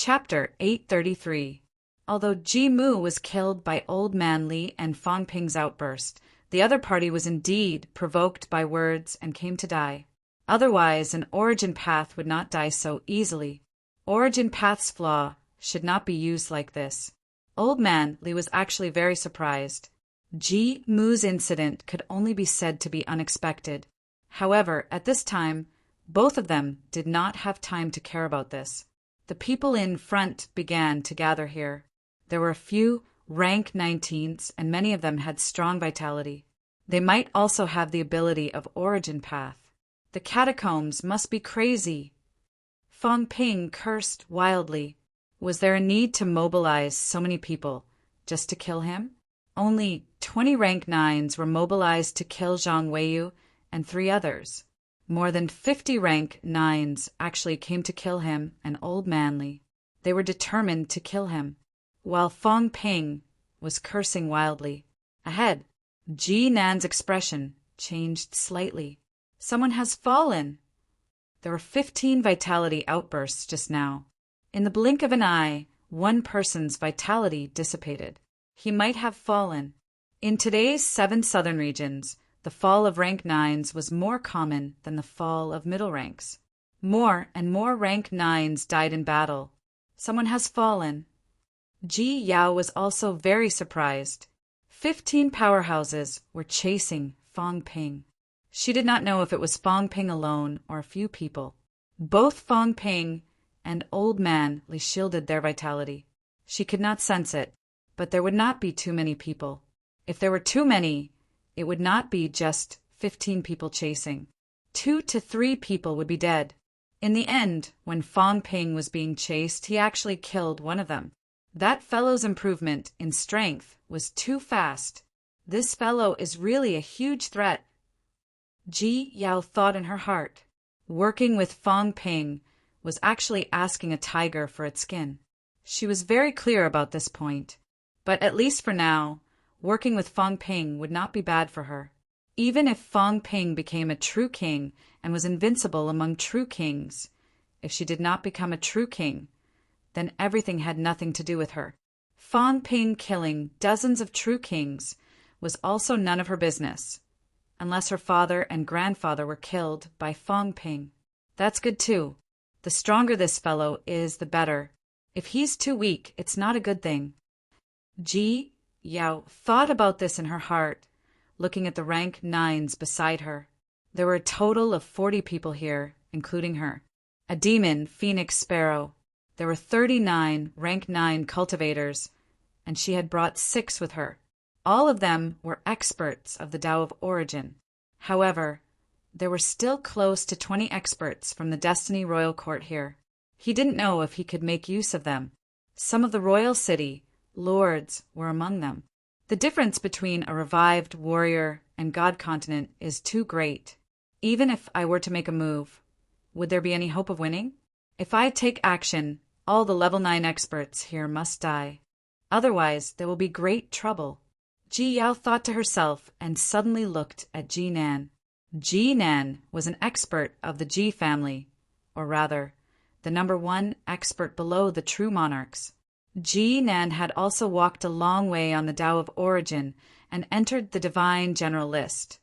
Chapter 833. Although Ji Mu was killed by Old Man Li and Fong Ping's outburst, the other party was indeed provoked by words and came to die. Otherwise, an origin path would not die so easily. Origin path's flaw should not be used like this. Old Man Li was actually very surprised. Ji Mu's incident could only be said to be unexpected. However, at this time, both of them did not have time to care about this. The people in front began to gather here. There were a few rank 19s, and many of them had strong vitality. They might also have the ability of origin path. The catacombs must be crazy. Fong Ping cursed wildly. Was there a need to mobilize so many people just to kill him? Only 20 rank 9s were mobilized to kill Zhang Weiyu and 3 others. More than 50 rank 9s actually came to kill him and Old Man Li. They were determined to kill him. While Fong Ping was cursing wildly. Ahead, Ji Nan's expression changed slightly. Someone has fallen. There were 15 vitality outbursts just now. In the blink of an eye, one person's vitality dissipated. He might have fallen. In today's 7 southern regions, the fall of rank 9s was more common than the fall of middle ranks. More and more rank 9s died in battle. Someone has fallen. Ji Yao was also very surprised. 15 powerhouses were chasing Fong Ping. She did not know if it was Fong Ping alone or a few people. Both Fong Ping and Old Man Li shielded their vitality. She could not sense it, but there would not be too many people. If there were too many, it would not be just 15 people chasing. 2 to 3 people would be dead. In the end, when Fong Ping was being chased, he actually killed one of them. That fellow's improvement in strength was too fast. This fellow is really a huge threat. Ji Yao thought in her heart. Working with Fong Ping was actually asking a tiger for its skin. She was very clear about this point. But at least for now, working with Fong Ping would not be bad for her. Even if Fong Ping became a true king and was invincible among true kings, if she did not become a true king, then everything had nothing to do with her. Fong Ping killing dozens of true kings was also none of her business, unless her father and grandfather were killed by Fong Ping. That's good too. The stronger this fellow is, the better. If he's too weak, it's not a good thing. Ji Yao thought about this in her heart, looking at the rank 9s beside her. There were a total of 40 people here, including her. A demon, Phoenix Sparrow. There were 39 rank 9 cultivators, and she had brought 6 with her. All of them were experts of the Tao of Origin. However, there were still close to 20 experts from the Destiny Royal Court here. He didn't know if he could make use of them. Some of the royal city lords were among them. The difference between a revived warrior and God continent is too great. Even if I were to make a move, would there be any hope of winning? If I take action, all the level 9 experts here must die. Otherwise, there will be great trouble. Ji Yao thought to herself and suddenly looked at Ji Nan. Ji Nan was an expert of the Ji family, or rather, the number 1 expert below the true monarchs. Ji Nan had also walked a long way on the Tao of Origin and entered the Divine General List,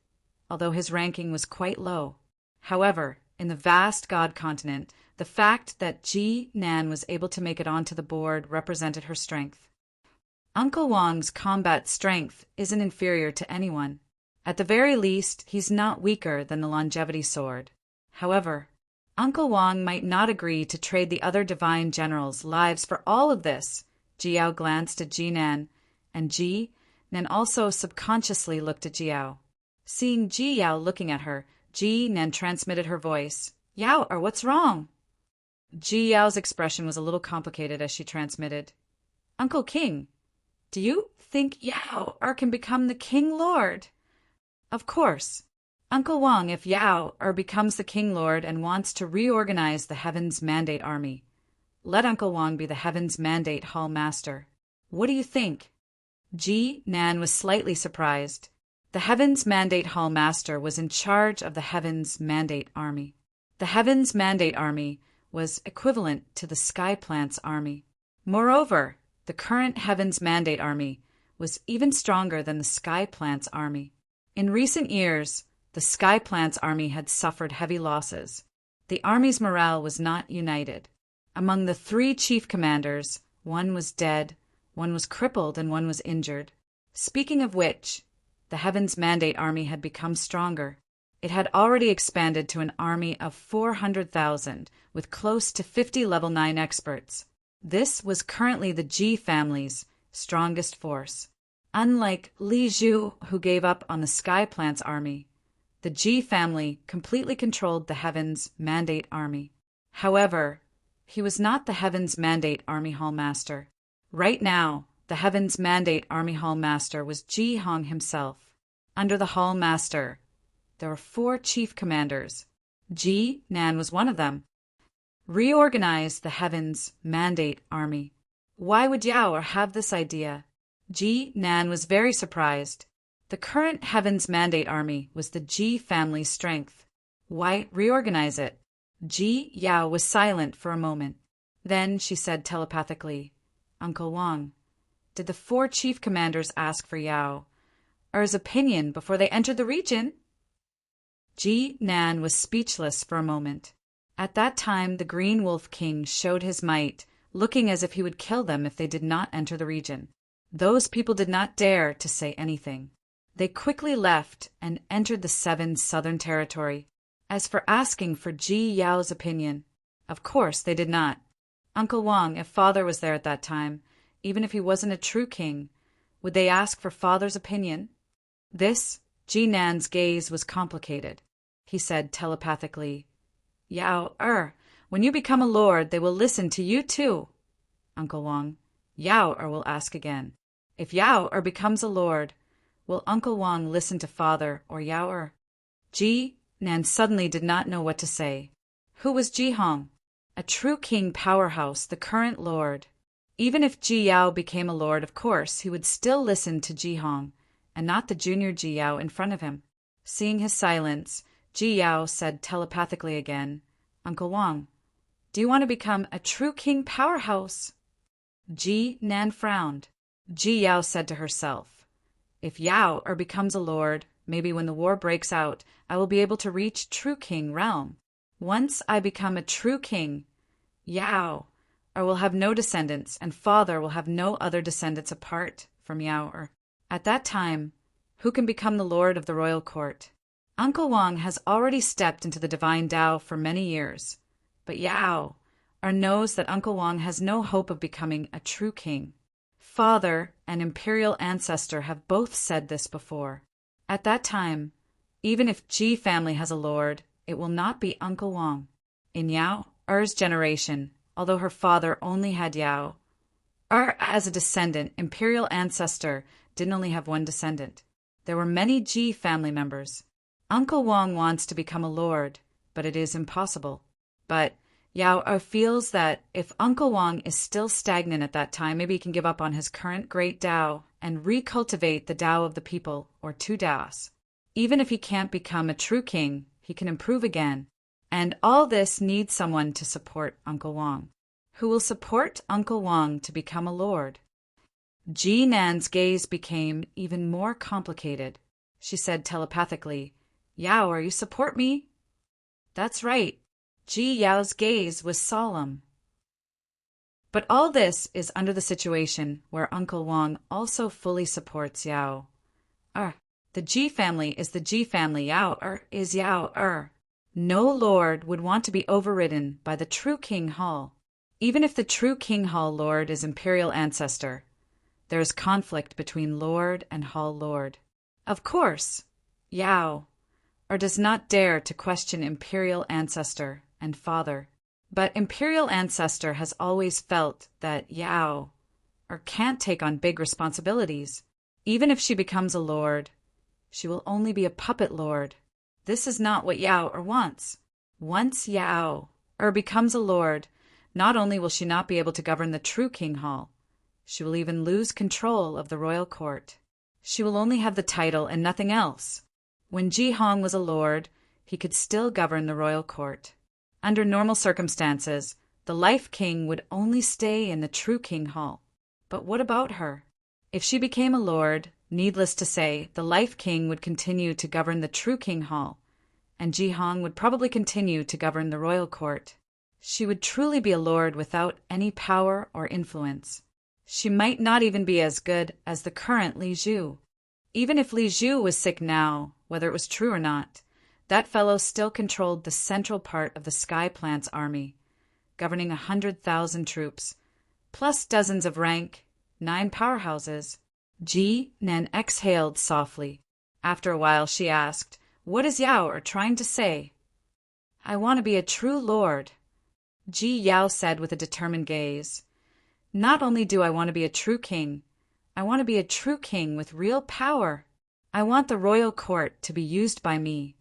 although his ranking was quite low. However, in the vast God continent, the fact that Ji Nan was able to make it onto the board represented her strength. Uncle Wang's combat strength isn't inferior to anyone. At the very least, he's not weaker than the longevity sword. However, Uncle Wang might not agree to trade the other divine generals' lives for all of this. Ji Yao glanced at Ji Nan, and Ji Nan also subconsciously looked at Ji Yao. Seeing Ji Yao looking at her, Ji Nan transmitted her voice. Yao, or what's wrong? Ji Yao's expression was a little complicated as she transmitted. Uncle King, do you think Yao can become the King Lord? Of course. Uncle Wang, if Yao becomes the King Lord and wants to reorganize the Heaven's Mandate Army, let Uncle Wang be the Heaven's Mandate Hall Master. What do you think? Ji Nan was slightly surprised. The Heaven's Mandate Hall Master was in charge of the Heaven's Mandate Army. The Heaven's Mandate Army was equivalent to the Sky Plant's army. Moreover, the current Heaven's Mandate army was even stronger than the Sky Plant's army. In recent years, the Sky Plant's army had suffered heavy losses. The army's morale was not united. Among the 3 chief commanders, one was dead, one was crippled, and one was injured. Speaking of which, the Heaven's Mandate army had become stronger. It had already expanded to an army of 400,000, with close to 50 level 9 experts. This was currently the Ji family's strongest force. Unlike Li Zhu, who gave up on the Sky Plant's army, the Ji family completely controlled the Heaven's Mandate army. However, he was not the Heaven's Mandate army hall master. Right now, the Heaven's Mandate army hall master was Ji Hong himself. Under the hall master, there were 4 chief commanders. Ji Nan was one of them. Reorganize the Heaven's Mandate army. Why would Yao have this idea? Ji Nan was very surprised. The current Heaven's Mandate army was the Ji family's strength. Why reorganize it? Ji Yao was silent for a moment. Then she said telepathically, "Uncle Wang, did the 4 chief commanders ask for Yao or his opinion before they entered the region?" Ji Nan was speechless for a moment. At that time, the Green Wolf King showed his might, looking as if he would kill them if they did not enter the region. Those people did not dare to say anything. They quickly left and entered the 7 southern territory. As for asking for Ji Yao's opinion, of course they did not. Uncle Wang, if Father was there at that time, even if he wasn't a true king, would they ask for Father's opinion? This, Ji Nan's gaze was complicated. He said telepathically, "Yao, when you become a lord, they will listen to you too." Uncle Wang, Yao will ask again. If Yao becomes a lord, will Uncle Wang listen to Father or Yao? Ji Nan suddenly did not know what to say. Who was Ji Hong? A true king powerhouse, the current lord. Even if Ji Yao became a lord, of course, he would still listen to Ji Hong, and not the junior Ji Yao in front of him. Seeing his silence, Ji Yao said telepathically again, "Uncle Wang, do you want to become a true king powerhouse?" Ji Nan frowned. Ji Yao said to herself, "If Yao becomes a lord, maybe when the war breaks out, I will be able to reach true king realm. Once I become a true king, Yao will have no descendants, and Father will have no other descendants apart from Yao. At that time, who can become the lord of the royal court? Uncle Wang has already stepped into the divine Tao for many years, but Yao knows that Uncle Wang has no hope of becoming a true king. Father and imperial ancestor have both said this before. At that time, even if Ji family has a lord, it will not be Uncle Wang. In Yao's generation, although her father only had Yao as a descendant, imperial ancestor didn't only have one descendant. There were many Ji family members. Uncle Wang wants to become a lord, but it is impossible. But Yao feels that if Uncle Wang is still stagnant at that time, maybe he can give up on his current great Tao and recultivate the Tao of the people, or 2 Taos. Even if he can't become a true king, he can improve again. And all this needs someone to support Uncle Wang. Who will support Uncle Wang to become a lord? Ji Nan's gaze became even more complicated. She said telepathically, "Yao, you support me?" That's right. Ji Yao's gaze was solemn. But all this is under the situation where Uncle Wang also fully supports Yao. The Ji family is the Ji family. Yao is Yao. No lord would want to be overridden by the true King Hall. Even if the true King Hall lord is imperial ancestor, there is conflict between lord and hall lord. Of course, Yao does not dare to question imperial ancestor and father. But imperial ancestor has always felt that Yao can't take on big responsibilities. Even if she becomes a lord, she will only be a puppet lord. This is not what Yao wants. Once Yao becomes a lord, not only will she not be able to govern the true King Hall, she will even lose control of the royal court. She will only have the title and nothing else. When Ji Hong was a lord, he could still govern the royal court. Under normal circumstances, the Life King would only stay in the True King Hall. But what about her? If she became a lord, needless to say, the Life King would continue to govern the True King Hall, and Ji Hong would probably continue to govern the royal court. She would truly be a lord without any power or influence. She might not even be as good as the current Li Zhu. Even if Li Zhu was sick now, whether it was true or not, that fellow still controlled the central part of the Sky Plant's army, governing 100,000 troops, plus dozens of rank, 9 powerhouses. Ji Nan exhaled softly. After a while she asked, "What is Yao trying to say?" "I want to be a true lord," Ji Yao said with a determined gaze. "Not only do I want to be a true king, I want to be a true king with real power. I want the royal court to be used by me.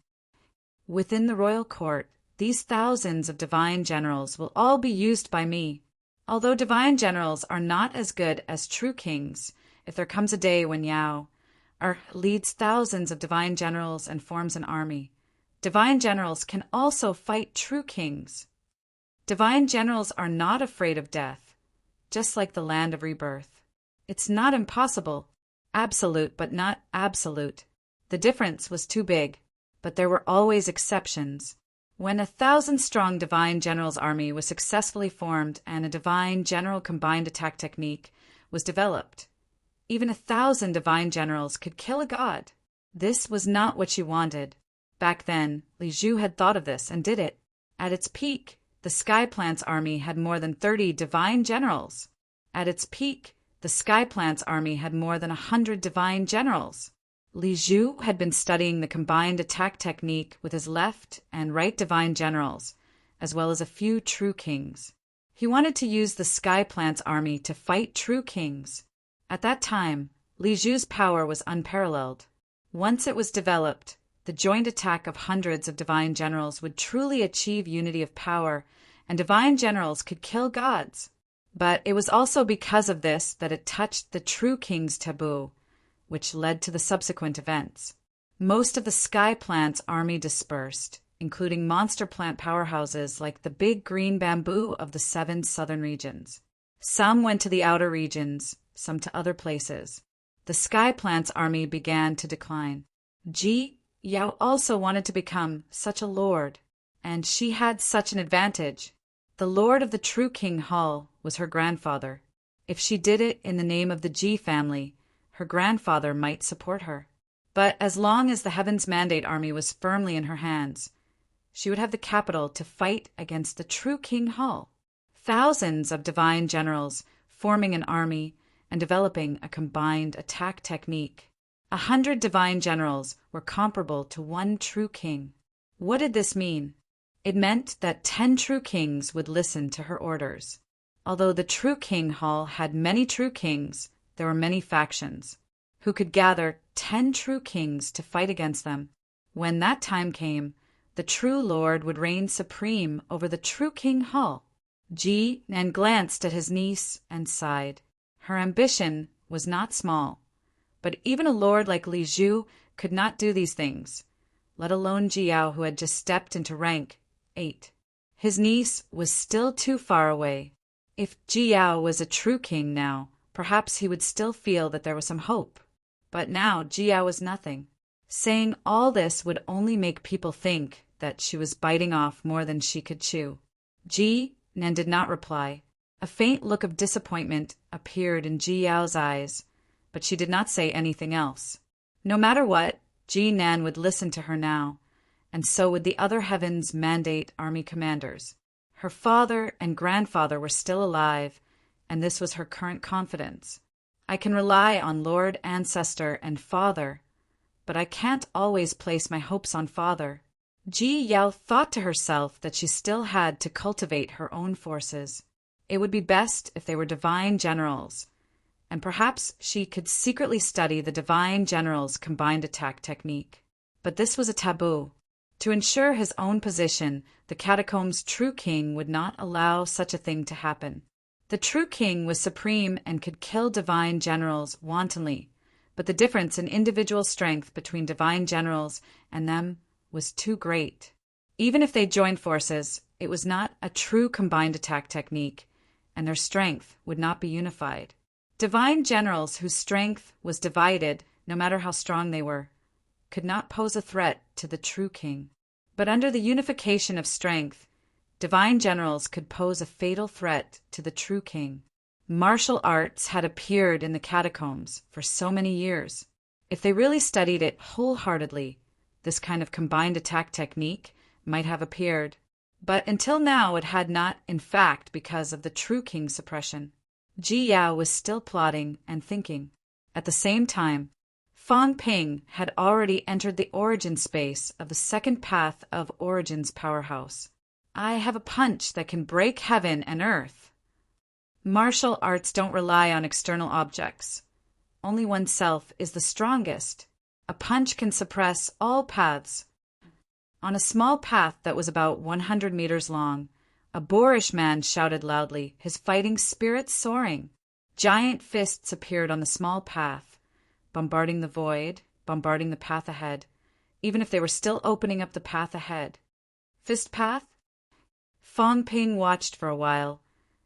Within the royal court, these thousands of divine generals will all be used by me. Although divine generals are not as good as true kings, if there comes a day when Yao leads thousands of divine generals and forms an army, divine generals can also fight true kings. Divine generals are not afraid of death, just like the land of rebirth. It's not impossible, absolute but not absolute. The difference was too big, but there were always exceptions. When a 1,000-strong divine generals army was successfully formed and a divine general combined attack technique was developed, even 1,000 divine generals could kill a god. This was not what she wanted. Back then, Li Zhu had thought of this and did it. At its peak, the Sky Plant's army had more than 30 divine generals. At its peak, the Sky Plant's army had more than 100 divine generals. Li Zhu had been studying the combined attack technique with his left and right divine generals, as well as a few true kings. He wanted to use the Sky Plant's army to fight true kings. At that time, Li Zhu's power was unparalleled. Once it was developed, the joint attack of hundreds of divine generals would truly achieve unity of power, and divine generals could kill gods. But it was also because of this that it touched the true king's taboo, which led to the subsequent events. Most of the Sky Plant's army dispersed, including monster plant powerhouses like the big green bamboo of the 7 southern regions. Some went to the outer regions, some to other places. The Sky Plant's army began to decline. Ji Yao also wanted to become such a lord, and she had such an advantage. The lord of the True King Hall was her grandfather. If she did it in the name of the Ji family, her grandfather might support her. But as long as the Heaven's Mandate army was firmly in her hands, she would have the capital to fight against the True King Hall. Thousands of divine generals forming an army and developing a combined attack technique. 100 divine generals were comparable to 1 true king. What did this mean? It meant that 10 true kings would listen to her orders. Although the True King Hall had many true kings, there were many factions, who could gather 10 true kings to fight against them. When that time came, the true lord would reign supreme over the True King Hall. Ji Nan glanced at his niece and sighed. Her ambition was not small, but even a lord like Li Zhu could not do these things, let alone Ji Yao, who had just stepped into rank 8. His niece was still too far away. If Ji Yao was a true king now, perhaps he would still feel that there was some hope. But now Ji Yao was nothing. Saying all this would only make people think that she was biting off more than she could chew. Ji Nan did not reply. A faint look of disappointment appeared in Ji Yao's eyes, but she did not say anything else. No matter what, Ji Nan would listen to her now, and so would the other Heaven's Mandate army commanders. Her father and grandfather were still alive, and this was her current confidence. I can rely on Lord, Ancestor, and Father, but I can't always place my hopes on Father. Ji Yao thought to herself that she still had to cultivate her own forces. It would be best if they were divine generals, and perhaps she could secretly study the divine general's combined attack technique. But this was a taboo. To ensure his own position, the Catacombs' true king would not allow such a thing to happen. The true king was supreme and could kill divine generals wantonly, but the difference in individual strength between divine generals and them was too great. Even if they joined forces, It was not a true combined attack technique, and their strength would not be unified. Divine generals whose strength was divided, no matter how strong they were, could not pose a threat to the true king. But under the unification of strength, divine generals could pose a fatal threat to the true king. Martial arts had appeared in the catacombs for so many years. If they really studied it wholeheartedly, this kind of combined attack technique might have appeared. But until now it had not, in fact, because of the true king's suppression. Ji Yao was still plotting and thinking. At the same time, Fang Ping had already entered the origin space of the second path of Origin's powerhouse. I have a punch that can break heaven and earth. Martial arts don't rely on external objects. Only oneself is the strongest. A punch can suppress all paths. On a small path that was about 100 meters long, a boorish man shouted loudly, his fighting spirit soaring. Giant fists appeared on the small path, bombarding the void, bombarding the path ahead, even if they were still opening up the path ahead. Fist path? Fang Ping watched for a while,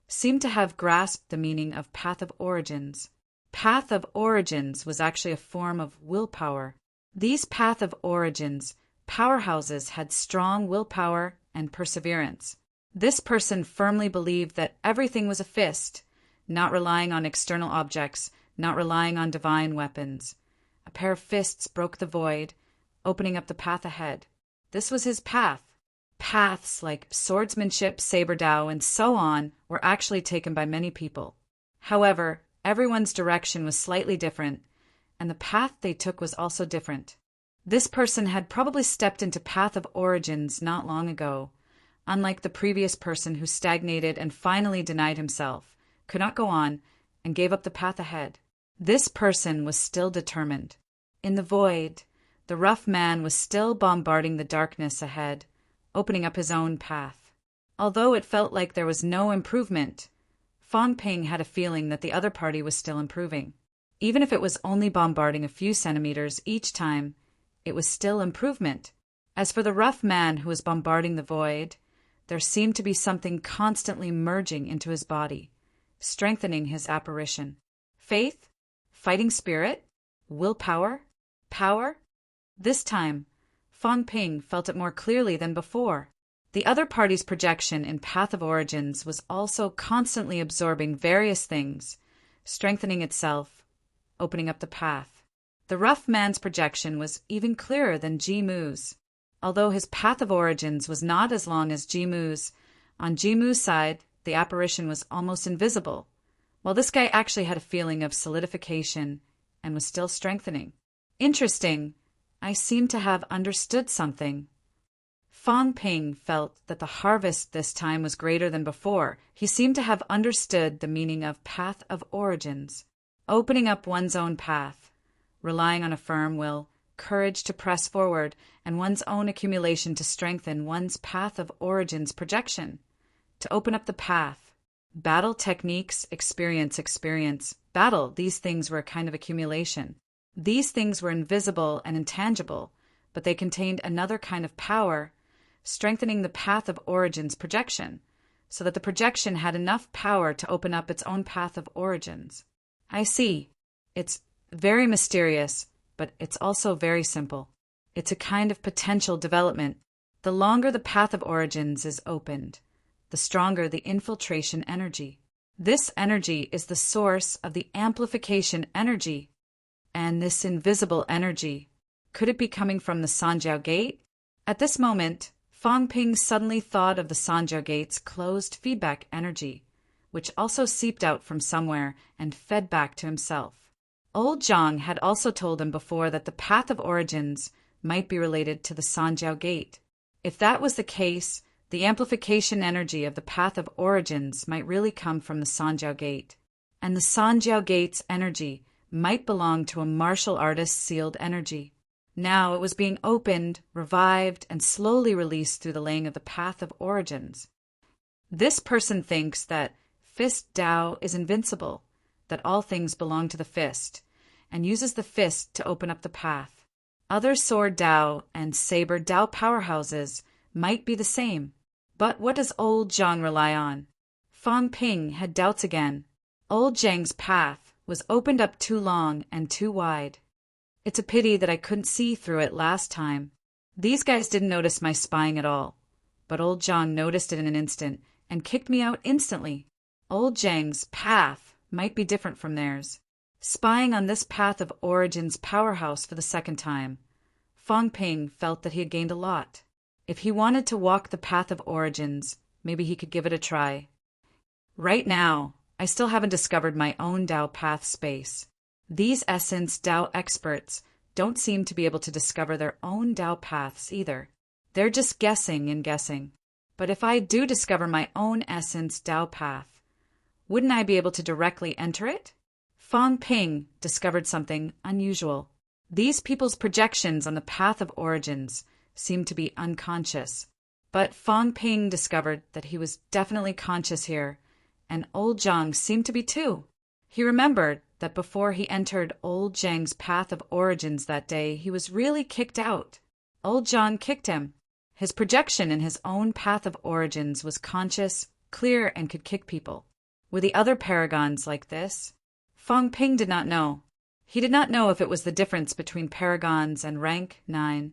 seemed to have grasped the meaning of Path of Origins. Path of Origins was actually a form of willpower. These Path of Origins powerhouses had strong willpower and perseverance. This person firmly believed that everything was a fist, not relying on external objects, not relying on divine weapons. A pair of fists broke the void, opening up the path ahead. This was his path. Paths like swordsmanship, saber dao, and so on were actually taken by many people. However, everyone's direction was slightly different, and the path they took was also different. This person had probably stepped into Path of Origins not long ago, unlike the previous person who stagnated and finally denied himself, could not go on, and gave up the path ahead. This person was still determined. In the void, the rough man was still bombarding the darkness ahead, opening up his own path. Although it felt like there was no improvement, Fang Ping had a feeling that the other party was still improving. Even if it was only bombarding a few centimeters each time, it was still improvement. As for the rough man who was bombarding the void, there seemed to be something constantly merging into his body, strengthening his apparition. Faith? Fighting spirit? Willpower? Power? This time, Fang Ping felt it more clearly than before. The other party's projection in Path of Origins was also constantly absorbing various things, strengthening itself, opening up the path. The rough man's projection was even clearer than Jimu's. Although his Path of Origins was not as long as Jimu's, on Jimu's side, the apparition was almost invisible, while this guy actually had a feeling of solidification and was still strengthening. Interesting. I seem to have understood something. Fang Ping felt that the harvest this time was greater than before. He seemed to have understood the meaning of Path of Origins, opening up one's own path, relying on a firm will, courage to press forward, and one's own accumulation to strengthen one's Path of Origins projection, to open up the path. Battle techniques, experience. Battle, these things were a kind of accumulation. These things were invisible and intangible, but they contained another kind of power, strengthening the Path of Origins projection, so that the projection had enough power to open up its own Path of Origins. I see. It's very mysterious, but it's also very simple. It's a kind of potential development. The longer the Path of Origins is opened, the stronger the infiltration energy. This energy is the source of the amplification energy. And this invisible energy, could it be coming from the Sanjiao Gate? At this moment, Fang Ping suddenly thought of the Sanjiao Gate's closed feedback energy, which also seeped out from somewhere and fed back to himself. Old Zhang had also told him before that the Path of Origins might be related to the Sanjiao Gate. If that was the case, the amplification energy of the Path of Origins might really come from the Sanjiao Gate. And the Sanjiao Gate's energy might belong to a martial artist's sealed energy. Now it was being opened, revived, and slowly released through the laying of the Path of Origins. This person thinks that Fist Dao is invincible, that all things belong to the fist, and uses the fist to open up the path. Other Sword Dao and Saber Dao powerhouses might be the same. But what does old Zhang rely on? Fang Ping had doubts again. Old Zhang's path was opened up too long and too wide. It's a pity that I couldn't see through it last time. These guys didn't notice my spying at all, but old Zhang noticed it in an instant and kicked me out instantly. Old Zhang's path might be different from theirs. Spying on this path of Origin's powerhouse for the second time, Fang Ping felt that he had gained a lot. If he wanted to walk the path of Origins, maybe he could give it a try. Right now, I still haven't discovered my own Dao path space. These Essence Dao experts don't seem to be able to discover their own Dao paths either. They're just guessing and guessing. But if I do discover my own Essence Dao path, wouldn't I be able to directly enter it? Fang Ping discovered something unusual. These people's projections on the path of Origins seemed to be unconscious. But Fang Ping discovered that he was definitely conscious here, and old Zhang seemed to be too. He remembered that before he entered old Zhang's path of Origins that day, he was really kicked out. Old Zhang kicked him. His projection in his own path of Origins was conscious, clear, and could kick people. Were the other paragons like this? Fang Ping did not know. He did not know if it was the difference between paragons and rank 9,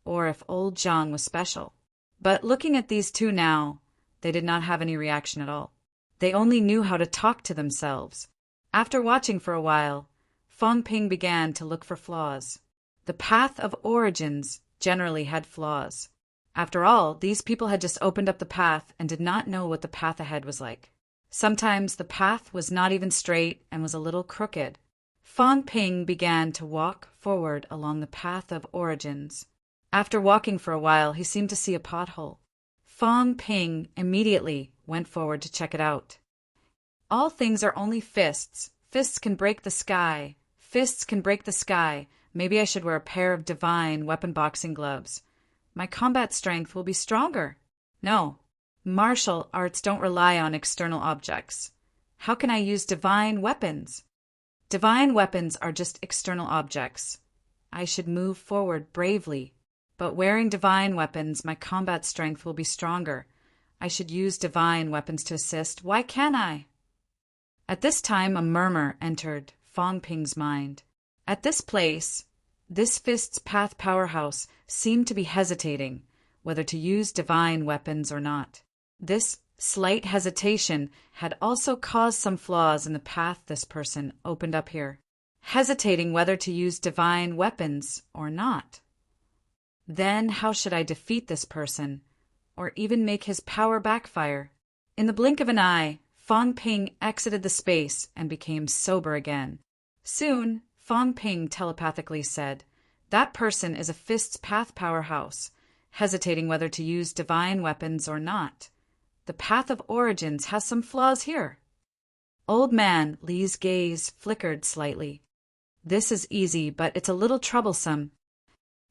or if old Zhang was special. But looking at these two now, they did not have any reaction at all. They only knew how to talk to themselves. After watching for a while, Fang Ping began to look for flaws. The path of Origins generally had flaws. After all, these people had just opened up the path and did not know what the path ahead was like. Sometimes the path was not even straight and was a little crooked. Fang Ping began to walk forward along the path of Origins. After walking for a while, he seemed to see a pothole. Fang Ping immediately went forward to check it out. All things are only fists. Fists can break the sky. Fists can break the sky. Maybe I should wear a pair of divine weapon boxing gloves. My combat strength will be stronger. No. Martial arts don't rely on external objects. How can I use divine weapons? Divine weapons are just external objects. I should move forward bravely. But wearing divine weapons, my combat strength will be stronger. I should use divine weapons to assist. Why can't I? At this time, a murmur entered Fang Ping's mind. At this place, this Fist's Path powerhouse seemed to be hesitating whether to use divine weapons or not. This slight hesitation had also caused some flaws in the path this person opened up here, hesitating whether to use divine weapons or not. Then how should I defeat this person, or even make his power backfire? In the blink of an eye, Fang Ping exited the space and became sober again. Soon, Fang Ping telepathically said, "That person is a Fist's Path powerhouse, hesitating whether to use divine weapons or not. The path of Origins has some flaws here." Old man Li's gaze flickered slightly. "This is easy, but it's a little troublesome.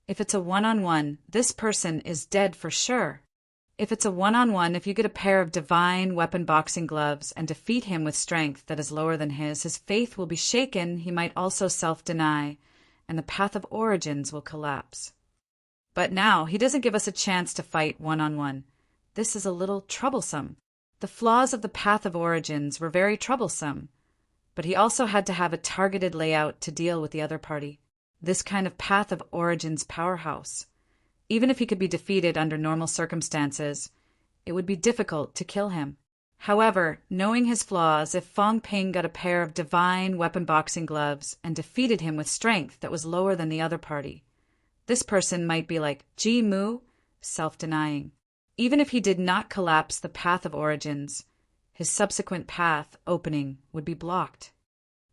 If it's a one-on-one, this person is dead for sure. If it's a one-on-one, if you get a pair of divine weapon boxing gloves and defeat him with strength that is lower than his faith will be shaken, he might also self-deny, and the path of Origins will collapse. But now he doesn't give us a chance to fight one-on-one. This is a little troublesome." The flaws of the path of Origins were very troublesome, but he also had to have a targeted layout to deal with the other party. This kind of path of Origins powerhouse. Even if he could be defeated under normal circumstances, it would be difficult to kill him. However, knowing his flaws, if Fang Ping got a pair of divine weapon boxing gloves and defeated him with strength that was lower than the other party, this person might be like Ji Mu, self-denying. Even if he did not collapse the path of Origins, his subsequent path opening would be blocked.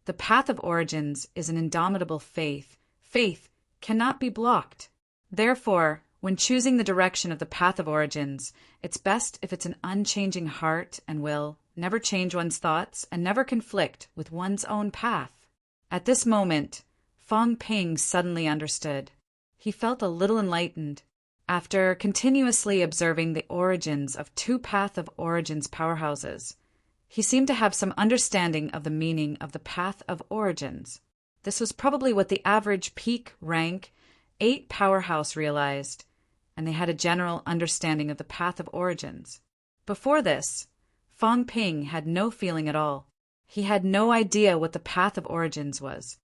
The path of Origins is an indomitable faith. Faith cannot be blocked. Therefore, when choosing the direction of the path of Origins, it's best if it's an unchanging heart and will, never change one's thoughts, and never conflict with one's own path. At this moment, Fang Ping suddenly understood. He felt a little enlightened. After continuously observing the origins of two path of Origins powerhouses, he seemed to have some understanding of the meaning of the path of Origins. This was probably what the average peak rank 8 powerhouse realized, and they had a general understanding of the path of origins. Before this, Fong Ping had no feeling at all. He had no idea what the path of origins was.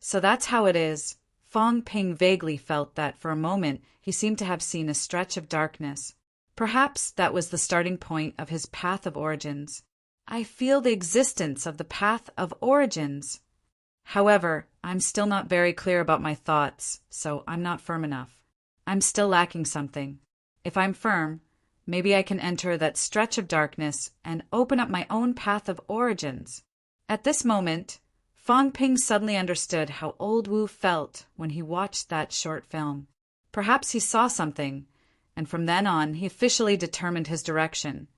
So that's how it is. Fong Ping vaguely felt that for a moment he seemed to have seen a stretch of darkness. Perhaps that was the starting point of his path of origins. I feel the existence of the path of origins. However, I'm still not very clear about my thoughts, so I'm not firm enough. I'm still lacking something. If I'm firm, maybe I can enter that stretch of darkness and open up my own path of origins. At this moment, Fong Ping suddenly understood how Old Wu felt when he watched that short film. Perhaps he saw something, and from then on he officially determined his direction,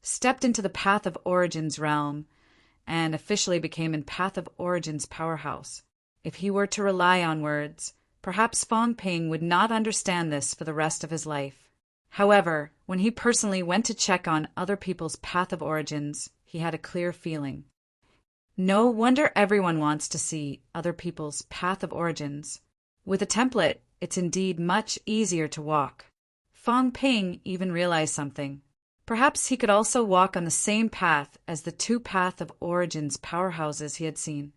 stepped into the Path of Origins realm, and officially became in Path of Origins powerhouse. If he were to rely on words, perhaps Fong Ping would not understand this for the rest of his life. However, when he personally went to check on other people's Path of Origins, he had a clear feeling. No wonder everyone wants to see other people's Path of Origins. With a template, it's indeed much easier to walk. Fong Ping even realized something. Perhaps he could also walk on the same path as the two Path of Origins powerhouses he had seen.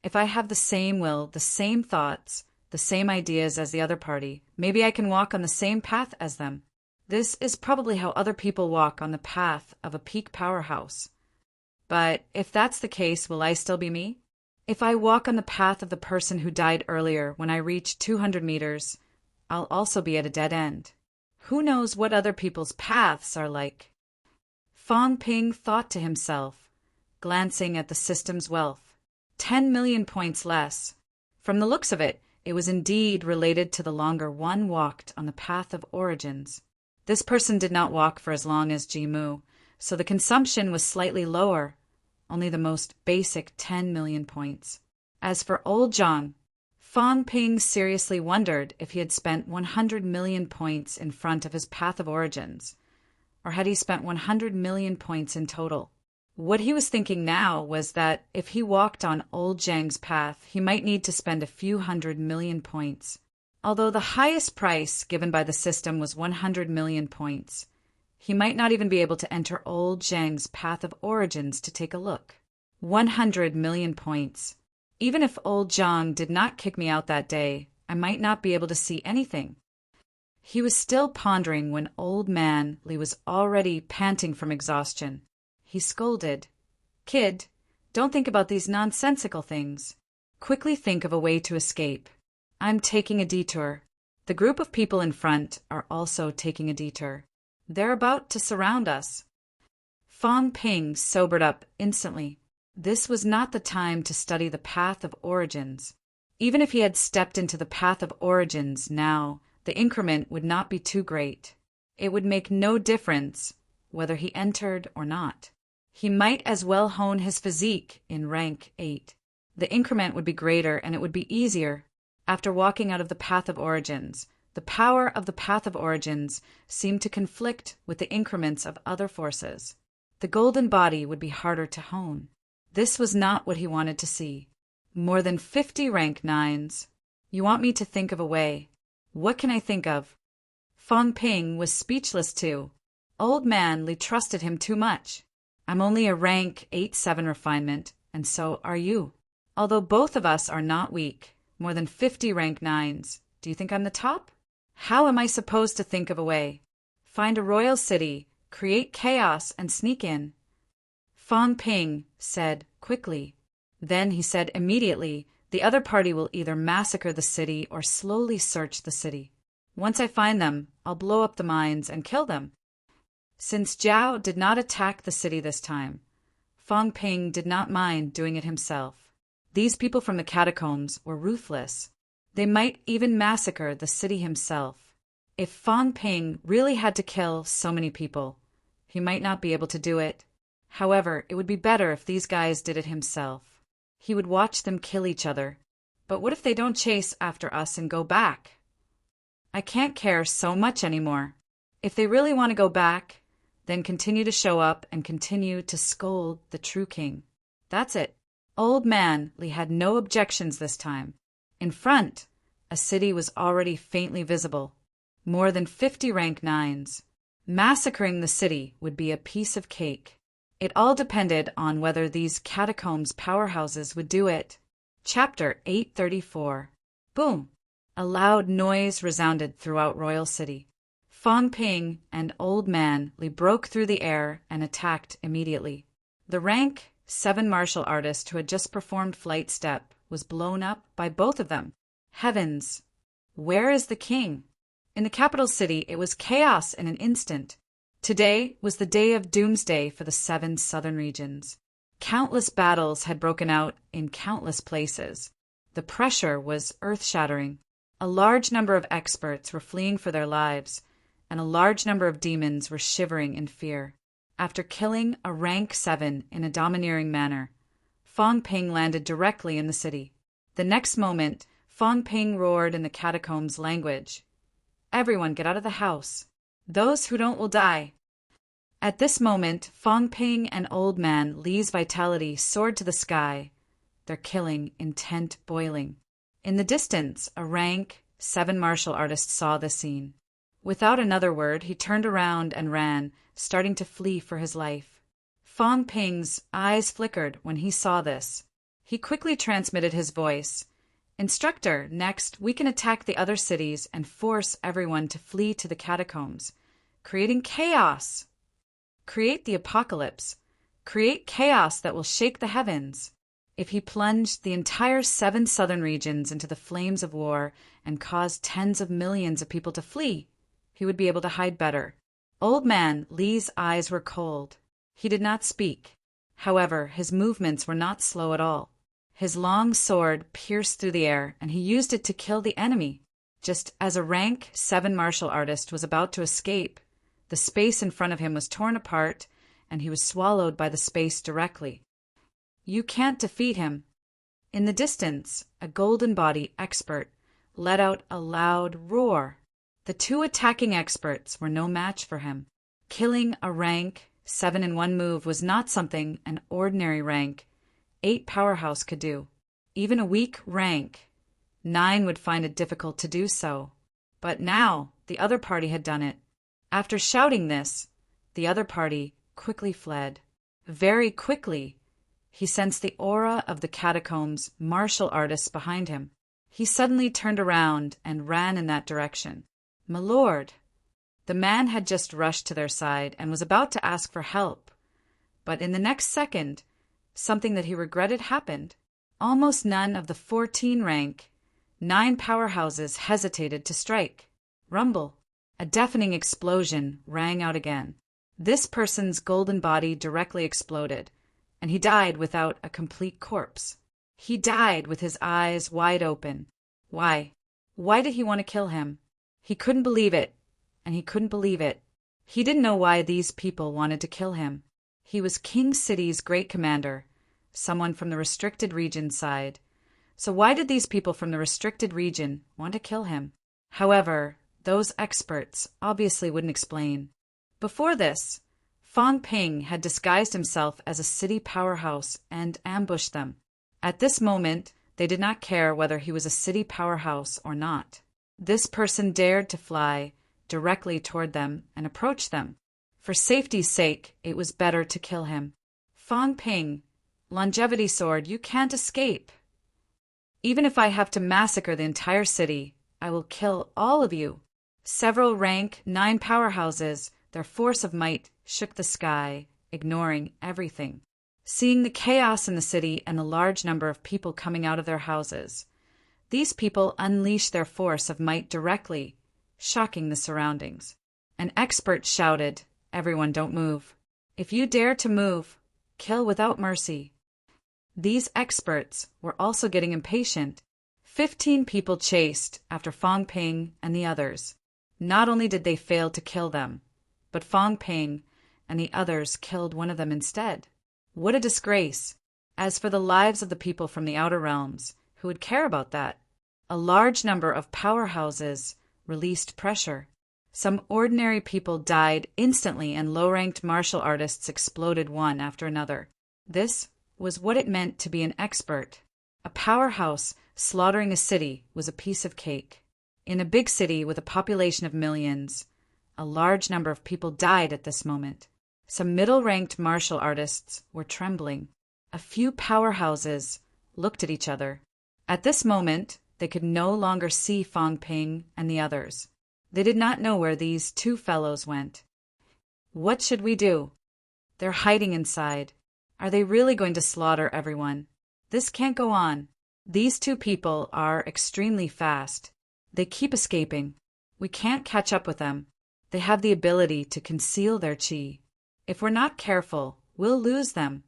If I have the same will, the same thoughts, the same ideas as the other party, maybe I can walk on the same path as them. This is probably how other people walk on the path of a peak powerhouse. But if that's the case, will I still be me? If I walk on the path of the person who died earlier when I reach 200 meters, I'll also be at a dead end. Who knows what other people's paths are like? Fong Ping thought to himself, glancing at the system's wealth. 10 million points less. From the looks of it, it was indeed related to the longer one walked on the Path of Origins. This person did not walk for as long as Ji Mu, so the consumption was slightly lower, only the most basic 10 million points. As for Old Zhang, Fong Ping seriously wondered if he had spent 100 million points in front of his Path of Origins, or had he spent 100 million points in total. What he was thinking now was that if he walked on Old Zhang's path, he might need to spend a few 100 million points. Although the highest price given by the system was 100 million points, he might not even be able to enter Old Zhang's Path of Origins to take a look. 100 million points. Even if Old Zhang did not kick me out that day, I might not be able to see anything. He was still pondering when Old Man Li was already panting from exhaustion. He scolded, "Kid, don't think about these nonsensical things. Quickly think of a way to escape. I'm taking a detour. The group of people in front are also taking a detour. They're about to surround us." Fong Ping sobered up instantly. This was not the time to study the Path of Origins. Even if he had stepped into the Path of Origins now, the increment would not be too great. It would make no difference whether he entered or not. He might as well hone his physique in rank 8. The increment would be greater and it would be easier. After walking out of the Path of Origins, the power of the Path of Origins seemed to conflict with the increments of other forces. The golden body would be harder to hone. This was not what he wanted to see. More than 50 rank 9s. You want me to think of a way. What can I think of? Fong Ping was speechless too. Old Man Li trusted him too much. I'm only a rank 8-7 refinement, and so are you. Although both of us are not weak, more than 50 rank 9s, do you think I'm the top? How am I supposed to think of a way? Find a royal city, create chaos, and sneak in? Fong Ping said quickly. Then he said immediately, the other party will either massacre the city or slowly search the city. Once I find them, I'll blow up the mines and kill them. Since Zhao did not attack the city this time, Fong Ping did not mind doing it himself. These people from the catacombs were ruthless. They might even massacre the city himself. If Fong Ping really had to kill so many people, he might not be able to do it. However, it would be better if these guys did it himself. He would watch them kill each other. But what if they don't chase after us and go back? I can't care so much anymore. If they really want to go back, then continue to show up and continue to scold the true king. That's it. Old Man Li had no objections this time. In front, a city was already faintly visible. more than 50 rank 9s. Massacring the city would be a piece of cake. It all depended on whether these catacombs powerhouses would do it. Chapter 834. Boom! A loud noise resounded throughout Royal City. Fong Ping and Old Man Li broke through the air and attacked immediately. The rank 7 martial artist who had just performed Flight Step was blown up by both of them. Heavens! Where is the king? In the capital city, it was chaos in an instant. Today was the day of doomsday for the 7 southern regions. Countless battles had broken out in countless places. The pressure was earth-shattering. A large number of experts were fleeing for their lives, and a large number of demons were shivering in fear. After killing a rank 7 in a domineering manner, Fong Ping landed directly in the city. The next moment, Fong Ping roared in the catacombs language. Everyone get out of the house. Those who don't will die. At this moment, Fong Ping and Old Man Li's vitality soared to the sky, their killing intent boiling. In the distance, a rank 7 martial artist saw the scene. Without another word, he turned around and ran, starting to flee for his life. Fong Ping's eyes flickered when he saw this. He quickly transmitted his voice. Instructor, next, we can attack the other cities and force everyone to flee to the catacombs, creating chaos. Create the apocalypse. Create chaos that will shake the heavens. If he plunged the entire 7 southern regions into the flames of war and caused tens of millions of people to flee, he would be able to hide better. Old Man Li's eyes were cold. He did not speak. However, his movements were not slow at all. His long sword pierced through the air, and he used it to kill the enemy. Just as a rank 7 martial artist was about to escape, the space in front of him was torn apart, and he was swallowed by the space directly. You can't defeat him. In the distance, a golden body expert let out a loud roar. The 2 attacking experts were no match for him. Killing a rank 7 in one move was not something an ordinary rank 8 powerhouse could do. Even a weak rank 9 would find it difficult to do so. But now the other party had done it. After shouting this, the other party quickly fled. Very quickly, he sensed the aura of the catacombs martial artists behind him. He suddenly turned around and ran in that direction. My lord! The man had just rushed to their side and was about to ask for help. But in the next second, something that he regretted happened. Almost none of the 14 rank 9 powerhouses hesitated to strike. Rumble. A deafening explosion rang out again. This person's golden body directly exploded, and he died without a complete corpse. He died with his eyes wide open. Why? Why did he want to kill him? He couldn't believe it, and he couldn't believe it. He didn't know why these people wanted to kill him. He was King City's great commander, someone from the restricted region side. So why did these people from the restricted region want to kill him? However, those experts obviously wouldn't explain. Before this, Fong Ping had disguised himself as a city powerhouse and ambushed them. At this moment, they did not care whether he was a city powerhouse or not. This person dared to fly directly toward them and approach them. For safety's sake, it was better to kill him. Fong Ping, longevity sword, you can't escape. Even if I have to massacre the entire city, I will kill all of you. Several rank 9 powerhouses, their force of might, shook the sky, ignoring everything. Seeing the chaos in the city and the large number of people coming out of their houses, these people unleashed their force of might directly, shocking the surroundings. An expert shouted, "Everyone don't move. If you dare to move, kill without mercy." These experts were also getting impatient. 15 people chased after Fong Ping and the others. Not only did they fail to kill them, but Fong Ping and the others killed one of them instead. What a disgrace! As for the lives of the people from the outer realms, who would care about that? A large number of powerhouses released pressure. Some ordinary people died instantly and low-ranked martial artists exploded one after another. This was what it meant to be an expert. A powerhouse slaughtering a city was a piece of cake. In a big city with a population of millions, a large number of people died at this moment. Some middle-ranked martial artists were trembling. A few powerhouses looked at each other. At this moment, they could no longer see Fang Ping and the others. They did not know where these two fellows went. What should we do? They're hiding inside. Are they really going to slaughter everyone? This can't go on. These two people are extremely fast. They keep escaping. We can't catch up with them. They have the ability to conceal their qi. If we're not careful, we'll lose them.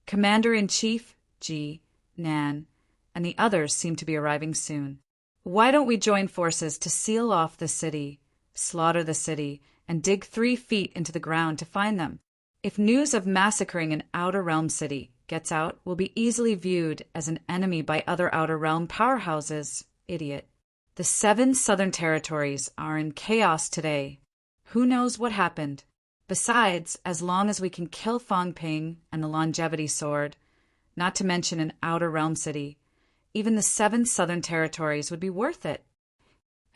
Commander-in-Chief, Ji, Nan, and the others seem to be arriving soon. Why don't we join forces to seal off the city, slaughter the city, and dig 3 feet into the ground to find them? If news of massacring an Outer Realm city gets out, we'll be easily viewed as an enemy by other Outer Realm powerhouses. Idiot. The 7 Southern Territories are in chaos today. Who knows what happened? Besides, as long as we can kill Fang Ping and the Longevity Sword, not to mention an Outer Realm city, even the 7 Southern Territories would be worth it.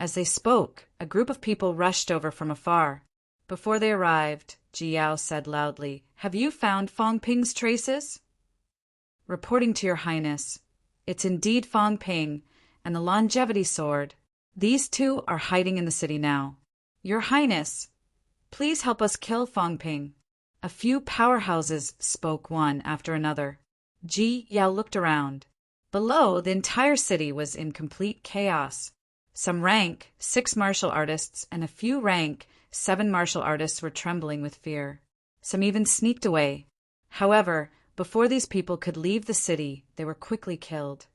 As they spoke, a group of people rushed over from afar. Before they arrived, Ji Yao said loudly, "Have you found Fang Ping's traces?" "Reporting to your highness, it's indeed Fang Ping and the Longevity Sword. These two are hiding in the city now. Your highness, please help us kill Fang Ping." A few powerhouses spoke one after another. Ji Yao looked around. Below, the entire city was in complete chaos. Some rank 6 martial artists and a few rank 7 martial artists were trembling with fear. Some even sneaked away. However, before these people could leave the city, they were quickly killed.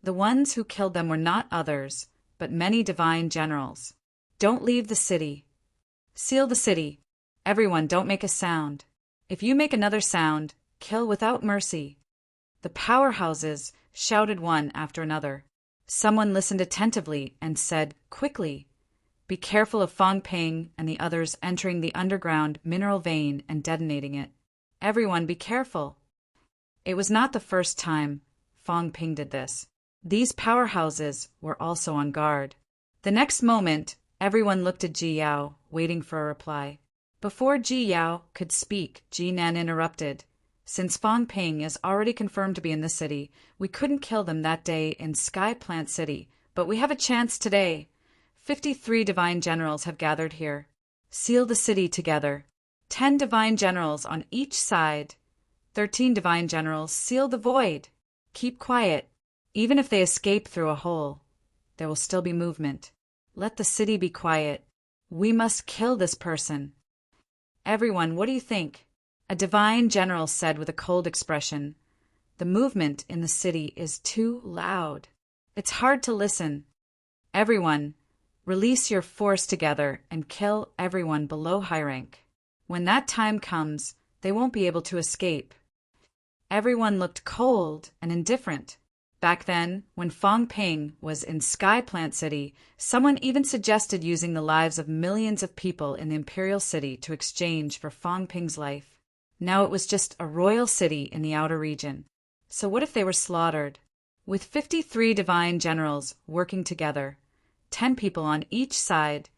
The ones who killed them were not others, but many divine generals. "Don't leave the city. Seal the city. Everyone, don't make a sound. If you make another sound, kill without mercy." The powerhouses shouted one after another. Someone listened attentively and said quickly, "Be careful of Fang Ping and the others entering the underground mineral vein and detonating it. Everyone be careful." It was not the first time Fang Ping did this. These powerhouses were also on guard. The next moment, everyone looked at Ji Yao, waiting for a reply. Before Ji Yao could speak, Ji Nan interrupted. "Since Fang Ping is already confirmed to be in the city, we couldn't kill them that day in Sky Plant City, but we have a chance today. 53 divine generals have gathered here. Seal the city together. 10 divine generals on each side. 13 divine generals seal the void. Keep quiet. Even if they escape through a hole, there will still be movement. Let the city be quiet. We must kill this person." "Everyone, what do you think?" A divine general said with a cold expression. "The movement in the city is too loud. It's hard to listen. Everyone, release your force together and kill everyone below high rank. When that time comes, they won't be able to escape." Everyone looked cold and indifferent. Back then, when Fang Ping was in Sky Plant City, someone even suggested using the lives of millions of people in the Imperial City to exchange for Fang Ping's life. Now it was just a royal city in the outer region. So what if they were slaughtered? With 53 divine generals working together, 10 people on each side,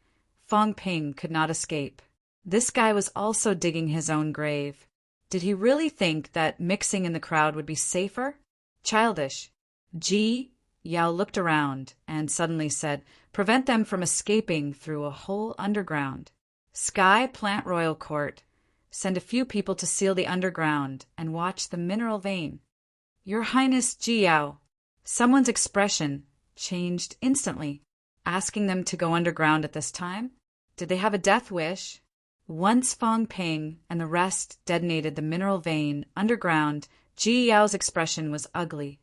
Fang Ping could not escape. This guy was also digging his own grave. Did he really think that mixing in the crowd would be safer? Childish. Ji Yao looked around and suddenly said, "Prevent them from escaping through a hole underground. Sky Plant Royal Court. Send a few people to seal the underground and watch the mineral vein." "Your Highness Ji Yao." Someone's expression changed instantly. Asking them to go underground at this time? Did they have a death wish? Once Fang Ping and the rest detonated the mineral vein underground, Ji Yao's expression was ugly.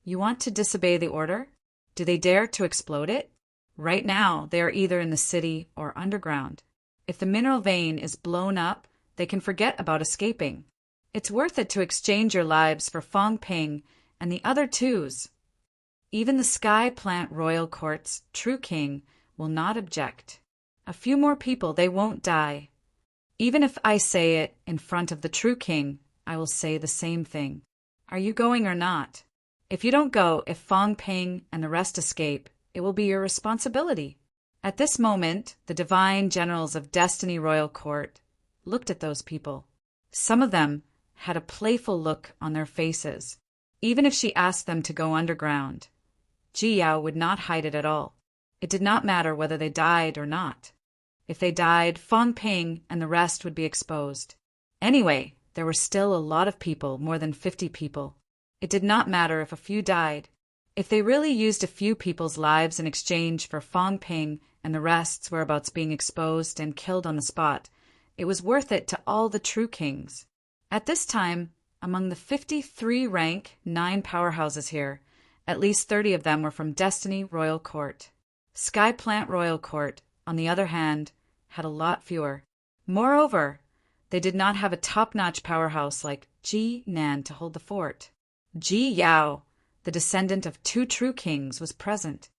"You want to disobey the order? Do they dare to explode it? Right now, they are either in the city or underground. If the mineral vein is blown up, they can forget about escaping. It's worth it to exchange your lives for Fang Ping and the other twos. Even the Sky Plant Royal Court's true king will not object. A few more people, they won't die. Even if I say it in front of the true king, I will say the same thing. Are you going or not? If you don't go, if Fang Ping and the rest escape, it will be your responsibility." At this moment, the divine generals of Destiny Royal Court looked at those people. Some of them had a playful look on their faces. Even if she asked them to go underground, Ji Yao would not hide it at all. It did not matter whether they died or not. If they died, Fang Ping and the rest would be exposed. Anyway, there were still a lot of people, more than 50 people. It did not matter if a few died. If they really used a few people's lives in exchange for Fang Ping and the rest's whereabouts being exposed and killed on the spot, it was worth it to all the true kings. At this time, among the 53 rank 9 powerhouses here, at least 30 of them were from Destiny Royal Court. Sky Plant Royal Court, on the other hand, had a lot fewer. Moreover, they did not have a top-notch powerhouse like Ji Nan to hold the fort. Ji Yao, the descendant of 2 true kings, was present.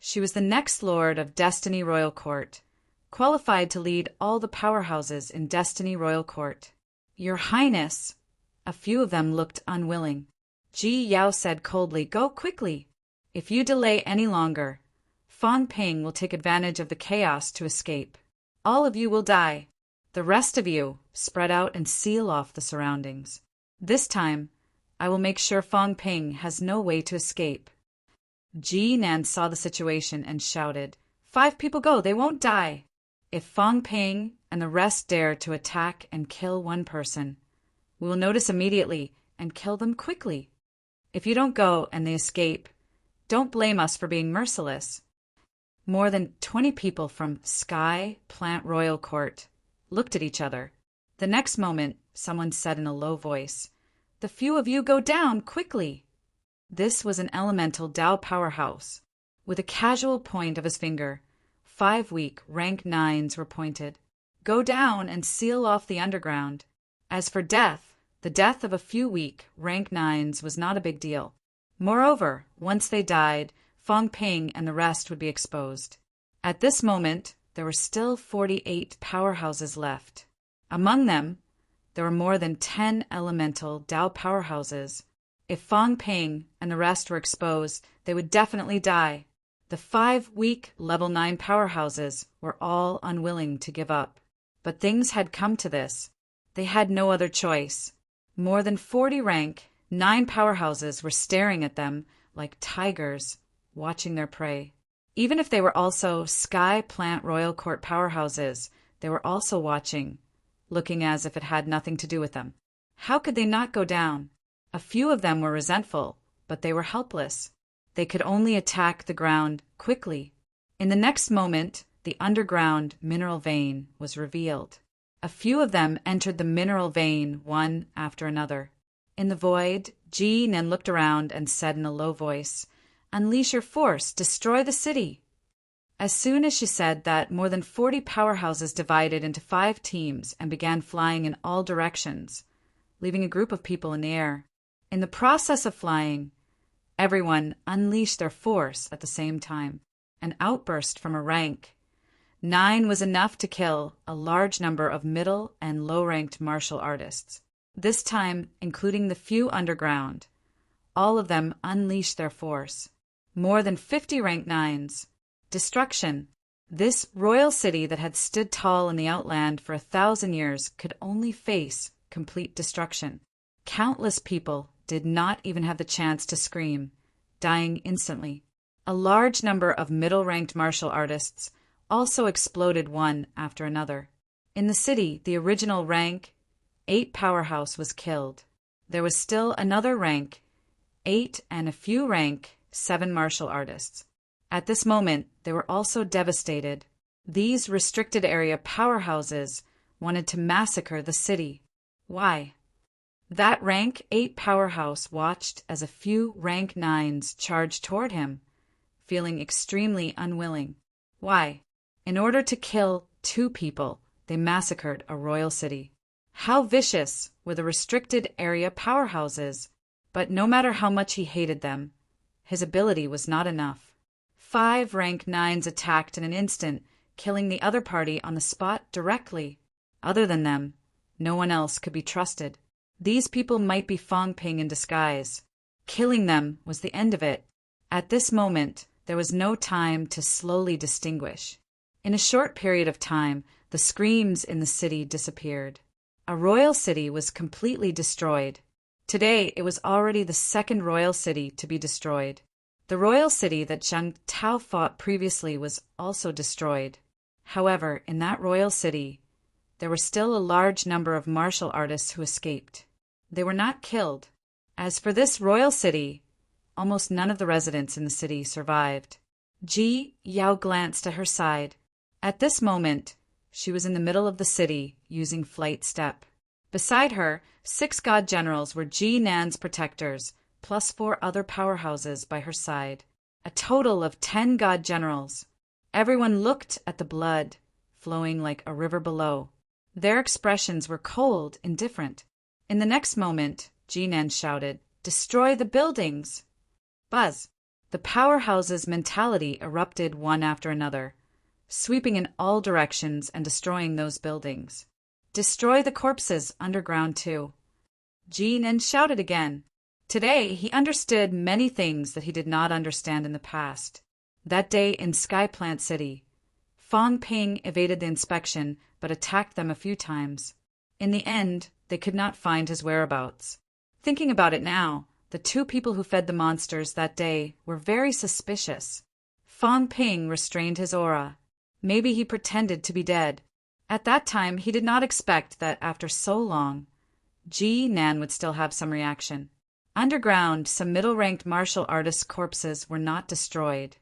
She was the next lord of Destiny Royal Court, qualified to lead all the powerhouses in Destiny Royal Court. Your Highness, a few of them looked unwilling. Ji Yao said coldly, "Go quickly. If you delay any longer, Fang Ping will take advantage of the chaos to escape. All of you will die. The rest of you spread out and seal off the surroundings. This time, I will make sure Fang Ping has no way to escape." Ji Nan saw the situation and shouted, "5 people go, they won't die. If Fang Ping and the rest dare to attack and kill one person, we will notice immediately and kill them quickly. If you don't go and they escape, don't blame us for being merciless." More than 20 people from Sky Plant Royal Court looked at each other. The next moment, someone said in a low voice, "The few of you go down quickly." This was an elemental Dao powerhouse. With a casual point of his finger, 5 weak rank 9s were pointed. Go down and seal off the underground. As for death, the death of a few weak rank 9s was not a big deal. Moreover, once they died, Fang Ping and the rest would be exposed. At this moment, there were still 48 powerhouses left. Among them, there were more than 10 elemental Dao powerhouses. If Fang Ping and the rest were exposed, they would definitely die. The 5 weak level 9 powerhouses were all unwilling to give up. But things had come to this. They had no other choice. More than 40 rank 9 powerhouses were staring at them like tigers watching their prey. Even if they were also Sky Plant Royal Court powerhouses, they were also watching, looking as if it had nothing to do with them. How could they not go down? A few of them were resentful, but they were helpless. They could only attack the ground quickly. In the next moment, the underground mineral vein was revealed. A few of them entered the mineral vein one after another. In the void, Ji Nan looked around and said in a low voice, "Unleash your force, destroy the city." As soon as she said that, more than 40 powerhouses divided into 5 teams and began flying in all directions, leaving a group of people in the air. In the process of flying, everyone unleashed their force at the same time. An outburst from a rank 9 was enough to kill a large number of middle and low-ranked martial artists. This time, including the few underground, all of them unleashed their force. More than 50 rank 9s. Destruction. This royal city that had stood tall in the outland for 1,000 years could only face complete destruction. Countless people did not even have the chance to scream, dying instantly. A large number of middle-ranked martial artists also exploded one after another. In the city, the original rank 8 powerhouse was killed. There was still another rank 8 and a few rank 7 martial artists. At this moment, they were also devastated. These restricted area powerhouses wanted to massacre the city. Why? That rank 8 powerhouse watched as a few rank 9s charged toward him, feeling extremely unwilling. Why? In order to kill 2 people, they massacred a royal city. How vicious were the restricted area powerhouses! But no matter how much he hated them, his ability was not enough. 5 rank 9s attacked in an instant, killing the other party on the spot directly. Other than them, no one else could be trusted. These people might be Fang Ping in disguise. Killing them was the end of it. At this moment, there was no time to slowly distinguish. In a short period of time, the screams in the city disappeared. A royal city was completely destroyed. Today, it was already the second royal city to be destroyed. The royal city that Zhang Tao fought previously was also destroyed. However, in that royal city, there were still a large number of martial artists who escaped. They were not killed. As for this royal city, almost none of the residents in the city survived. Ji Yao glanced at her side. At this moment, she was in the middle of the city, using flight step. Beside her, 6 god generals were Ji Nan's protectors, plus 4 other powerhouses by her side. A total of 10 god generals. Everyone looked at the blood, flowing like a river below. Their expressions were cold, indifferent. In the next moment, Ji Nan shouted, "Destroy the buildings!" Buzz! The powerhouses' mentality erupted one after another, sweeping in all directions and destroying those buildings. Destroy the corpses underground too. Ji Nan shouted again. Today, he understood many things that he did not understand in the past. That day in Skyplant City, Fong Ping evaded the inspection but attacked them a few times. In the end, they could not find his whereabouts. Thinking about it now, the 2 people who fed the monsters that day were very suspicious. Fong Ping restrained his aura. Maybe he pretended to be dead. At that time, he did not expect that after so long, Ji Nan would still have some reaction. Underground, some middle-ranked martial artists' corpses were not destroyed.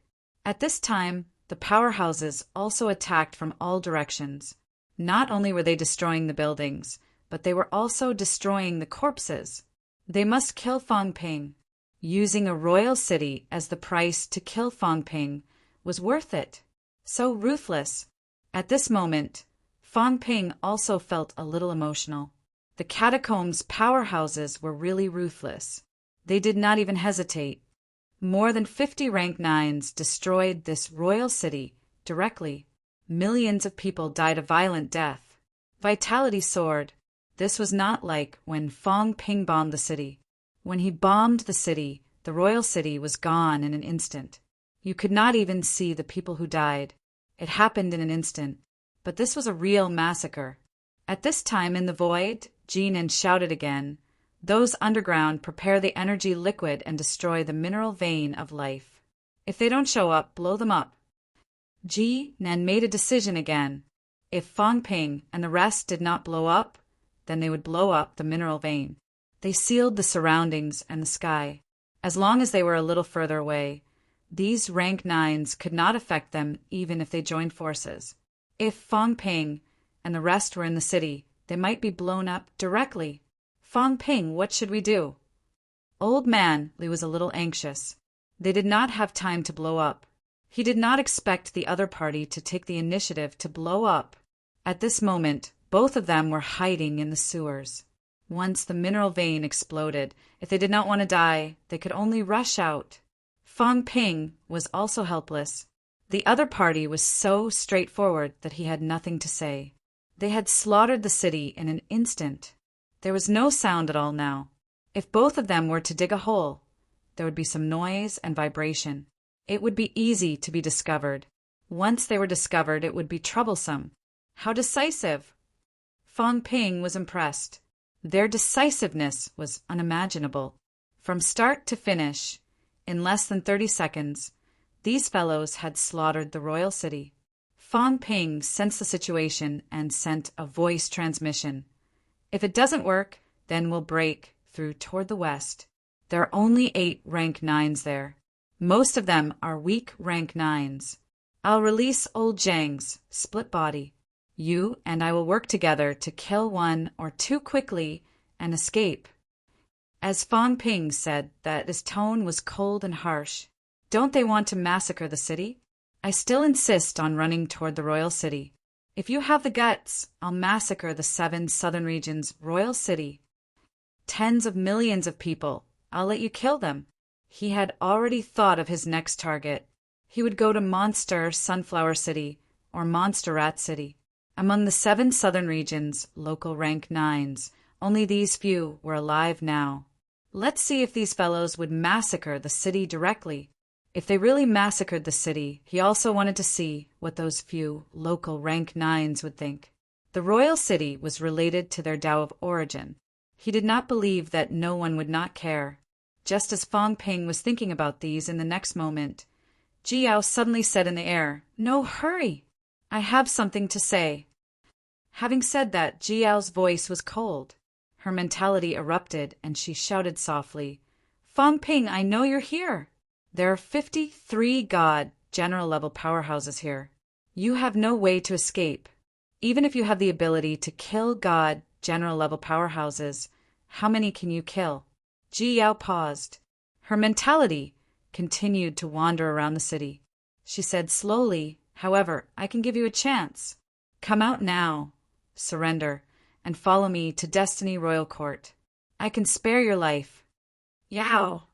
At this time, the powerhouses also attacked from all directions. Not only were they destroying the buildings, but they were also destroying the corpses. They must kill Fong Ping. Using a royal city as the price to kill Fong Ping was worth it. So ruthless. At this moment, Fong Ping also felt a little emotional. The catacombs' powerhouses were really ruthless. They did not even hesitate. More than 50 rank 9s destroyed this royal city directly. Millions of people died a violent death. Vitality soared. This was not like when Fong Ping bombed the city. When he bombed the city, the royal city was gone in an instant. You could not even see the people who died. It happened in an instant. But this was a real massacre. At this time in the void, Ji Nan shouted again, "Those underground prepare the energy liquid and destroy the mineral vein of life. If they don't show up, blow them up." Ji Nan made a decision again. If Fong Ping and the rest did not blow up, then they would blow up the mineral vein. They sealed the surroundings and the sky. As long as they were a little further away, these rank 9s could not affect them even if they joined forces. If Fong Ping and the rest were in the city, they might be blown up directly. "Fong Ping, what should we do?" Old Man Li was a little anxious. They did not have time to blow up. He did not expect the other party to take the initiative to blow up. At this moment, both of them were hiding in the sewers. Once the mineral vein exploded, if they did not want to die, they could only rush out. Fong Ping was also helpless. The other party was so straightforward that he had nothing to say. They had slaughtered the city in an instant. There was no sound at all now. If both of them were to dig a hole, there would be some noise and vibration. It would be easy to be discovered. Once they were discovered, it would be troublesome. How decisive! Fong Ping was impressed. Their decisiveness was unimaginable. From start to finish, in less than 30 seconds, these fellows had slaughtered the royal city. Fong Ping sensed the situation and sent a voice transmission. "If it doesn't work, then we'll break through toward the west. There are only 8 rank 9s there. Most of them are weak rank 9s. I'll release old Zhang's split body. You and I will work together to kill 1 or 2 quickly and escape." As Fong Ping said that his tone was cold and harsh. "Don't they want to massacre the city? I still insist on running toward the royal city. If you have the guts, I'll massacre the 7 southern regions' royal city. Tens of millions of people. I'll let you kill them." He had already thought of his next target. He would go to Monster Sunflower City or Monster Rat City. Among the 7 southern regions, local rank 9s, only these few were alive now. Let's see if these fellows would massacre the city directly. If they really massacred the city, he also wanted to see what those few local rank 9s would think. The royal city was related to their Tao of origin. He did not believe that no one would not care. Just as Fong Ping was thinking about these in the next moment, Ji Yao suddenly said in the air, "No, hurry! I have something to say." Having said that, Ji Yao's voice was cold. Her mentality erupted, and she shouted softly, "Fong Ping, I know you're here. There are 53 God general-level powerhouses here. You have no way to escape. Even if you have the ability to kill God general-level powerhouses, how many can you kill?" Ji Yao paused. Her mentality continued to wander around the city. She said slowly, "However, I can give you a chance. Come out now, surrender, and follow me to Destiny Royal Court. I can spare your life." Yao!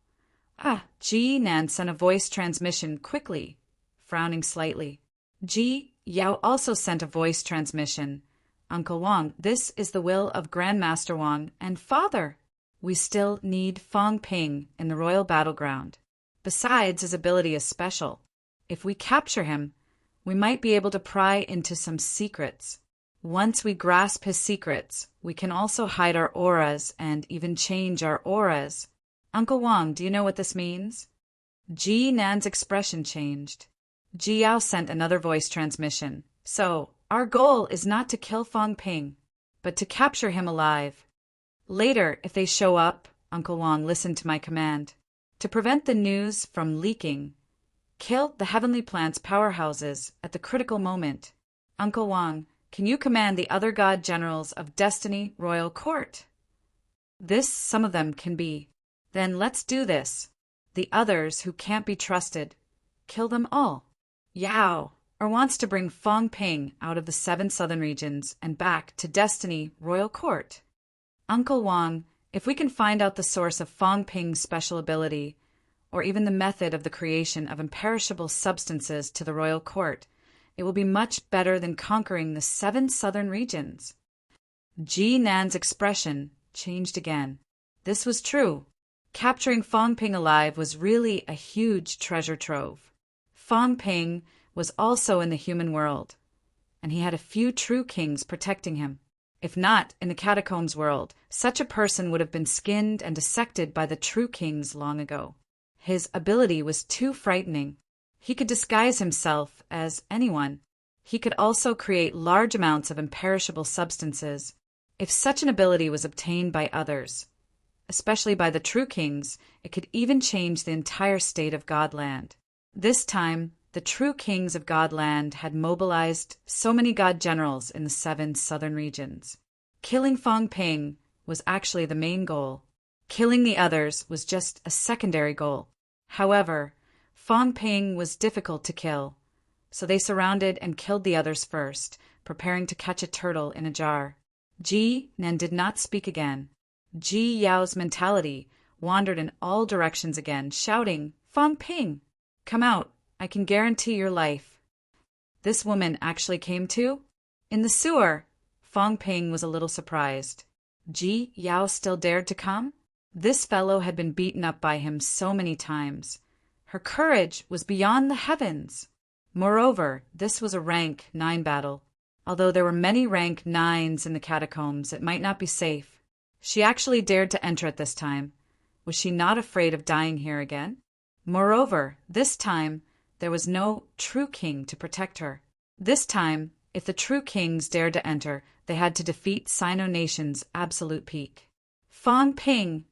Ji Nan sent a voice transmission quickly, frowning slightly. Ji Yao also sent a voice transmission. "Uncle Wang, this is the will of Grandmaster Wang and Father. We still need Fong Ping in the royal battleground. Besides, his ability is special. If we capture him, we might be able to pry into some secrets. Once we grasp his secrets, we can also hide our auras and even change our auras. Uncle Wang, do you know what this means?" Ji Nan's expression changed. Ji Yao sent another voice transmission. "So, our goal is not to kill Fong Ping, but to capture him alive. Later, if they show up, Uncle Wang, listen to my command. To prevent the news from leaking, kill the Heavenly Plant's powerhouses at the critical moment. Uncle Wang, can you command the other God generals of Destiny Royal Court?" "This, some of them can be." "Then let's do this. The others who can't be trusted, kill them all." Yao wants to bring Fong Ping out of the 7 southern regions and back to Destiny Royal Court. "Uncle Wang, if we can find out the source of Fong Ping's special ability, or even the method of the creation of imperishable substances to the royal court, it will be much better than conquering the 7 southern regions." Ji Nan's expression changed again. This was true. Capturing Fong Ping alive was really a huge treasure trove. Fong Ping was also in the human world, and he had a few true kings protecting him. If not in the catacombs world, such a person would have been skinned and dissected by the true kings long ago. His ability was too frightening. He could disguise himself as anyone. He could also create large amounts of imperishable substances. If such an ability was obtained by others, especially by the true kings, it could even change the entire state of Godland. This time, the true kings of Godland had mobilized so many God generals in the 7 southern regions. Killing Fong Ping was actually the main goal. Killing the others was just a secondary goal. However, Fong Ping was difficult to kill, so they surrounded and killed the others first, preparing to catch a turtle in a jar. Ji Nan did not speak again. Ji Yao's mentality wandered in all directions again, shouting, "Fong Ping, come out. I can guarantee your life." This woman actually came too? In the sewer, Fong Ping was a little surprised. Ji Yao still dared to come? This fellow had been beaten up by him so many times. Her courage was beyond the heavens. Moreover, this was a rank 9 battle. Although there were many rank 9s in the catacombs, it might not be safe. She actually dared to enter at this time. Was she not afraid of dying here again? Moreover, this time, there was no true king to protect her. This time, if the true kings dared to enter, they had to defeat Sino Nation's absolute peak. Fong Ping,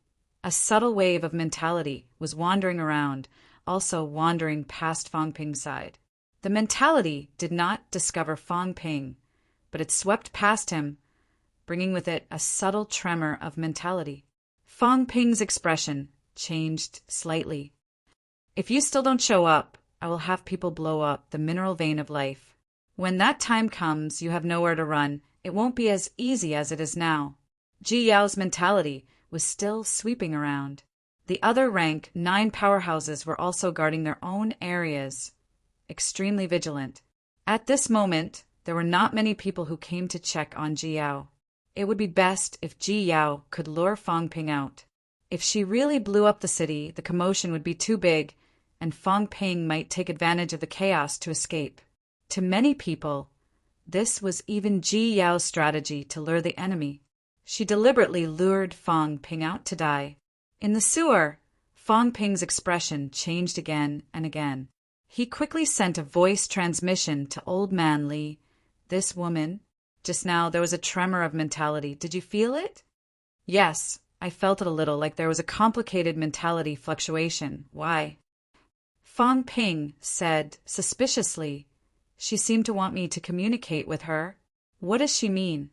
a subtle wave of mentality, was wandering around, also wandering past Fong Ping's side. The mentality did not discover Fong Ping, but it swept past him, bringing with it a subtle tremor of mentality. Fong Ping's expression changed slightly. "If you still don't show up, I will have people blow up the mineral vein of life. When that time comes, you have nowhere to run. It won't be as easy as it is now." Ji Yao's mentality was still sweeping around. The other rank 9 powerhouses were also guarding their own areas, extremely vigilant. At this moment, there were not many people who came to check on Ji Yao. It would be best if Ji Yao could lure Fong Ping out. If she really blew up the city, the commotion would be too big, and Fang Ping might take advantage of the chaos to escape. To many people, this was even Ji Yao's strategy to lure the enemy. She deliberately lured Fang Ping out to die. In the sewer, Fang Ping's expression changed again and again. He quickly sent a voice transmission to Old Man Li. This woman, just now there was a tremor of mentality. Did you feel it? Yes, I felt it a little, like there was a complicated mentality fluctuation. Why? Fang Ping said suspiciously. She seemed to want me to communicate with her. What does she mean?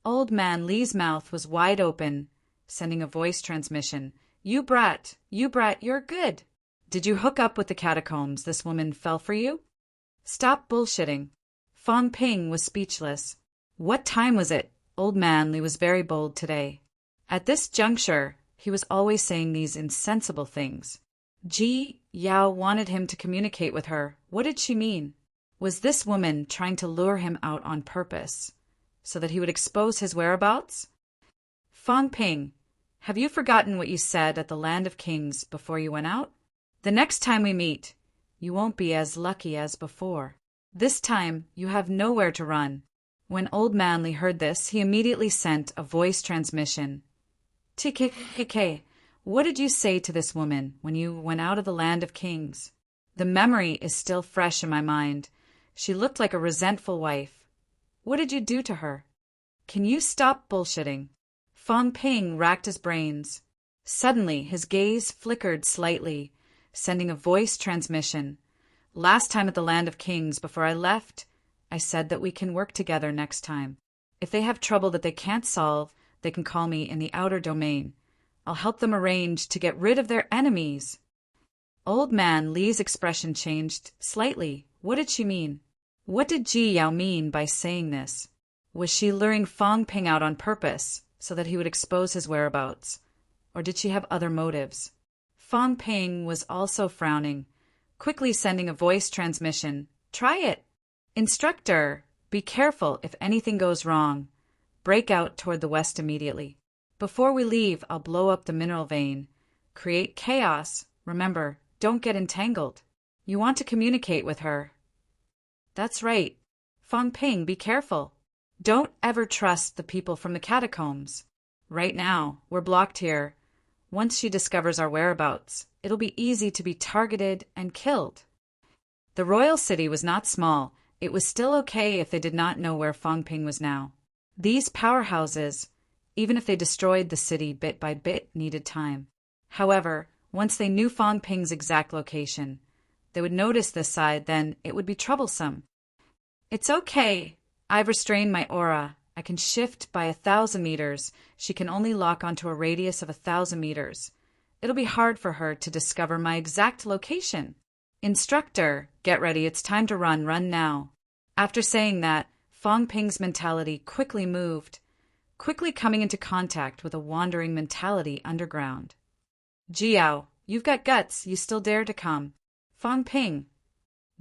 Old Man Li's mouth was wide open, sending a voice transmission. You brat, you're good. Did you hook up with the catacombs? This woman fell for you? Stop bullshitting. Fang Ping was speechless. What time was it? Old Man Li was very bold today. At this juncture, he was always saying these insensible things. Ji Yao wanted him to communicate with her. What did she mean? Was this woman trying to lure him out on purpose, so that he would expose his whereabouts? Fang Ping, have you forgotten what you said at the Land of Kings before you went out? The next time we meet, you won't be as lucky as before. This time, you have nowhere to run. When Old Man Li heard this, he immediately sent a voice transmission. TKK, what did you say to this woman when you went out of the Land of Kings? The memory is still fresh in my mind. She looked like a resentful wife. What did you do to her? Can you stop bullshitting? Fang Ping racked his brains. Suddenly, his gaze flickered slightly, sending a voice transmission. Last time at the Land of Kings, before I left, I said that we can work together next time. If they have trouble that they can't solve, they can call me in the outer domain. I'll help them arrange to get rid of their enemies. Old Man Li's expression changed slightly. What did she mean? What did Ji Yao mean by saying this? Was she luring Fang Ping out on purpose, so that he would expose his whereabouts? Or did she have other motives? Fang Ping was also frowning, quickly sending a voice transmission. Try it. Instructor, be careful if anything goes wrong. Break out toward the west immediately. Before we leave, I'll blow up the mineral vein. Create chaos. Remember, don't get entangled. You want to communicate with her. That's right. Fang Ping, be careful. Don't ever trust the people from the catacombs. Right now, we're blocked here. Once she discovers our whereabouts, it'll be easy to be targeted and killed. The royal city was not small. It was still okay if they did not know where Fang Ping was now. These powerhouses, even if they destroyed the city bit by bit, needed time. However, once they knew Fang Ping's exact location, they would notice this side, then it would be troublesome. It's okay. I've restrained my aura. I can shift by 1,000 meters. She can only lock onto a radius of 1,000 meters. It'll be hard for her to discover my exact location. Instructor, get ready. It's time to run. Run now. After saying that, Fang Ping's mentality quickly moved, quickly coming into contact with a wandering mentality underground. Ji Yao, you've got guts. You still dare to come. Fang Ping.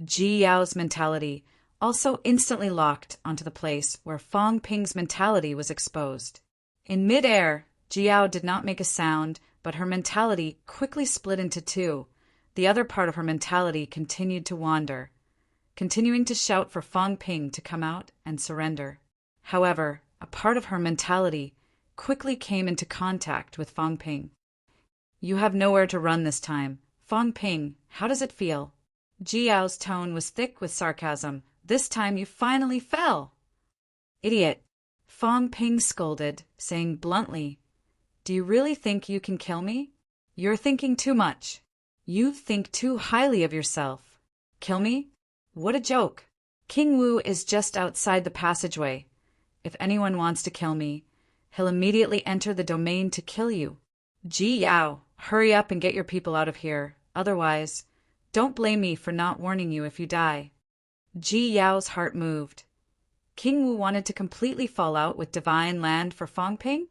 Ji Yao's mentality also instantly locked onto the place where Fang Ping's mentality was exposed. In midair, Ji Yao did not make a sound, but her mentality quickly split into two. The other part of her mentality continued to wander, continuing to shout for Fang Ping to come out and surrender. However, a part of her mentality quickly came into contact with Fang Ping. You have nowhere to run this time. Fang Ping, how does it feel? Ji Yao's tone was thick with sarcasm. This time you finally fell. Idiot. Fang Ping scolded, saying bluntly, Do you really think you can kill me? You're thinking too much. You think too highly of yourself. Kill me? What a joke. King Wu is just outside the passageway. If anyone wants to kill me, he'll immediately enter the domain to kill you. Ji Yao, hurry up and get your people out of here. Otherwise, don't blame me for not warning you if you die. Ji Yao's heart moved. King Wu wanted to completely fall out with divine land for Fang Ping?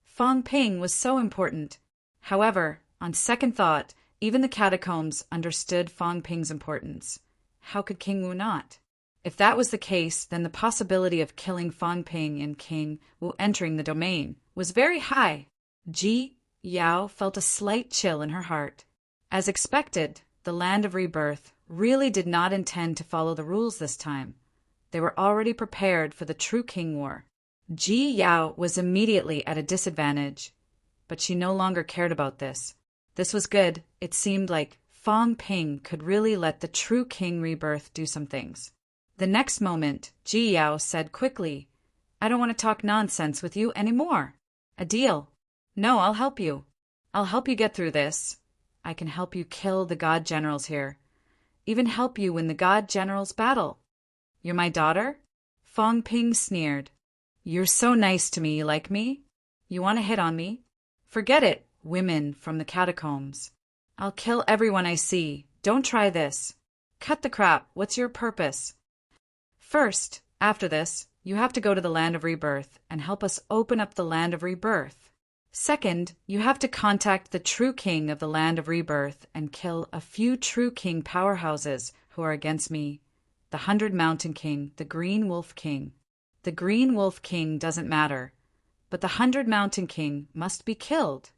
Fang Ping was so important. However, on second thought, even the catacombs understood Fang Ping's importance. How could King Wu not? If that was the case, then the possibility of killing Fang Ping and King Wu entering the domain was very high. Ji Yao felt a slight chill in her heart. As expected, the Land of Rebirth really did not intend to follow the rules this time. They were already prepared for the True King War. Ji Yao was immediately at a disadvantage, but she no longer cared about this. This was good. It seemed like Fang Ping could really let the True King Rebirth do some things. The next moment, Ji Yao said quickly, "I don't want to talk nonsense with you anymore. A deal? No, I'll help you. I'll help you get through this. I can help you kill the god generals here. Even help you win the god generals battle. You're my daughter?" Fang Ping sneered. "You're so nice to me, you like me? You want to hit on me? Forget it, women from the catacombs. I'll kill everyone I see. Don't try this. Cut the crap. What's your purpose? First, after this, you have to go to the Land of Rebirth and help us open up the Land of Rebirth. Second, you have to contact the True King of the Land of Rebirth and kill a few True King powerhouses who are against me. The 100 Mountain King, the Green Wolf King. The Green Wolf King doesn't matter, but the 100 Mountain King must be killed.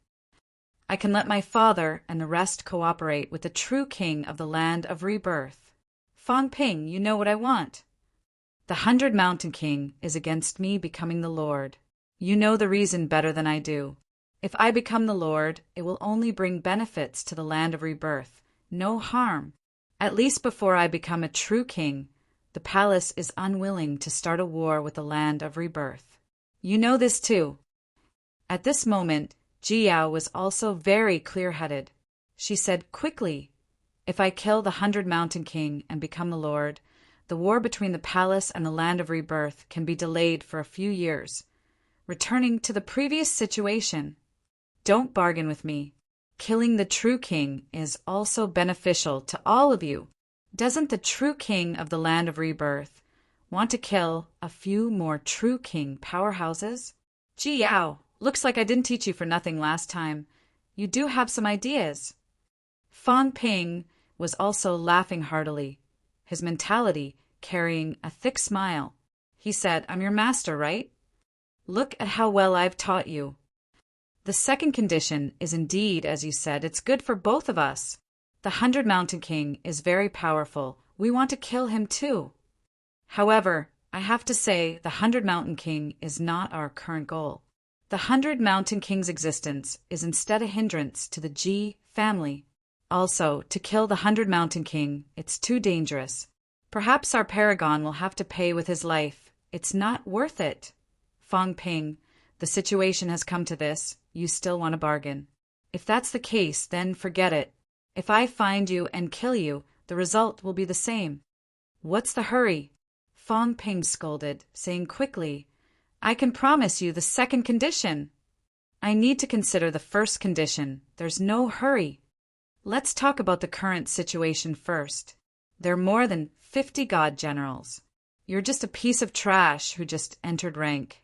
I can let my father and the rest cooperate with the True King of the Land of Rebirth. Fang Ping, you know what I want. The 100 Mountain King is against me becoming the Lord. You know the reason better than I do. If I become the Lord, it will only bring benefits to the Land of Rebirth, no harm. At least before I become a true king, the palace is unwilling to start a war with the Land of Rebirth. You know this too." At this moment, Ji Yao was also very clear-headed. She said quickly, "If I kill the 100 Mountain King and become the Lord, the war between the palace and the Land of Rebirth can be delayed for a few years, returning to the previous situation. Don't bargain with me. Killing the True King is also beneficial to all of you. Doesn't the True King of the Land of Rebirth want to kill a few more True King powerhouses?" "Ji Yao, looks like I didn't teach you for nothing last time. You do have some ideas." Fang Ping was also laughing heartily, his mentality carrying a thick smile. He said, "I'm your master, right? Look at how well I've taught you. The second condition is indeed, as you said, it's good for both of us. The 100 Mountain King is very powerful. We want to kill him too. However, I have to say the 100 Mountain King is not our current goal. The 100 Mountain King's existence is instead a hindrance to the Ji family. Also, to kill the 100 Mountain King, it's too dangerous. Perhaps our paragon will have to pay with his life. It's not worth it. Fang Ping, the situation has come to this. You still want to bargain. If that's the case, then forget it. If I find you and kill you, the result will be the same." "What's the hurry?" Fang Ping scolded, saying quickly, "I can promise you the second condition." "I need to consider the first condition. There's no hurry. Let's talk about the current situation first. There are more than 50 god generals. You're just a piece of trash who just entered rank.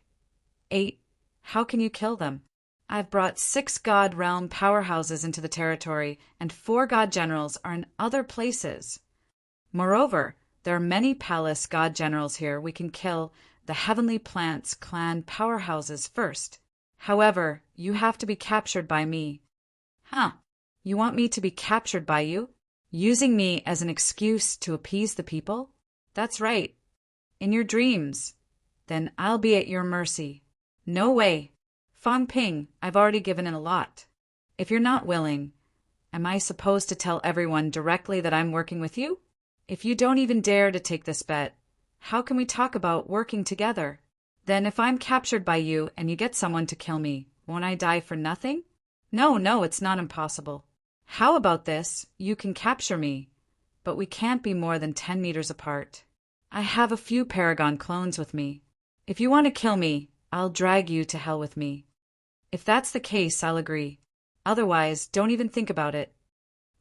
8. How can you kill them? I've brought 6 god realm powerhouses into the territory, and 4 god generals are in other places. Moreover, there are many palace god generals here. We can kill the Heavenly Plants clan powerhouses first. However, you have to be captured by me." "Huh? You want me to be captured by you? Using me as an excuse to appease the people?" "That's right. In your dreams. Then I'll be at your mercy." "No way. Fang Ping, I've already given in a lot. If you're not willing, am I supposed to tell everyone directly that I'm working with you? If you don't even dare to take this bet, how can we talk about working together? Then if I'm captured by you and you get someone to kill me, won't I die for nothing?" No, it's not impossible. "How about this? You can capture me, but we can't be more than 10 meters apart. I have a few Paragon clones with me. If you want to kill me, I'll drag you to hell with me. If that's the case, I'll agree. Otherwise, don't even think about it."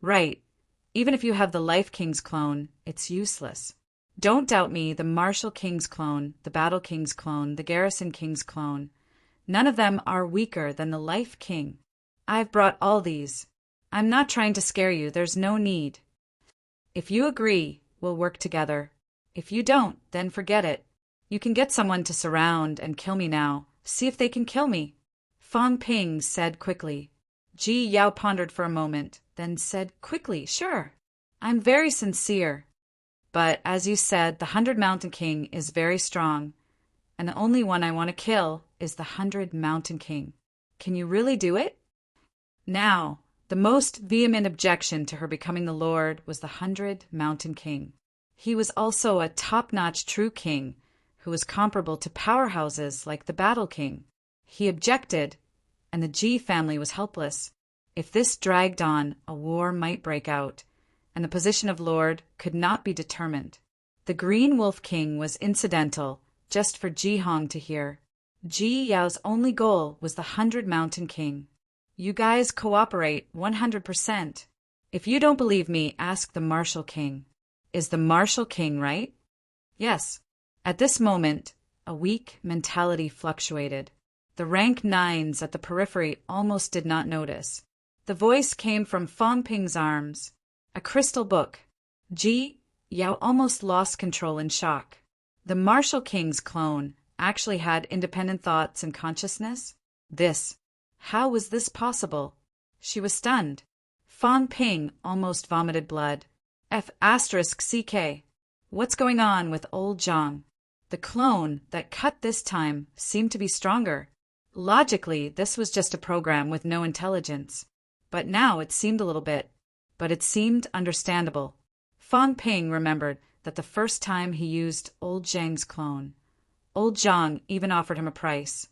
"Right. Even if you have the Life King's clone, it's useless. Don't doubt me, the Martial King's clone, the Battle King's clone, the Garrison King's clone. None of them are weaker than the Life King. I've brought all these. I'm not trying to scare you, there's no need. If you agree, we'll work together. If you don't, then forget it. You can get someone to surround and kill me now. See if they can kill me." Fang Ping said quickly. Ji Yao pondered for a moment. then said quickly, "Sure, I'm very sincere. But as you said, the 100 Mountain King is very strong, and the only one I want to kill is the 100 Mountain King. Can you really do it?" Now, the most vehement objection to her becoming the Lord was the 100 Mountain King. He was also a top-notch true king who was comparable to powerhouses like the Battle King. He objected, and the G family was helpless. If this dragged on, a war might break out, and the position of Lord could not be determined. The Green Wolf King was incidental, just for Ji Hong to hear. Ji Yao's only goal was the 100 Mountain King. You guys cooperate 100%. If you don't believe me, ask the Martial King. Is the Martial King right? Yes. At this moment, a weak mentality fluctuated. The rank 9s at the periphery almost did not notice. The voice came from Fong Ping's arms. A crystal book. Ji Yao almost lost control in shock. The Martial King's clone actually had independent thoughts and consciousness? How was this possible? She was stunned. Fong Ping almost vomited blood. F***CK. What's going on with old Zhang? The clone that cut this time seemed to be stronger. Logically, this was just a program with no intelligence. But now it seemed a little bit. But it seemed understandable. Fong Ping remembered that the first time he used old Zhang's clone, old Zhang even offered him a price.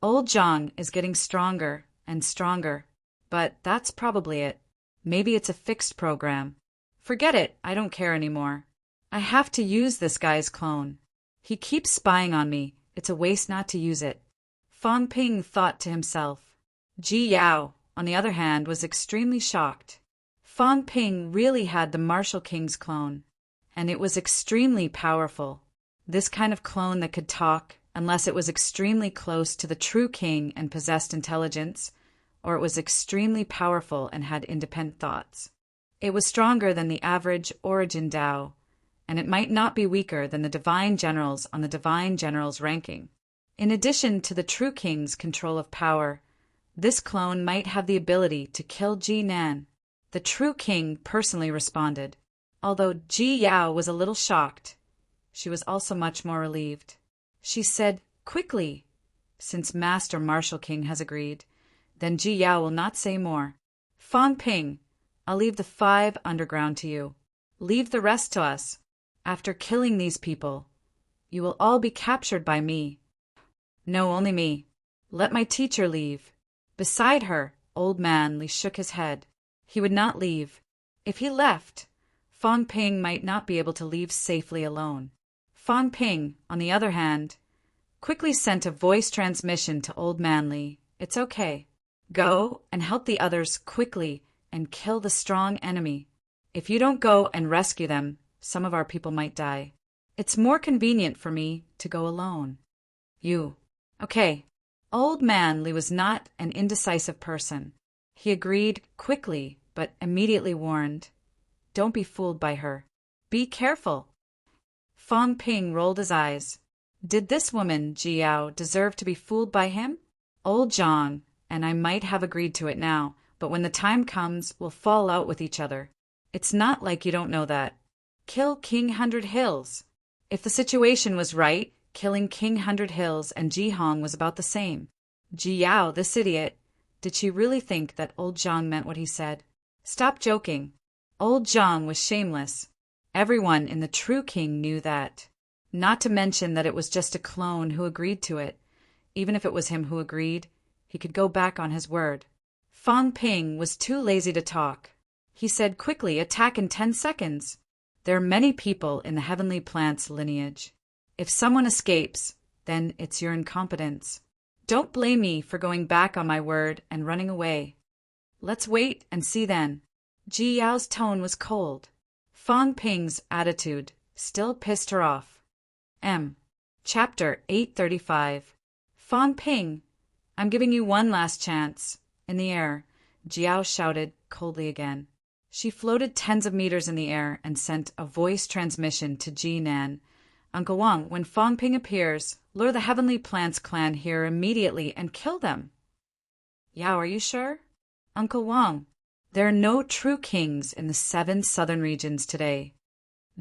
Old Zhang is getting stronger and stronger. But that's probably it. Maybe it's a fixed program. Forget it, I don't care anymore. I have to use this guy's clone. He keeps spying on me. It's a waste not to use it. Fong Ping thought to himself. Ji Yao, on the other hand, was extremely shocked. Fong Ping really had the Martial King's clone, and it was extremely powerful. This kind of clone that could talk, unless it was extremely close to the true king and possessed intelligence, or it was extremely powerful and had independent thoughts. It was stronger than the average Origin Dao, and it might not be weaker than the Divine Generals on the Divine Generals ranking. In addition to the true king's control of power, this clone might have the ability to kill Ji Nan. The true king personally responded. Although Ji Yao was a little shocked, she was also much more relieved. She said, quickly, "Since Master Martial King has agreed, then Ji Yao will not say more. Fong Ping, I'll leave the 5 underground to you. Leave the rest to us. After killing these people, you will all be captured by me." "No, only me. Let my teacher leave." Beside her, old man Li shook his head. He would not leave. If he left, Fong Ping might not be able to leave safely alone. Fong Ping, on the other hand, quickly sent a voice transmission to old man Li. "It's okay. Go and help the others quickly and kill the strong enemy. If you don't go and rescue them, some of our people might die. It's more convenient for me to go alone." "You." "Okay." Old man Li was not an indecisive person. He agreed quickly, but immediately warned, "Don't be fooled by her. Be careful." Fong Ping rolled his eyes. Did this woman, Ji Yao, deserve to be fooled by him? Old Zhang, and I might have agreed to it now, but when the time comes, we'll fall out with each other. It's not like you don't know that. Kill King 100 Hills. If the situation was right, killing King 100 Hills and Ji Hong was about the same. Ji Yao, this idiot, did she really think that old Zhang meant what he said? Stop joking. Old Zhang was shameless. Everyone in the true king knew that. Not to mention that it was just a clone who agreed to it. Even if it was him who agreed, he could go back on his word. Fong Ping was too lazy to talk. He said quickly, "Attack in 10 seconds. There are many people in the heavenly plants lineage. If someone escapes, then it's your incompetence. Don't blame me for going back on my word and running away. Let's wait and see then." Ji Yao's tone was cold. Fong Ping's attitude still pissed her off. Chapter 835. Fong Ping, I'm giving you one last chance. In the air, Ji Yao shouted coldly again. She floated tens of meters in the air and sent a voice transmission to Ji Nan. "Uncle Wang, when Fong Ping appears, lure the Heavenly Plants clan here immediately and kill them." "Yao, are you sure?" "Uncle Wang, There are no true kings in the 7 southern regions today.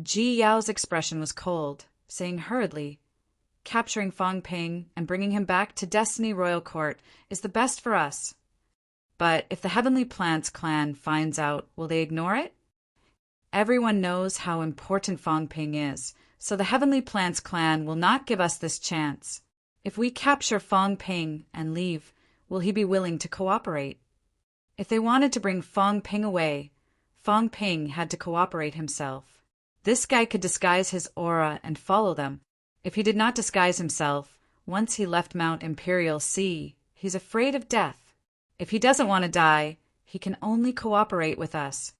Ji Yao's expression was cold, saying hurriedly, "Capturing Fong Ping and bringing him back to Destiny Royal Court is the best for us. But if the Heavenly Plants clan finds out, will they ignore it? Everyone knows how important Fong Ping is, so the Heavenly Plants clan will not give us this chance. If we capture Fong Ping and leave, will he be willing to cooperate?" If they wanted to bring Fong Ping away, Fong Ping had to cooperate himself. This guy could disguise his aura and follow them. If he did not disguise himself, once he left Mount Imperial Sea, he's afraid of death. If he doesn't want to die, he can only cooperate with us.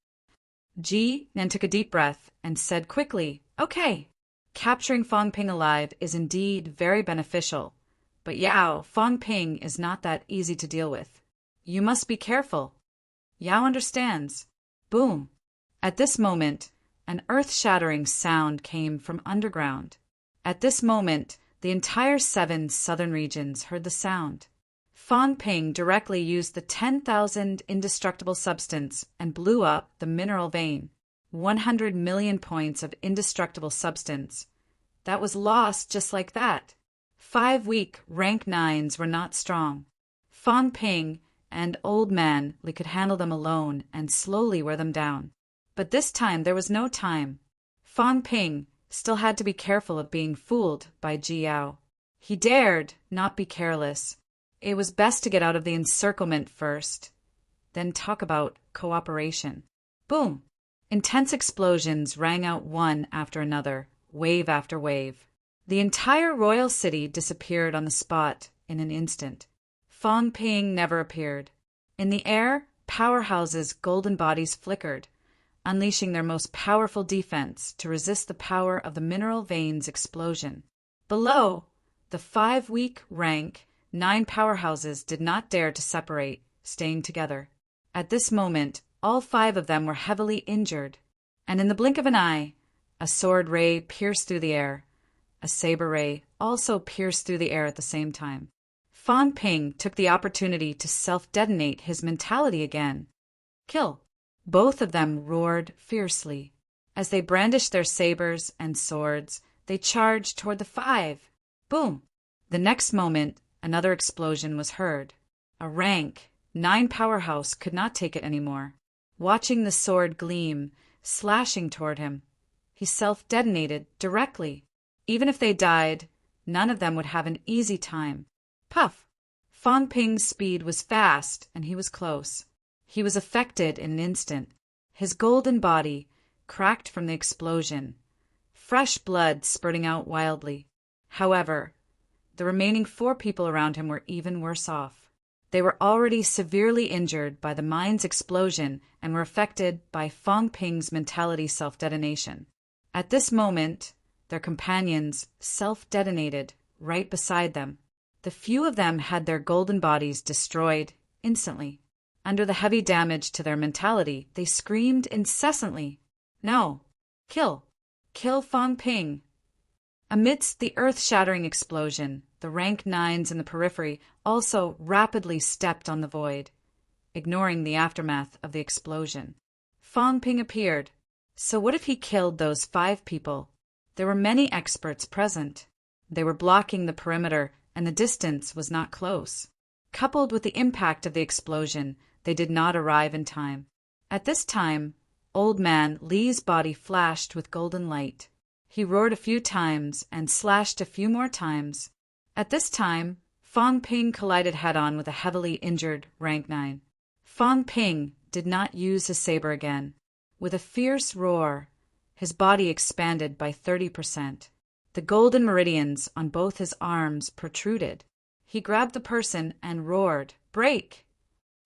Ji then took a deep breath and said quickly, "Okay, capturing Fong Ping alive is indeed very beneficial, but Yao, Fong Ping is not that easy to deal with. You must be careful." Yao understands. Boom. At this moment, an earth-shattering sound came from underground. At this moment, the entire 7 southern regions heard the sound. Fong Ping directly used the 10,000 indestructible substance and blew up the mineral vein. 100 million points of indestructible substance. That was lost just like that. 5 weak rank 9s were not strong. Fong Ping and Old Man Li could handle them alone and slowly wear them down. But this time there was no time. Fong Ping still had to be careful of being fooled by Ji Yao. He dared not be careless. It was best to get out of the encirclement first, then talk about cooperation. Boom! Intense explosions rang out one after another, wave after wave. The entire royal city disappeared on the spot in an instant. Fong Ping never appeared. In the air, Powerhouse's golden bodies flickered, unleashing their most powerful defense to resist the power of the mineral vein's explosion. Below, the 5 weak rank 9 powerhouses did not dare to separate, staying together. At this moment, all 5 of them were heavily injured, and in the blink of an eye, a sword ray pierced through the air. A saber ray also pierced through the air at the same time. Fong Ping took the opportunity to self-detonate his mentality again. Kill! Both of them roared fiercely. As they brandished their sabers and swords, they charged toward the 5. Boom! The next moment, another explosion was heard. A rank 9 powerhouse could not take it anymore. Watching the sword gleam, slashing toward him, he self-detonated directly. Even if they died, none of them would have an easy time. Puff! Fong Ping's speed was fast, and he was close. He was affected in an instant. His golden body cracked from the explosion, fresh blood spurting out wildly. However, the remaining 4 people around him were even worse off. They were already severely injured by the mine's explosion and were affected by Fong Ping's mentality self-detonation. At this moment, their companions self-detonated right beside them. The few of them had their golden bodies destroyed instantly. Under the heavy damage to their mentality, they screamed incessantly, "No! Kill! Kill Fong Ping!" Amidst the earth-shattering explosion, the rank 9s in the periphery also rapidly stepped on the void, ignoring the aftermath of the explosion. Fong Ping appeared. So what if he killed those 5 people? There were many experts present. They were blocking the perimeter, and the distance was not close. Coupled with the impact of the explosion, they did not arrive in time. At this time, Old Man Li's body flashed with golden light. He roared a few times and slashed a few more times. At this time, Fong Ping collided head-on with a heavily injured rank 9. Fong Ping did not use his saber again. With a fierce roar, his body expanded by 30%. The golden meridians on both his arms protruded. He grabbed the person and roared, "Break!"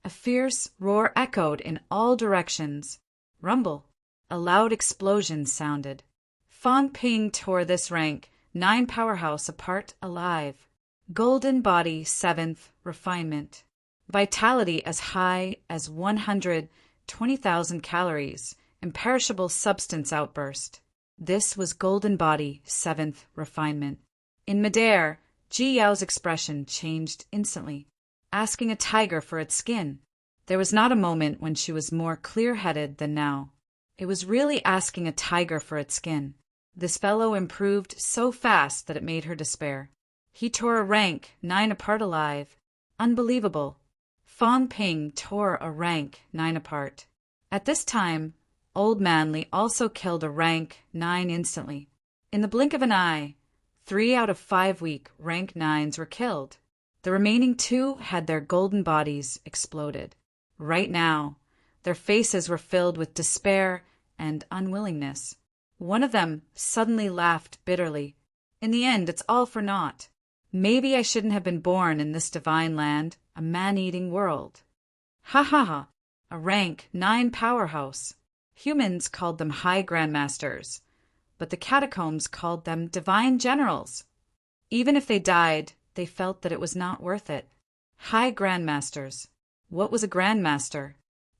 A fierce roar echoed in all directions. Rumble. A loud explosion sounded. Fong Ping tore this rank 9 powerhouse apart alive. Golden body 7th refinement. Vitality as high as 120,000 calories. Imperishable substance outburst. This was Golden Body 7th refinement. In midair, Ji Yao's expression changed instantly, asking a tiger for its skin. There was not a moment when she was more clear-headed than now. It was really asking a tiger for its skin. This fellow improved so fast that it made her despair. He tore a rank 9 apart alive. Unbelievable. Fong Ping tore a rank 9 apart. At this time, Old Man Li also killed a rank 9 instantly. In the blink of an eye, 3 out of 5 weak rank 9s were killed. The remaining 2 had their golden bodies exploded. Right now, their faces were filled with despair and unwillingness. One of them suddenly laughed bitterly. In the end, it's all for naught. Maybe I shouldn't have been born in this divine land, a man-eating world. Ha ha ha! A rank 9 powerhouse. Humans called them high grandmasters, but the catacombs called them divine generals. Even if they died, they felt that it was not worth it. High grandmasters. What was a grandmaster?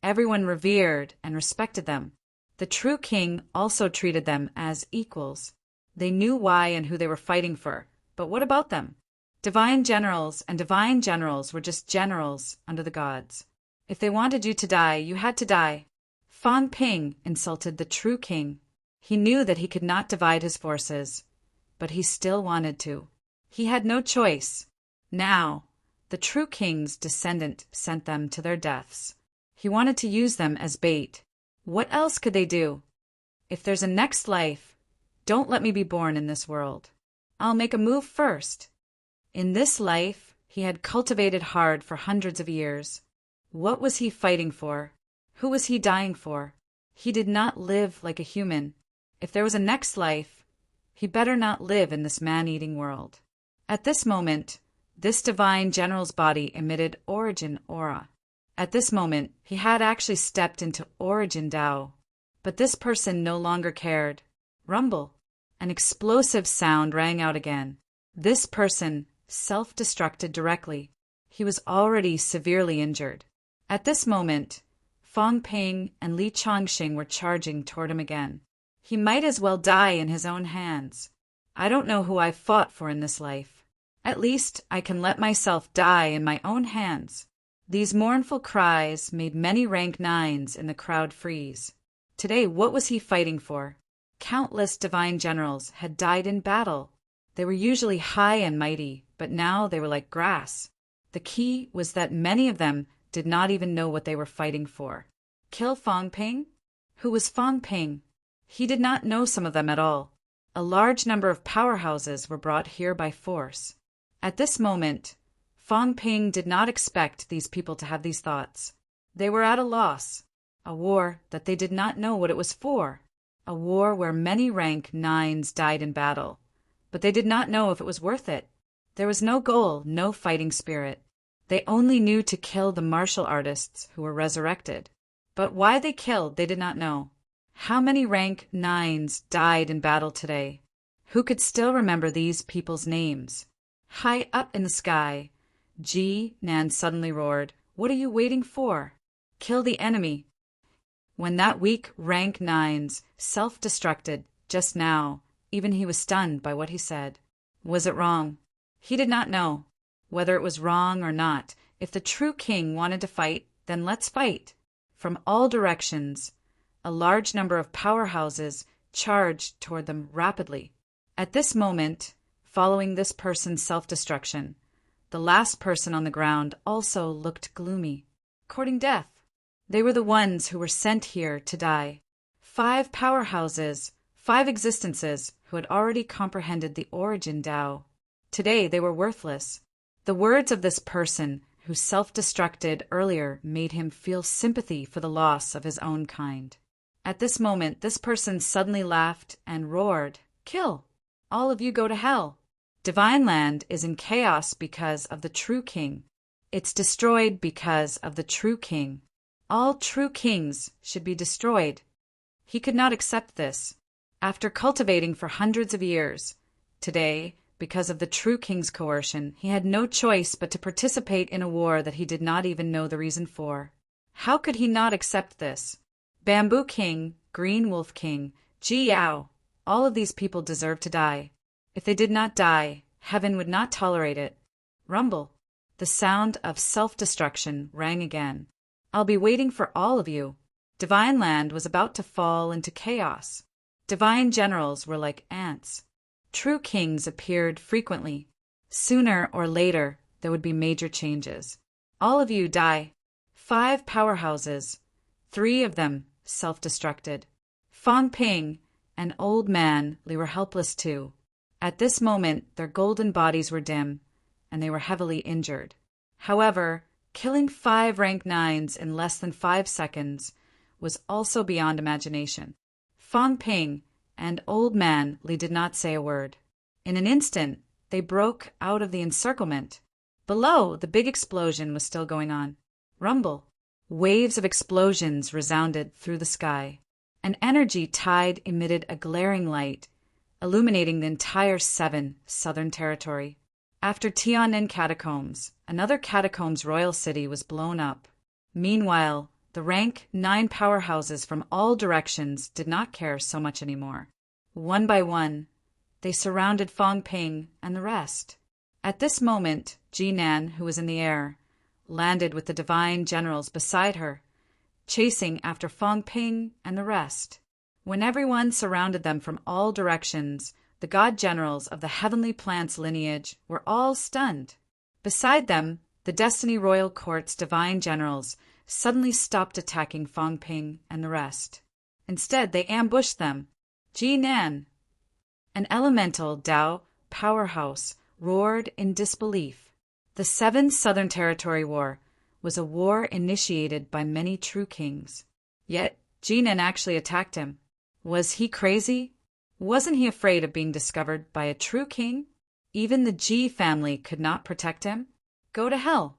Everyone revered and respected them. The true king also treated them as equals. They knew why and who they were fighting for, but what about them? Divine generals and divine generals were just generals under the gods. If they wanted you to die, you had to die. Fong Ping insulted the true king. He knew that he could not divide his forces, but he still wanted to. He had no choice. Now, the true king's descendant sent them to their deaths. He wanted to use them as bait. What else could they do? If there's a next life, don't let me be born in this world. I'll make a move first. In this life, he had cultivated hard for hundreds of years. What was he fighting for? Who was he dying for? He did not live like a human. If there was a next life, he better not live in this man-eating world. At this moment, this divine general's body emitted origin aura. At this moment, he had actually stepped into origin Tao. But this person no longer cared. Rumble. An explosive sound rang out again. This person self-destructed directly. He was already severely injured. At this moment, Fong Ping and Li Chongqing were charging toward him again. He might as well die in his own hands. I don't know who I've fought for in this life. At least I can let myself die in my own hands. These mournful cries made many rank 9s in the crowd freeze. Today, what was he fighting for? Countless divine generals had died in battle. They were usually high and mighty, but now they were like grass. The key was that many of them did not even know what they were fighting for. Kill Fong Ping? Who was Fong Ping? He did not know some of them at all. A large number of powerhouses were brought here by force. At this moment, Fong Ping did not expect these people to have these thoughts. They were at a loss. A war that they did not know what it was for. A war where many rank 9s died in battle. But they did not know if it was worth it. There was no goal, no fighting spirit. They only knew to kill the martial artists who were resurrected. But why they killed, they did not know. How many rank 9s died in battle today? Who could still remember these people's names? High up in the sky, Ji Nan suddenly roared, "What are you waiting for? Kill the enemy." When that weak rank 9s self-destructed just now, even he was stunned by what he said. Was it wrong? He did not know. Whether it was wrong or not, if the true king wanted to fight, then let's fight. From all directions, a large number of powerhouses charged toward them rapidly. At this moment, following this person's self-destruction, the last person on the ground also looked gloomy, courting death. They were the ones who were sent here to die. 5 powerhouses, 5 existences who had already comprehended the origin Tao. Today they were worthless. The words of this person who self-destructed earlier made him feel sympathy for the loss of his own kind. At this moment, this person suddenly laughed and roared, "Kill! All of you go to hell. Divine Land is in chaos because of the true king. It's destroyed because of the true king. All true kings should be destroyed." He could not accept this. After cultivating for hundreds of years, today, because of the true king's coercion, he had no choice but to participate in a war that he did not even know the reason for. How could he not accept this? Bamboo King, Green Wolf King, Ji Yao, all of these people deserve to die. If they did not die, heaven would not tolerate it. Rumble. The sound of self-destruction rang again. I'll be waiting for all of you. Divine land was about to fall into chaos. Divine generals were like ants. True kings appeared frequently. Sooner or later, there would be major changes. All of you die. 5 powerhouses. 3 of them self-destructed. Fong Ping and Old Man Li were helpless too. At this moment, their golden bodies were dim, and they were heavily injured. However, killing 5 rank 9s in less than 5 seconds was also beyond imagination. Fong Ping and Old Man Li did not say a word. In an instant, they broke out of the encirclement. Below, the big explosion was still going on. Rumble. Waves of explosions resounded through the sky. An energy tide emitted a glaring light, illuminating the entire 7 southern territory. After Tiananmen catacombs, another catacombs royal city was blown up. Meanwhile, the rank 9 powerhouses from all directions did not care so much anymore. One by one, they surrounded Fong Ping and the rest. At this moment, Jinan, who was in the air, landed with the divine generals beside her, chasing after Fong Ping and the rest. When everyone surrounded them from all directions, the god generals of the heavenly plants lineage were all stunned. Beside them, the Destiny Royal Court's divine generals suddenly stopped attacking Fong Ping and the rest. Instead, they ambushed them. Jinan, an elemental Dao powerhouse, roared in disbelief. The 7 Southern Territory War was a war initiated by many true kings. Yet, Jinan actually attacked him. Was he crazy? Wasn't he afraid of being discovered by a true king? Even the Ji family could not protect him? Go to hell.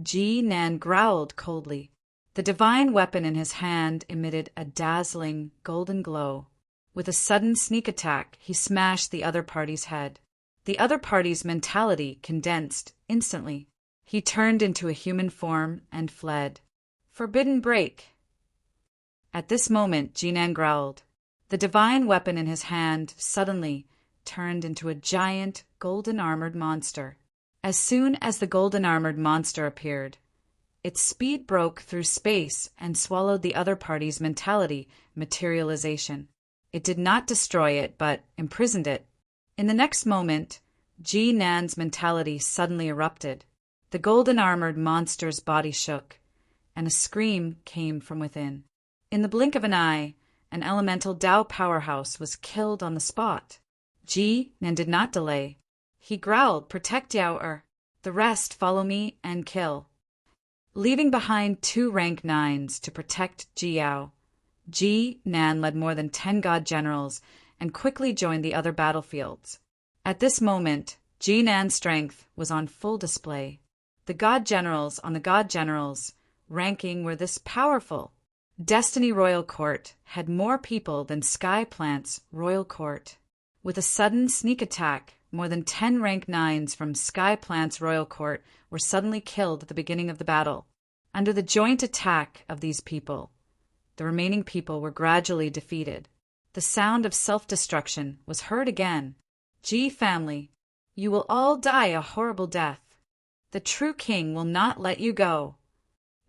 Jinan growled coldly. The divine weapon in his hand emitted a dazzling golden glow. With a sudden sneak attack, he smashed the other party's head. The other party's mentality condensed instantly. He turned into a human form and fled. Forbidden break. At this moment, Jinan growled. The divine weapon in his hand suddenly turned into a giant golden-armored monster. As soon as the golden-armored monster appeared, its speed broke through space and swallowed the other party's mentality, materialization. It did not destroy it, but imprisoned it. In the next moment, Jinan's mentality suddenly erupted. The golden-armored monster's body shook, and a scream came from within. In the blink of an eye, an elemental Dao powerhouse was killed on the spot. Jinan did not delay. He growled, "Protect Yao. The rest follow me and kill." Leaving behind 2 rank 9s to protect Jiao, Jinan led more than 10 god generals and quickly joined the other battlefields. At this moment, Jinan's strength was on full display. The god generals on the god generals ranking were this powerful. Destiny Royal Court had more people than Sky Plant's Royal Court. With a sudden sneak attack, more than 10 rank 9s from Sky Plant's Royal Court were suddenly killed at the beginning of the battle. Under the joint attack of these people, the remaining people were gradually defeated. The sound of self-destruction was heard again. Ji family, you will all die a horrible death. The true king will not let you go.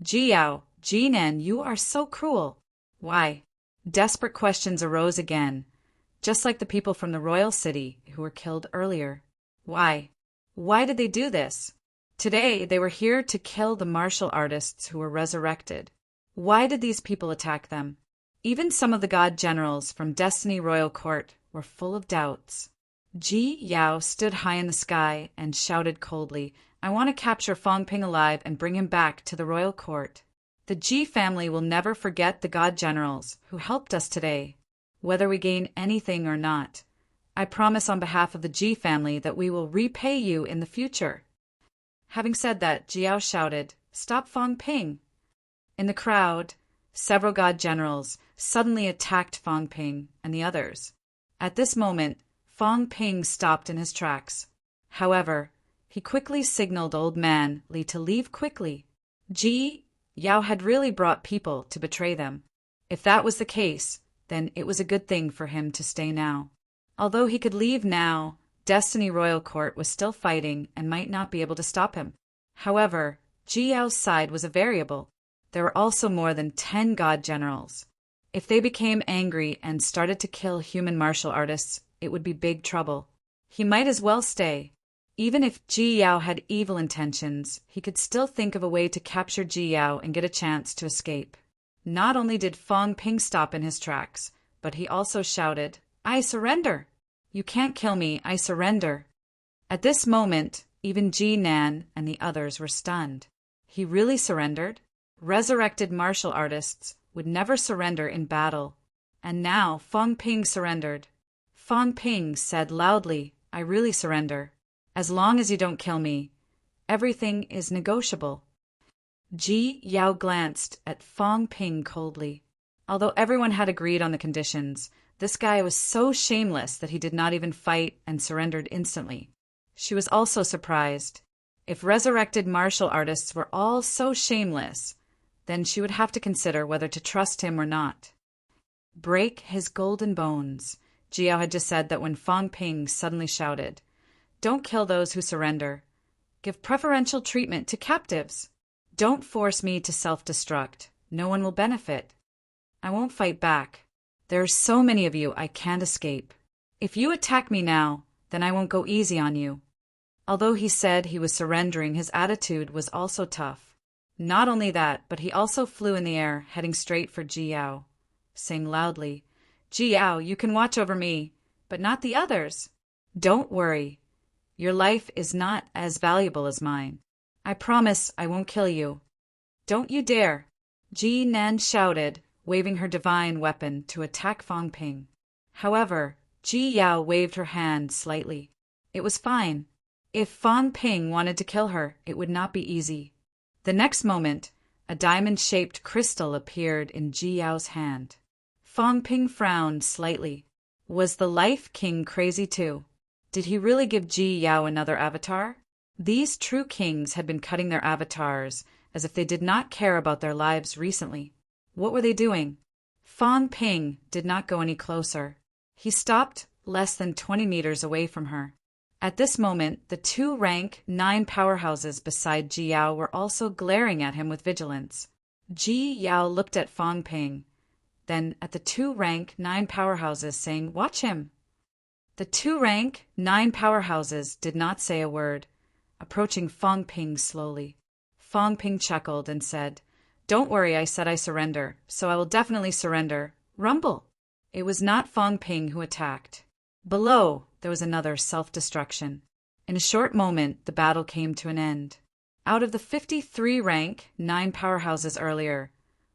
Jiao, Jinan, you are so cruel. Why? Desperate questions arose again, just like the people from the royal city who were killed earlier. Why? Why did they do this? Today, they were here to kill the martial artists who were resurrected. Why did these people attack them? Even some of the god generals from Destiny Royal Court were full of doubts. Ji Yao stood high in the sky and shouted coldly, "I want to capture Fong Ping alive and bring him back to the royal court." The Ji family will never forget the god generals who helped us today, whether we gain anything or not. I promise on behalf of the Ji family that we will repay you in the future. Having said that, Jiao shouted, "Stop Fong Ping!" In the crowd, several god generals suddenly attacked Fong Ping and the others. At this moment, Fong Ping stopped in his tracks. However, he quickly signaled Old Man Li to leave quickly. Ji Yao had really brought people to betray them. If that was the case, then it was a good thing for him to stay now. Although he could leave now, Destiny Royal Court was still fighting and might not be able to stop him. However, Ji Yao's side was a variable. there were also more than 10 god generals. If they became angry and started to kill human martial artists, it would be big trouble. He might as well stay. Even if Ji Yao had evil intentions, he could still think of a way to capture Ji Yao and get a chance to escape. Not only did Fang Ping stop in his tracks, but he also shouted, "I surrender! You can't kill me, I surrender!" At this moment, even Ji Nan and the others were stunned. He really surrendered? Resurrected martial artists would never surrender in battle. And now Fang Ping surrendered. Fang Ping said loudly, "I really surrender. As long as you don't kill me, everything is negotiable." Ji Yao glanced at Fang Ping coldly. Although everyone had agreed on the conditions, this guy was so shameless that he did not even fight and surrendered instantly. She was also surprised. If resurrected martial artists were all so shameless, then she would have to consider whether to trust him or not. "Break his golden bones." Ji Yao had just said that when Fang Ping suddenly shouted, "Don't kill those who surrender. Give preferential treatment to captives. Don't force me to self-destruct. No one will benefit. I won't fight back. There are so many of you I can't escape. If you attack me now, then I won't go easy on you." Although he said he was surrendering, his attitude was also tough. Not only that, but he also flew in the air, heading straight for Ji Yao, saying loudly, "Ji Yao, you can watch over me, but not the others. Don't worry. Your life is not as valuable as mine. I promise I won't kill you. Don't you dare." Ji Nan shouted, waving her divine weapon to attack Fang Ping. However, Ji Yao waved her hand slightly. It was fine. If Fang Ping wanted to kill her, it would not be easy. The next moment, a diamond-shaped crystal appeared in Ji Yao's hand. Fang Ping frowned slightly. Was the Life King crazy too? Did he really give Ji Yao another avatar? These true kings had been cutting their avatars as if they did not care about their lives recently. What were they doing? Fang Ping did not go any closer. He stopped less than 20 meters away from her. At this moment, the 2 rank 9 powerhouses beside Ji Yao were also glaring at him with vigilance. Ji Yao looked at Fang Ping, then at the 2 rank 9 powerhouses, saying, "Watch him." The 2 rank 9 powerhouses did not say a word, approaching Fang Ping slowly. Fang Ping chuckled and said, "Don't worry, I said I surrender, so I will definitely surrender. Rumble." It was not Fang Ping who attacked. Below, there was another self-destruction. In a short moment, the battle came to an end. Out of the 53 rank 9 powerhouses earlier,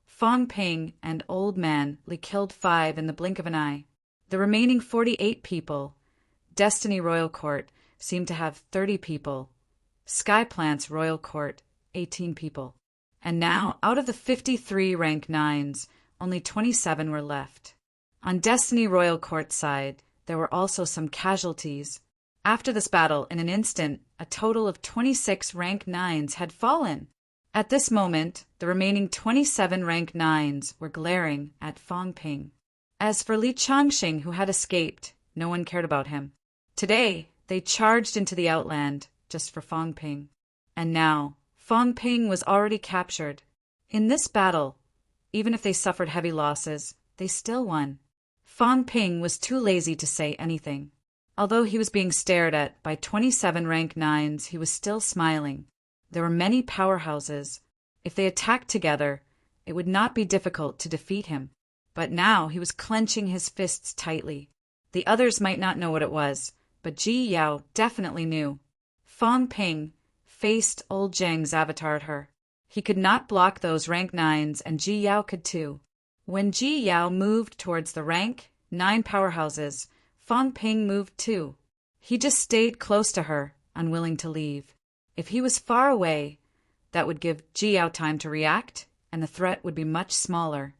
Fang Ping and Old Man Li killed 5 in the blink of an eye. The remaining 48 people, Destiny Royal Court, seemed to have 30 people. Sky Plant's Royal Court, 18 people. And now, out of the 53 rank 9s, only 27 were left. On Destiny Royal Court's side, there were also some casualties. After this battle, in an instant, a total of 26 rank 9s had fallen. At this moment, the remaining 27 rank 9s were glaring at Fang Ping. As for Li Changxing, who had escaped, no one cared about him. Today, they charged into the Outland just for Fang Ping. And now, Fang Ping was already captured. In this battle, even if they suffered heavy losses, they still won. Fang Ping was too lazy to say anything. Although he was being stared at by 27 rank 9s, he was still smiling. There were many powerhouses. If they attacked together, it would not be difficult to defeat him. But now he was clenching his fists tightly. The others might not know what it was, but Ji Yao definitely knew. Fang Ping faced old Zhang's avatar at her. He could not block those rank 9s, and Ji Yao could too. When Ji Yao moved towards the rank 9 powerhouses, Fang Ping moved too. He just stayed close to her, unwilling to leave. If he was far away, that would give Ji Yao time to react, and the threat would be much smaller.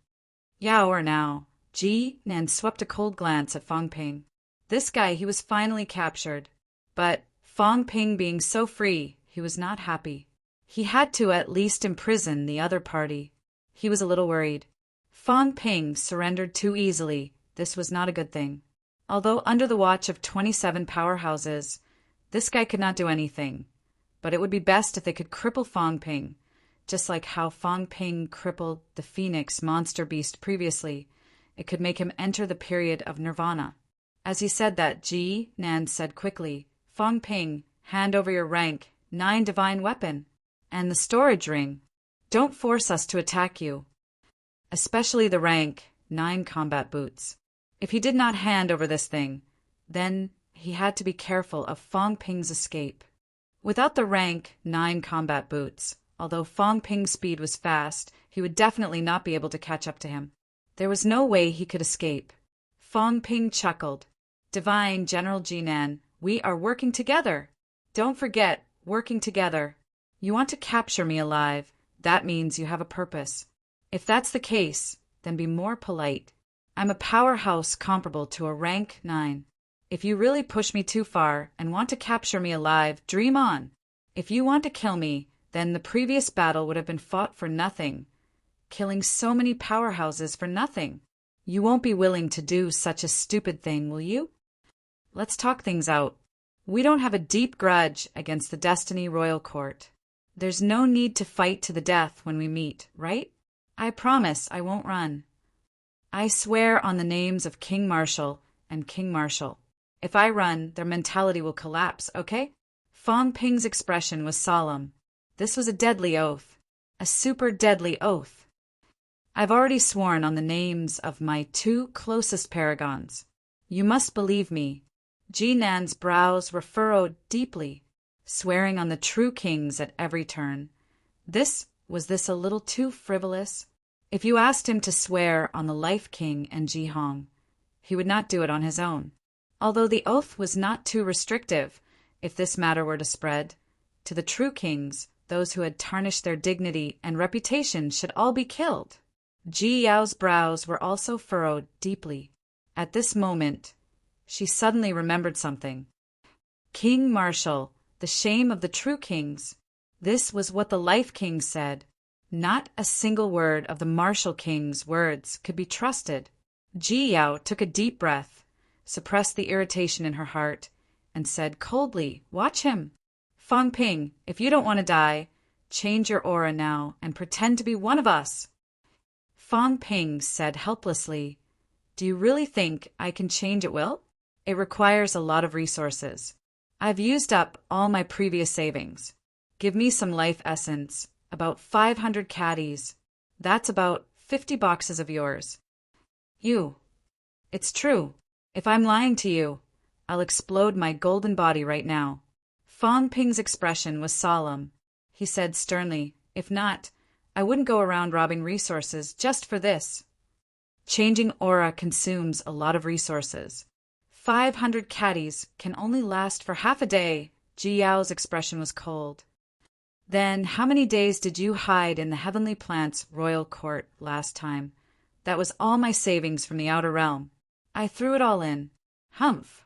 Yao or now, Ji Nan swept a cold glance at Fang Ping. This guy, he was finally captured. But Fang Ping being so free, he was not happy. He had to at least imprison the other party. He was a little worried. Fang Ping surrendered too easily. This was not a good thing. Although under the watch of 27 powerhouses, this guy could not do anything. But it would be best if they could cripple Fang Ping. just like how Fong Ping crippled the phoenix monster beast previously. It could make him enter the period of nirvana. As he said that, Ji Nan said quickly, Fong Ping, hand over your rank 9 divine weapon. And the storage ring. Don't force us to attack you. Especially the rank 9 combat boots. If he did not hand over this thing, then he had to be careful of Fong Ping's escape. Without the rank 9 combat boots, although Fong Ping's speed was fast, he would definitely not be able to catch up to him. There was no way he could escape. Fong Ping chuckled. Divine General Jinan, we are working together. Don't forget, working together. You want to capture me alive. That means you have a purpose. If that's the case, then be more polite. I'm a powerhouse comparable to a rank 9. If you really push me too far and want to capture me alive, dream on. If you want to kill me, then the previous battle would have been fought for nothing. Killing so many powerhouses for nothing. You won't be willing to do such a stupid thing, will you? Let's talk things out. We don't have a deep grudge against the Destiny Royal Court. There's no need to fight to the death when we meet, right? I promise I won't run. I swear on the names of King Marshall and King Marshall. If I run, their mentality will collapse, okay? Fong Ping's expression was solemn. This was a deadly oath. A super deadly oath. I've already sworn on the names of my 2 closest paragons. You must believe me. Jinan's brows were furrowed deeply, swearing on the true kings at every turn. Was this a little too frivolous? If you asked him to swear on the Life King and Ji Hong, he would not do it on his own. Although the oath was not too restrictive, if this matter were to spread, to the true kings, those who had tarnished their dignity and reputation should all be killed. Ji Yao's brows were also furrowed deeply. At this moment, she suddenly remembered something. King Marshall, the shame of the true kings. This was what the Life King said. Not a single word of the Marshall King's words could be trusted. Ji Yao took a deep breath, suppressed the irritation in her heart, and said coldly, Watch him. Fong Ping, if you don't want to die, change your aura now and pretend to be one of us. Fong Ping said helplessly, Do you really think I can change at will? It requires a lot of resources. I've used up all my previous savings. Give me some life essence, about 500 caddies. That's about 50 boxes of yours. It's true. If I'm lying to you, I'll explode my golden body right now. Fong Ping's expression was solemn. He said sternly, If not, I wouldn't go around robbing resources just for this. Changing aura consumes a lot of resources. 500 caddies can only last for half a day. Ji Yao's expression was cold. Then how many days did you hide in the Heavenly Plant's royal court last time? That was all my savings from the outer realm. I threw it all in. Humph.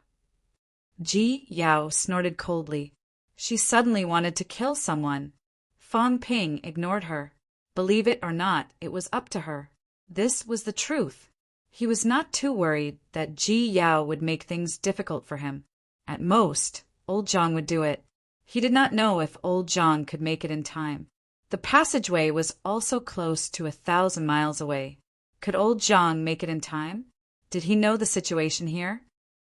Ji Yao snorted coldly. She suddenly wanted to kill someone. Fong Ping ignored her. Believe it or not, it was up to her. This was the truth. He was not too worried that Ji Yao would make things difficult for him. At most, old Zhang would do it. He did not know if old Zhang could make it in time. The passageway was also close to 1,000 miles away. Could old Zhang make it in time? Did he know the situation here?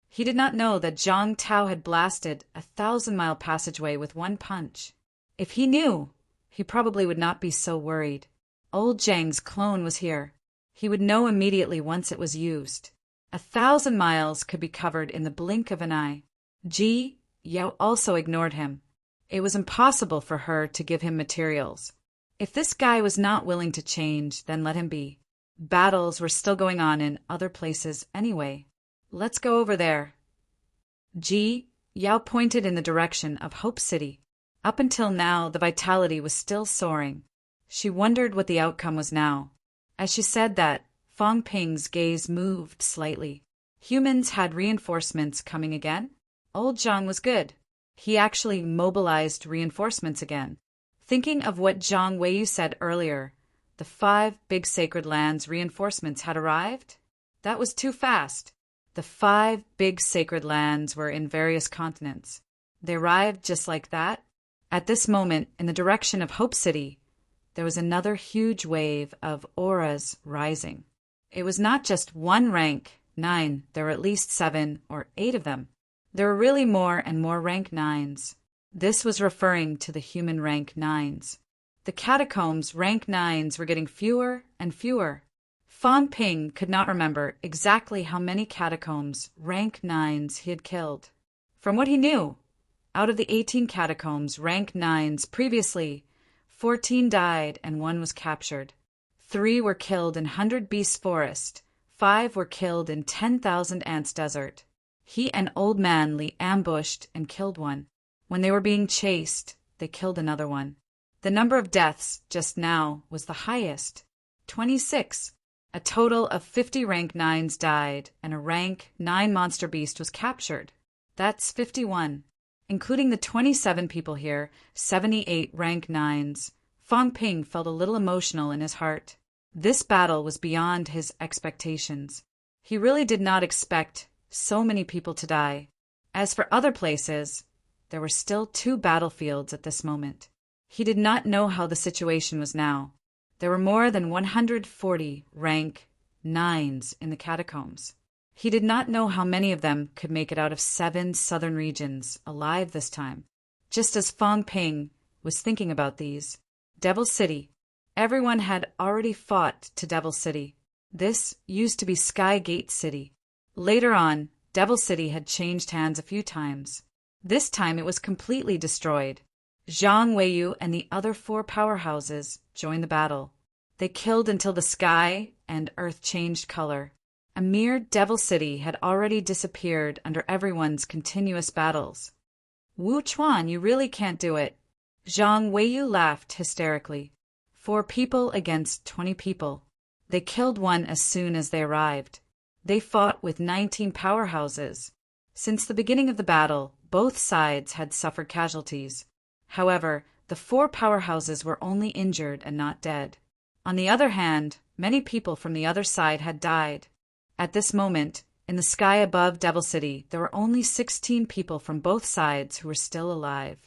He did not know that Zhang Tao had blasted a 1,000-mile passageway with one punch. If he knew, he probably would not be so worried. Old Zhang's clone was here. He would know immediately once it was used. 1,000 miles could be covered in the blink of an eye. Ji Yao also ignored him. It was impossible for her to give him materials. If this guy was not willing to change, then let him be. Battles were still going on in other places anyway. Let's go over there. Ji Yao pointed in the direction of Hope City. Up until now, the vitality was still soaring. She wondered what the outcome was now. As she said that, Fong Ping's gaze moved slightly. Humans had reinforcements coming again? Old Zhang was good. He actually mobilized reinforcements again. Thinking of what Zhang Weiyu said earlier, the 5 big sacred lands reinforcements had arrived? That was too fast. The 5 big sacred lands were in various continents. They arrived just like that. At this moment, in the direction of Hope City, there was another huge wave of auras rising. It was not just one rank 9, there were at least 7 or 8 of them. There were really more and more rank 9s. This was referring to the human rank 9s. The catacombs rank 9s were getting fewer and fewer. Fan Ping could not remember exactly how many catacombs rank 9s he had killed. From what he knew, out of the 18 catacombs rank 9s previously, 14 died and 1 was captured. 3 were killed in 100 Beasts Forest. 5 were killed in 10,000 Ants Desert. He and Old Man Li ambushed and killed one. When they were being chased, they killed another one. The number of deaths just now was the highest, 26. A total of 50 rank 9s died, and a rank 9 monster beast was captured. That's 51. Including the 27 people here, 78 rank 9s. Fan Ping felt a little emotional in his heart. This battle was beyond his expectations. He really did not expect so many people to die. As for other places, there were still 2 battlefields at this moment. He did not know how the situation was now. There were more than 140 rank 9s in the catacombs. He did not know how many of them could make it out of 7 southern regions alive this time. Just as Fan Ping was thinking about these, Devil City. Everyone had already fought to Devil City. This used to be Sky Gate City. Later on, Devil City had changed hands a few times. This time it was completely destroyed. Zhang Weiyu and the other 4 powerhouses joined the battle. They killed until the sky and earth changed color. A mere Devil City had already disappeared under everyone's continuous battles. Wu Chuan, you really can't do it. Zhang Weiyu laughed hysterically. 4 people against 20 people. They killed one as soon as they arrived. They fought with 19 powerhouses. Since the beginning of the battle, both sides had suffered casualties. However, the 4 powerhouses were only injured and not dead. On the other hand, many people from the other side had died. At this moment, in the sky above Devil City, there were only 16 people from both sides who were still alive.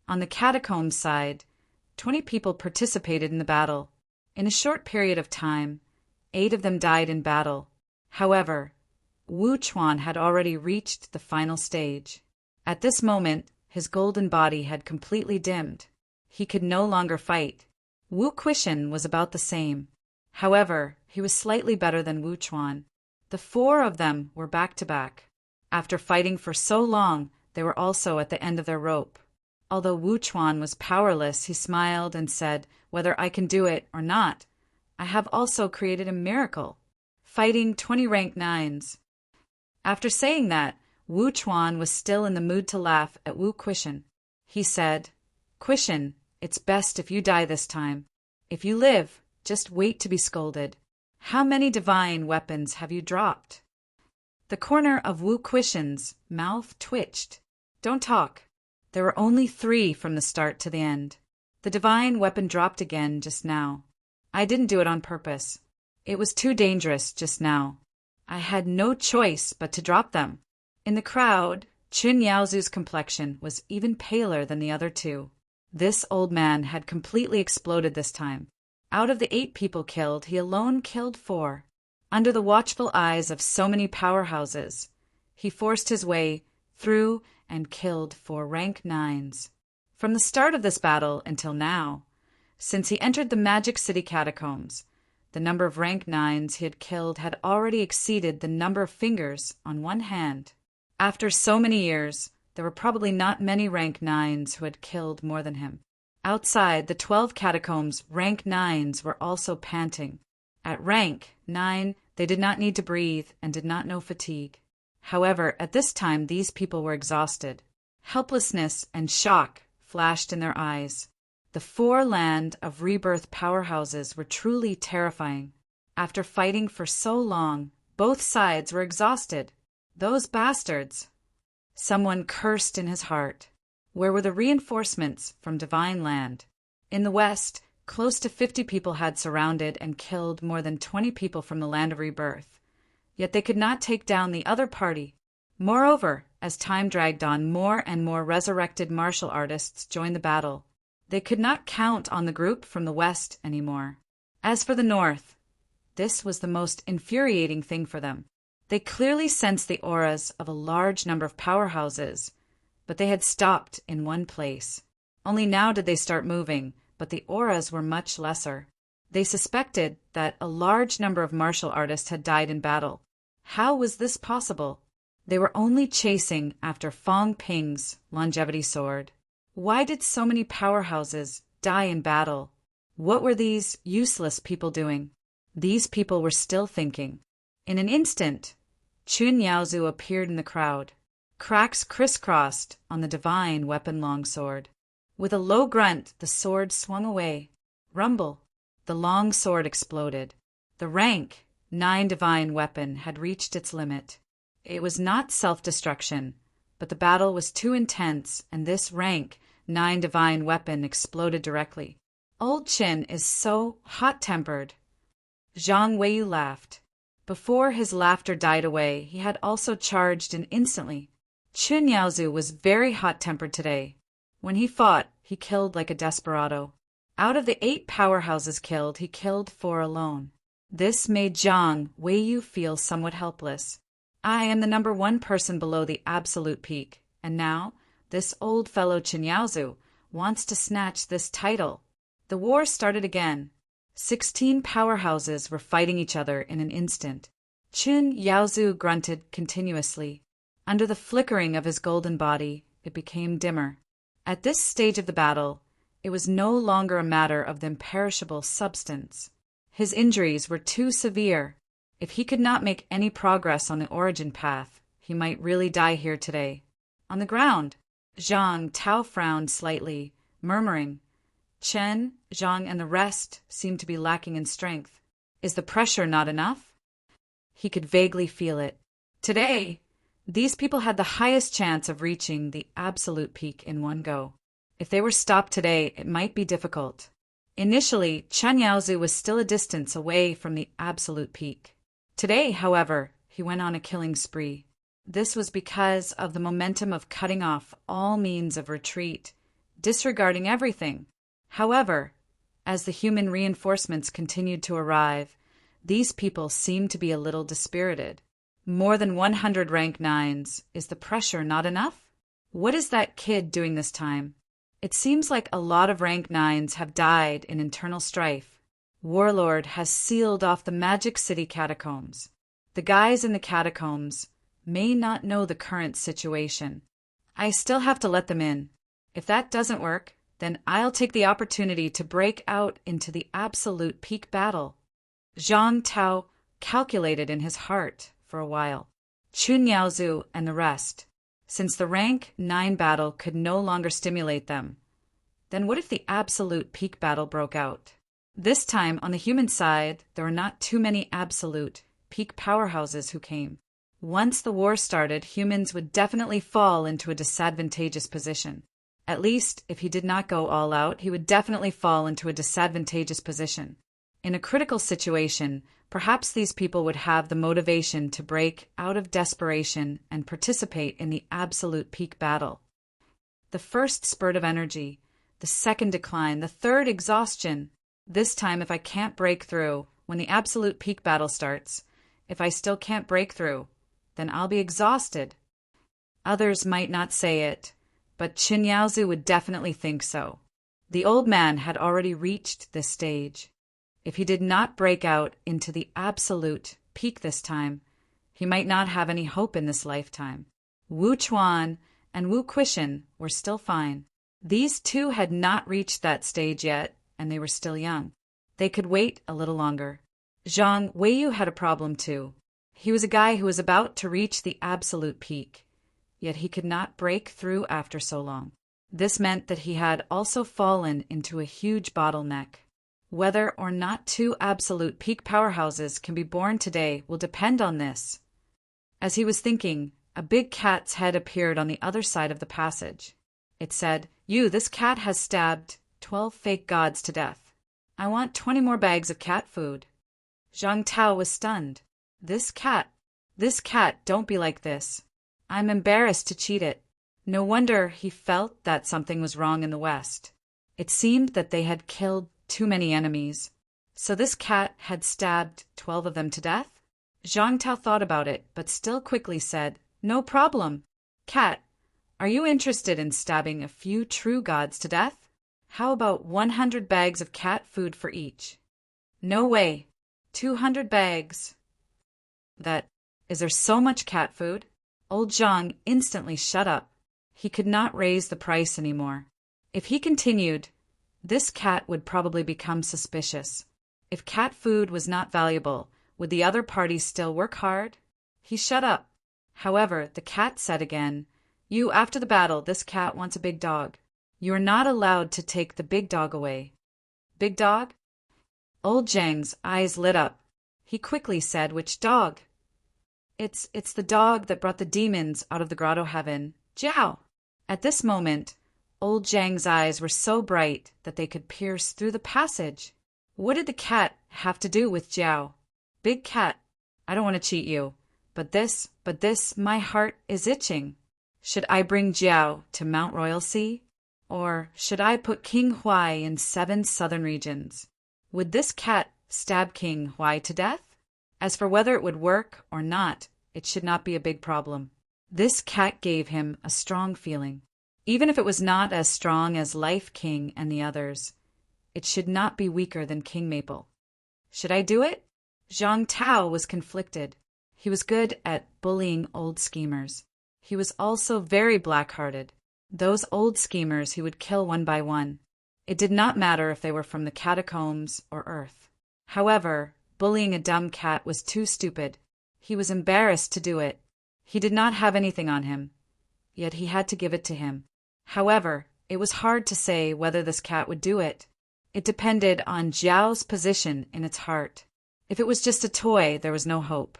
On the catacombs side, 20 people participated in the battle. In a short period of time, 8 of them died in battle. However, Wu Chuan had already reached the final stage. At this moment, his golden body had completely dimmed. He could no longer fight. Wu Quishan was about the same. However, he was slightly better than Wu Chuan. The 4 of them were back to back. After fighting for so long, they were also at the end of their rope. Although Wu Chuan was powerless, he smiled and said, "Whether I can do it or not, I have also created a miracle, fighting 20 rank 9s. After saying that, Wu Chuan was still in the mood to laugh at Wu Quishan. He said, "Quishan, it's best if you die this time. If you live, just wait to be scolded. How many divine weapons have you dropped?" The corner of Wu Quishan's mouth twitched. "Don't talk. There were only 3 from the start to the end. The divine weapon dropped again just now. I didn't do it on purpose. It was too dangerous just now. I had no choice but to drop them." In the crowd, Qin Yaozu's complexion was even paler than the other 2. This old man had completely exploded this time. Out of the 8 people killed, he alone killed 4. Under the watchful eyes of so many powerhouses, he forced his way through and killed 4 rank 9s. From the start of this battle until now, since he entered the Magic City catacombs, the number of rank 9s he had killed had already exceeded the number of fingers on one hand. After so many years, there were probably not many rank 9s who had killed more than him. Outside the 12 catacombs, rank 9s were also panting. At rank 9, they did not need to breathe and did not know fatigue. However, at this time these people were exhausted. Helplessness and shock flashed in their eyes. The 4 land of rebirth powerhouses were truly terrifying. After fighting for so long, both sides were exhausted. Those bastards! Someone cursed in his heart. Where were the reinforcements from Divine Land? In the west, close to 50 people had surrounded and killed more than 20 people from the Land of Rebirth. Yet they could not take down the other party. Moreover, as time dragged on, more and more resurrected martial artists joined the battle. They could not count on the group from the west anymore. As for the north, this was the most infuriating thing for them. They clearly sensed the auras of a large number of powerhouses, but they had stopped in one place. Only now did they start moving, but the auras were much lesser. They suspected that a large number of martial artists had died in battle. How was this possible? They were only chasing after Fong Ping's longevity sword. Why did so many powerhouses die in battle? What were these useless people doing? These people were still thinking. In an instant, Chun Yaozu appeared in the crowd. Cracks crisscrossed on the divine weapon longsword. With a low grunt, the sword swung away. Rumble. The long sword exploded. The rank 9 divine weapon had reached its limit. It was not self-destruction, but the battle was too intense, and this rank 9 divine weapon exploded directly. Old Qin is so hot-tempered. Zhang Weiyu laughed. Before his laughter died away, he had also charged in instantly. Chun Yaozu was very hot-tempered today. When he fought, he killed like a desperado. Out of the 8 powerhouses killed, he killed 4 alone. This made Zhang Weiyu feel somewhat helpless. I am the number 1 person below the absolute peak, and now this old fellow Chun Yaozu wants to snatch this title. The war started again. 16 powerhouses were fighting each other in an instant. Chun Yaozu grunted continuously. Under the flickering of his golden body, it became dimmer. At this stage of the battle, it was no longer a matter of the imperishable substance. His injuries were too severe. If he could not make any progress on the origin path, he might really die here today. On the ground, Zhang Tao frowned slightly, murmuring, Chen, Zhang, and the rest seemed to be lacking in strength. Is the pressure not enough? He could vaguely feel it. Today, these people had the highest chance of reaching the absolute peak in one go. If they were stopped today, it might be difficult. Initially, Chun Yaozu was still a distance away from the absolute peak. Today, however, he went on a killing spree. This was because of the momentum of cutting off all means of retreat, disregarding everything. However, as the human reinforcements continued to arrive, these people seemed to be a little dispirited. More than 100 rank 9s. Is the pressure not enough? What is that kid doing this time? It seems like a lot of rank 9s have died in internal strife. Warlord has sealed off the Magic City catacombs. The guys in the catacombs may not know the current situation. I still have to let them in. If that doesn't work, then I'll take the opportunity to break out into the absolute peak battle. Zhang Tao calculated in his heart for a while. Chun Yaozu and the rest. Since the rank 9 battle could no longer stimulate them, then what if the absolute peak battle broke out? This time, on the human side, there were not too many absolute peak powerhouses who came. Once the war started, humans would definitely fall into a disadvantageous position. At least, if he did not go all out, he would definitely fall into a disadvantageous position. In a critical situation, perhaps these people would have the motivation to break out of desperation and participate in the absolute peak battle. The first spurt of energy, the second decline, the third exhaustion. This time, if I can't break through, when the absolute peak battle starts, if I still can't break through, then I'll be exhausted. Others might not say it, but Chun Yaozu would definitely think so. The old man had already reached this stage. If he did not break out into the absolute peak this time, he might not have any hope in this lifetime. Wu Chuan and Wu Quishan were still fine. These two had not reached that stage yet, and they were still young. They could wait a little longer. Zhang Weiyu had a problem too. He was a guy who was about to reach the absolute peak, yet he could not break through after so long. This meant that he had also fallen into a huge bottleneck. Whether or not 2 absolute peak powerhouses can be born today will depend on this. As he was thinking, a big cat's head appeared on the other side of the passage. It said, this cat has stabbed 12 fake gods to death. I want 20 more bags of cat food." Zhang Tao was stunned. This cat, don't be like this. I'm embarrassed to cheat it." No wonder he felt that something was wrong in the West. It seemed that they had killed too many enemies. So this cat had stabbed 12 of them to death? Zhang Tao thought about it, but still quickly said, "No problem. Cat, are you interested in stabbing a few true gods to death? How about 100 bags of cat food for each?" "No way. 200 bags." Is there so much cat food? Old Zhang instantly shut up. He could not raise the price anymore. If he continued, this cat would probably become suspicious. If cat food was not valuable, would the other party still work hard? He shut up. However, the cat said again, After the battle, this cat wants a big dog. You are not allowed to take the big dog away." "Big dog?" Old Zhang's eyes lit up. He quickly said, "Which dog?" It's the dog that brought the demons out of the grotto heaven, Jiao." At this moment, old Zhang's eyes were so bright that they could pierce through the passage. What did the cat have to do with Jiao? "Big cat, I don't want to cheat you, but this, my heart is itching. Should I bring Jiao to Mount Royalty? Or should I put King Huai in 7 southern regions? Would this cat stab King Huai to death? As for whether it would work or not, it should not be a big problem." This cat gave him a strong feeling. Even if it was not as strong as Life King and the others, it should not be weaker than King Maple. Should I do it? Zhang Tao was conflicted. He was good at bullying old schemers. He was also very black-hearted. Those old schemers he would kill one by one. It did not matter if they were from the catacombs or Earth. However, bullying a dumb cat was too stupid. He was embarrassed to do it. He did not have anything on him, yet he had to give it to him. However, it was hard to say whether this cat would do it. It depended on Jiao's position in its heart. If it was just a toy, there was no hope.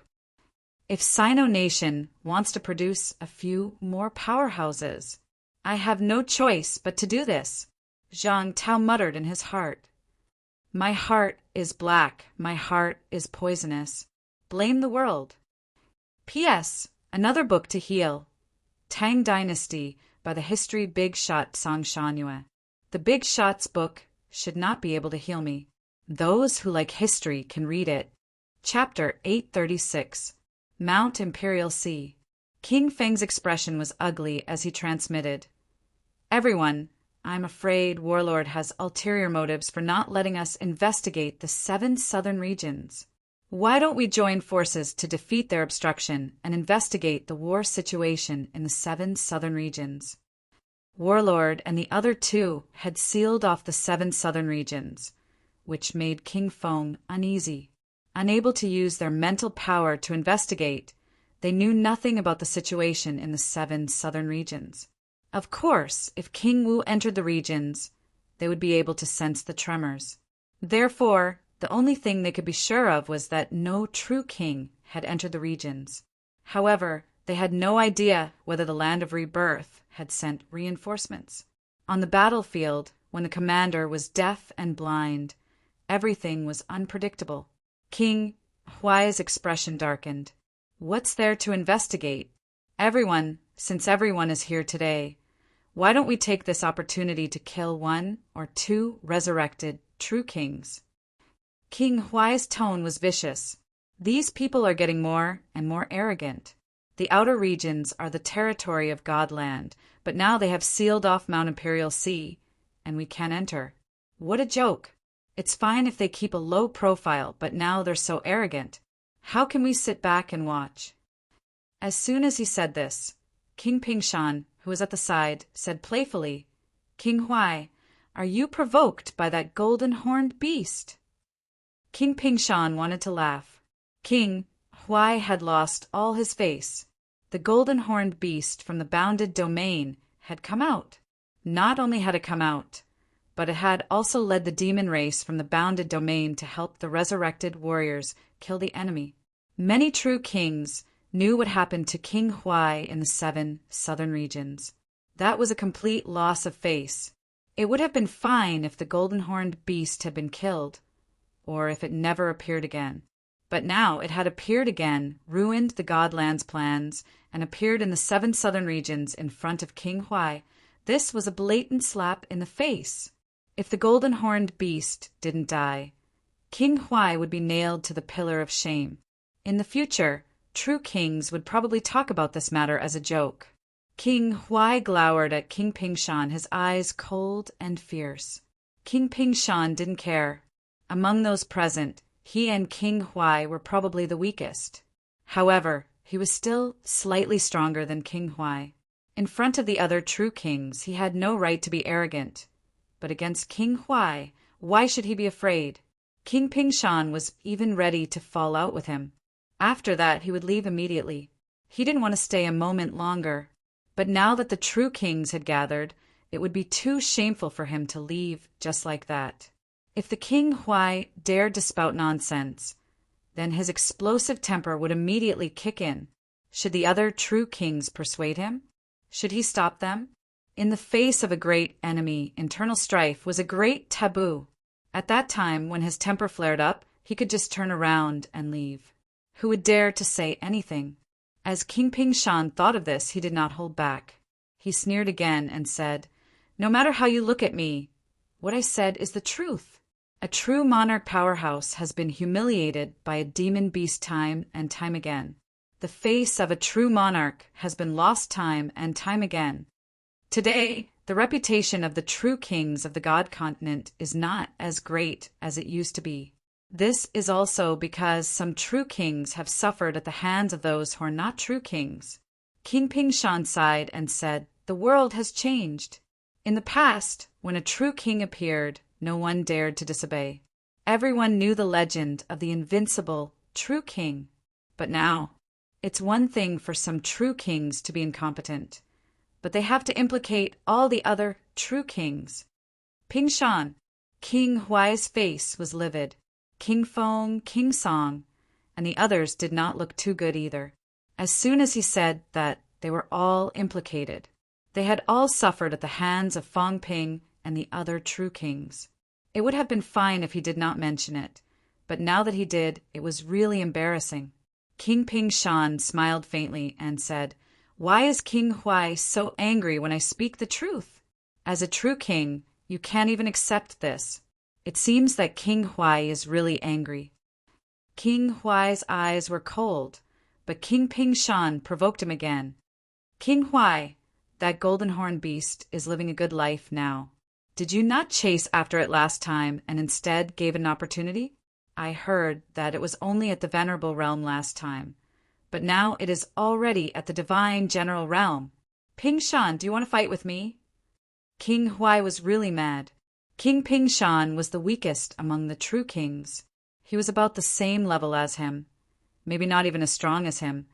If Sino Nation wants to produce a few more powerhouses, I have no choice but to do this, Zhang Tao muttered in his heart. My heart is black, my heart is poisonous. Blame the world. P.S. Another book to heal. Tang Dynasty by the history big shot Song Shanyue. The big shots book should not be able to heal me. Those who like history can read it. Chapter 836. Mount Imperial Sea. King Feng's expression was ugly as he transmitted. Everyone, I'm afraid Warlord has ulterior motives for not letting us investigate the 7 southern regions. Why don't we join forces to defeat their obstruction and investigate the war situation in the 7 southern regions? Warlord and the other 2 had sealed off the 7 southern regions, which made King Feng uneasy. Unable to use their mental power to investigate, they knew nothing about the situation in the 7 southern regions. Of course, if King Wu entered the regions, they would be able to sense the tremors. Therefore, the only thing they could be sure of was that no true king had entered the regions. However, they had no idea whether the Land of Rebirth had sent reinforcements. On the battlefield, when the commander was deaf and blind, everything was unpredictable. King Huai's expression darkened. What's there to investigate? Since everyone is here today, why don't we take this opportunity to kill 1 or 2 resurrected true kings? King Huai's tone was vicious. These people are getting more and more arrogant. The outer regions are the territory of Godland, but now they have sealed off Mount Imperial Sea, and we can't enter. What a joke! It's fine if they keep a low profile, but now they're so arrogant. How can we sit back and watch? As soon as he said this, King Pingshan, who was at the side, said playfully, King Huai, are you provoked by that golden-horned beast? King Pingshan wanted to laugh. King Huai had lost all his face. The golden-horned beast from the bounded domain had come out. Not only had it come out, but it had also led the demon race from the bounded domain to help the resurrected warriors kill the enemy. Many true kings knew what happened to King Huai in the 7 southern regions. That was a complete loss of face. It would have been fine if the golden-horned beast had been killed, or if it never appeared again. But now it had appeared again, ruined the Godland's plans, and appeared in the 7 southern regions in front of King Huai. This was a blatant slap in the face. If the golden-horned beast didn't die, King Huai would be nailed to the pillar of shame. In the future, true kings would probably talk about this matter as a joke. King Huai glowered at King Pingshan, his eyes cold and fierce. King Pingshan didn't care. Among those present, he and King Huai were probably the weakest. However, he was still slightly stronger than King Huai. In front of the other true kings, he had no right to be arrogant. But against King Huai, why should he be afraid? King Pingshan was even ready to fall out with him. After that, he would leave immediately. He didn't want to stay a moment longer. But now that the true kings had gathered, it would be too shameful for him to leave just like that. If the King Huai dared to spout nonsense, then his explosive temper would immediately kick in. Should the other true kings persuade him? Should he stop them? In the face of a great enemy, internal strife was a great taboo. At that time, when his temper flared up, he could just turn around and leave. Who would dare to say anything? As King Pingshan thought of this, he did not hold back. He sneered again and said, "No matter how you look at me, what I said is the truth. A true monarch powerhouse has been humiliated by a demon beast time and time again. The face of a true monarch has been lost time and time again. Today, the reputation of the true kings of the God continent is not as great as it used to be. This is also because some true kings have suffered at the hands of those who are not true kings." King Pingshan sighed and said, "The world has changed. In the past, when a true king appeared, no one dared to disobey. Everyone knew the legend of the invincible true king. But now, it's one thing for some true kings to be incompetent, but they have to implicate all the other true kings." Pingshan, King Huai's face was livid. King Feng, King Song, and the others did not look too good either. As soon as he said that they were all implicated, they had all suffered at the hands of Fong Ping and the other true kings. It would have been fine if he did not mention it, but now that he did, it was really embarrassing. King Pingshan smiled faintly and said, "Why is King Huai so angry when I speak the truth? As a true king, you can't even accept this. It seems that King Huai is really angry." King Huai's eyes were cold, but King Pingshan provoked him again. "King Huai, that golden-horned beast is living a good life now. Did you not chase after it last time and instead gave it an opportunity? I heard that it was only at the venerable realm last time, but now it is already at the divine general realm. Pingshan, do you want to fight with me?" King Huai was really mad. King Pingshan was the weakest among the true kings. He was about the same level as him, maybe not even as strong as him,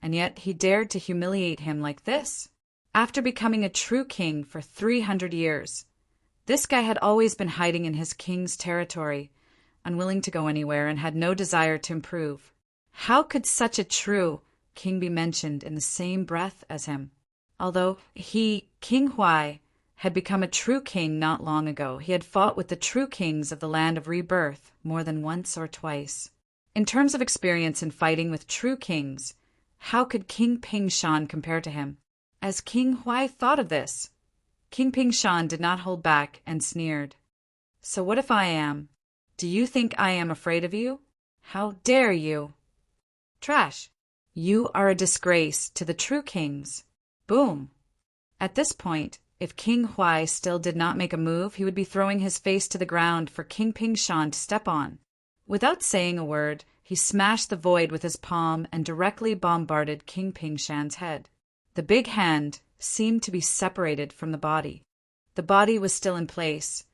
and yet he dared to humiliate him like this. After becoming a true king for 300 years, this guy had always been hiding in his king's territory, unwilling to go anywhere and had no desire to improve. How could such a true king be mentioned in the same breath as him? Although he, King Huai, had become a true king not long ago, he had fought with the true kings of the land of rebirth more than once or twice. In terms of experience in fighting with true kings, how could King Pingshan compare to him? As King Huai thought of this, King Pingshan did not hold back and sneered. "So what if I am? Do you think I am afraid of you? How dare you? Trash! You are a disgrace to the true kings." Boom! At this point, if King Huai still did not make a move, he would be throwing his face to the ground for King Pingshan to step on. Without saying a word, he smashed the void with his palm and directly bombarded King Pingshan's head. The big hand seemed to be separated from the body. The body was still in place,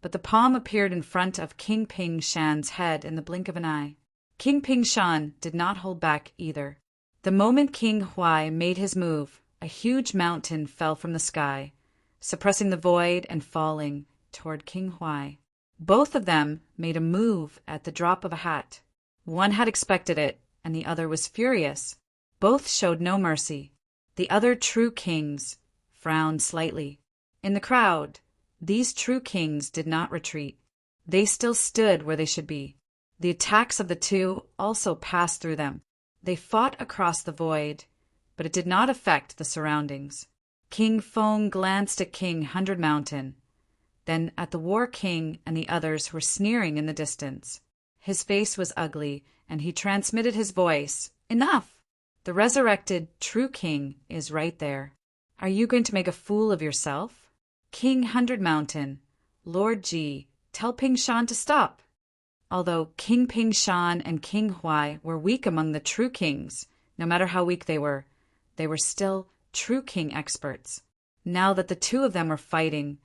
but the palm appeared in front of King Pingshan's head in the blink of an eye. King Pingshan did not hold back either. The moment King Huai made his move, a huge mountain fell from the sky, suppressing the void and falling toward King Huai. Both of them made a move at the drop of a hat. One had expected it, and the other was furious. Both showed no mercy. The other true kings frowned slightly. In the crowd, these true kings did not retreat. They still stood where they should be. The attacks of the two also passed through them. They fought across the void, but it did not affect the surroundings. King Feng glanced at King 100 Mountain. then at the War King and the others who were sneering in the distance. His face was ugly, and he transmitted his voice. Enough! The resurrected true king is right there. Are you going to make a fool of yourself? King 100 Mountain, Lord Ji, tell Ping Shan to stop. Although King Ping Shan and King Huai were weak among the true kings, no matter how weak they were still true king experts. Now that the two of them were fighting,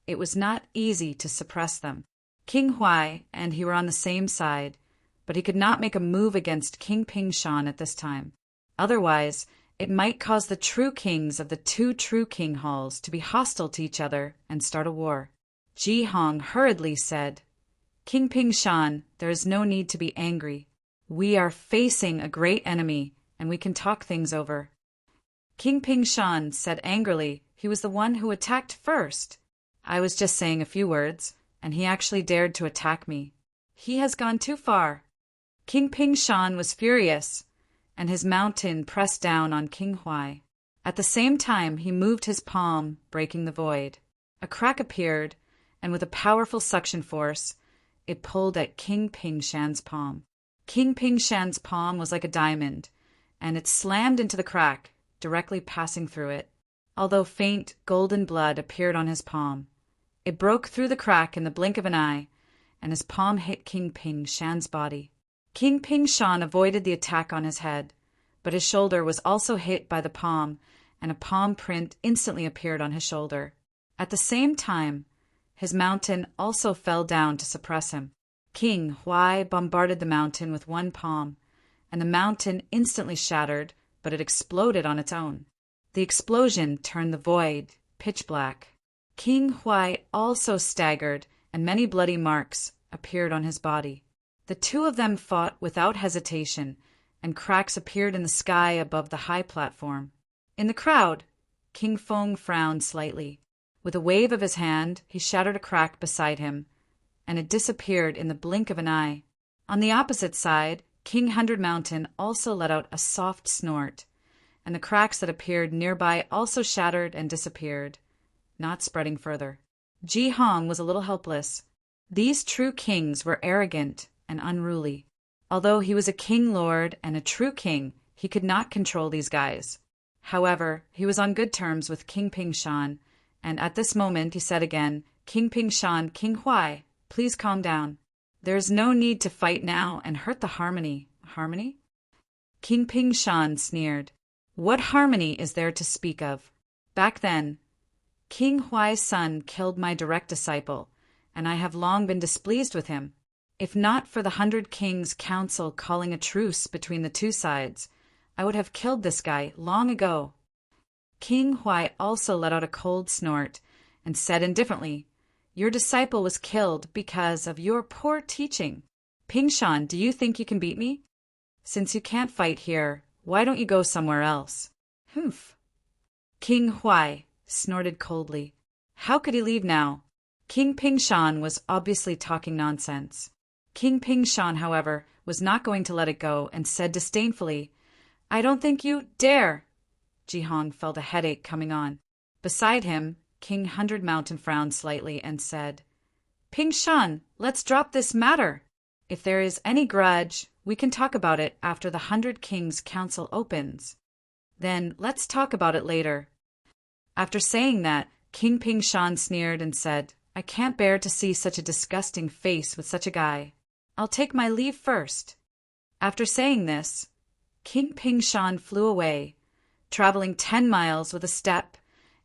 it was not easy to suppress them. King Huai and he were on the same side, but he could not make a move against King Ping Shan at this time. Otherwise, it might cause the true kings of the two true king halls to be hostile to each other and start a war. Ji Hong hurriedly said, King Ping Shan, there is no need to be angry. We are facing a great enemy, and we can talk things over. King Ping Shan said angrily he was the one who attacked first. I was just saying a few words, and he actually dared to attack me. He has gone too far. King Ping Shan was furious, and his mountain pressed down on King Huai. At the same time, he moved his palm, breaking the void. A crack appeared, and with a powerful suction force, it pulled at King Ping Shan's palm. King Ping Shan's palm was like a diamond, and it slammed into the crack, directly passing through it. Although faint golden blood appeared on his palm, it broke through the crack in the blink of an eye, and his palm hit King Ping Shan's body. King Ping Shan avoided the attack on his head, but his shoulder was also hit by the palm, and a palm print instantly appeared on his shoulder. At the same time, his mountain also fell down to suppress him. King Huai bombarded the mountain with one palm, and the mountain instantly shattered, but it exploded on its own. The explosion turned the void pitch black. King Huai also staggered, and many bloody marks appeared on his body. The two of them fought without hesitation, and cracks appeared in the sky above the high platform. In the crowd, King Feng frowned slightly. With a wave of his hand, he shattered a crack beside him, and it disappeared in the blink of an eye. On the opposite side, King 100 Mountain also let out a soft snort, and the cracks that appeared nearby also shattered and disappeared, not spreading further. Ji Hong was a little helpless. These true kings were arrogant and unruly. Although he was a king lord and a true king, he could not control these guys. However, he was on good terms with King Ping Shan, and at this moment he said again, King Ping Shan, King Huai, please calm down. There is no need to fight now and hurt the harmony. Harmony? King Ping Shan sneered. What harmony is there to speak of? Back then, King Huai's son killed my direct disciple, and I have long been displeased with him. If not for the 100 Kings' council calling a truce between the two sides, I would have killed this guy long ago. King Huai also let out a cold snort and said indifferently, Your disciple was killed because of your poor teaching. Ping Shan, do you think you can beat me? Since you can't fight here, why don't you go somewhere else? Humph. King Huai snorted coldly. How could he leave now? King Ping Shan was obviously talking nonsense. King Ping Shan, however, was not going to let it go and said disdainfully, I don't think you dare. Ji Hong felt a headache coming on. Beside him, King 100 Mountain frowned slightly and said, Ping Shan, let's drop this matter. If there is any grudge, we can talk about it after the 100 Kings' council opens. Then let's talk about it later. After saying that, King Ping Shan sneered and said, I can't bear to see such a disgusting face with such a guy. I'll take my leave first. After saying this, King Ping Shan flew away, traveling 10 miles with a step,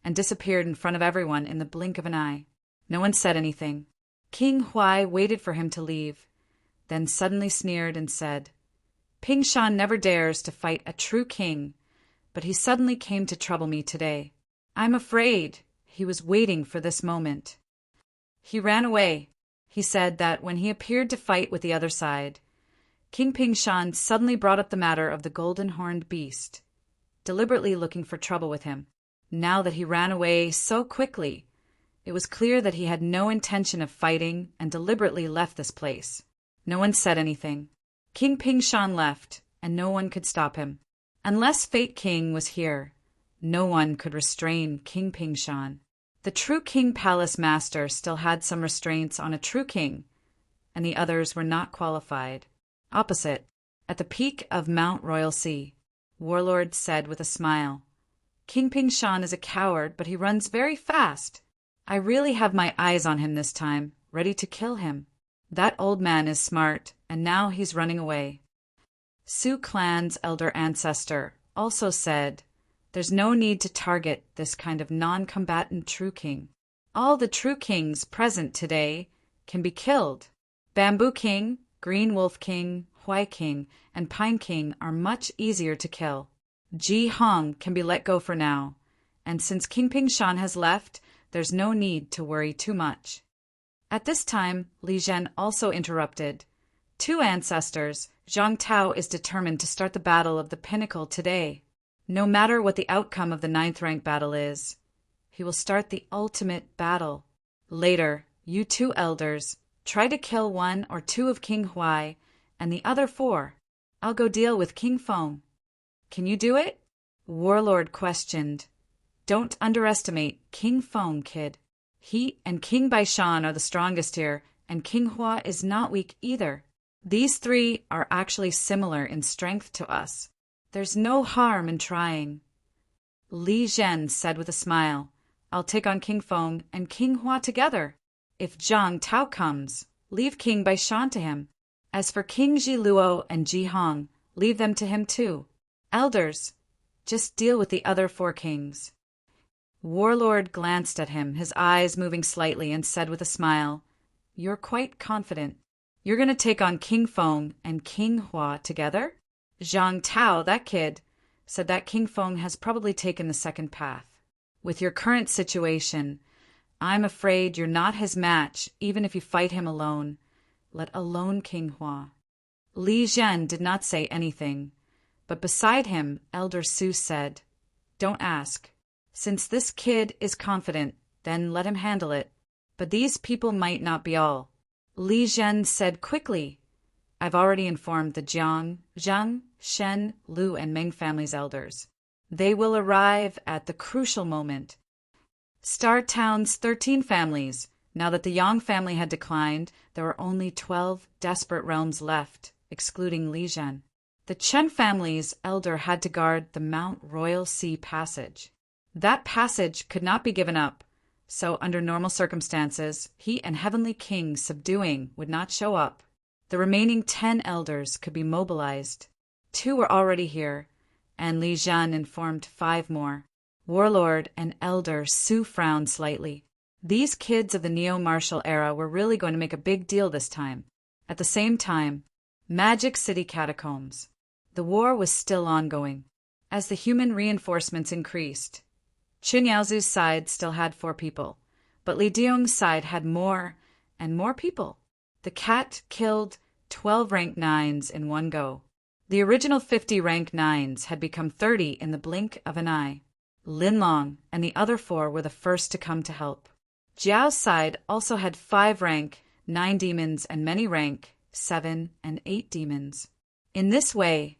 and disappeared in front of everyone in the blink of an eye. No one said anything. King Huai waited for him to leave, then suddenly sneered and said, Ping Shan never dares to fight a true king, but he suddenly came to trouble me today. I'm afraid he was waiting for this moment. He ran away. He said that when he appeared to fight with the other side, King Ping Shan suddenly brought up the matter of the golden-horned beast, deliberately looking for trouble with him. Now that he ran away so quickly, it was clear that he had no intention of fighting and deliberately left this place. No one said anything. King Ping Shan left, and no one could stop him. Unless Fate King was here, no one could restrain King Ping Shan. The true king palace master still had some restraints on a true king, and the others were not qualified. Opposite, at the peak of Mount Royal Sea, Warlord said with a smile, King Ping Shan is a coward, but he runs very fast. I really have my eyes on him this time, ready to kill him. That old man is smart, and now he's running away. Sioux clan's elder ancestor also said, there's no need to target this kind of non-combatant true king. All the true kings present today can be killed. Bamboo King, Green Wolf King, Huai King, and Pine King are much easier to kill. Ji Hong can be let go for now, and since King Ping Shan has left, there's no need to worry too much. At this time, Li Zhen also interrupted. Two ancestors, Zhang Tao is determined to start the battle of the pinnacle today. No matter what the outcome of the 9th rank battle is, he will start the ultimate battle. Later, you two elders, try to kill one or two of King Huai and the other 4. I'll go deal with King Feng. Can you do it? Warlord questioned. Don't underestimate King Feng, kid. He and King Baishan are the strongest here, and King Hua is not weak either. These 3 are actually similar in strength to us. There's no harm in trying. Li Zhen said with a smile, I'll take on King Feng and King Hua together. If Zhang Tao comes, leave King Baishan to him. As for King Ji Luo and Ji Hong, leave them to him too. Elders, just deal with the other 4 kings. Warlord glanced at him, his eyes moving slightly, and said with a smile, You're quite confident. You're going to take on King Feng and King Hua together? Zhang Tao, that kid, said that King Feng has probably taken the second path. With your current situation, I'm afraid you're not his match, even if you fight him alone, let alone King Hua. Li Zhen did not say anything, but beside him, Elder Su said, Don't ask. Since this kid is confident, then let him handle it. But these people might not be all. Li Zhen said quickly, I've already informed the Jiang, Zhang, Shen, Lu, and Meng families' elders. They will arrive at the crucial moment. Star Town's 13 families. Now that the Yang family had declined, there were only 12 desperate realms left, excluding Li Zhen. The Chen family's elder had to guard the Mount Royal Sea passage. That passage could not be given up, so under normal circumstances, he and Heavenly King subduing would not show up. The remaining 10 elders could be mobilized. 2 were already here, and Li Zhen informed 5 more. Warlord and Elder Su frowned slightly. These kids of the neo-martial era were really going to make a big deal this time. At the same time, Magic City Catacombs. The war was still ongoing. As the human reinforcements increased, Qin Yaozu's side still had 4 people, but Li Diong's side had more and more people. The cat killed 12 rank 9s in one go. The original 50 rank 9s had become 30 in the blink of an eye. Lin Long and the other 4 were the first to come to help. Jiao's side also had 5 rank 9 demons and many rank 7 and 8 demons. In this way,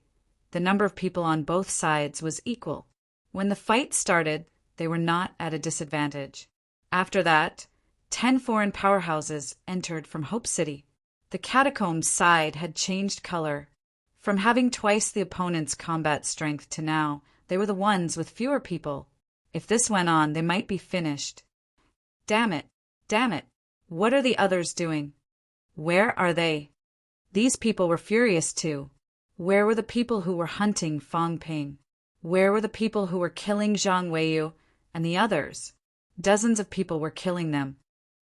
the number of people on both sides was equal. When the fight started, they were not at a disadvantage. After that, 10 foreign powerhouses entered from Hope City. The Catacombs side had changed color. From having twice the opponent's combat strength to now, they were the ones with fewer people. If this went on, they might be finished. Damn it! Damn it! What are the others doing? Where are they? These people were furious too. Where were the people who were hunting Fang Ping? Where were the people who were killing Zhang Weiyu and the others? Dozens of people were killing them.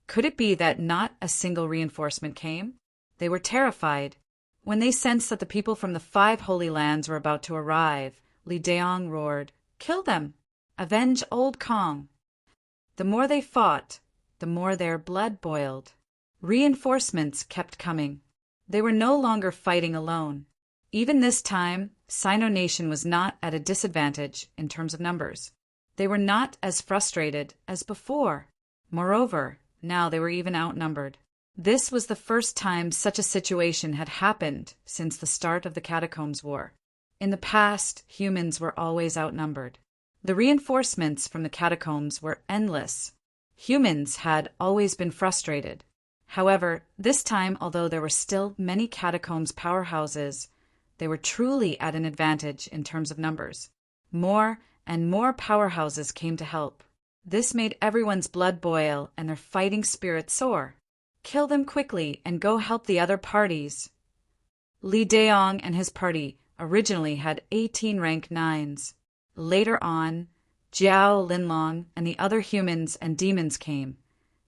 Could it be that not a single reinforcement came? They were terrified. When they sensed that the people from the 5 Holy Lands were about to arrive, Li Diong roared, Kill them! Avenge old Kong! The more they fought, the more their blood boiled. Reinforcements kept coming. They were no longer fighting alone. Even this time, Sino Nation was not at a disadvantage in terms of numbers. They were not as frustrated as before. Moreover, now they were even outnumbered. This was the first time such a situation had happened since the start of the Catacombs War. In the past, humans were always outnumbered. The reinforcements from the Catacombs were endless. Humans had always been frustrated. However, this time, although there were still many catacombs powerhouses, they were truly at an advantage in terms of numbers. More and more powerhouses came to help. This made everyone's blood boil and their fighting spirit soar. Kill them quickly and go help the other parties. Li Daong and his party originally had 18 rank 9s. Later on, Jiao Linlong and the other humans and demons came,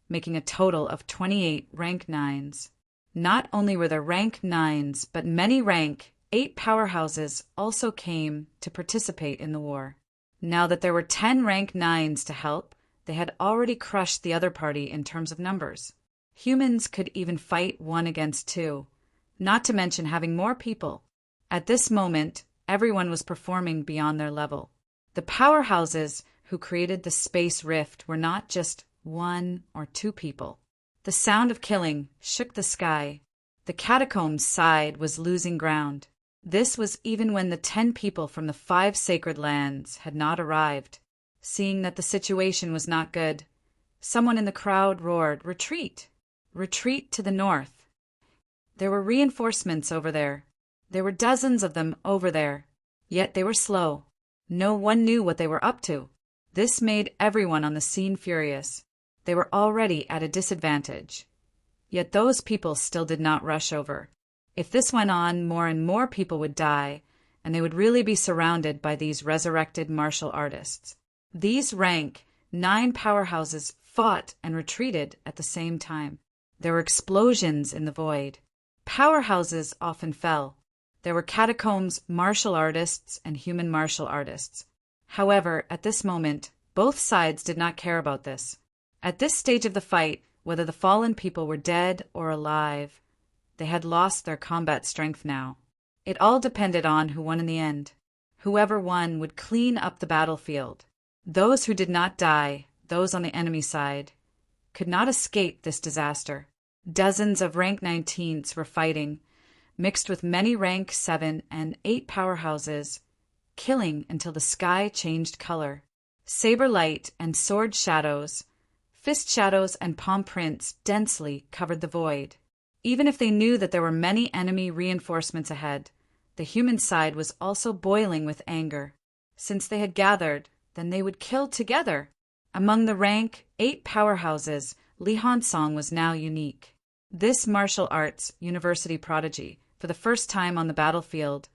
making a total of 28 rank 9s. Not only were there rank 9s, but many rank 8 powerhouses also came to participate in the war. Now that there were 10 rank 9s to help, they had already crushed the other party in terms of numbers. Humans could even fight 1 against 2, not to mention having more people. At this moment, everyone was performing beyond their level. The powerhouses who created the space rift were not just 1 or 2 people. The sound of killing shook the sky. The catacombs side was losing ground. This was even when the 10 people from the 5 sacred lands had not arrived. Seeing that the situation was not good, someone in the crowd roared, "Retreat! Retreat to the north!" There were reinforcements over there. There were dozens of them over there. Yet they were slow. No one knew what they were up to. This made everyone on the scene furious. They were already at a disadvantage. Yet those people still did not rush over. If this went on, more and more people would die, and they would really be surrounded by these resurrected martial artists. These rank 9 powerhouses fought and retreated at the same time. There were explosions in the void. Powerhouses often fell. There were catacombs martial artists and human martial artists. However, at this moment, both sides did not care about this. At this stage of the fight, whether the fallen people were dead or alive, they had lost their combat strength now. It all depended on who won in the end. Whoever won would clean up the battlefield. Those who did not die, those on the enemy side, could not escape this disaster. Dozens of rank 19s were fighting, mixed with many rank 7 and 8 powerhouses, killing until the sky changed color. Saber light and sword shadows, fist shadows and palm prints densely covered the void. Even if they knew that there were many enemy reinforcements ahead, the human side was also boiling with anger. Since they had gathered, then they would kill together. Among the rank 8 powerhouses, Li Hansong was now unique. This martial arts university prodigy, for the first time on the battlefield,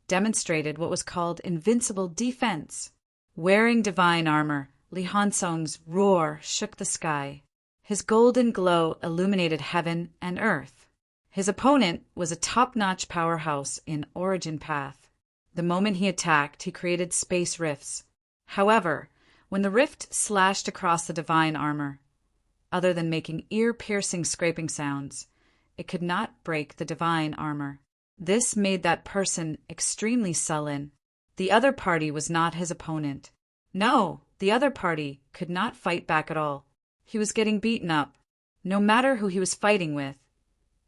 demonstrated what was called invincible defense. Wearing divine armor, Li Hansong's roar shook the sky. His golden glow illuminated heaven and earth. His opponent was a top-notch powerhouse in Origin Path. The moment he attacked, he created space rifts. However, when the rift slashed across the divine armor, other than making ear-piercing scraping sounds, it could not break the divine armor. This made that person extremely sullen. The other party was not his opponent. No, the other party could not fight back at all. He was getting beaten up. No matter who he was fighting with,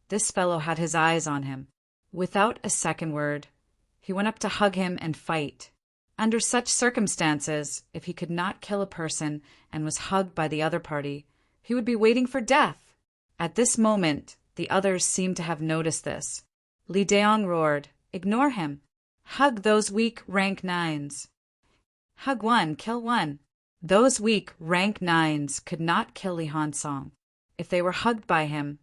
this fellow had his eyes on him. Without a second word, he went up to hug him and fight. Under such circumstances, if he could not kill a person and was hugged by the other party, he would be waiting for death. At this moment, the others seemed to have noticed this. Li Daong roared, "Ignore him. Hug those weak rank 9s. Hug 1, kill 1. Those weak rank 9s could not kill Li Hansong. If they were hugged by him,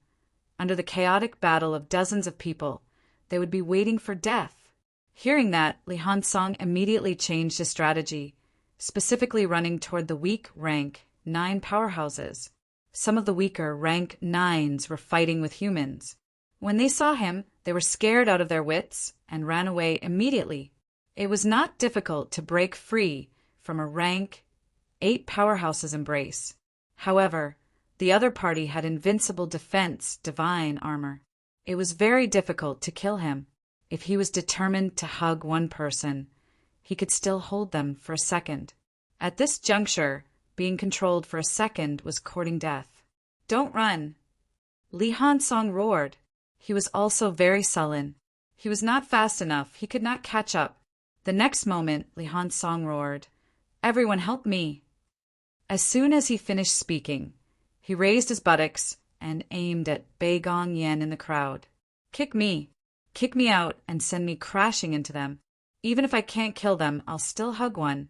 under the chaotic battle of dozens of people, they would be waiting for death. Hearing that, Li Hansong immediately changed his strategy, specifically running toward the weak rank 9 powerhouses. Some of the weaker rank 9s were fighting with humans. When they saw him, they were scared out of their wits and ran away immediately. It was not difficult to break free from a rank 8 powerhouses embrace. However, the other party had invincible defense divine armor. It was very difficult to kill him. If he was determined to hug one person, he could still hold them for a second. At this juncture, being controlled for a second was courting death. "Don't run!" Li Hansong roared. He was also very sullen. He was not fast enough. He could not catch up. The next moment, Li Hansong roared, "Everyone help me!" As soon as he finished speaking, he raised his buttocks and aimed at Bei Gong Yen in the crowd. Kick me out and send me crashing into them. Even if I can't kill them, I'll still hug one.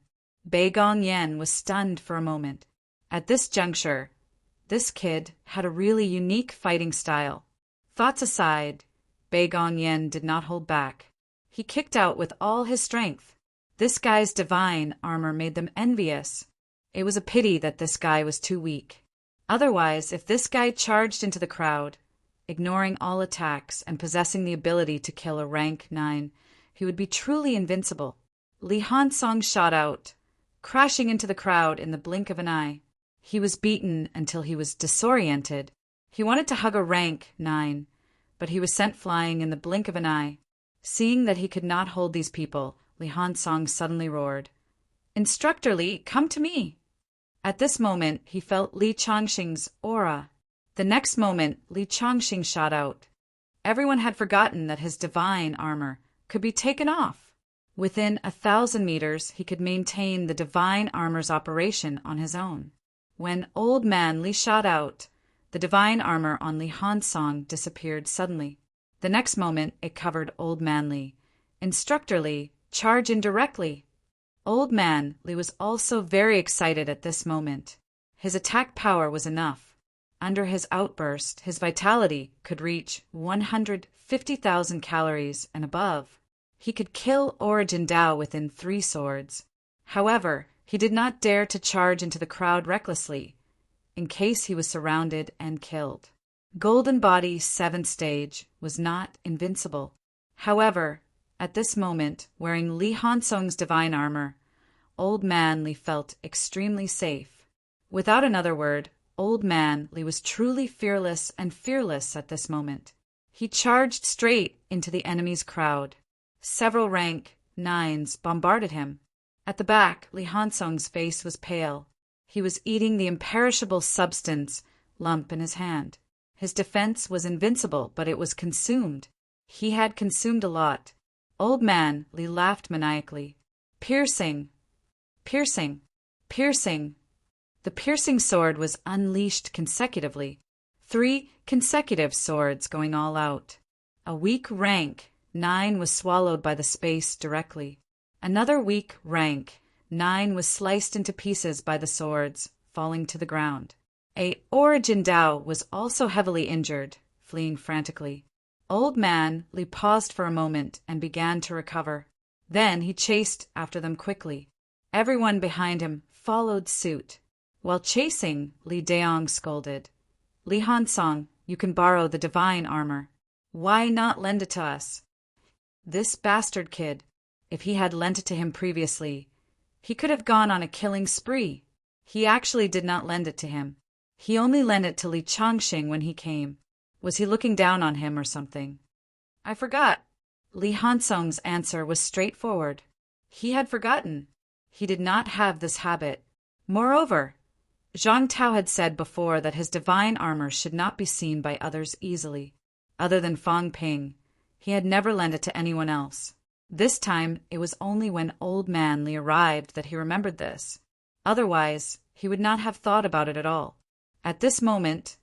Bei Gong Yen was stunned for a moment. At this juncture, this kid had a really unique fighting style. Thoughts aside, Bei Gong Yen did not hold back. He kicked out with all his strength. This guy's divine armor made them envious. It was a pity that this guy was too weak. Otherwise, if this guy charged into the crowd, ignoring all attacks and possessing the ability to kill a rank 9, he would be truly invincible. Li Hansong shot out, crashing into the crowd in the blink of an eye. He was beaten until he was disoriented. He wanted to hug a rank 9, but he was sent flying in the blink of an eye. Seeing that he could not hold these people, Li Hansong suddenly roared, "Instructor Li, come to me!" At this moment, he felt Li Changxing's aura. The next moment, Li Changxing shot out. Everyone had forgotten that his divine armor could be taken off. Within 1,000 meters, he could maintain the divine armor's operation on his own. When Old Man Li shot out, the divine armor on Li Hansong disappeared suddenly. The next moment, it covered Old Man Li. "Instructor Li, charge in directly!" Old Man Li was also very excited at this moment. His attack power was enough. Under his outburst, his vitality could reach 150,000 calories and above. He could kill Origin Dao within 3 swords. However, he did not dare to charge into the crowd recklessly, in case he was surrounded and killed. Golden Body 7th stage was not invincible. However, at this moment, wearing Li Hansong's divine armor, Old Man Li felt extremely safe. Without another word, Old Man Li was truly fearless at this moment. He charged straight into the enemy's crowd. Several rank 9s bombarded him. At the back, Li Hansong's face was pale. He was eating the imperishable substance lump in his hand. His defense was invincible, but it was consumed. He had consumed a lot. Old Man Li laughed maniacally. Piercing! Piercing! Piercing! The piercing sword was unleashed consecutively. 3 consecutive swords going all out. A weak rank 9 was swallowed by the space directly. Another weak rank 9 was sliced into pieces by the swords, falling to the ground. A Origin Dao was also heavily injured, fleeing frantically. Old Man Li paused for a moment and began to recover. Then he chased after them quickly. Everyone behind him followed suit. While chasing, Li Daong scolded, "Li Hansong, you can borrow the divine armor. Why not lend it to us?" This bastard kid, if he had lent it to him previously, he could have gone on a killing spree. He actually did not lend it to him. He only lent it to Li Changxing when he came. Was he looking down on him or something? "I forgot." Li Hansong's answer was straightforward. He had forgotten. He did not have this habit. Moreover, Zhang Tao had said before that his divine armor should not be seen by others easily. Other than Fang Ping, he had never lent it to anyone else. This time, it was only when Old Man Li arrived that he remembered this. Otherwise, he would not have thought about it at all. At this moment,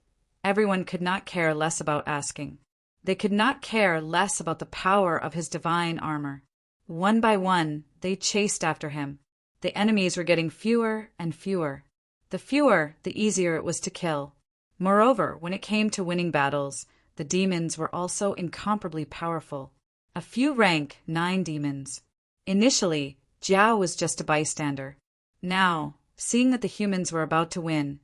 everyone could not care less about asking. They could not care less about the power of his divine armor. One by one, they chased after him. The enemies were getting fewer and fewer. The fewer, the easier it was to kill. Moreover, when it came to winning battles, the demons were also incomparably powerful. A few rank 9 demons. Initially, Jiao was just a bystander. Now, seeing that the humans were about to win,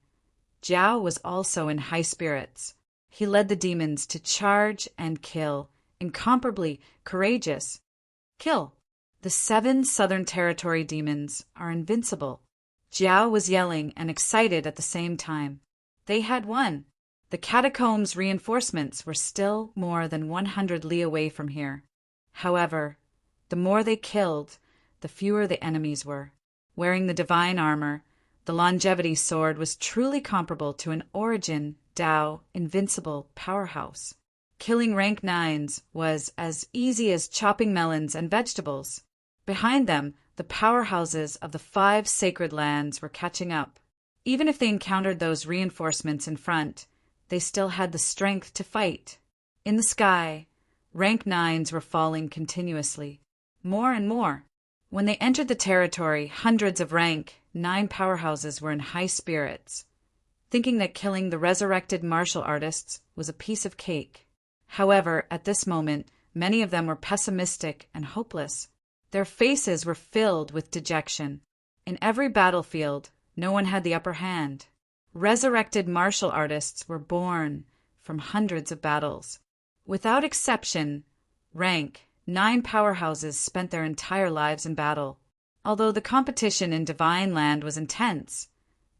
Jiao was also in high spirits. He led the demons to charge and kill, incomparably courageous. Kill! The 7 Southern Territory demons are invincible. Jiao was yelling and excited at the same time. They had won. The catacombs' reinforcements were still more than 100 li away from here. However, the more they killed, the fewer the enemies were. Wearing the divine armor, the longevity sword was truly comparable to an Origin Dao invincible powerhouse. Killing rank 9s was as easy as chopping melons and vegetables. Behind them, the powerhouses of the 5 sacred lands were catching up. Even if they encountered those reinforcements in front, they still had the strength to fight. In the sky, rank 9s were falling continuously, more and more. When they entered the territory, hundreds of rank 9 powerhouses were in high spirits, thinking that killing the resurrected martial artists was a piece of cake. However, at this moment, many of them were pessimistic and hopeless. Their faces were filled with dejection. In every battlefield, no one had the upper hand. Resurrected martial artists were born from hundreds of battles. Without exception, rank 9 powerhouses spent their entire lives in battle. Although the competition in Divine Land was intense,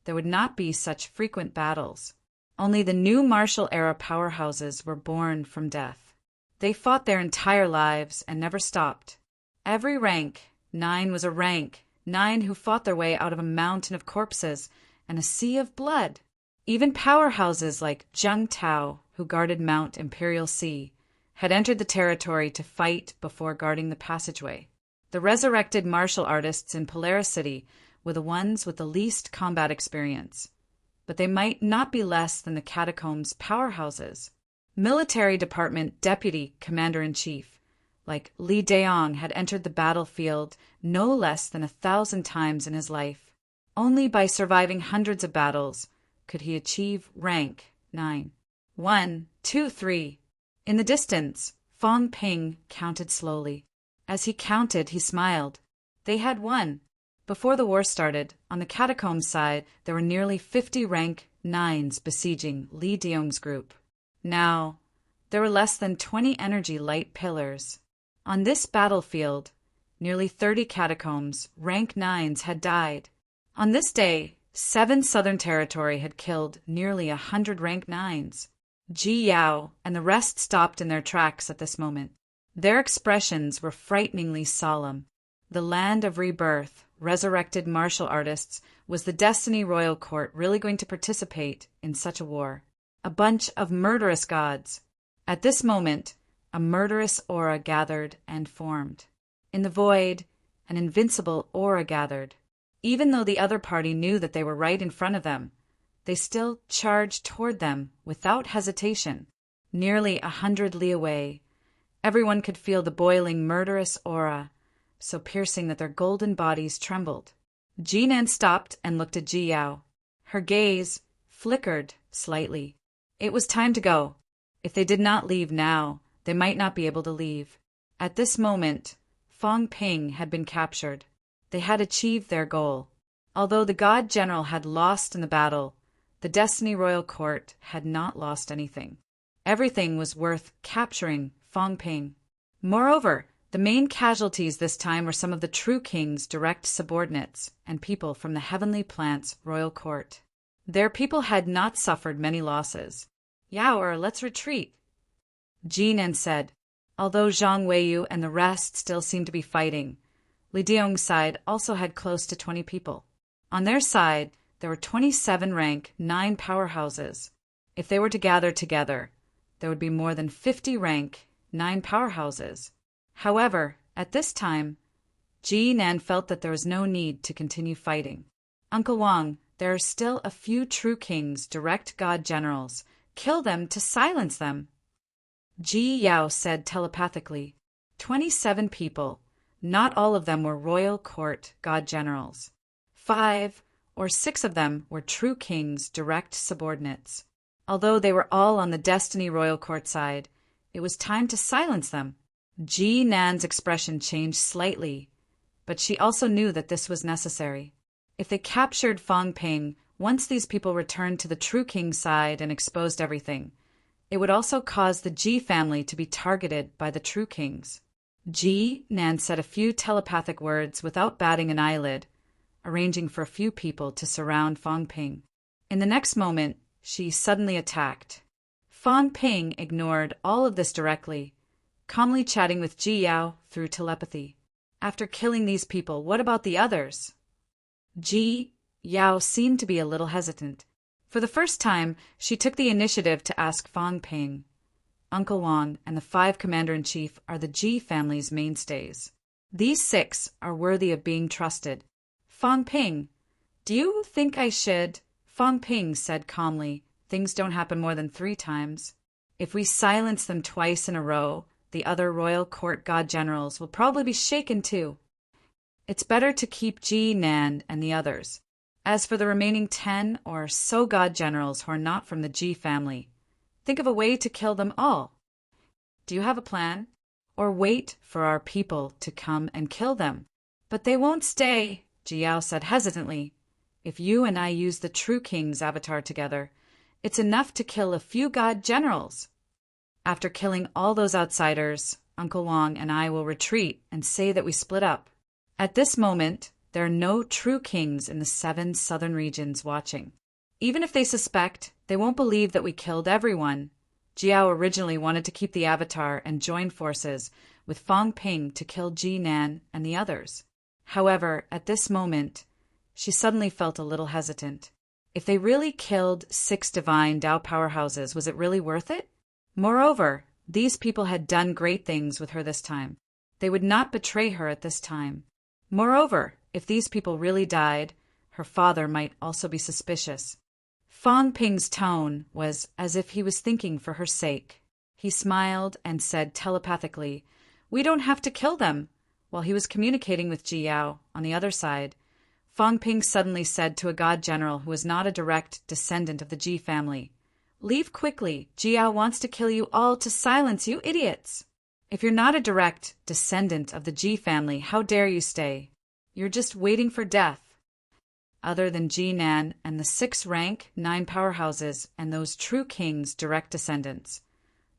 there would not be such frequent battles. Only the new martial era powerhouses were born from death. They fought their entire lives and never stopped. Every rank 9 was a rank 9 who fought their way out of a mountain of corpses and a sea of blood. Even powerhouses like Zheng Tao, who guarded Mount Imperial Sea, had entered the territory to fight before guarding the passageway. The resurrected martial artists in Polaris City were the ones with the least combat experience, but they might not be less than the catacombs' powerhouses. Military Department Deputy Commander-in-Chief, like Li Daong, had entered the battlefield no less than 1,000 times in his life. Only by surviving hundreds of battles could he achieve rank 9. 1, 2, 3. In the distance, Fong Ping counted slowly. As he counted, he smiled. They had won. Before the war started, on the catacombs side, there were nearly 50 rank 9s besieging Li Daong's group. Now, there were less than 20 energy light pillars. On this battlefield, nearly 30 catacombs, rank 9s had died. On this day, 7 Southern Territory had killed nearly 100 rank 9s. Ji Yao and the rest stopped in their tracks at this moment. Their expressions were frighteningly solemn. The land of rebirth, resurrected martial artists, was the Destiny Royal Court really going to participate in such a war? A bunch of murderous gods. At this moment, a murderous aura gathered and formed. In the void, an invincible aura gathered. Even though the other party knew that they were right in front of them, they still charged toward them without hesitation. Nearly 100 li away, everyone could feel the boiling murderous aura, so piercing that their golden bodies trembled. Jinan stopped and looked at Ji Yao. Her gaze flickered slightly. It was time to go. If they did not leave now, they might not be able to leave. At this moment, Fong Ping had been captured. They had achieved their goal. Although the God General had lost in the battle, the Destiny Royal Court had not lost anything. Everything was worth capturing Fong Ping. Moreover, the main casualties this time were some of the True King's direct subordinates and people from the Heavenly Plant's royal court. Their people had not suffered many losses. Yaoer, let's retreat, Jinan said. Although Zhang Weiyu and the rest still seemed to be fighting, Li Daong's side also had close to 20 people. On their side, there were 27 rank 9 powerhouses. If they were to gather together, there would be more than 50 rank 9 powerhouses. However, at this time, Jinan felt that there was no need to continue fighting. Uncle Wang, there are still a few True Kings, direct God Generals. Kill them to silence them. Ji Yao said telepathically. 27 people. Not all of them were royal court God Generals. 5 or 6 of them were True Kings' direct subordinates. Although they were all on the Destiny Royal Court side, it was time to silence them. Ji Nan's expression changed slightly, but she also knew that this was necessary. If they captured Fong Ping, once these people returned to the True King's side and exposed everything, it would also cause the Ji family to be targeted by the True Kings. Ji Nan said a few telepathic words without batting an eyelid, arranging for a few people to surround Fong Ping. In the next moment, she suddenly attacked. Fong Ping ignored all of this directly, calmly chatting with Ji Yao through telepathy. After killing these people, what about the others? Ji Yao seemed to be a little hesitant. For the first time, she took the initiative to ask Fong Ping. Uncle Wang and the 5 Commander-in-Chief are the Ji family's mainstays. These 6 are worthy of being trusted. Fong Ping, do you think I should? Fang Ping said calmly, "Things don't happen more than 3 times. If we silence them twice in a row, the other royal court god generals will probably be shaken too. It's better to keep Ji, Nan, and the others. As for the remaining 10 or so god generals who are not from the Ji family, think of a way to kill them all. Do you have a plan? Or wait for our people to come and kill them?" "But they won't stay," Jiao said hesitantly. "If you and I use the true king's avatar together, it's enough to kill a few god generals. After killing all those outsiders, Uncle Wang and I will retreat and say that we split up. At this moment, there are no true kings in the 7 southern regions watching. Even if they suspect, they won't believe that we killed everyone." Jiao originally wanted to keep the avatar and join forces with Fang Ping to kill Ji, Nan, and the others. However, at this moment, she suddenly felt a little hesitant. If they really killed 6 divine Tao powerhouses, was it really worth it? Moreover, these people had done great things with her this time. They would not betray her at this time. Moreover, if these people really died, her father might also be suspicious. Fang Ping's tone was as if he was thinking for her sake. He smiled and said telepathically, "We don't have to kill them." While he was communicating with Ji Yao on the other side, Fang Ping suddenly said to a god general who was not a direct descendant of the Ji family, "Leave quickly. Ji Yao wants to kill you all to silence you idiots. If you're not a direct descendant of the Ji family, how dare you stay? You're just waiting for death." Other than Ji, Nan and the 6-rank 9 powerhouses and those true kings' direct descendants,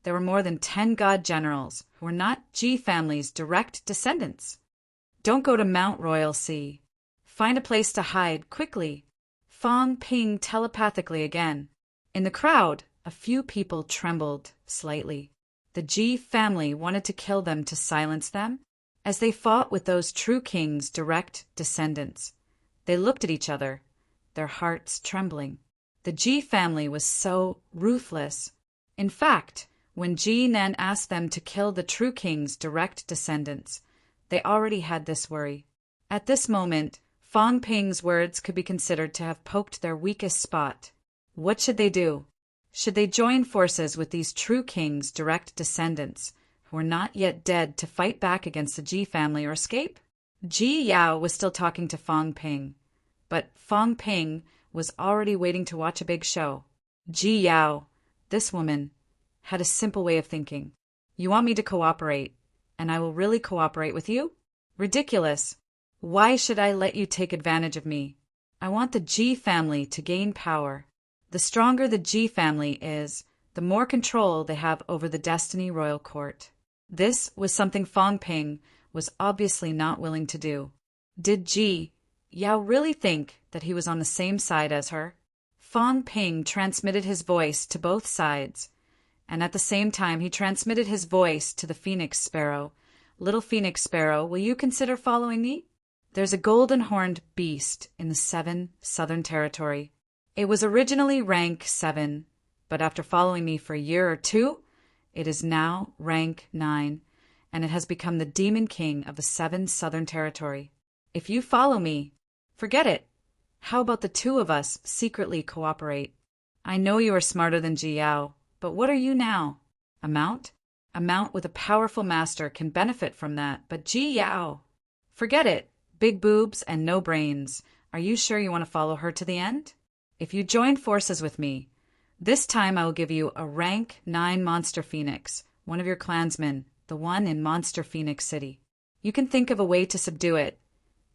there were more than 10 god generals who were not Ji family's direct descendants. "Don't go to Mount Royal Sea. Find a place to hide quickly." Fang Ping telepathically again. In the crowd, a few people trembled slightly. The Ji family wanted to kill them to silence them. As they fought with those true kings' direct descendants, they looked at each other, their hearts trembling. The Ji family was so ruthless. In fact, when Ji Nan asked them to kill the true king's direct descendants, they already had this worry. At this moment, Fang Ping's words could be considered to have poked their weakest spot. What should they do? Should they join forces with these true kings' direct descendants, who were not yet dead, to fight back against the Ji family or escape? Ji Yao was still talking to Fang Ping, but Fang Ping was already waiting to watch a big show. Ji Yao, this woman, had a simple way of thinking. "You want me to cooperate, and I will really cooperate with you? Ridiculous. Why should I let you take advantage of me? I want the Ji family to gain power. The stronger the Ji family is, the more control they have over the Destiny Royal Court." This was something Fang Ping was obviously not willing to do. Did Ji Yao really think that he was on the same side as her? Fang Ping transmitted his voice to both sides, and at the same time he transmitted his voice to the Phoenix Sparrow. "Little Phoenix Sparrow, will you consider following me? There's a golden-horned beast in the 7 Southern Territory. It was originally rank 7, but after following me for a year or 2, it is now rank 9, and it has become the Demon King of the 7 Southern Territory. If you follow me, forget it. How about the 2 of us secretly cooperate? I know you are smarter than Ji Yao, but what are you now? A mount? A mount with a powerful master can benefit from that, but Ji Yao, forget it. Big boobs and no brains. Are you sure you want to follow her to the end? If you join forces with me, this time I will give you a rank 9 Monster Phoenix, one of your clansmen, the one in Monster Phoenix City. You can think of a way to subdue it.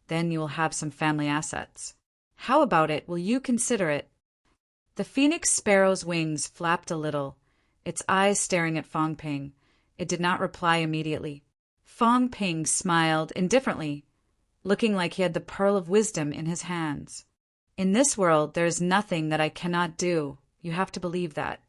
Then you will have some family assets. How about it? Will you consider it?" The Phoenix Sparrow's wings flapped a little, its eyes staring at Fang Ping. It did not reply immediately. Fang Ping smiled indifferently, looking like he had the pearl of wisdom in his hands. "In this world, there is nothing that I cannot do. You have to believe that."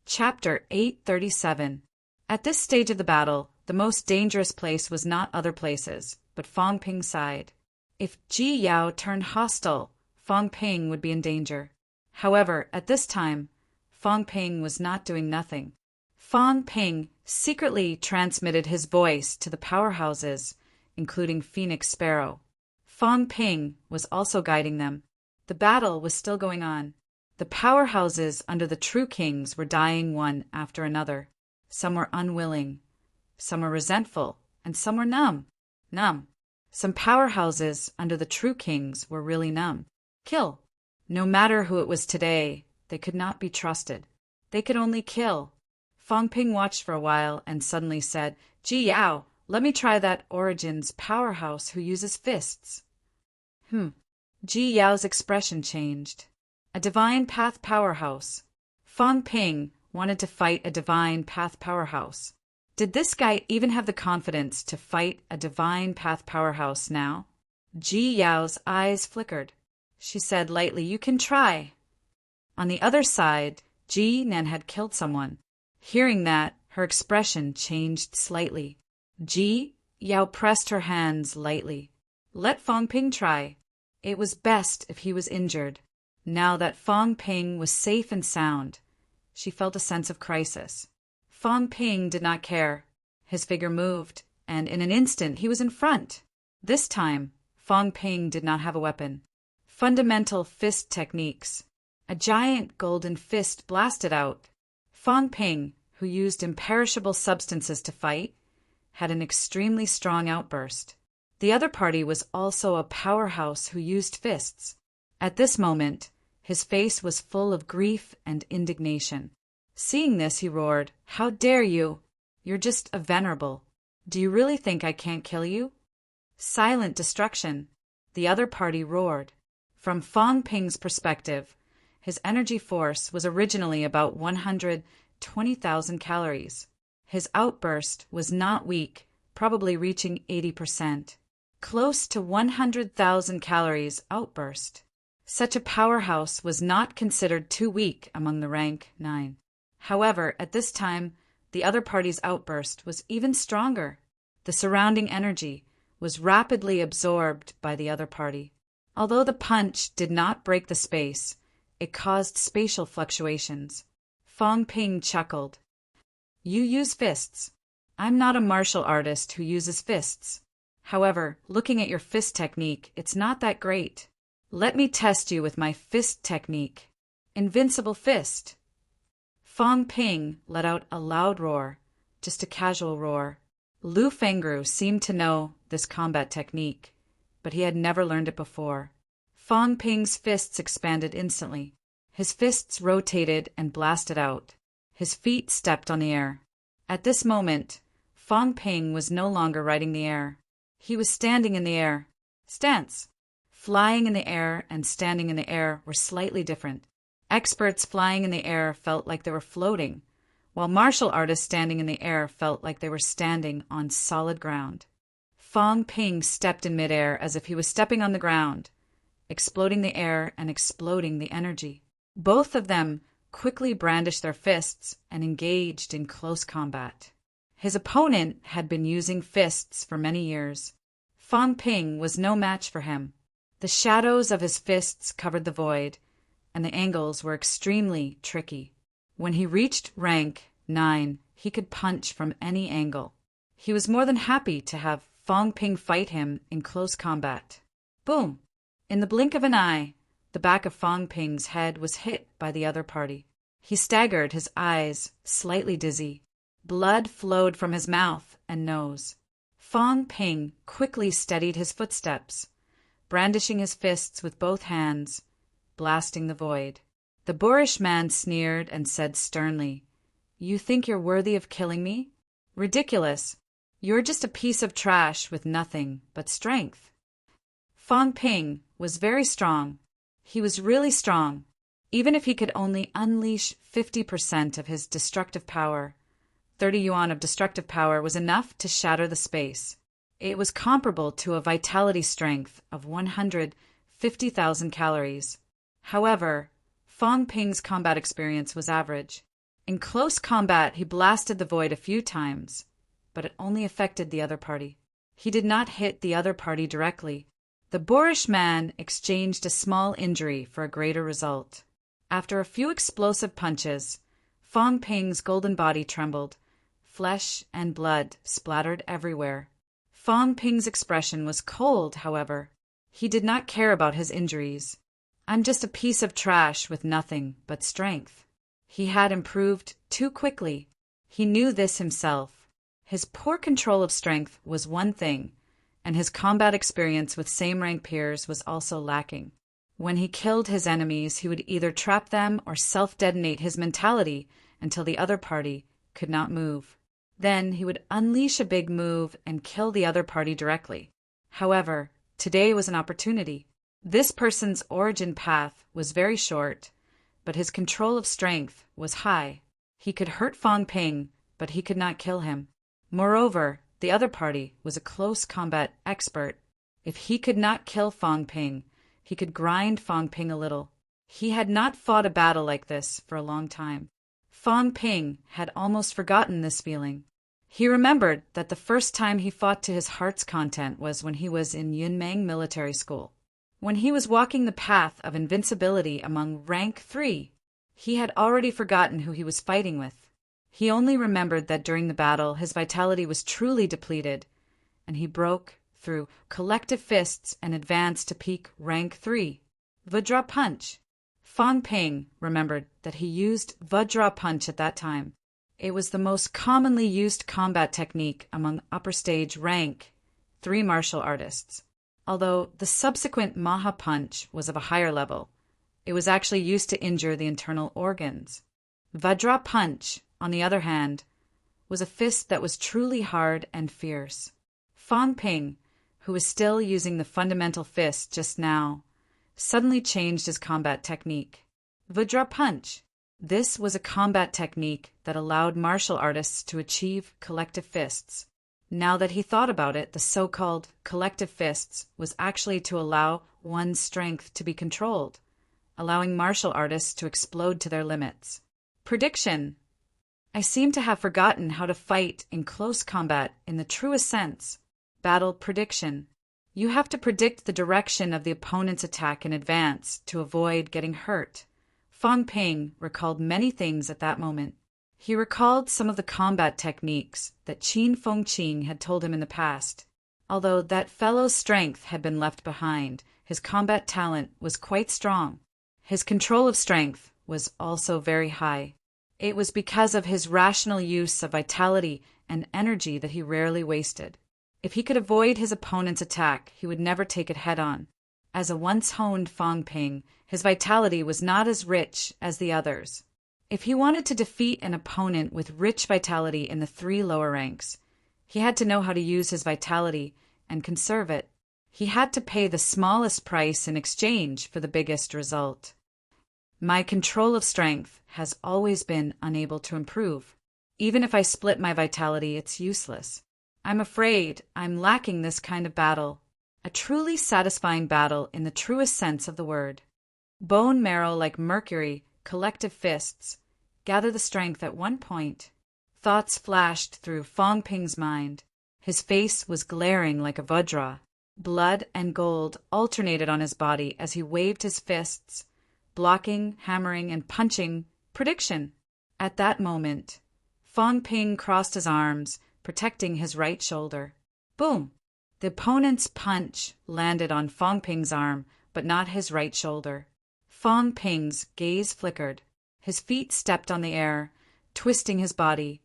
Chapter 837. At this stage of the battle, the most dangerous place was not other places, but Fang Ping's side. If Ji Yao turned hostile, Fang Ping would be in danger. However, at this time, Fang Ping was not doing nothing. Fang Ping secretly transmitted his voice to the powerhouses, including Phoenix Sparrow. Fang Ping was also guiding them. The battle was still going on. The powerhouses under the true kings were dying one after another. Some were unwilling, some were resentful, and some were numb. Numb. Some powerhouses under the true kings were really numb. Kill. No matter who it was today, they could not be trusted. They could only kill. Fong Ping watched for a while and suddenly said, "Ji Yao, let me try that Origins powerhouse who uses fists." Ji Yao's expression changed. A divine path powerhouse. Fong Ping wanted to fight a divine path powerhouse. Did this guy even have the confidence to fight a divine path powerhouse now? Ji Yao's eyes flickered. She said lightly, "You can try." On the other side, Ji Nan had killed someone. Hearing that, her expression changed slightly. Ji Yao pressed her hands lightly. Let Fong Ping try. It was best if he was injured. Now that Fong Ping was safe and sound, she felt a sense of crisis. Fong Ping did not care. His figure moved, and in an instant he was in front. This time, Fong Ping did not have a weapon. Fundamental fist techniques. A giant golden fist blasted out. Fong Ping, who used imperishable substances to fight, had an extremely strong outburst. The other party was also a powerhouse who used fists. At this moment, his face was full of grief and indignation. Seeing this, he roared, "How dare you? You're just a venerable. Do you really think I can't kill you?" Silent destruction. The other party roared. From Fong Ping's perspective, his energy force was originally about 120,000 calories. His outburst was not weak, probably reaching 80%. Close to 100,000 calories outburst. Such a powerhouse was not considered too weak among the rank 9. However, at this time, the other party's outburst was even stronger. The surrounding energy was rapidly absorbed by the other party. Although the punch did not break the space, it caused spatial fluctuations. Fong Ping chuckled. "You use fists. I'm not a martial artist who uses fists. However, looking at your fist technique, it's not that great. Let me test you with my fist technique. Invincible fist." Fong Ping let out a loud roar, just a casual roar. Lu Fengru seemed to know this combat technique, but he had never learned it before. Fong Ping's fists expanded instantly. His fists rotated and blasted out. His feet stepped on the air. At this moment, Fong Ping was no longer riding the air. He was standing in the air. Stance. Flying in the air and standing in the air were slightly different. Experts flying in the air felt like they were floating, while martial artists standing in the air felt like they were standing on solid ground. Fong Ping stepped in midair as if he was stepping on the ground, exploding the air and exploding the energy. Both of them quickly brandished their fists and engaged in close combat. His opponent had been using fists for many years. Fong Ping was no match for him. The shadows of his fists covered the void, and the angles were extremely tricky. When he reached rank 9, he could punch from any angle. He was more than happy to have Fong Ping fight him in close combat. Boom! In the blink of an eye, the back of Fong Ping's head was hit by the other party. He staggered, his eyes slightly dizzy. Blood flowed from his mouth and nose. Fong Ping quickly steadied his footsteps, brandishing his fists with both hands, blasting the void. The boorish man sneered and said sternly, "You think you're worthy of killing me? Ridiculous. You're just a piece of trash with nothing but strength." Fong Ping was very strong. He was really strong. Even if he could only unleash 50% of his destructive power, 30 yuan of destructive power was enough to shatter the space. It was comparable to a vitality strength of 150,000 calories. However, Fong Ping's combat experience was average. In close combat, he blasted the void a few times, but it only affected the other party. He did not hit the other party directly. The boorish man exchanged a small injury for a greater result. After a few explosive punches, Fong Ping's golden body trembled. Flesh and blood splattered everywhere. Fong Ping's expression was cold, however. He did not care about his injuries. I'm just a piece of trash with nothing but strength. He had improved too quickly. He knew this himself. His poor control of strength was one thing, and his combat experience with same-rank peers was also lacking. When he killed his enemies, he would either trap them or self-detonate his mentality until the other party could not move. Then he would unleash a big move and kill the other party directly. However, today was an opportunity. This person's origin path was very short, but his control of strength was high. He could hurt Fang Ping, but he could not kill him. Moreover, the other party was a close combat expert. If he could not kill Fang Ping, he could grind Fang Ping a little. He had not fought a battle like this for a long time. Fang Ping had almost forgotten this feeling. He remembered that the first time he fought to his heart's content was when he was in Yunmeng Military School. When he was walking the path of invincibility among rank 3, he had already forgotten who he was fighting with. He only remembered that during the battle his vitality was truly depleted, and he broke through collective fists and advanced to peak rank 3. Vajra Punch. Fang Ping remembered that he used Vajra Punch at that time. It was the most commonly used combat technique among upper stage rank 3 martial artists. Although the subsequent Maha Punch was of a higher level, it was actually used to injure the internal organs. Vajra Punch, on the other hand, was a fist that was truly hard and fierce. Fang Ping, who was still using the fundamental fist just now, suddenly changed his combat technique. Vajra Punch. This was a combat technique that allowed martial artists to achieve collective fists. Now that he thought about it, the so-called collective fists was actually to allow one's strength to be controlled, allowing martial artists to explode to their limits. Prediction. I seem to have forgotten how to fight in close combat in the truest sense. Battle prediction. You have to predict the direction of the opponent's attack in advance to avoid getting hurt. Fang Ping recalled many things at that moment. He recalled some of the combat techniques that Qin Fengqing had told him in the past. Although that fellow's strength had been left behind, his combat talent was quite strong. His control of strength was also very high. It was because of his rational use of vitality and energy that he rarely wasted. If he could avoid his opponent's attack, he would never take it head-on. As a once-honed Fang Ping, his vitality was not as rich as the others. If he wanted to defeat an opponent with rich vitality in the 3 lower ranks, he had to know how to use his vitality and conserve it. He had to pay the smallest price in exchange for the biggest result. My control of strength has always been unable to improve. Even if I split my vitality, it's useless. I'm afraid I'm lacking this kind of battle, a truly satisfying battle in the truest sense of the word. Bone marrow like mercury, collective fists, gather the strength at one point. Thoughts flashed through Fang Ping's mind. His face was glaring like a vajra. Blood and gold alternated on his body as he waved his fists, blocking, hammering, and punching. Prediction. At that moment, Fang Ping crossed his arms, protecting his right shoulder. Boom! The opponent's punch landed on Fang Ping's arm, but not his right shoulder. Fang Ping's gaze flickered. His feet stepped on the air, twisting his body,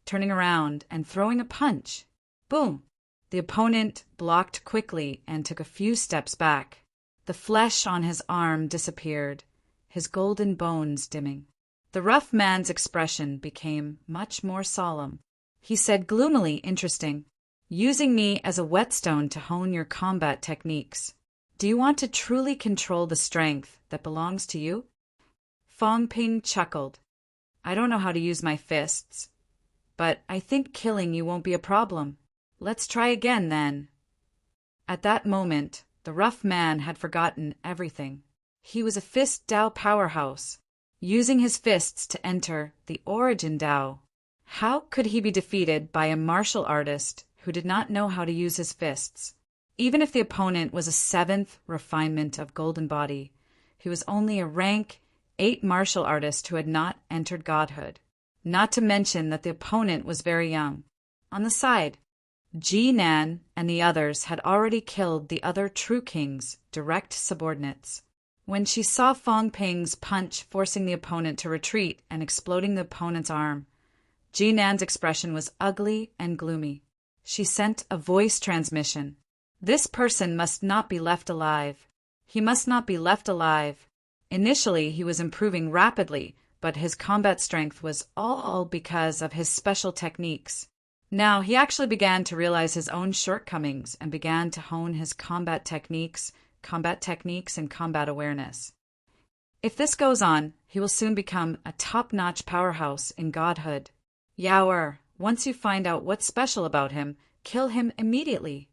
turning around and throwing a punch. Boom! The opponent blocked quickly and took a few steps back. The flesh on his arm disappeared, his golden bones dimming. The rough man's expression became much more solemn. He said gloomily, interesting, using me as a whetstone to hone your combat techniques. Do you want to truly control the strength that belongs to you? Fang Ping chuckled. I don't know how to use my fists, but I think killing you won't be a problem. Let's try again, then. At that moment, the rough man had forgotten everything. He was a fist Dao powerhouse, using his fists to enter the origin Dao. How could he be defeated by a martial artist who did not know how to use his fists? Even if the opponent was a 7th refinement of Golden Body, he was only a rank 8 martial artist who had not entered godhood. Not to mention that the opponent was very young. On the side, Ji Nan and the others had already killed the other true king's direct subordinates. When she saw Fong Ping's punch forcing the opponent to retreat and exploding the opponent's arm, Ji Nan's expression was ugly and gloomy. She sent a voice transmission. This person must not be left alive. He must not be left alive. Initially, he was improving rapidly, but his combat strength was all because of his special techniques. Now, he actually began to realize his own shortcomings and began to hone his combat techniques, and combat awareness. If this goes on, he will soon become a top-notch powerhouse in godhood. Yaoer, once you find out what's special about him, kill him immediately.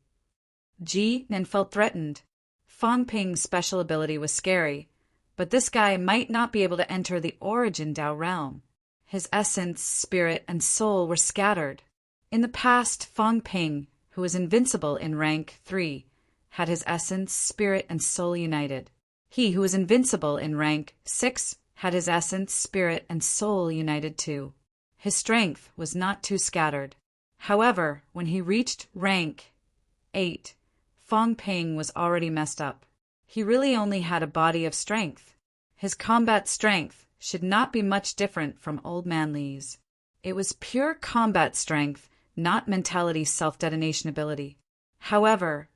Ji Nan felt threatened. Fong Ping's special ability was scary, but this guy might not be able to enter the origin Dao realm. His essence, spirit, and soul were scattered. In the past, Fong Ping, who was invincible in rank 3, had his essence, spirit, and soul united. He who was invincible in rank 6 had his essence, spirit, and soul united too. His strength was not too scattered. However, when he reached rank 8, Fong Ping was already messed up. He really only had a body of strength. His combat strength should not be much different from Old Man Li's. It was pure combat strength, not mentality self-detonation ability. However,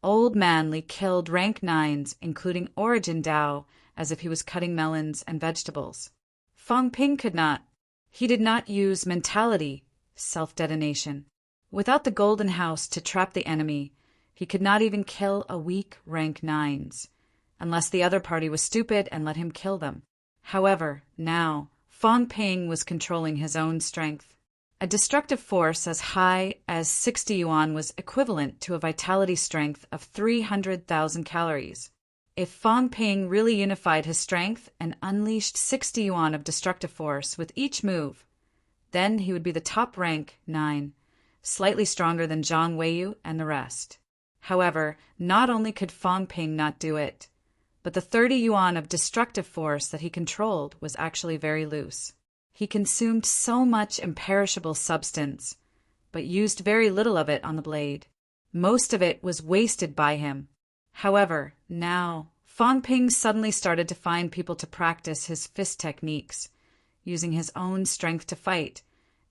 Old Man Li killed rank 9s, including Origin Dao, as if he was cutting melons and vegetables. Fong Ping could not. He did not use mentality self-detonation. Without the Golden House to trap the enemy, he could not even kill a weak rank 9s, unless the other party was stupid and let him kill them. However, now, Fong Ping was controlling his own strength. A destructive force as high as 60 yuan was equivalent to a vitality strength of 300,000 calories. If Fong Ping really unified his strength and unleashed 60 yuan of destructive force with each move, then he would be the top rank 9, slightly stronger than Zhang Weiyu and the rest. However, not only could Fong Ping not do it, but the 30 yuan of destructive force that he controlled was actually very loose. He consumed so much imperishable substance, but used very little of it on the blade. Most of it was wasted by him. However, now, Fong Ping suddenly started to find people to practice his fist techniques, using his own strength to fight,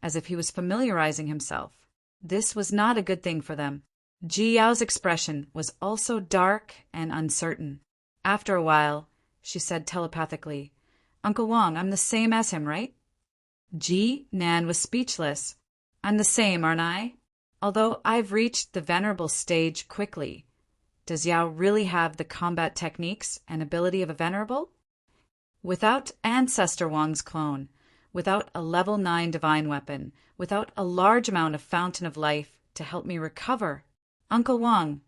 as if he was familiarizing himself. This was not a good thing for them. Ji Yao's expression was also dark and uncertain. After a while, she said telepathically, "Uncle Wang, I'm the same as him, right?" Ji Nan was speechless. "I'm the same, aren't I? Although I've reached the venerable stage quickly. Does Yao really have the combat techniques and ability of a venerable?" Without Ancestor Wang's clone, without a level 9 divine weapon, without a large amount of Fountain of Life to help me recover, Uncle Wang,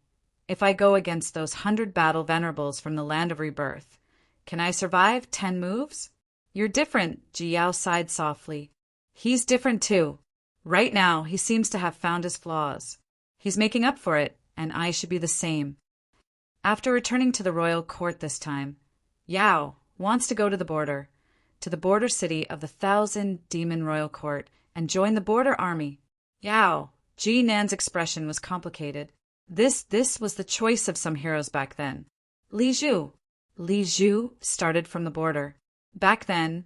if I go against those 100 battle venerables from the land of rebirth, can I survive 10 moves? You're different, Ji Yao sighed softly. He's different too. Right now, he seems to have found his flaws. He's making up for it, and I should be the same. After returning to the royal court this time, Yao wants to go to the border city of the 1,000 demon royal court, and join the border army. Yao, Ji Nan's expression was complicated. This was the choice of some heroes back then. Li Zhu started from the border. Back then,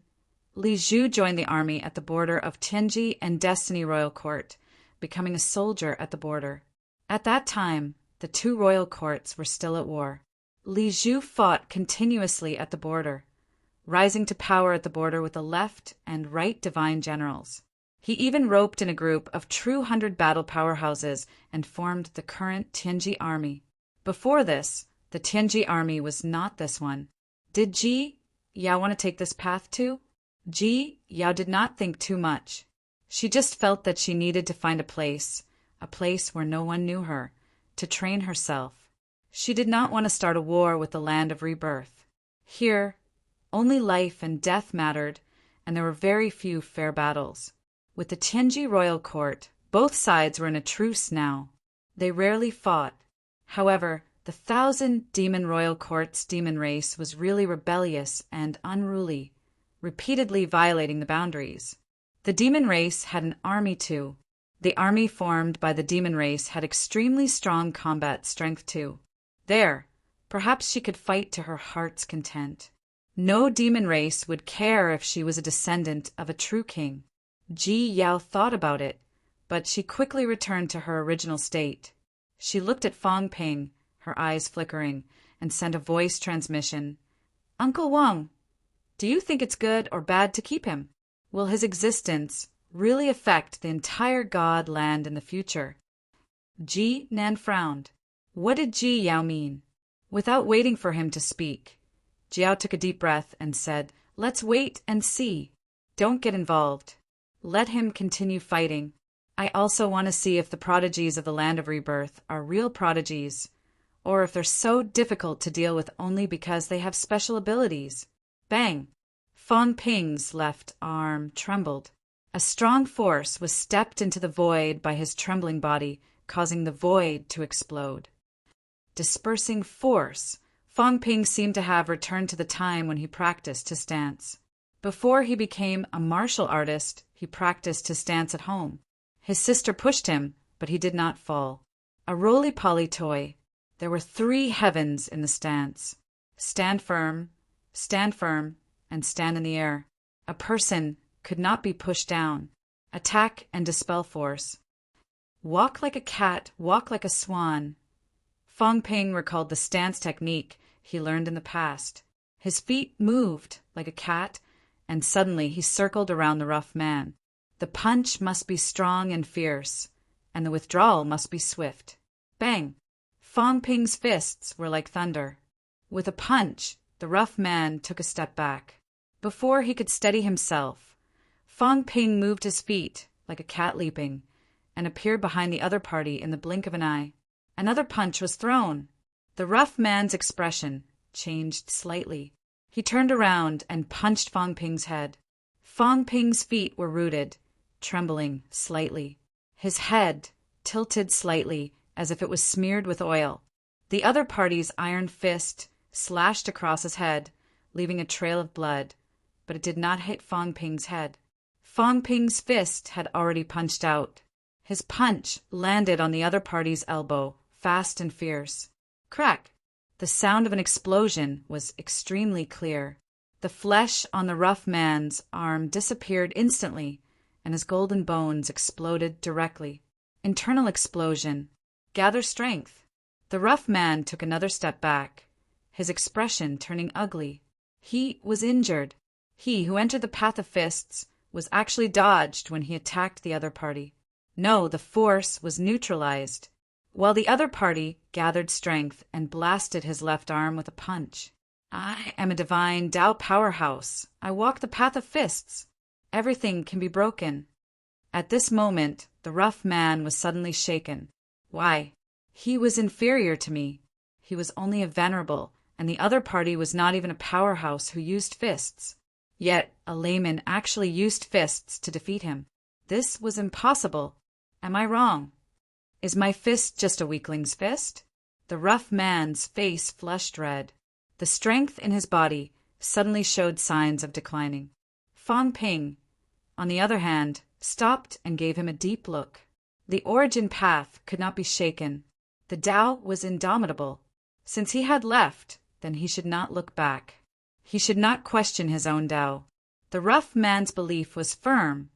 Li Zhu joined the army at the border of Tianji and Destiny Royal Court, becoming a soldier at the border. At that time, the two royal courts were still at war. Li Zhu fought continuously at the border, rising to power at the border with the left and right divine generals. He even roped in a group of true 100 battle powerhouses and formed the current Tianji army. Before this, the Tianji army was not this one. Did Ji Yao want to take this path too? Ji Yao did not think too much. She just felt that she needed to find a place where no one knew her, to train herself. She did not want to start a war with the land of rebirth. Here, only life and death mattered, and there were very few fair battles. With the Tianji royal court, both sides were in a truce now. They rarely fought. However, the 1,000 demon royal court's demon race was really rebellious and unruly, repeatedly violating the boundaries. The demon race had an army too. The army formed by the demon race had extremely strong combat strength too. There, Perhaps she could fight to her heart's content. No demon race would care if she was a descendant of a true king. Ji Yao thought about it, but she quickly returned to her original state. She looked at Fong Ping, her eyes flickering, and sent a voice transmission. Uncle Wang, do you think it's good or bad to keep him? Will his existence really affect the entire God land in the future? Ji Nan frowned. What did Ji Yao mean? Without waiting for him to speak, Jiao took a deep breath and said, Let's wait and see. Don't get involved. Let him continue fighting. I also want to see if the prodigies of the Land of Rebirth are real prodigies, or if they're so difficult to deal with only because they have special abilities. Bang! Fong Ping's left arm trembled. A strong force was stepped into the void by his trembling body, causing the void to explode. Dispersing force, Fong Ping seemed to have returned to the time when he practiced his stance. Before he became a martial artist, he practiced his stance at home. His sister pushed him, but he did not fall. A roly-poly toy. There were 3 heavens in the stance. Stand firm, and stand in the air. A person could not be pushed down. Attack and dispel force. Walk like a cat, walk like a swan. Fong Ping recalled the stance technique he learned in the past. His feet moved like a cat, and suddenly he circled around the rough man. The punch must be strong and fierce, and the withdrawal must be swift. Bang! Fong Ping's fists were like thunder. With a punch, the rough man took a step back. Before he could steady himself, Fong Ping moved his feet like a cat leaping, and appeared behind the other party in the blink of an eye. Another punch was thrown. The rough man's expression changed slightly. He turned around and punched Fong Ping's head. Fong Ping's feet were rooted, trembling slightly. His head tilted slightly as if it was smeared with oil. The other party's iron fist slashed across his head, leaving a trail of blood, but it did not hit Fong Ping's head. Fong Ping's fist had already punched out. His punch landed on the other party's elbow, fast and fierce. Crack! The sound of an explosion was extremely clear. The flesh on the rough man's arm disappeared instantly, and his golden bones exploded directly. Internal explosion. Gather strength. The rough man took another step back, his expression turning ugly. He was injured. He who entered the path of fists was actually dodged when he attacked the other party. No, the force was neutralized, while the other party gathered strength and blasted his left arm with a punch. I am a divine Tao powerhouse. I walk the path of fists. Everything can be broken. At this moment, the rough man was suddenly shaken. Why? He was inferior to me. He was only a venerable, and the other party was not even a powerhouse who used fists. Yet a layman actually used fists to defeat him. This was impossible. Am I wrong? Is my fist just a weakling's fist? The rough man's face flushed red. The strength in his body suddenly showed signs of declining. Fong Ping, on the other hand, stopped and gave him a deep look. The origin path could not be shaken. The Tao was indomitable. Since he had left, then he should not look back. He should not question his own Tao. The rough man's belief was firm,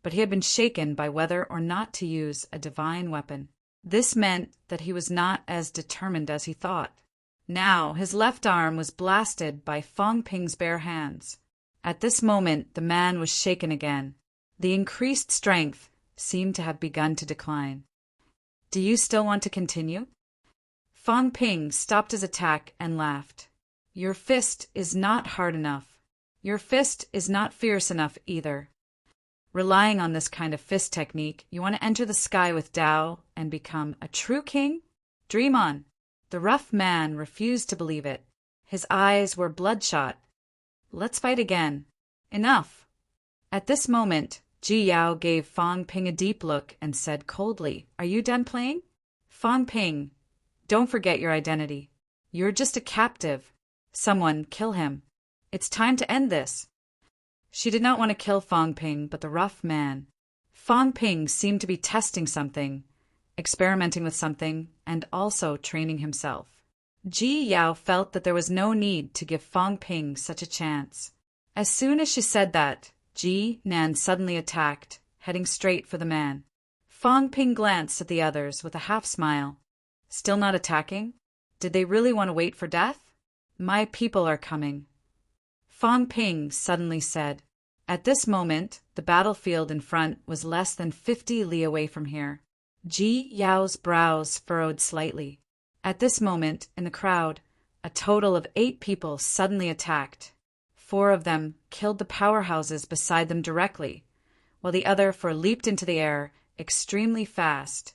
but he had been shaken by whether or not to use a divine weapon. This meant that he was not as determined as he thought. Now his left arm was blasted by Fong Ping's bare hands. At this moment the man was shaken again. The increased strength seemed to have begun to decline. Do you still want to continue? Fong Ping stopped his attack and laughed. Your fist is not hard enough. Your fist is not fierce enough either. Relying on this kind of fist technique, you want to enter the sky with Tao and become a true king? Dream on. The rough man refused to believe it. His eyes were bloodshot. Let's fight again. Enough. At this moment, Ji Yao gave Fong Ping a deep look and said coldly, Are you done playing? Fong Ping, don't forget your identity. You're just a captive. Someone kill him. It's time to end this. She did not want to kill Fong Ping, but the rough man. Fong Ping seemed to be testing something, experimenting with something, and also training himself. Ji Yao felt that there was no need to give Fang Ping such a chance. As soon as she said that, Ji Nan suddenly attacked, heading straight for the man. Fang Ping glanced at the others with a half-smile. Still not attacking? Did they really want to wait for death? My people are coming, Fang Ping suddenly said. At this moment, the battlefield in front was less than 50 li away from here. Ji Yao's brows furrowed slightly. At this moment, in the crowd, a total of 8 people suddenly attacked. 4 of them killed the powerhouses beside them directly, while the other 4 leaped into the air extremely fast,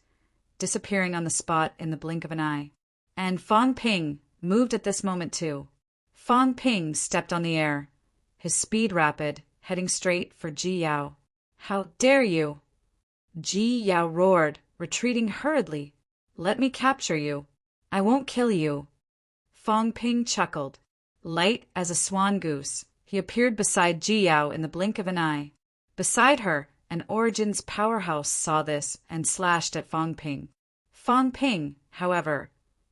disappearing on the spot in the blink of an eye. And Fang Ping moved at this moment too. Fang Ping stepped on the air, his speed rapid, heading straight for Ji Yao. How dare you? Ji Yao roared, retreating hurriedly. Let me capture you. I won't kill you. Fang Ping chuckled. Light as a swan goose, he appeared beside Ji Yao in the blink of an eye. Beside her, an Origins powerhouse saw this and slashed at Fang Ping. Fang Ping, however,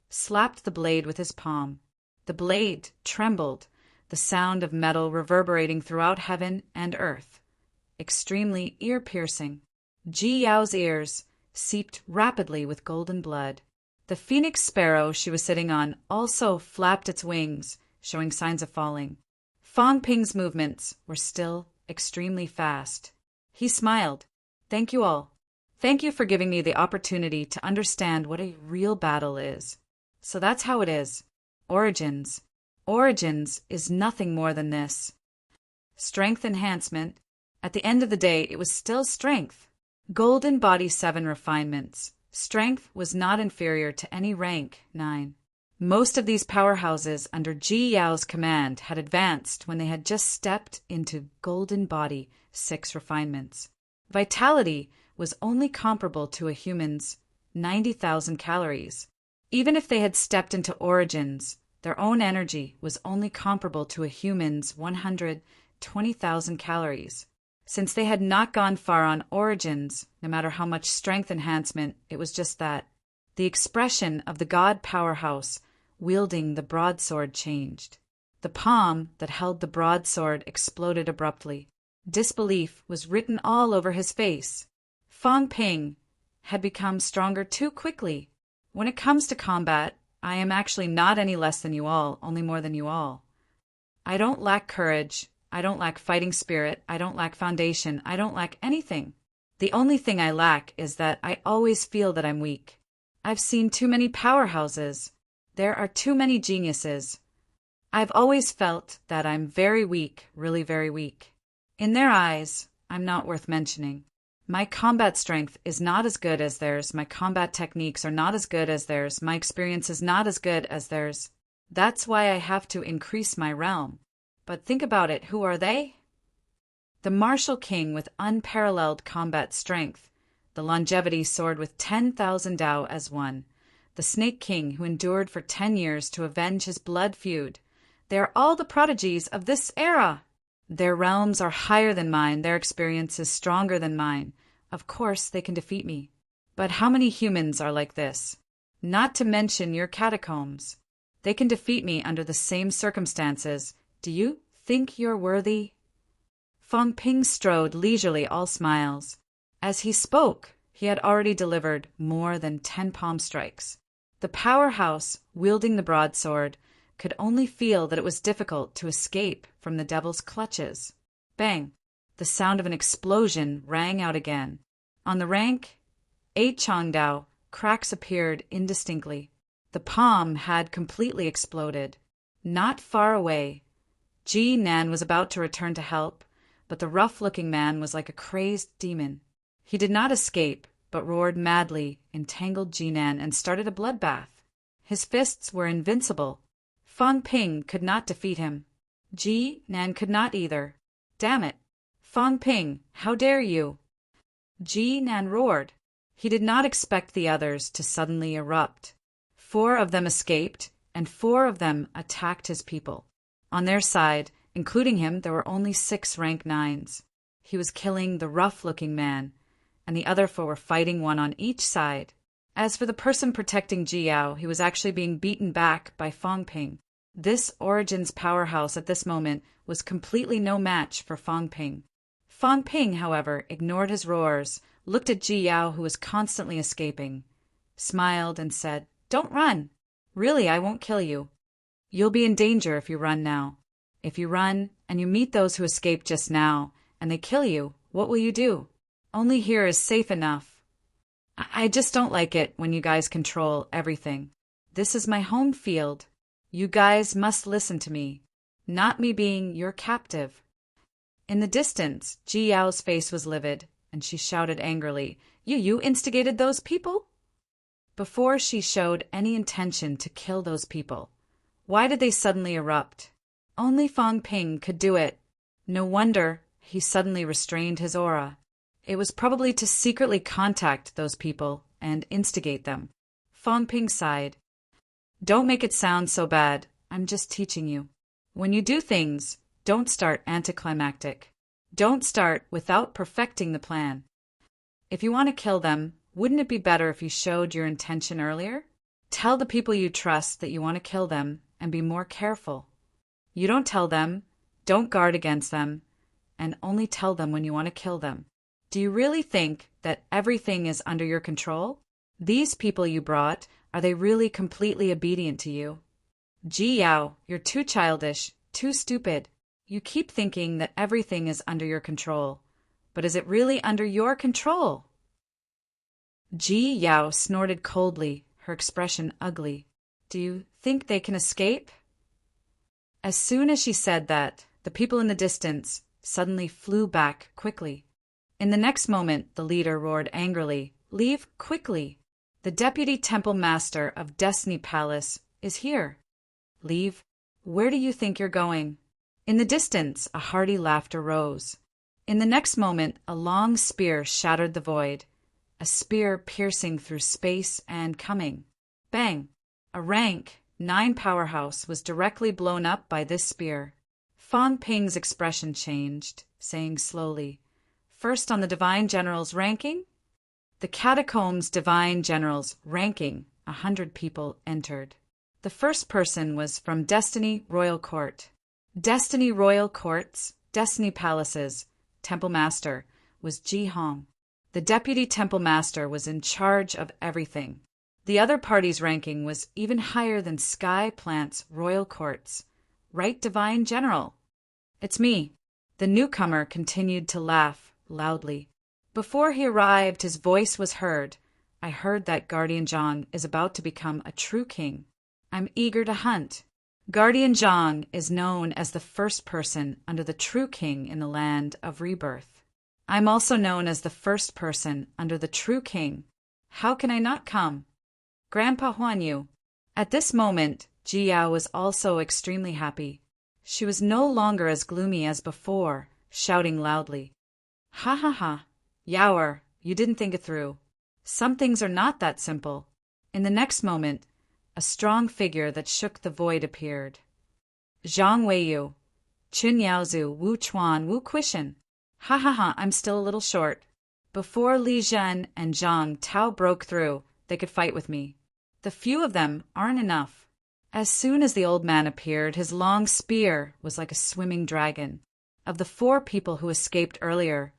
slapped the blade with his palm. The blade trembled, the sound of metal reverberating throughout heaven and earth. Extremely ear-piercing. Ji Yao's ears seeped rapidly with golden blood. The phoenix sparrow she was sitting on also flapped its wings, showing signs of falling. Fang Ping's movements were still extremely fast. He smiled. Thank you all. Thank you for giving me the opportunity to understand what a real battle is. So that's how it is. Origins. Origins is nothing more than this. Strength enhancement. At the end of the day, it was still strength. Golden Body 7 refinements. Strength was not inferior to any rank 9. Most of these powerhouses under Ji Yao's command had advanced when they had just stepped into Golden Body 6 refinements. Vitality was only comparable to a human's 90,000 calories. Even if they had stepped into Origins, their own energy was only comparable to a human's 120,000 calories. Since they had not gone far on Origins, no matter how much strength enhancement, it was just that. The expression of the god powerhouse wielding the broadsword changed. The palm that held the broadsword exploded abruptly. Disbelief was written all over his face. Fang Ping had become stronger too quickly. When it comes to combat, I am actually not any less than you all, only more than you all. I don't lack courage. I don't lack fighting spirit. I don't lack foundation. I don't lack anything. The only thing I lack is that I always feel that I'm weak. I've seen too many powerhouses. There are too many geniuses. I've always felt that I'm very weak, really very weak. In their eyes, I'm not worth mentioning. My combat strength is not as good as theirs. My combat techniques are not as good as theirs. My experience is not as good as theirs. That's why I have to increase my realm. But think about it, who are they? The martial king with unparalleled combat strength, the longevity sword with 10,000 Dao as one, the snake king who endured for 10 years to avenge his blood feud. They are all the prodigies of this era. Their realms are higher than mine, their experience is stronger than mine. Of course they can defeat me. But how many humans are like this? Not to mention your catacombs. They can defeat me under the same circumstances. Do you think you're worthy? Fang Ping strode leisurely, all smiles. As he spoke, he had already delivered more than 10 palm strikes. The powerhouse, wielding the broadsword, could only feel that it was difficult to escape from the devil's clutches. Bang! The sound of an explosion rang out again. On the rank 8 Changdao, cracks appeared indistinctly. The palm had completely exploded. Not far away, Ji Nan was about to return to help, but the rough-looking man was like a crazed demon. He did not escape, but roared madly, entangled Ji Nan, and started a bloodbath. His fists were invincible. Fang Ping could not defeat him. Ji Nan could not either. Damn it! Fang Ping, how dare you? Ji Nan roared. He did not expect the others to suddenly erupt. 4 of them escaped, and 4 of them attacked his people. On their side, including him, there were only 6 rank 9s. He was killing the rough-looking man, and the other 4 were fighting one on each side. As for the person protecting Jiao, he was actually being beaten back by Fang Ping. This Origin's powerhouse at this moment was completely no match for Fang Ping. Fang Ping, however, ignored his roars, looked at Ji Yao, who was constantly escaping, smiled and said, "Don't run. Really, I won't kill you. You'll be in danger if you run now. If you run and you meet those who escaped just now and they kill you, what will you do? Only here is safe enough. I just don't like it when you guys control everything. This is my home field. You guys must listen to me, not me being your captive." In the distance, Ji Yao's face was livid, and she shouted angrily, You instigated those people?" Before she showed any intention to kill those people, why did they suddenly erupt? Only Fang Ping could do it. No wonder he suddenly restrained his aura. It was probably to secretly contact those people and instigate them. Fang Ping sighed. "Don't make it sound so bad. I'm just teaching you. When you do things, don't start anticlimactic. Don't start without perfecting the plan. If you want to kill them, wouldn't it be better if you showed your intention earlier? Tell the people you trust that you want to kill them and be more careful. You don't tell them, don't guard against them, and only tell them when you want to kill them. Do you really think that everything is under your control? These people you brought, are they really completely obedient to you? Ji Yao, you're too childish, too stupid. You keep thinking that everything is under your control. But is it really under your control?" Ji Yao snorted coldly, her expression ugly. "Do you think they can escape?" As soon as she said that, the people in the distance suddenly flew back quickly. In the next moment, the leader roared angrily, "Leave quickly! The deputy temple master of Destiny Palace is here." "Leave? Where do you think you're going?" In the distance, a hearty laughter rose. In the next moment, a long spear shattered the void, a spear piercing through space and coming. Bang! A rank 9 powerhouse was directly blown up by this spear. Fang Ping's expression changed, saying slowly, "First on the Divine General's ranking?" The Catacombs Divine General's ranking, 100 people entered. The first person was from Destiny Royal Court. Destiny Royal Courts, Destiny Palaces, Temple Master, was Ji Hong. The Deputy Temple Master was in charge of everything. The other party's ranking was even higher than Sky Plant's Royal Courts. Right, Divine General? "It's me." The newcomer continued to laugh loudly. Before he arrived, his voice was heard. "I heard that Guardian Zhang is about to become a true king. I'm eager to hunt." Guardian Zhang is known as the first person under the true king in the land of rebirth. I'm also known as the first person under the true king. How can I not come? Grandpa Huanyu. At this moment, Ji Yao was also extremely happy. She was no longer as gloomy as before, shouting loudly, "Ha ha ha! Yaoer, you didn't think it through. Some things are not that simple." In the next moment, a strong figure that shook the void appeared. "Zhang Weiyu, Chun Yaozu, Wu Chuan, Wu Quishan. Ha ha ha, I'm still a little short. Before Li Zhen and Zhang Tao broke through, they could fight with me. The few of them aren't enough." As soon as the old man appeared, his long spear was like a swimming dragon. Of the 4 people who escaped earlier,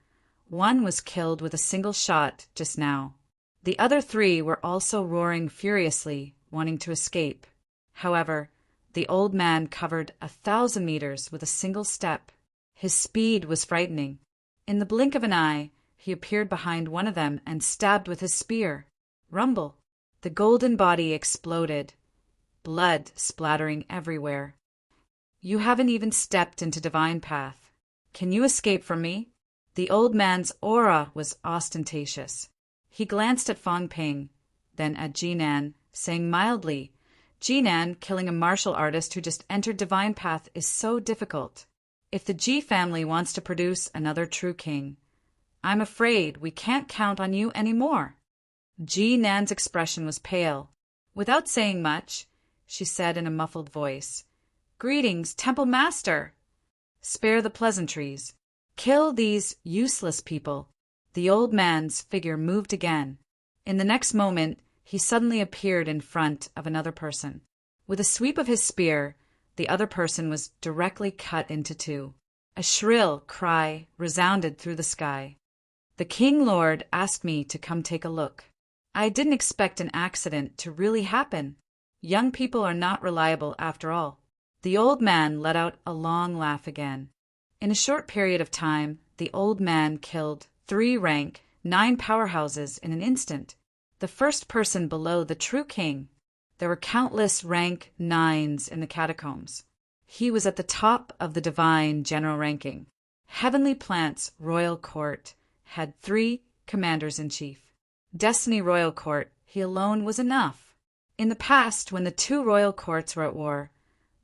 1 was killed with a single shot just now. The other 3 were also roaring furiously, wanting to escape. However, the old man covered 1,000 meters with a single step. His speed was frightening. In the blink of an eye, he appeared behind one of them and stabbed with his spear. Rumble! The golden body exploded, blood splattering everywhere. "You haven't even stepped into Divine Path. Can you escape from me?" The old man's aura was ostentatious. He glanced at Fang Ping, then at Jinan, saying mildly, "Jinan, killing a martial artist who just entered Divine Path is so difficult. If the Ji family wants to produce another true king, I'm afraid we can't count on you anymore." Jinan's expression was pale. Without saying much, she said in a muffled voice, "Greetings, Temple Master." "Spare the pleasantries. Kill these useless people." The old man's figure moved again. In the next moment, he suddenly appeared in front of another person. With a sweep of his spear, the other person was directly cut into two. A shrill cry resounded through the sky. The King Lord asked me to come take a look. I didn't expect an accident to really happen. Young people are not reliable after all. The old man let out a long laugh again. In a short period of time, the old man killed 3 rank 9 powerhouses in an instant. The first person below the true king. There were countless rank 9s in the catacombs. He was at the top of the divine general ranking. Heavenly Plant's royal court had 3 commanders-in-chief. Destiny Royal Court, he alone was enough. In the past, when the 2 royal courts were at war,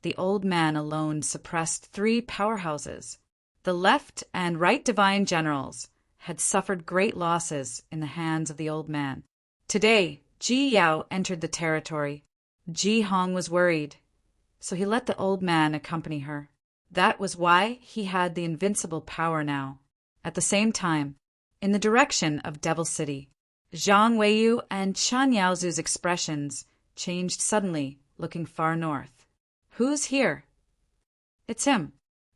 the old man alone suppressed 3 powerhouses. The left and right divine generals had suffered great losses in the hands of the old man. Today, Ji Yao entered the territory. Ji Hong was worried, so he let the old man accompany her. That was why he had the invincible power now. At the same time, in the direction of Devil City, Zhang Weiyu and Shan Yaozu's expressions changed suddenly, looking far north. Who's here? It's him.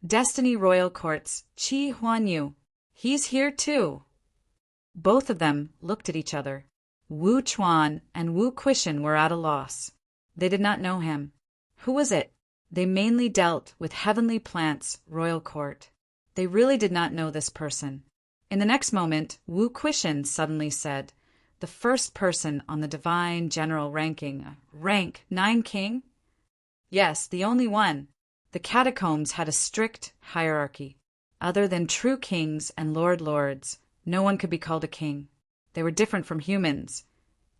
Destiny Royal Court's Qi Huanyu. He's here too. Both of them looked at each other. Wu Chuan and Wu Quishan were at a loss. They did not know him. Who was it? They mainly dealt with Heavenly Plant's royal court. They really did not know this person. In the next moment, Wu Quishan suddenly said, "The first person on the divine general ranking, rank 9 king?" Yes, the only one. The catacombs had a strict hierarchy. Other than true kings and lords, no one could be called a king. They were different from humans.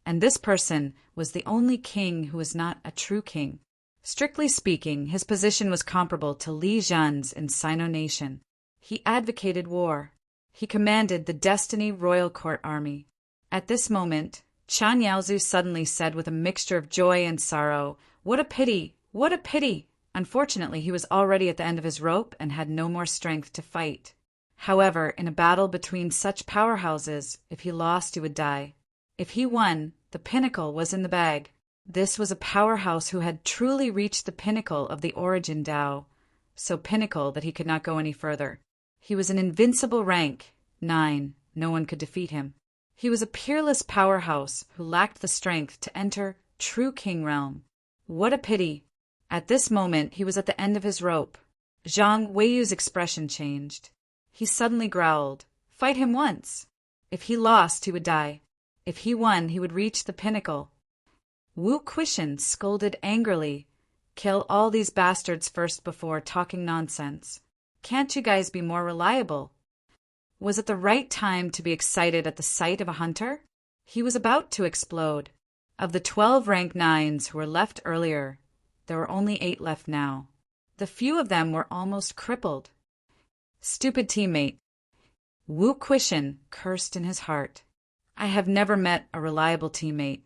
And this person was the only king who was not a true king. Strictly speaking, his position was comparable to Li Zhan's in Sino Nation. He advocated war. He commanded the Destiny Royal Court army. At this moment, Chan Yaozu suddenly said with a mixture of joy and sorrow, "What a pity! What a pity!" Unfortunately, he was already at the end of his rope and had no more strength to fight. However, in a battle between such powerhouses, if he lost, he would die. If he won, the pinnacle was in the bag. This was a powerhouse who had truly reached the pinnacle of the origin Tao, so pinnacle that he could not go any further. He was an invincible rank 9. No one could defeat him. He was a peerless powerhouse who lacked the strength to enter true king realm. What a pity! At this moment, he was at the end of his rope. Zhang Weiyu's expression changed. He suddenly growled, "Fight him once. If he lost, he would die. If he won, he would reach the pinnacle." Wu Quishan scolded angrily, "Kill all these bastards first before talking nonsense. Can't you guys be more reliable?" Was it the right time to be excited at the sight of a hunter? He was about to explode. Of the 12 rank 9s who were left earlier, there were only 8 left now. The few of them were almost crippled. Stupid teammate. Wu Quishan cursed in his heart. I have never met a reliable teammate.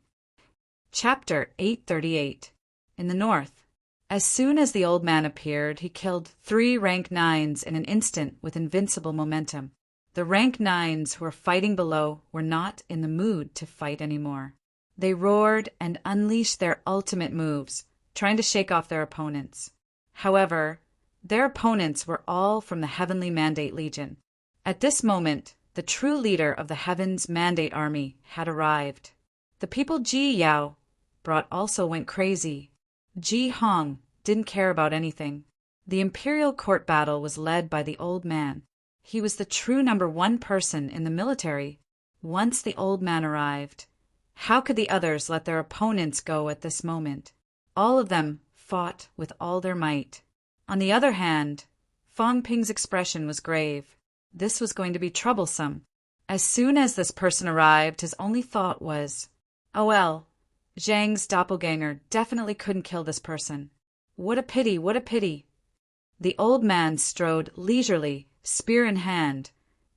Chapter 838. In the north. As soon as the old man appeared, he killed 3 rank 9s in an instant with invincible momentum. The rank 9s who were fighting below were not in the mood to fight anymore. They roared and unleashed their ultimate moves, trying to shake off their opponents. However, their opponents were all from the Heavenly Mandate Legion. At this moment, the true leader of the Heaven's Mandate Army had arrived. The people Ji Yao brought also went crazy. Ji Hong didn't care about anything. The imperial court battle was led by the old man. He was the true number 1 person in the military. Once the old man arrived, how could the others let their opponents go at this moment? All of them fought with all their might. On the other hand, Fong Ping's expression was grave. This was going to be troublesome. As soon as this person arrived, his only thought was, "Oh well, Zhang's doppelganger definitely couldn't kill this person. What a pity, what a pity." The old man strode leisurely, spear in hand,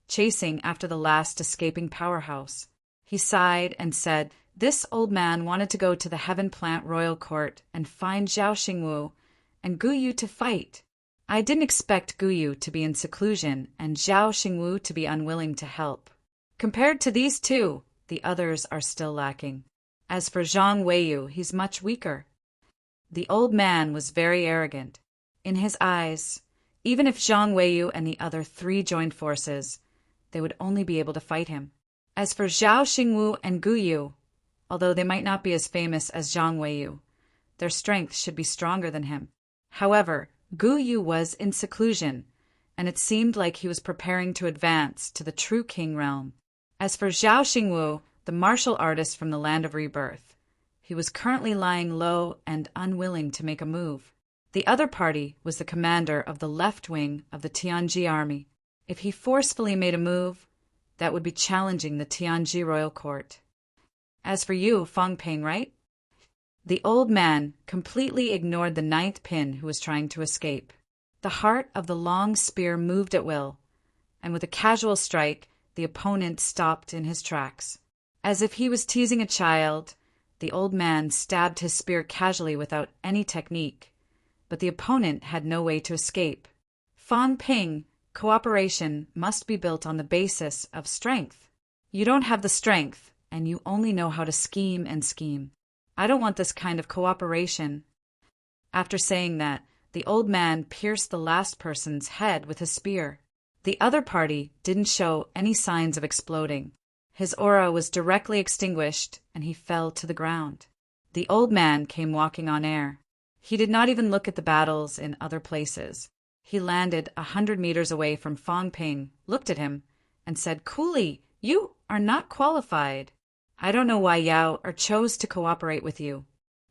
chasing after the last escaping powerhouse. He sighed and said, "This old man wanted to go to the Heaven Plant Royal Court and find Zhao Xingwu and Guyu to fight. I didn't expect Guyu to be in seclusion and Zhao Xingwu to be unwilling to help. Compared to these two, the others are still lacking." As for Zhang Weiyu, he's much weaker. The old man was very arrogant. In his eyes, even if Zhang Weiyu and the other three joined forces, they would only be able to fight him. As for Zhao Xingwu and Gu Yu, although they might not be as famous as Zhang Weiyu, their strength should be stronger than him. However, Gu Yu was in seclusion, and it seemed like he was preparing to advance to the true king realm. As for Zhao Xingwu, the martial artist from the land of rebirth, he was currently lying low and unwilling to make a move. The other party was the commander of the left wing of the Tianji army. If he forcefully made a move, that would be challenging the Tianji royal court. As for you, Fang Ping, right? The old man completely ignored the ninth pin who was trying to escape. The heart of the long spear moved at will, and with a casual strike, the opponent stopped in his tracks. As if he was teasing a child, the old man stabbed his spear casually without any technique, but the opponent had no way to escape. Fang Ping, cooperation must be built on the basis of strength. You don't have the strength, and you only know how to scheme and scheme. I don't want this kind of cooperation. After saying that, the old man pierced the last person's head with his spear. The other party didn't show any signs of exploding. His aura was directly extinguished, and he fell to the ground. The old man came walking on air. He did not even look at the battles in other places. He landed 100 meters away from Fang Ping, looked at him, and said coolly, "You are not qualified. I don't know why Yao chose to cooperate with you.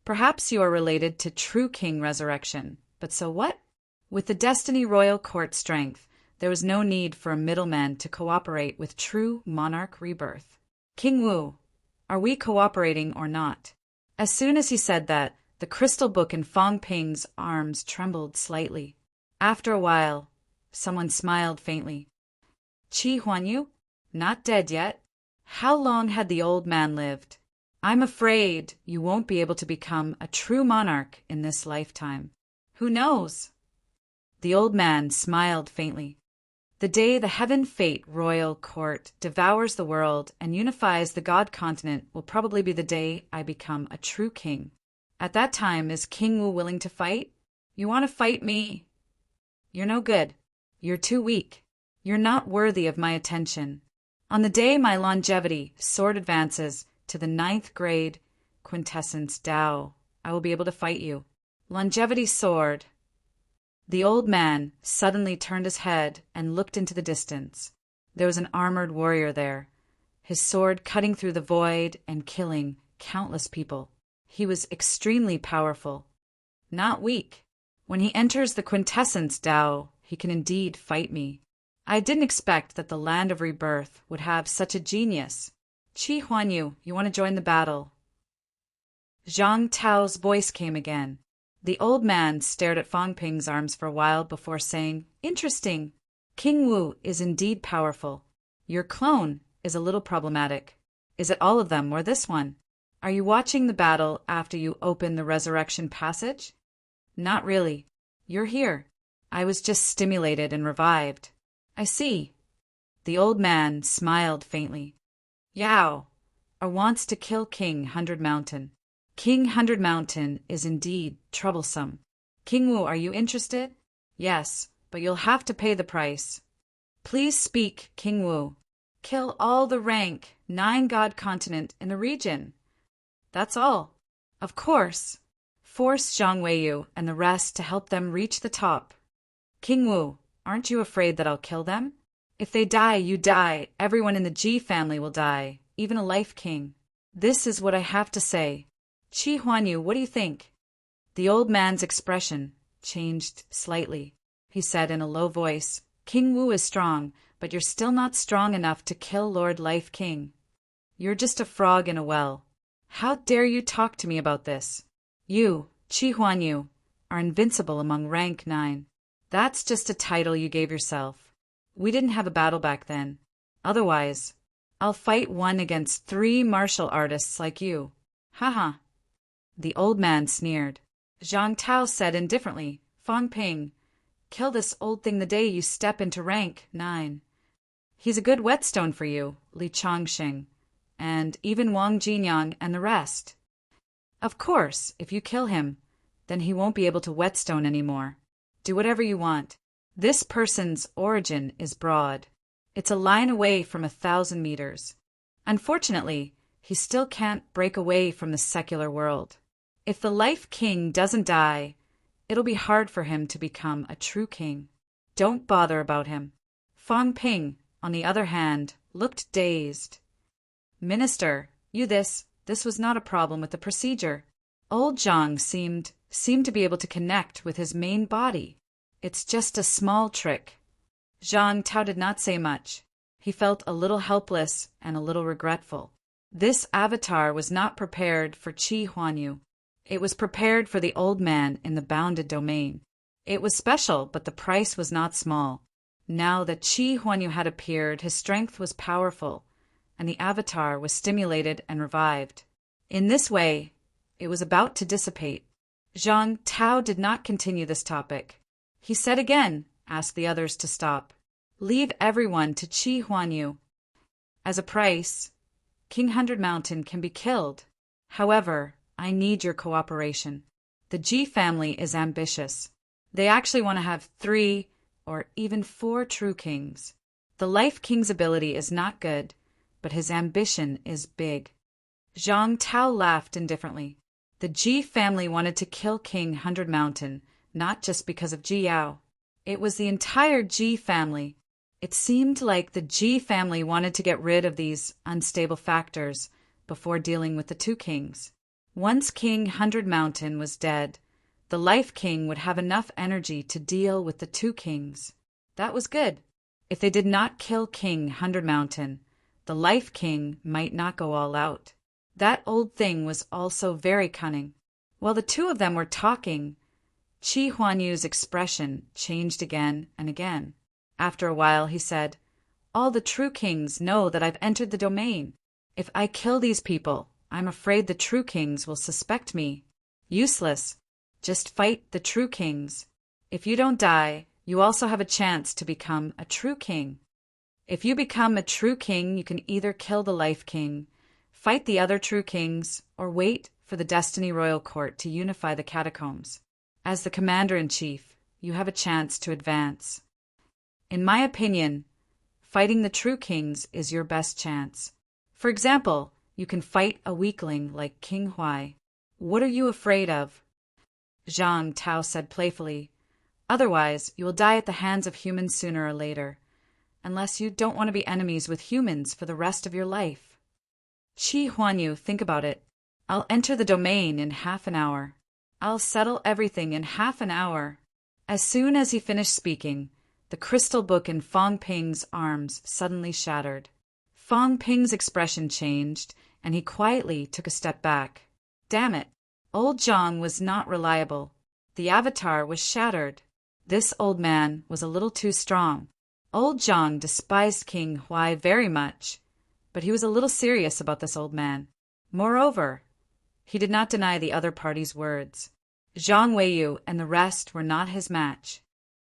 Perhaps you are related to True King Resurrection, but so what? With the Destiny Royal Court strength, there was no need for a middleman to cooperate with True Monarch Rebirth. King Wu, are we cooperating or not?" As soon as he said that, the crystal book in Fang Ping's arms trembled slightly. After a while, someone smiled faintly. "Qi Huanyu? Not dead yet. How long had the old man lived? I'm afraid you won't be able to become a true monarch in this lifetime. Who knows?" The old man smiled faintly. "The day the Heaven Fate Royal Court devours the world and unifies the God continent will probably be the day I become a true king. At that time, is King Wu willing to fight? You want to fight me? You're no good. You're too weak. You're not worthy of my attention. On the day my longevity sword advances to the 9th grade quintessence Dao, I will be able to fight you. Longevity sword." The old man suddenly turned his head and looked into the distance. There was an armored warrior there, his sword cutting through the void and killing countless people. He was extremely powerful, not weak. When he enters the quintessence Dao, he can indeed fight me. I didn't expect that the land of rebirth would have such a genius. "Qi Huanyu, you want to join the battle?" Zhang Tao's voice came again. The old man stared at Fang Ping's arms for a while before saying, "Interesting. King Wu is indeed powerful. Your clone is a little problematic. Is it all of them or this one? Are you watching the battle after you open the resurrection passage?" "Not really. You're here. I was just stimulated and revived." "I see." The old man smiled faintly. "Yao wants to kill King 100 Mountain. King 100 Mountain is indeed troublesome. King Wu, are you interested?" "Yes, but you'll have to pay the price." "Please speak, King Wu. Kill all the rank 9 God continent in the region. That's all. Of course. Force Zhang Weiyu and the rest to help them reach the top." "King Wu, aren't you afraid that I'll kill them? If they die, you die. Everyone in the Ji family will die, even a life king. This is what I have to say. Qi Huanyu, what do you think?" The old man's expression changed slightly. He said in a low voice, "King Wu is strong, but you're still not strong enough to kill Lord Life King. You're just a frog in a well. How dare you talk to me about this? You, Qi Huanyu, are invincible among rank 9. That's just a title you gave yourself. We didn't have a battle back then. Otherwise, I'll fight 1 against 3 martial artists like you. Haha." The old man sneered. Zhang Tao said indifferently, "Fang Ping, kill this old thing the day you step into rank 9. He's a good whetstone for you, Li Changxing. and even Wang Jinyang and the rest. Of course, if you kill him, then he won't be able to whetstone anymore. Do whatever you want. This person's origin is broad. It's a line away from 1,000 meters. Unfortunately, he still can't break away from the secular world. If the Life King doesn't die, it'll be hard for him to become a true king. Don't bother about him. Fang Ping, on the other hand, looked dazed. Minister, this was not a problem with the procedure. Old Zhang seemed to be able to connect with his main body. It's just a small trick. Zhang Tao did not say much. He felt a little helpless and a little regretful. This avatar was not prepared for Qi Huanyu. It was prepared for the old man in the bounded domain. It was special, but the price was not small. Now that Qi Huanyu had appeared, his strength was powerful, and the avatar was stimulated and revived. In this way, it was about to dissipate. Zhang Tao did not continue this topic. He said again, asked the others to stop. Leave everyone to Qi Huanyu. As a price, King 100 Mountain can be killed. However, I need your cooperation. The Ji family is ambitious. They actually want to have 3 or even 4 true kings. The Life King's ability is not good, but his ambition is big. Zhang Tao laughed indifferently. The Ji family wanted to kill King 100 Mountain, not just because of Ji Yao. It was the entire Ji family. It seemed like the Ji family wanted to get rid of these unstable factors before dealing with the 2 kings. Once King 100 Mountain was dead, the Life King would have enough energy to deal with the 2 kings. That was good. If they did not kill King 100 Mountain, the Life King might not go all out. That old thing was also very cunning. While the 2 of them were talking, Qi Huanyu's expression changed again and again. After a while, he said, All the true kings know that I've entered the domain. If I kill these people, I'm afraid the true kings will suspect me. Useless. Just fight the true kings. If you don't die, you also have a chance to become a true king. If you become a true king, you can either kill the Life King, fight the other true kings, or wait for the Destiny Royal Court to unify the catacombs. As the commander-in-chief, you have a chance to advance. In my opinion, fighting the true kings is your best chance. For example, you can fight a weakling like King Huai. What are you afraid of? Zhang Tao said playfully. Otherwise, you will die at the hands of humans sooner or later, unless you don't want to be enemies with humans for the rest of your life. Qi Huanyu, think about it. I'll enter the domain in half an hour. I'll settle everything in half an hour. As soon as he finished speaking, the crystal book in Fang Ping's arms suddenly shattered. Fang Ping's expression changed, and he quietly took a step back. Damn it! Old Zhang was not reliable. The avatar was shattered. This old man was a little too strong. Old Zhang despised King Huai very much, but he was a little serious about this old man. Moreover, he did not deny the other party's words. Zhang Weiyu and the rest were not his match.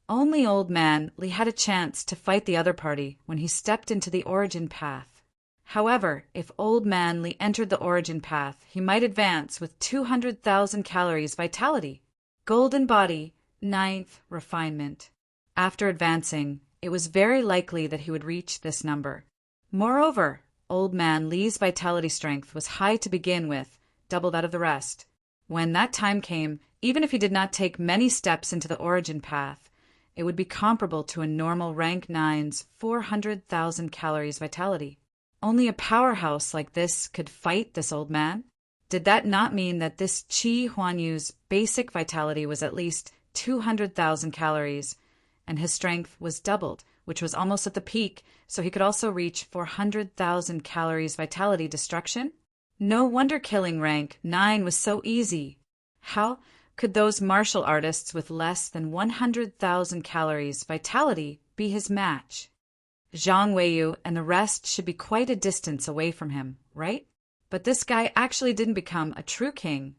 Only Old Man Li had a chance to fight the other party when he stepped into the origin path. However, if Old Man Li entered the origin path, he might advance with 200,000 calories vitality. Golden Body, 9th refinement. After advancing, it was very likely that he would reach this number. Moreover, Old Man Li's vitality strength was high to begin with, double that of the rest. When that time came, even if he did not take many steps into the origin path, it would be comparable to a normal rank 9's 400,000 calories vitality. Only a powerhouse like this could fight this old man? Did that not mean that this Qi Huanyu's basic vitality was at least 200,000 calories, and his strength was doubled, which was almost at the peak, so he could also reach 400,000 calories vitality destruction? No wonder killing rank 9 was so easy. How could those martial artists with less than 100,000 calories vitality be his match? Zhang Weiyu and the rest should be quite a distance away from him, right? But this guy actually didn't become a true king.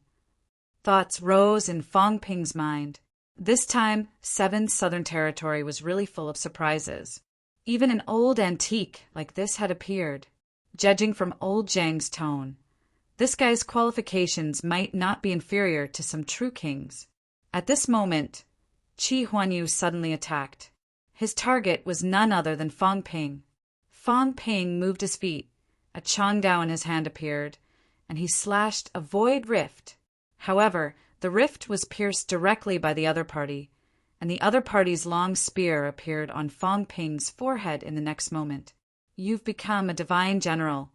Thoughts rose in Fang Ping's mind. This time, 7th Southern Territory was really full of surprises. Even an old antique like this had appeared. judging from old Zhang's tone. This guy's qualifications might not be inferior to some true kings. At this moment, Qi Huanyu suddenly attacked. His target was none other than Fang Ping. Fang Ping moved his feet, a Changdao in his hand appeared, and he slashed a void rift. However, the rift was pierced directly by the other party, and the other party's long spear appeared on Fang Ping's forehead in the next moment. You've become a divine general,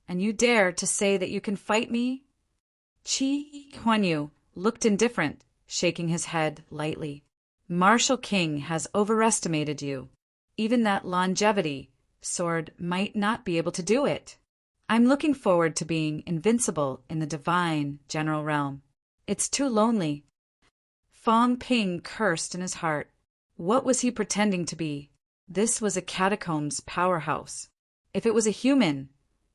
and you dare to say that you can fight me? Qi Huanyu looked indifferent, shaking his head lightly. Martial King has overestimated you. Even that longevity sword might not be able to do it. I'm looking forward to being invincible in the divine general realm. It's too lonely. Fang Ping cursed in his heart. What was he pretending to be? This was a catacombs powerhouse. If it was a human,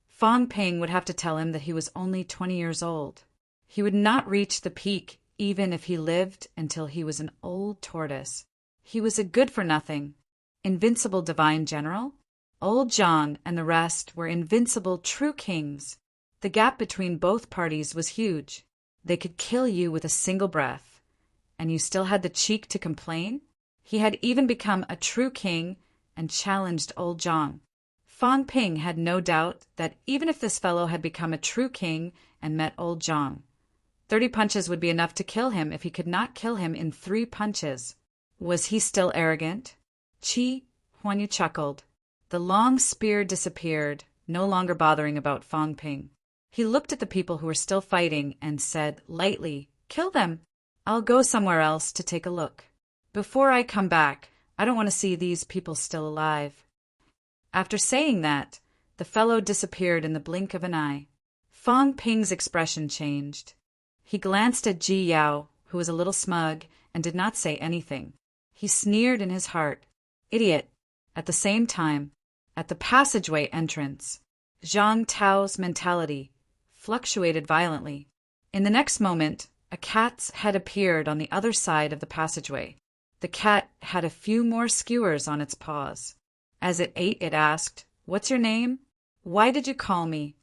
Fang Ping would have to tell him that he was only 20 years old. He would not reach the peak even if he lived until he was an old tortoise. He was a good-for-nothing, invincible divine general. Old Zhang and the rest were invincible true kings. The gap between both parties was huge. They could kill you with a single breath. And you still had the cheek to complain? He had even become a true king and challenged old Zhang. Fang Ping had no doubt that even if this fellow had become a true king and met old Zhang, 30 punches would be enough to kill him if he could not kill him in 3 punches. Was he still arrogant? Qi Huanyu chuckled. The long spear disappeared, no longer bothering about Fang Ping. He looked at the people who were still fighting and said lightly, "Kill them. I'll go somewhere else to take a look. Before I come back, I don't want to see these people still alive." After saying that, the fellow disappeared in the blink of an eye. Fang Ping's expression changed. He glanced at Ji Yao, who was a little smug, and did not say anything. He sneered in his heart. Idiot. At the same time, at the passageway entrance, Zhang Tao's mentality fluctuated violently. In the next moment, a cat's head appeared on the other side of the passageway. The cat had a few more skewers on its paws. As it ate, it asked, "What's your name? Why did you call me?"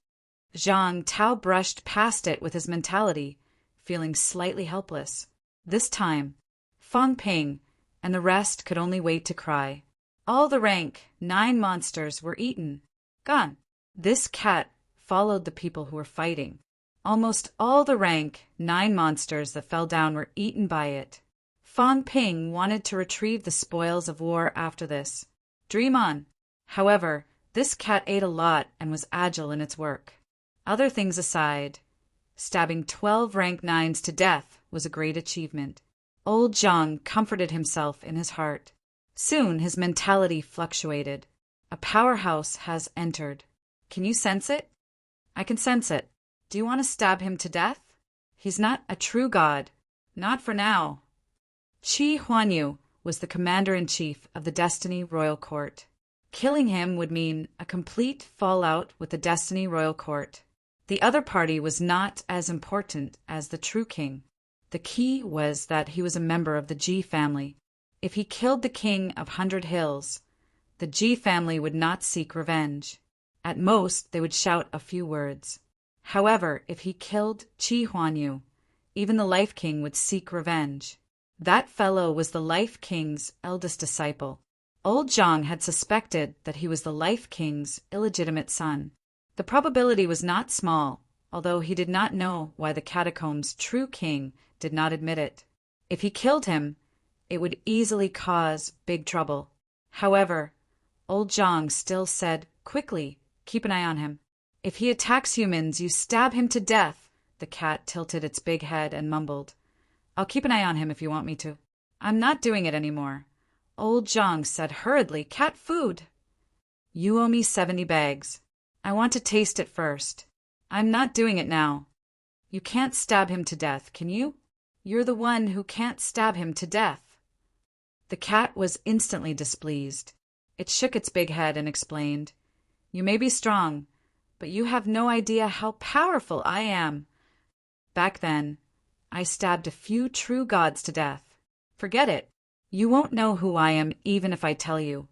Zhang Tao brushed past it with his mentality, feeling slightly helpless. This time, Fang Ping and the rest could only wait to cry. All the rank 9 monsters were eaten. Gone. This cat followed the people who were fighting. Almost all the rank 9 monsters that fell down were eaten by it. Fang Ping wanted to retrieve the spoils of war after this. Dream on. However, this cat ate a lot and was agile in its work. Other things aside, stabbing 12 rank 9s to death was a great achievement. Old Zhang comforted himself in his heart. Soon his mentality fluctuated. A powerhouse has entered. Can you sense it? I can sense it. Do you want to stab him to death? He's not a true god. Not for now. Qi Huanyu was the commander-in-chief of the Destiny Royal Court. Killing him would mean a complete fallout with the Destiny Royal Court. The other party was not as important as the true king. The key was that he was a member of the Ji family. If he killed the king of 100 Hills, the Ji family would not seek revenge. At most, they would shout a few words. However, if he killed Qi Huanyu, even the Life King would seek revenge. That fellow was the Life King's eldest disciple. Old Zhang had suspected that he was the Life King's illegitimate son. The probability was not small, although he did not know why the catacombs' true king did not admit it. If he killed him, it would easily cause big trouble. However, old Zhang still said quickly, "Keep an eye on him. If he attacks humans, you stab him to death." The cat tilted its big head and mumbled, "I'll keep an eye on him if you want me to." "I'm not doing it anymore." Old Zhang said hurriedly, "Cat food." "You owe me 70 bags. I want to taste it first." "I'm not doing it now." "You can't stab him to death, can you?" "You're the one who can't stab him to death." The cat was instantly displeased. It shook its big head and explained, "You may be strong, but you have no idea how powerful I am. Back then, I stabbed a few true gods to death. Forget it. You won't know who I am even if I tell you."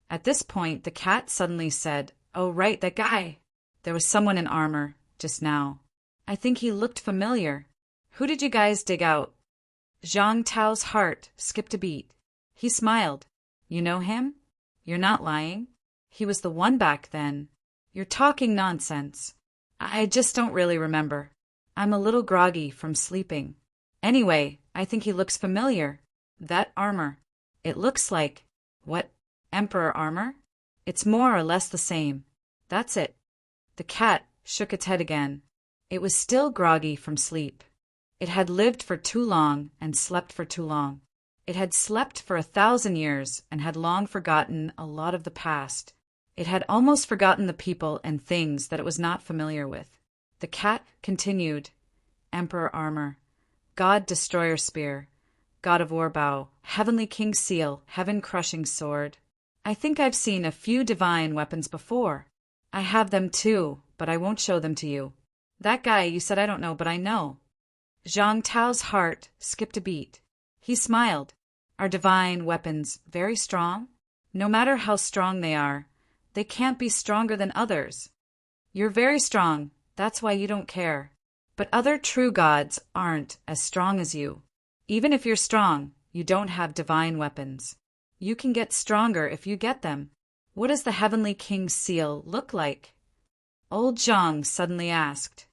At this point, the cat suddenly said, "Oh right, that guy. There was someone in armor, just now. I think he looked familiar. Who did you guys dig out? Zhang Tao's heart skipped a beat. He smiled. You know him? You're not lying? He was the one back then. You're talking nonsense. I just don't really remember. I'm a little groggy from sleeping. Anyway, I think he looks familiar. That armor. It looks like… What? Emperor armor? It's more or less the same. That's it. The cat shook its head again. It was still groggy from sleep. It had lived for too long and slept for too long. It had slept for 1,000 years and had long forgotten a lot of the past. It had almost forgotten the people and things that it was not familiar with. The cat continued. Emperor armor, God destroyer spear, God of war bow, heavenly king seal, heaven crushing sword. I think I've seen a few divine weapons before. I have them too, but I won't show them to you. That guy you said I don't know, but I know. Zhang Tao's heart skipped a beat. He smiled. Are divine weapons very strong? No matter how strong they can't be stronger than others. You're very strong, that's why you don't care. But other true gods aren't as strong as you. Even if you're strong, you don't have divine weapons. You can get stronger if you get them. What does the Heavenly King's seal look like? Old Zhang suddenly asked.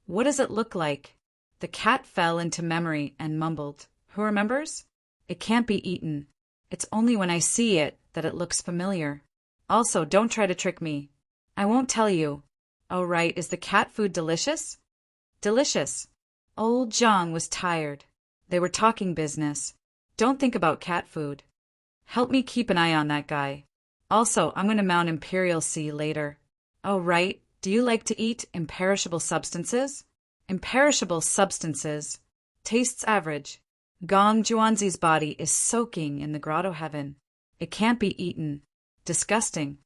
What does it look like? The cat fell into memory and mumbled. Who remembers? It can't be eaten. It's only when I see it that it looks familiar. Also, don't try to trick me. I won't tell you. Oh, right, is the cat food delicious? Delicious. Old Zhang was tired. They were talking business. Don't think about cat food. Help me keep an eye on that guy. Also, I'm going to mount Imperial Sea later. Oh, right. Do you like to eat imperishable substances? Imperishable substances. Tastes average. Gong Juanzi's body is soaking in the grotto heaven. It can't be eaten. Disgusting.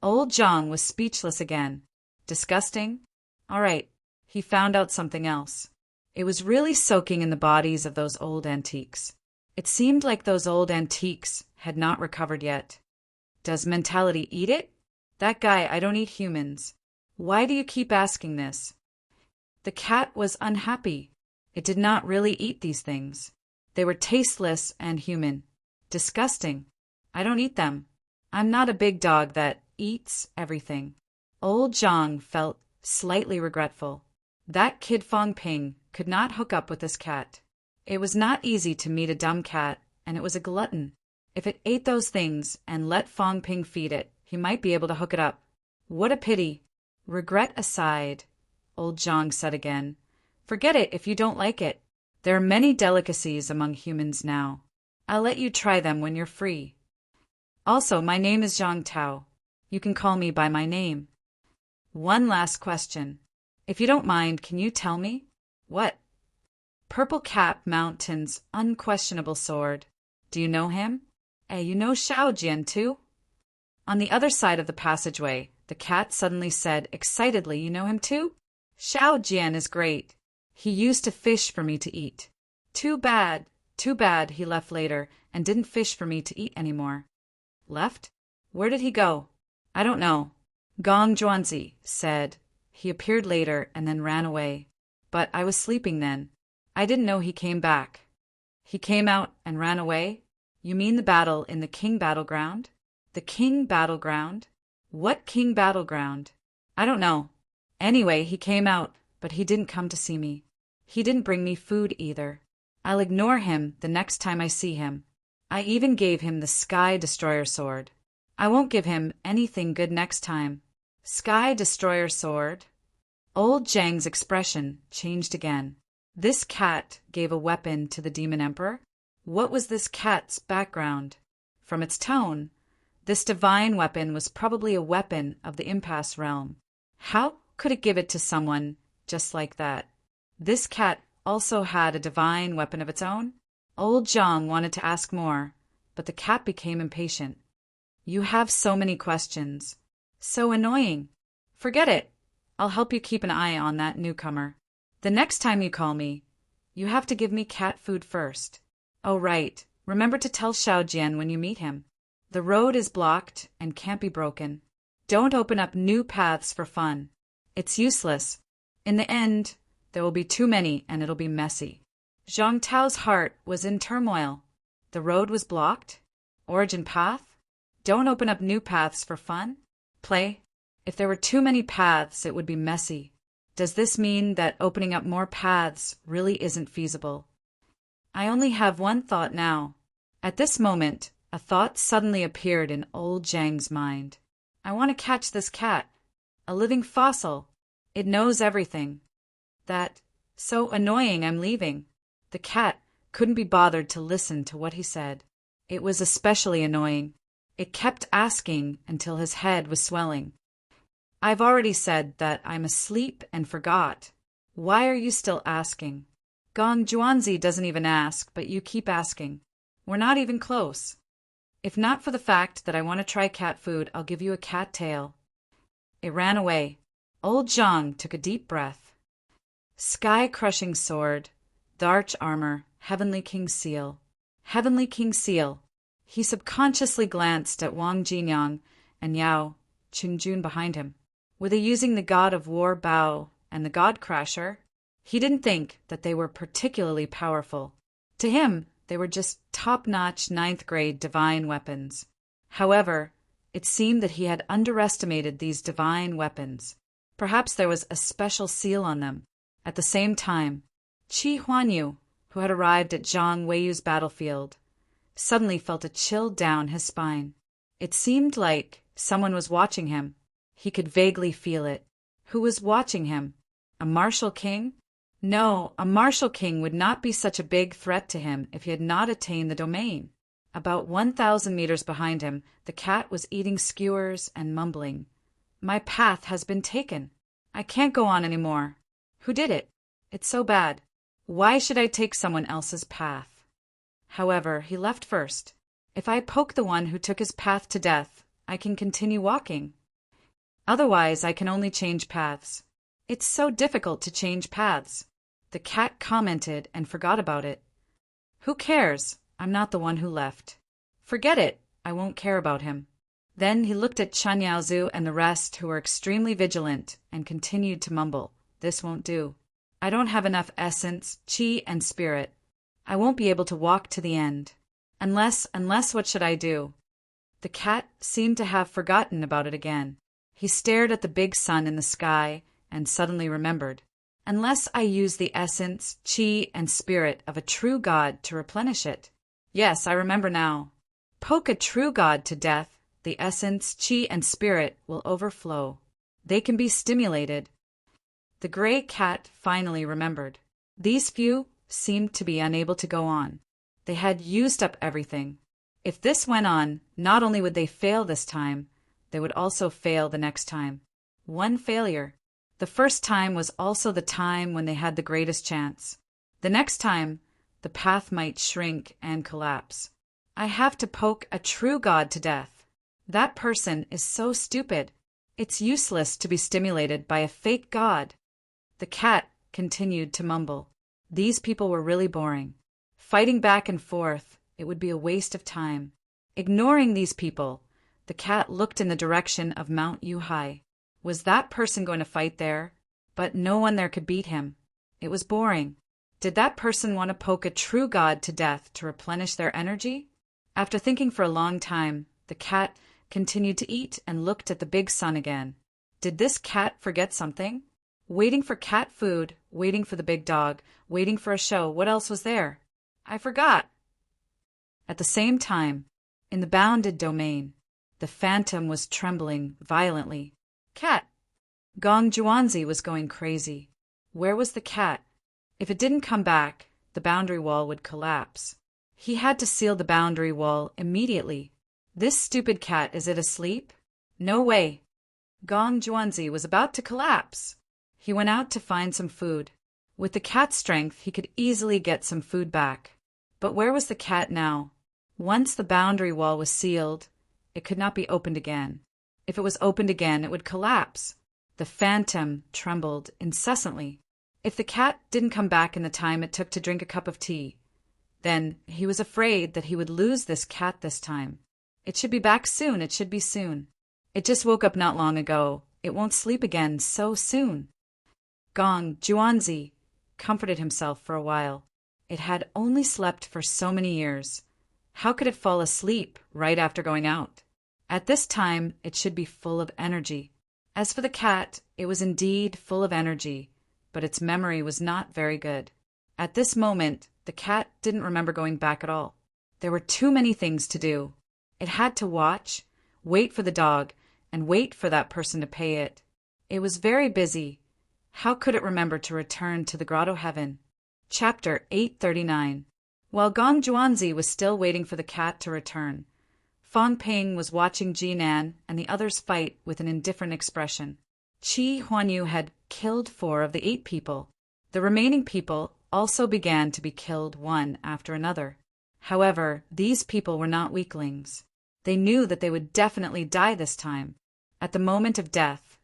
Old Zhang was speechless again. Disgusting? All right. He found out something else. It was really soaking in the bodies of those old antiques. It seemed like those old antiques had not recovered yet. Does mentality eat it? That guy, I don't eat humans. Why do you keep asking this? The cat was unhappy. It did not really eat these things. They were tasteless and human. Disgusting. I don't eat them. I'm not a big dog that eats everything. Old Zhang felt slightly regretful. That kid Fong Ping could not hook up with this cat. It was not easy to meet a dumb cat, and it was a glutton. If it ate those things and let Fong Ping feed it, he might be able to hook it up. What a pity. Regret aside, Old Zhang said again. Forget it if you don't like it. There are many delicacies among humans now. I'll let you try them when you're free. Also, my name is Zhang Tao. You can call me by my name. One last question. If you don't mind, can you tell me? What? Purple Cap Mountain's unquestionable sword. Do you know him? You know Xiao Jian too? On the other side of the passageway, the cat suddenly said excitedly, you know him too? Xiao Jian is great. He used to fish for me to eat. Too bad he left later and didn't fish for me to eat anymore. Left? Where did he go? I don't know. Gong Zhuanzi said. He appeared later and then ran away. But I was sleeping then. I didn't know he came back. He came out and ran away? You mean the battle in the King Battleground? The King Battleground? What King Battleground? I don't know. Anyway, he came out, but he didn't come to see me. He didn't bring me food either. I'll ignore him the next time I see him. I even gave him the Sky Destroyer sword. I won't give him anything good next time. Sky Destroyer sword? Old Zhang's expression changed again. This cat gave a weapon to the Demon Emperor? What was this cat's background? From its tone, this divine weapon was probably a weapon of the impasse realm. How could it give it to someone just like that? This cat also had a divine weapon of its own? Old Zhang wanted to ask more, but the cat became impatient. You have so many questions. So annoying. Forget it. I'll help you keep an eye on that newcomer. The next time you call me, you have to give me cat food first. Oh, right. Remember to tell Xiao Jian when you meet him. The road is blocked and can't be broken. Don't open up new paths for fun. It's useless. In the end, there will be too many and it'll be messy. Zhang Tao's heart was in turmoil. The road was blocked? Origin path? Don't open up new paths for fun? Play? If there were too many paths, it would be messy. Does this mean that opening up more paths really isn't feasible? I only have one thought now. At this moment, a thought suddenly appeared in old Zhang's mind. I want to catch this cat. A living fossil. It knows everything. That, so annoying, I'm leaving. The cat couldn't be bothered to listen to what he said. It was especially annoying. It kept asking until his head was swelling. I've already said that I'm asleep and forgot. Why are you still asking? Gong Juanzi doesn't even ask, but you keep asking. We're not even close. If not for the fact that I want to try cat food, I'll give you a cat tail. It ran away. Old Zhang took a deep breath. Sky-crushing sword, dark armor, heavenly king seal. Heavenly king seal. He subconsciously glanced at Wang Jinyang and Yao Qingjun behind him. Were they using the god of war Bao and the god crasher? He didn't think that they were particularly powerful. To him, they were just top-notch ninth-grade divine weapons. However, it seemed that he had underestimated these divine weapons. Perhaps there was a special seal on them. At the same time, Qi Huanyu, who had arrived at Zhang Weiyu's battlefield, suddenly felt a chill down his spine. It seemed like someone was watching him. He could vaguely feel it. Who was watching him? A martial king? No, a martial king would not be such a big threat to him if he had not attained the domain. About 1,000 meters behind him, the cat was eating skewers and mumbling. My path has been taken. I can't go on anymore. Who did it? It's so bad. Why should I take someone else's path? However, he left first. If I poke the one who took his path to death, I can continue walking. Otherwise, I can only change paths. It's so difficult to change paths. The cat commented and forgot about it. Who cares? I'm not the one who left. Forget it. I won't care about him. Then he looked at Chen Yaozu and the rest, who were extremely vigilant, and continued to mumble. This won't do. I don't have enough essence, qi, and spirit. I won't be able to walk to the end. Unless what should I do? The cat seemed to have forgotten about it again. He stared at the big sun in the sky and suddenly remembered. Unless I use the essence, qi, and spirit of a true god to replenish it. Yes, I remember now. Poke a true god to death, the essence, qi, and spirit will overflow. They can be stimulated. The gray cat finally remembered. These few seemed to be unable to go on. They had used up everything. If this went on, not only would they fail this time, they would also fail the next time. One failure. The first time was also the time when they had the greatest chance. The next time, the path might shrink and collapse. I have to poke a true god to death. That person is so stupid. It's useless to be stimulated by a fake god. The cat continued to mumble. These people were really boring. Fighting back and forth, it would be a waste of time. Ignoring these people, the cat looked in the direction of Mount Yuhai. Was that person going to fight there? But no one there could beat him. It was boring. Did that person want to poke a true god to death to replenish their energy? After thinking for a long time, the cat continued to eat and looked at the big sun again. Did this cat forget something? Waiting for cat food, waiting for the big dog, waiting for a show. What else was there? I forgot. At the same time, in the bounded domain, the phantom was trembling violently. Cat! Gong Juanzi was going crazy. Where was the cat? If it didn't come back, the boundary wall would collapse. He had to seal the boundary wall immediately. This stupid cat, is it asleep? No way. Gong Juanzi was about to collapse. He went out to find some food. With the cat's strength, he could easily get some food back. But where was the cat now? Once the boundary wall was sealed, it could not be opened again. If it was opened again, it would collapse. The phantom trembled incessantly. If the cat didn't come back in the time it took to drink a cup of tea, then he was afraid that he would lose this cat this time. It should be back soon, it should be soon. It just woke up not long ago. It won't sleep again so soon. Gong Juanzi comforted himself for a while. It had only slept for so many years. How could it fall asleep right after going out? At this time, it should be full of energy. As for the cat, it was indeed full of energy, but its memory was not very good. At this moment, the cat didn't remember going back at all. There were too many things to do. It had to watch, wait for the dog, and wait for that person to pay it. It was very busy. How could it remember to return to the grotto heaven? Chapter 839. While Gong Juanzi was still waiting for the cat to return, Fong Ping was watching Jinan and the others fight with an indifferent expression. Qi Huanyu had killed 4 of the 8 people. The remaining people also began to be killed one after another. However, these people were not weaklings. They knew that they would definitely die this time. At the moment of death,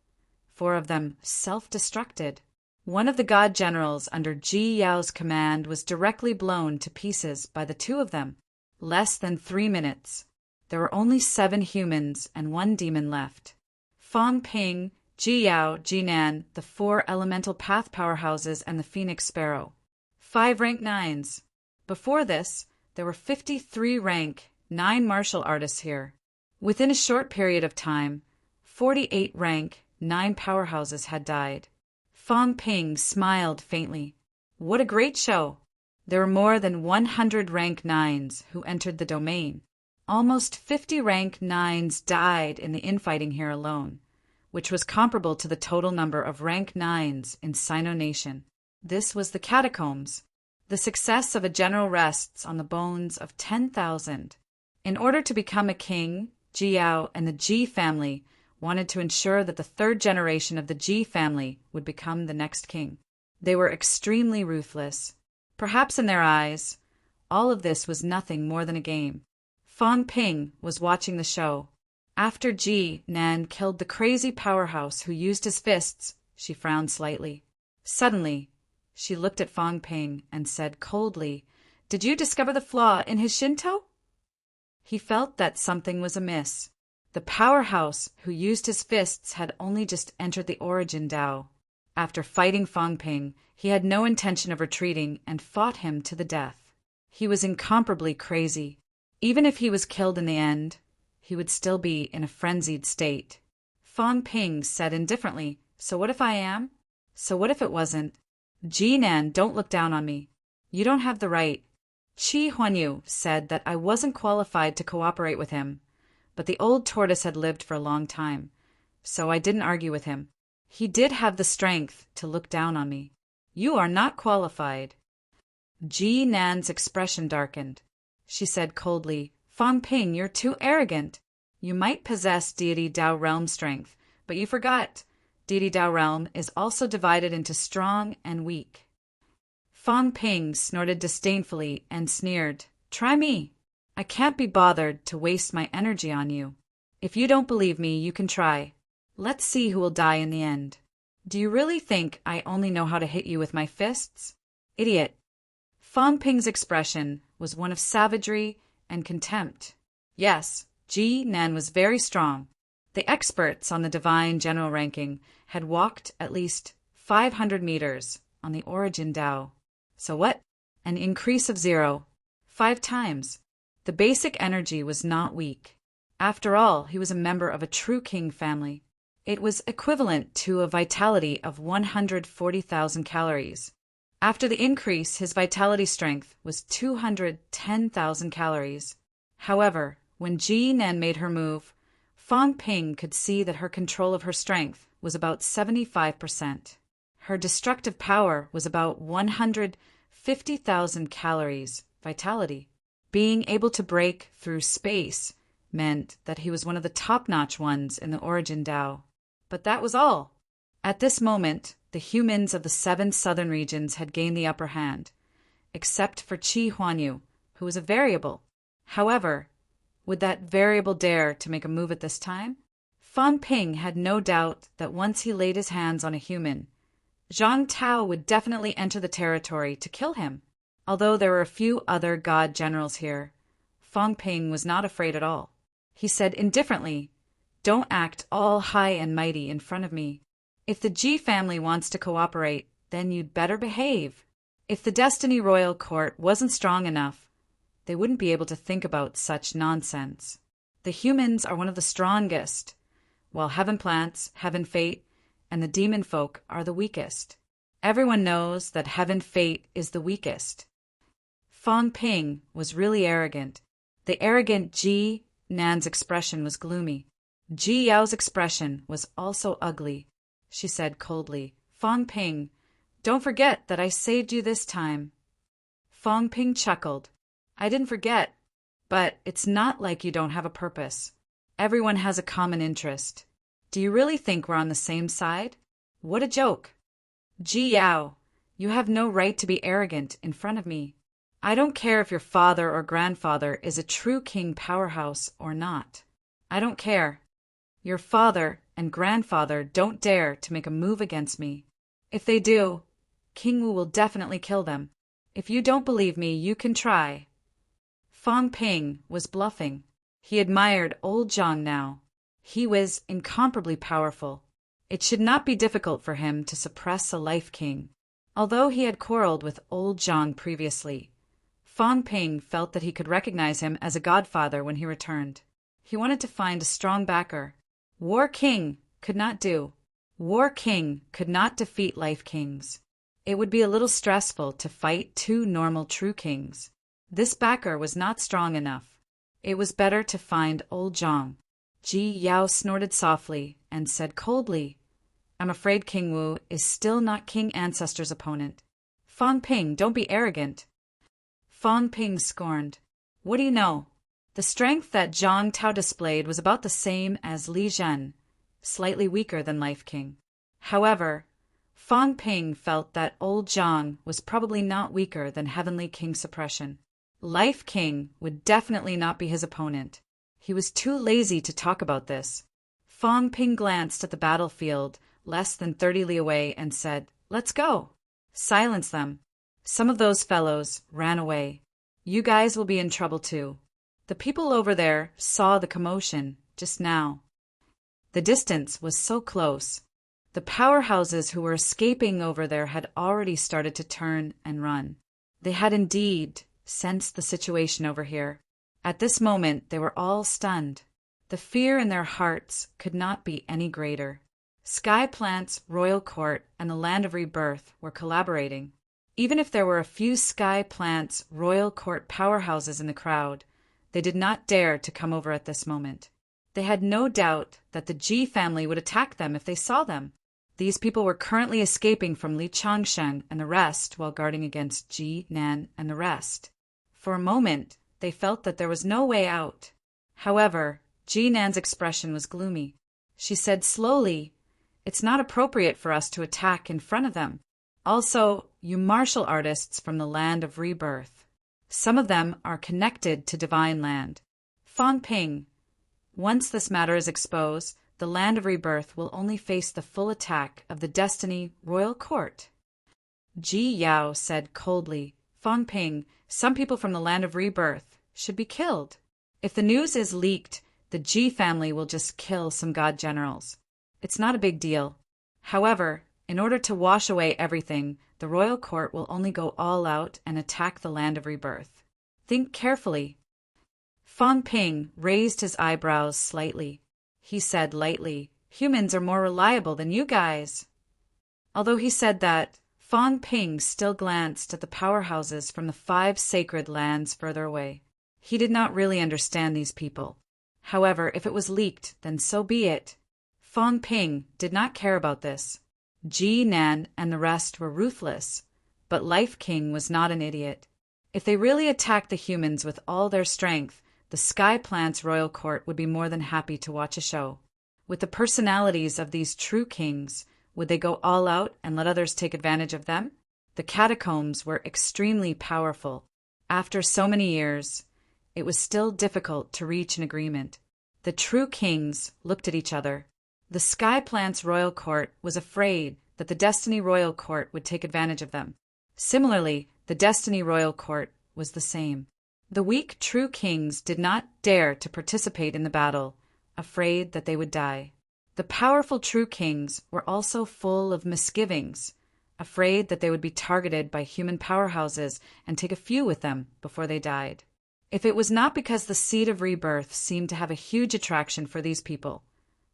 4 of them self-destructed. One of the god generals under Ji Yao's command was directly blown to pieces by the 2 of them. Less than 3 minutes. There were only 7 humans and 1 demon left. Fong Ping, Ji Yao, Jinan, the 4 elemental path powerhouses, and the Phoenix Sparrow. 5 rank 9s. Before this, there were 53 rank 9 martial artists here. Within a short period of time, 48 rank 9 powerhouses had died. Fong Ping smiled faintly. What a great show! There were more than 100 rank 9s who entered the domain. Almost 50 rank 9s died in the infighting here alone, which was comparable to the total number of rank 9s in Sino Nation. This was the catacombs. The success of a general rests on the bones of 10,000. In order to become a king, Ji Yao and the Ji family wanted to ensure that the 3rd generation of the Ji family would become the next king. They were extremely ruthless. Perhaps in their eyes, all of this was nothing more than a game. Fong Ping was watching the show. After Ji Nan killed the crazy powerhouse who used his fists, she frowned slightly. Suddenly, she looked at Fong Ping and said coldly, "Did you discover the flaw in his Shinto?" He felt that something was amiss. The powerhouse who used his fists had only just entered the origin Dao. After fighting Fong Ping, he had no intention of retreating and fought him to the death. He was incomparably crazy. Even if he was killed in the end, he would still be in a frenzied state. Fong Ping said indifferently, "So what if I am? So what if it wasn't? Jinan, don't look down on me. You don't have the right." Qi Huanyu said that I wasn't qualified to cooperate with him, but the old tortoise had lived for a long time, so I didn't argue with him. He did have the strength to look down on me. "You are not qualified." Ji Nan's expression darkened. She said coldly, "Fong Ping, you're too arrogant. You might possess deity Dao realm strength, but you forgot. Deity Dao realm is also divided into strong and weak." Fong Ping snorted disdainfully and sneered, "Try me. I can't be bothered to waste my energy on you. If you don't believe me, you can try. Let's see who will die in the end. Do you really think I only know how to hit you with my fists? Idiot." Fong Ping's expression was one of savagery and contempt. Yes, Ji Nan was very strong. The experts on the divine general ranking had walked at least 500 meters on the origin Dao. So what? An increase of 0. 5 times. The basic energy was not weak. After all, he was a member of a true king family. It was equivalent to a vitality of 140,000 calories. After the increase, his vitality strength was 210,000 calories. However, when Ji Nan made her move, Fong Ping could see that her control of her strength was about 75%. Her destructive power was about 150,000 calories vitality. Being able to break through space meant that he was one of the top-notch ones in the origin Dao. But that was all. At this moment, the humans of the 7 southern regions had gained the upper hand, except for Qi Huanyu, who was a variable. However, would that variable dare to make a move at this time? Fong Ping had no doubt that once he laid his hands on a human, Zhang Tao would definitely enter the territory to kill him. Although there were a few other god generals here, Fong Ping was not afraid at all. He said indifferently, Don't act all high and mighty in front of me. If the G family wants to cooperate, then you'd better behave. If the Destiny Royal Court wasn't strong enough, they wouldn't be able to think about such nonsense. The humans are one of the strongest, while Heaven Plants, Heaven Fate, and the demon folk are the weakest. Everyone knows that Heaven Fate is the weakest. Fong Ping was really arrogant. The arrogant Ji Nan's expression was gloomy. Ji Yao's expression was also ugly. She said coldly, Fong Ping, don't forget that I saved you this time. Fong Ping chuckled. I didn't forget, but it's not like you don't have a purpose. Everyone has a common interest. Do you really think we're on the same side? What a joke. Ji Yao, you have no right to be arrogant in front of me. I don't care if your father or grandfather is a true king powerhouse or not. I don't care. Your father and grandfather don't dare to make a move against me. If they do, King Wu will definitely kill them. If you don't believe me, you can try. Fong Ping was bluffing. He admired old Zhang now. He was incomparably powerful. It should not be difficult for him to suppress a life king. Although he had quarreled with old Zhang previously, Fong Ping felt that he could recognize him as a godfather when he returned. He wanted to find a strong backer. War King could not do. War King could not defeat life kings. It would be a little stressful to fight two normal true kings. This backer was not strong enough. It was better to find old Zhang. Ji Yao snorted softly and said coldly, I'm afraid King Wu is still not King Ancestor's opponent. Fong Ping, don't be arrogant. Fong Ping scorned. What do you know? The strength that Zhang Tao displayed was about the same as Li Zhen, slightly weaker than Life King. However, Fong Ping felt that old Zhang was probably not weaker than Heavenly King Suppression. Life King would definitely not be his opponent. He was too lazy to talk about this. Fong Ping glanced at the battlefield less than 30 li away and said, Let's go. Silence them. Some of those fellows ran away. You guys will be in trouble too. The people over there saw the commotion just now. The distance was so close. The powerhouses who were escaping over there had already started to turn and run. They had indeed sensed the situation over here. At this moment, they were all stunned. The fear in their hearts could not be any greater. Sky Plant's Royal Court and the Land of Rebirth were collaborating. Even if there were a few Sky Plant's Royal Court powerhouses in the crowd, they did not dare to come over at this moment. They had no doubt that the Ji family would attack them if they saw them. These people were currently escaping from Li Changsheng and the rest while guarding against Ji Nan and the rest. For a moment, they felt that there was no way out. However, Ji Nan's expression was gloomy. She said slowly, It's not appropriate for us to attack in front of them. Also, you martial artists from the Land of Rebirth. Some of them are connected to Divine Land. Fong Ping, once this matter is exposed, the Land of Rebirth will only face the full attack of the Destiny Royal Court. Ji Yao said coldly, Fong Ping, some people from the Land of Rebirth should be killed. If the news is leaked, the Ji family will just kill some god generals. It's not a big deal. However, in order to wash away everything, the Royal Court will only go all out and attack the Land of Rebirth. Think carefully. Fong Ping raised his eyebrows slightly. He said lightly, Humans are more reliable than you guys. Although he said that, Fong Ping still glanced at the powerhouses from the 5 sacred lands further away. He did not really understand these people. However, if it was leaked, then so be it. Fong Ping did not care about this. Ji Nan and the rest were ruthless, but Life King was not an idiot. If they really attacked the humans with all their strength, the Sky Plant's Royal Court would be more than happy to watch a show. With the personalities of these true kings, would they go all out and let others take advantage of them? The catacombs were extremely powerful. After so many years, it was still difficult to reach an agreement. The true kings looked at each other. The Sky Plant's Royal Court was afraid that the Destiny Royal Court would take advantage of them. Similarly, the Destiny Royal Court was the same. The weak true kings did not dare to participate in the battle afraid that they would die. The powerful true kings were also full of misgivings, afraid that they would be targeted by human powerhouses and take a few with them before they died. If it was not because the seed of rebirth seemed to have a huge attraction for these people,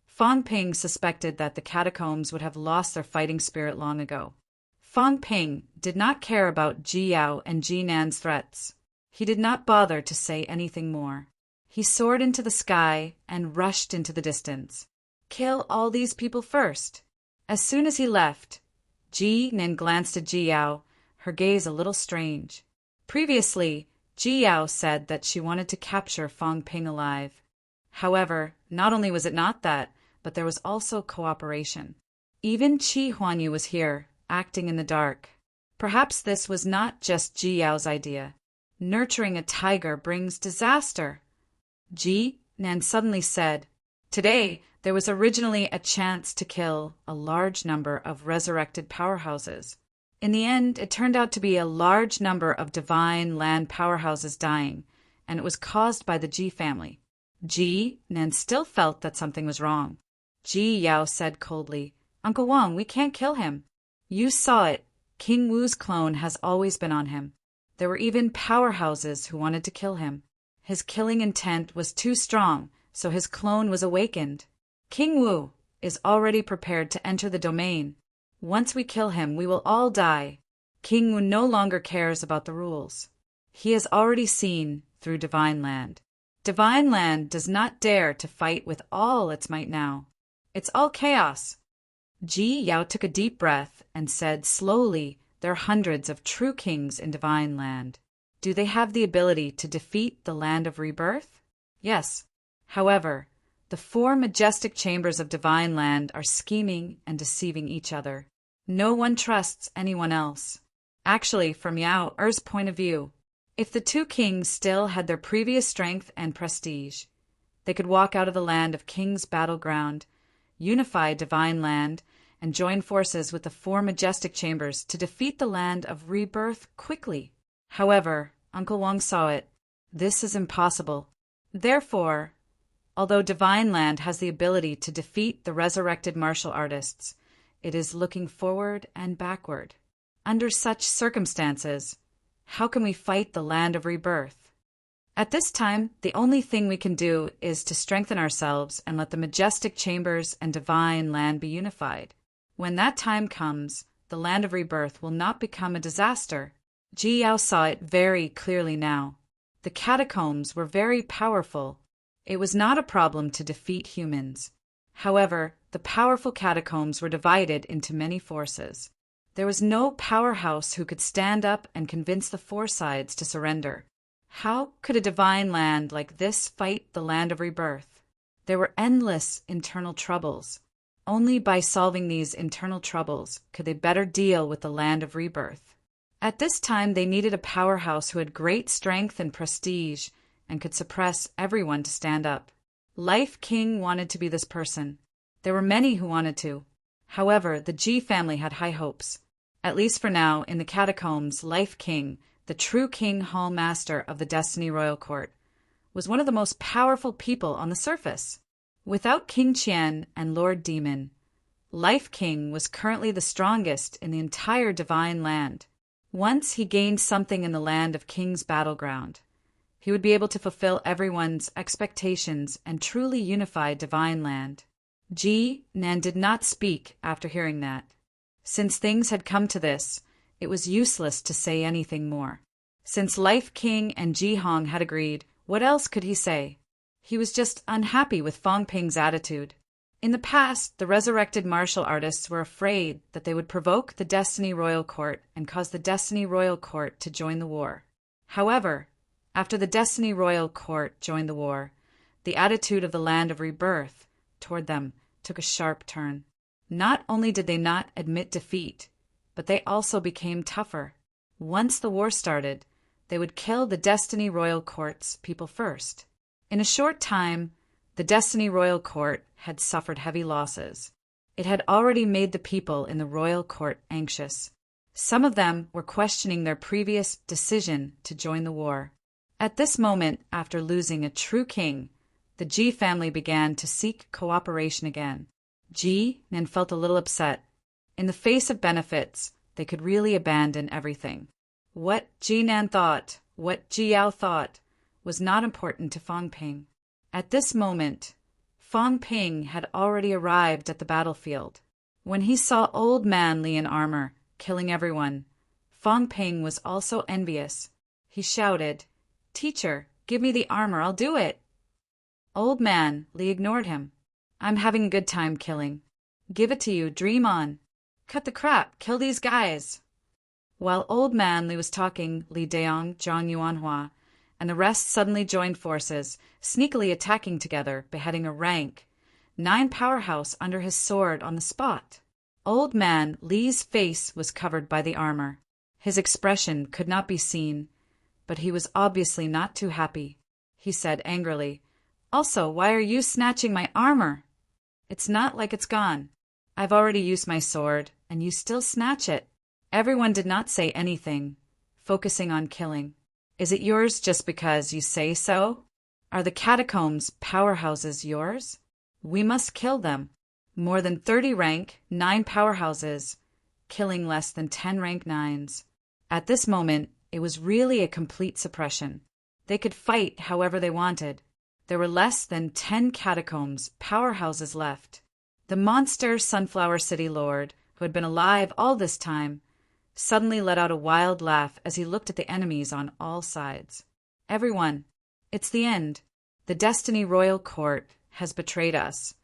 Fang Ping suspected that the catacombs would have lost their fighting spirit long ago. Fang Ping did not care about Ji Yao and Ji Nan's threats. He did not bother to say anything more. He soared into the sky and rushed into the distance. Kill all these people first. As soon as he left, Ji Nan glanced at Ji Yao, her gaze a little strange. Previously, Ji Yao said that she wanted to capture Fang Ping alive. However, not only was it not that, but there was also cooperation. Even Qi Huanyu was here, acting in the dark. Perhaps this was not just Ji Yao's idea. Nurturing a tiger brings disaster. Ji Nan suddenly said, "Today, there was originally a chance to kill a large number of resurrected powerhouses. In the end, it turned out to be a large number of divine land powerhouses dying, and it was caused by the Ji family." Ji Nan still felt that something was wrong. Ji Yao said coldly, "Uncle Wang, we can't kill him. You saw it. King Wu's clone has always been on him. There were even powerhouses who wanted to kill him. His killing intent was too strong, so his clone was awakened. King Wu is already prepared to enter the domain. Once we kill him, we will all die. King Wu no longer cares about the rules. He has already seen through Divine Land. Divine Land does not dare to fight with all its might now. It's all chaos." Ji Yao took a deep breath and said slowly, "There are hundreds of true kings in Divine Land. Do they have the ability to defeat the Land of Rebirth?" "Yes. However, the 4 majestic chambers of Divine Land are scheming and deceiving each other. No one trusts anyone else. Actually, from Yao Er's point of view, if the 2 kings still had their previous strength and prestige, they could walk out of the land of King's battleground, unify Divine Land, and join forces with the 4 majestic chambers to defeat the Land of Rebirth quickly. However, Uncle Wang saw it. This is impossible. Therefore, although Divine Land has the ability to defeat the resurrected martial artists, it is looking forward and backward. Under such circumstances, how can we fight the Land of Rebirth? At this time, the only thing we can do is to strengthen ourselves and let the majestic chambers and Divine Land be unified. When that time comes, the Land of Rebirth will not become a disaster. Ji Yao saw it very clearly now. The catacombs were very powerful. It was not a problem to defeat humans. However, the powerful catacombs were divided into many forces. There was no powerhouse who could stand up and convince the 4 sides to surrender. How could a divine land like this fight the Land of Rebirth? There were endless internal troubles. Only by solving these internal troubles could they better deal with the Land of Rebirth. At this time, they needed a powerhouse who had great strength and prestige and could suppress everyone to stand up. Life King wanted to be this person. There were many who wanted to. However, the Ji family had high hopes. At least for now, in the catacombs, Life King, the true King Hall Master of the Destiny Royal Court, was one of the most powerful people on the surface. Without King Qian and Lord Demon, Life King was currently the strongest in the entire Divine Land. Once he gained something in the land of King's battleground, he would be able to fulfill everyone's expectations and truly unify Divine Land. Ji Nan did not speak after hearing that. Since things had come to this, it was useless to say anything more. Since Life King and Ji Hong had agreed, what else could he say? He was just unhappy with Fang Ping's attitude. In the past, the resurrected martial artists were afraid that they would provoke the Destiny Royal Court and cause the Destiny Royal Court to join the war. However, after the Destiny Royal Court joined the war, the attitude of the Land of Rebirth toward them took a sharp turn. Not only did they not admit defeat, but they also became tougher. Once the war started, they would kill the Destiny Royal Court's people first. In a short time, the Destiny Royal Court had suffered heavy losses. It had already made the people in the Royal Court anxious. Some of them were questioning their previous decision to join the war. At this moment, after losing a true king, The Ji family began to seek cooperation again. Ji Nan felt a little upset. In the face of benefits, they could really abandon everything. What Ji Nan thought, what Ji Yao thought, was not important to Fang Ping. At this moment, Fang Ping had already arrived at the battlefield. When he saw Old Man Li in armor, killing everyone, Fang Ping was also envious. He shouted, "Teacher, give me the armor, I'll do it." Old Man Li ignored him. "I'm having a good time killing. Give it to you, dream on. Cut the crap, kill these guys." While Old Man Li was talking, Li Daong, Zhang Yuanhua, and the rest suddenly joined forces, sneakily attacking together, beheading a rank 9 powerhouse under his sword on the spot. Old Man Li's face was covered by the armor. His expression could not be seen, but he was obviously not too happy. He said angrily, "Also, why are you snatching my armor? It's not like it's gone. I've already used my sword, and you still snatch it." Everyone did not say anything, focusing on killing. "Is it yours just because you say so? Are the catacombs powerhouses yours? We must kill them. More than 30 rank 9 powerhouses, killing less than 10 rank 9s. At this moment, it was really a complete suppression. They could fight however they wanted. There were less than 10 catacombs powerhouses left. The monster Sunflower City Lord, who had been alive all this time, suddenly let out a wild laugh as he looked at the enemies on all sides. "Everyone, it's the end. The Destiny Royal Court has betrayed us,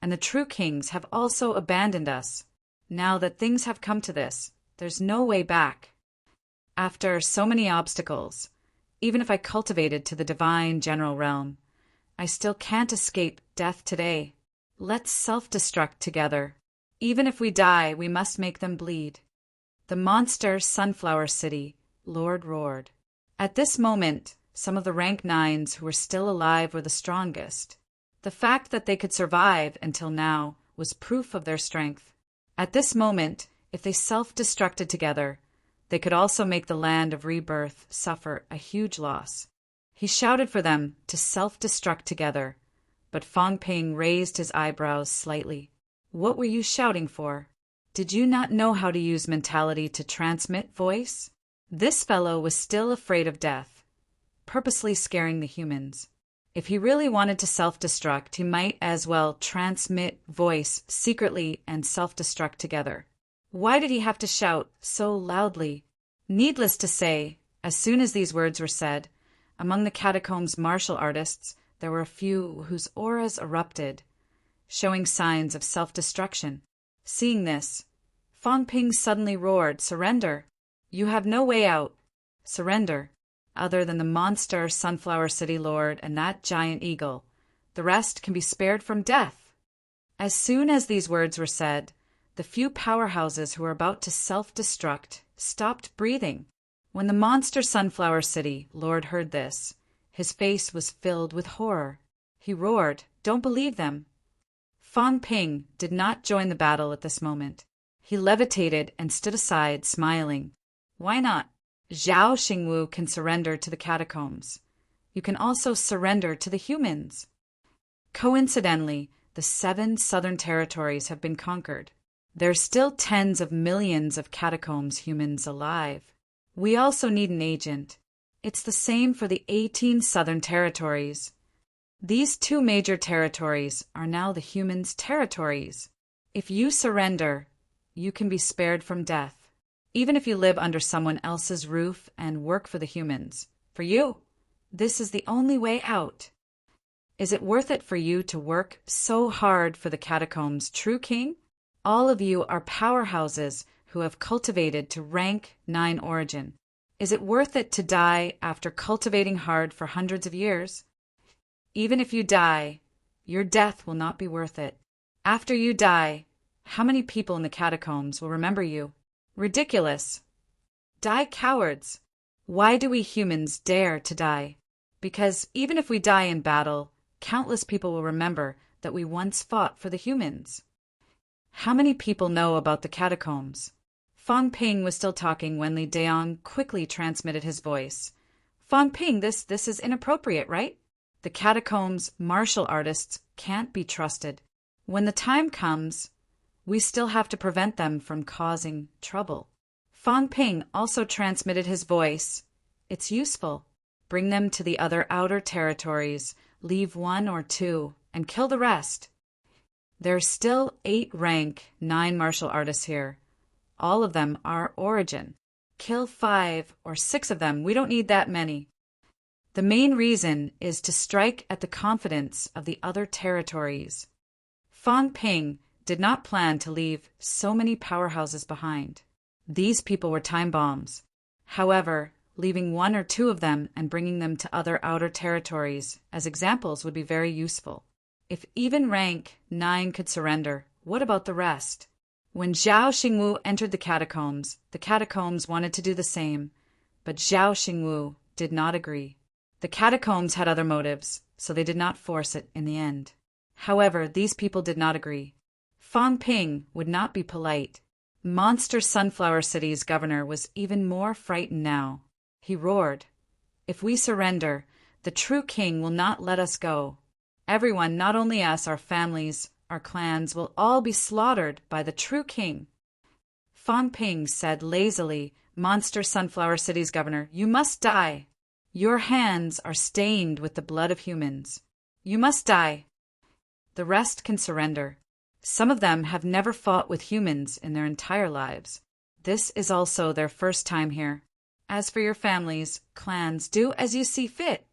and the true kings have also abandoned us. Now that things have come to this, there's no way back. After so many obstacles, even if I cultivated to the divine general realm, I still can't escape death today. Let's self-destruct together. Even if we die, we must make them bleed." The monster Sunflower City Lord roared. At this moment, some of the rank 9s who were still alive were the strongest. The fact that they could survive until now was proof of their strength. At this moment, if they self-destructed together, they could also make the land of rebirth suffer a huge loss. He shouted for them to self-destruct together, but Fang Ping raised his eyebrows slightly. "What were you shouting for? Did you not know how to use mentality to transmit voice?" This fellow was still afraid of death, purposely scaring the humans. If he really wanted to self-destruct, he might as well transmit voice secretly and self-destruct together. Why did he have to shout so loudly? Needless to say, as soon as these words were said, among the catacombs martial artists, there were a few whose auras erupted, showing signs of self-destruction. Seeing this, Fang Ping suddenly roared, "Surrender! You have no way out. Surrender, other than the monster Sunflower City Lord and that giant eagle. The rest can be spared from death." As soon as these words were said, the few powerhouses who were about to self-destruct stopped breathing. When the monster Sunflower City Lord heard this, his face was filled with horror. He roared, "Don't believe them." Fang Ping did not join the battle at this moment. He levitated and stood aside, smiling. "Why not? Zhao Xingwu can surrender to the catacombs. You can also surrender to the humans." Coincidentally, the 7 southern territories have been conquered. There are still tens of millions of catacombs humans alive. We also need an agent. It's the same for the 18 southern territories. These 2 major territories are now the humans' territories. If you surrender, you can be spared from death, even if you live under someone else's roof and work for the humans. For you, this is the only way out. Is it worth it for you to work so hard for the catacombs' true king? All of you are powerhouses who have cultivated to rank 9 origin. Is it worth it to die after cultivating hard for hundreds of years? Even if you die, your death will not be worth it. After you die, how many people in the catacombs will remember you? Ridiculous. Die, cowards. Why do we humans dare to die? Because even if we die in battle, countless people will remember that we once fought for the humans. How many people know about the catacombs? Fang Ping was still talking when Li Daong quickly transmitted his voice. "Fang Ping, this is inappropriate, right? The catacombs' martial artists can't be trusted. When the time comes, we still have to prevent them from causing trouble. Fang Ping also transmitted his voice. It's useful. Bring them to the other outer territories, leave 1 or 2, and kill the rest. There's still 8 rank 9 martial artists here. All of them are origin. Kill 5 or 6 of them. We don't need that many. The main reason is to strike at the confidence of the other territories. Fang Ping did not plan to leave so many powerhouses behind. These people were time bombs. However, leaving 1 or 2 of them and bringing them to other outer territories as examples would be very useful. If even rank 9 could surrender, what about the rest? When Zhao Xingwu entered the catacombs wanted to do the same, but Zhao Xingwu did not agree. The catacombs had other motives, so they did not force it in the end. However, these people did not agree. Fang Ping would not be polite. Monster Sunflower City's governor was even more frightened now. He roared, "If we surrender, the true king will not let us go. Everyone, not only us, our families, our clans, will all be slaughtered by the true king." Fang Ping said lazily, "Monster Sunflower City's governor, you must die. Your hands are stained with the blood of humans. You must die. The rest can surrender. Some of them have never fought with humans in their entire lives. This is also their first time here. As for your families, clans, do as you see fit.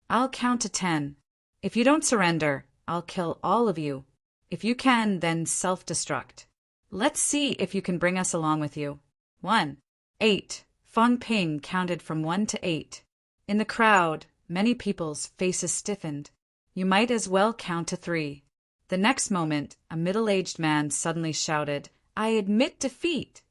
I'll count to 10. If you don't surrender, I'll kill all of you. If you can, then self-destruct. Let's see if you can bring us along with you. 1. 8. Fang Ping counted from 1 to 8. In the crowd, many people's faces stiffened. You might as well count to 3. The next moment, a middle-aged man suddenly shouted, "I admit defeat."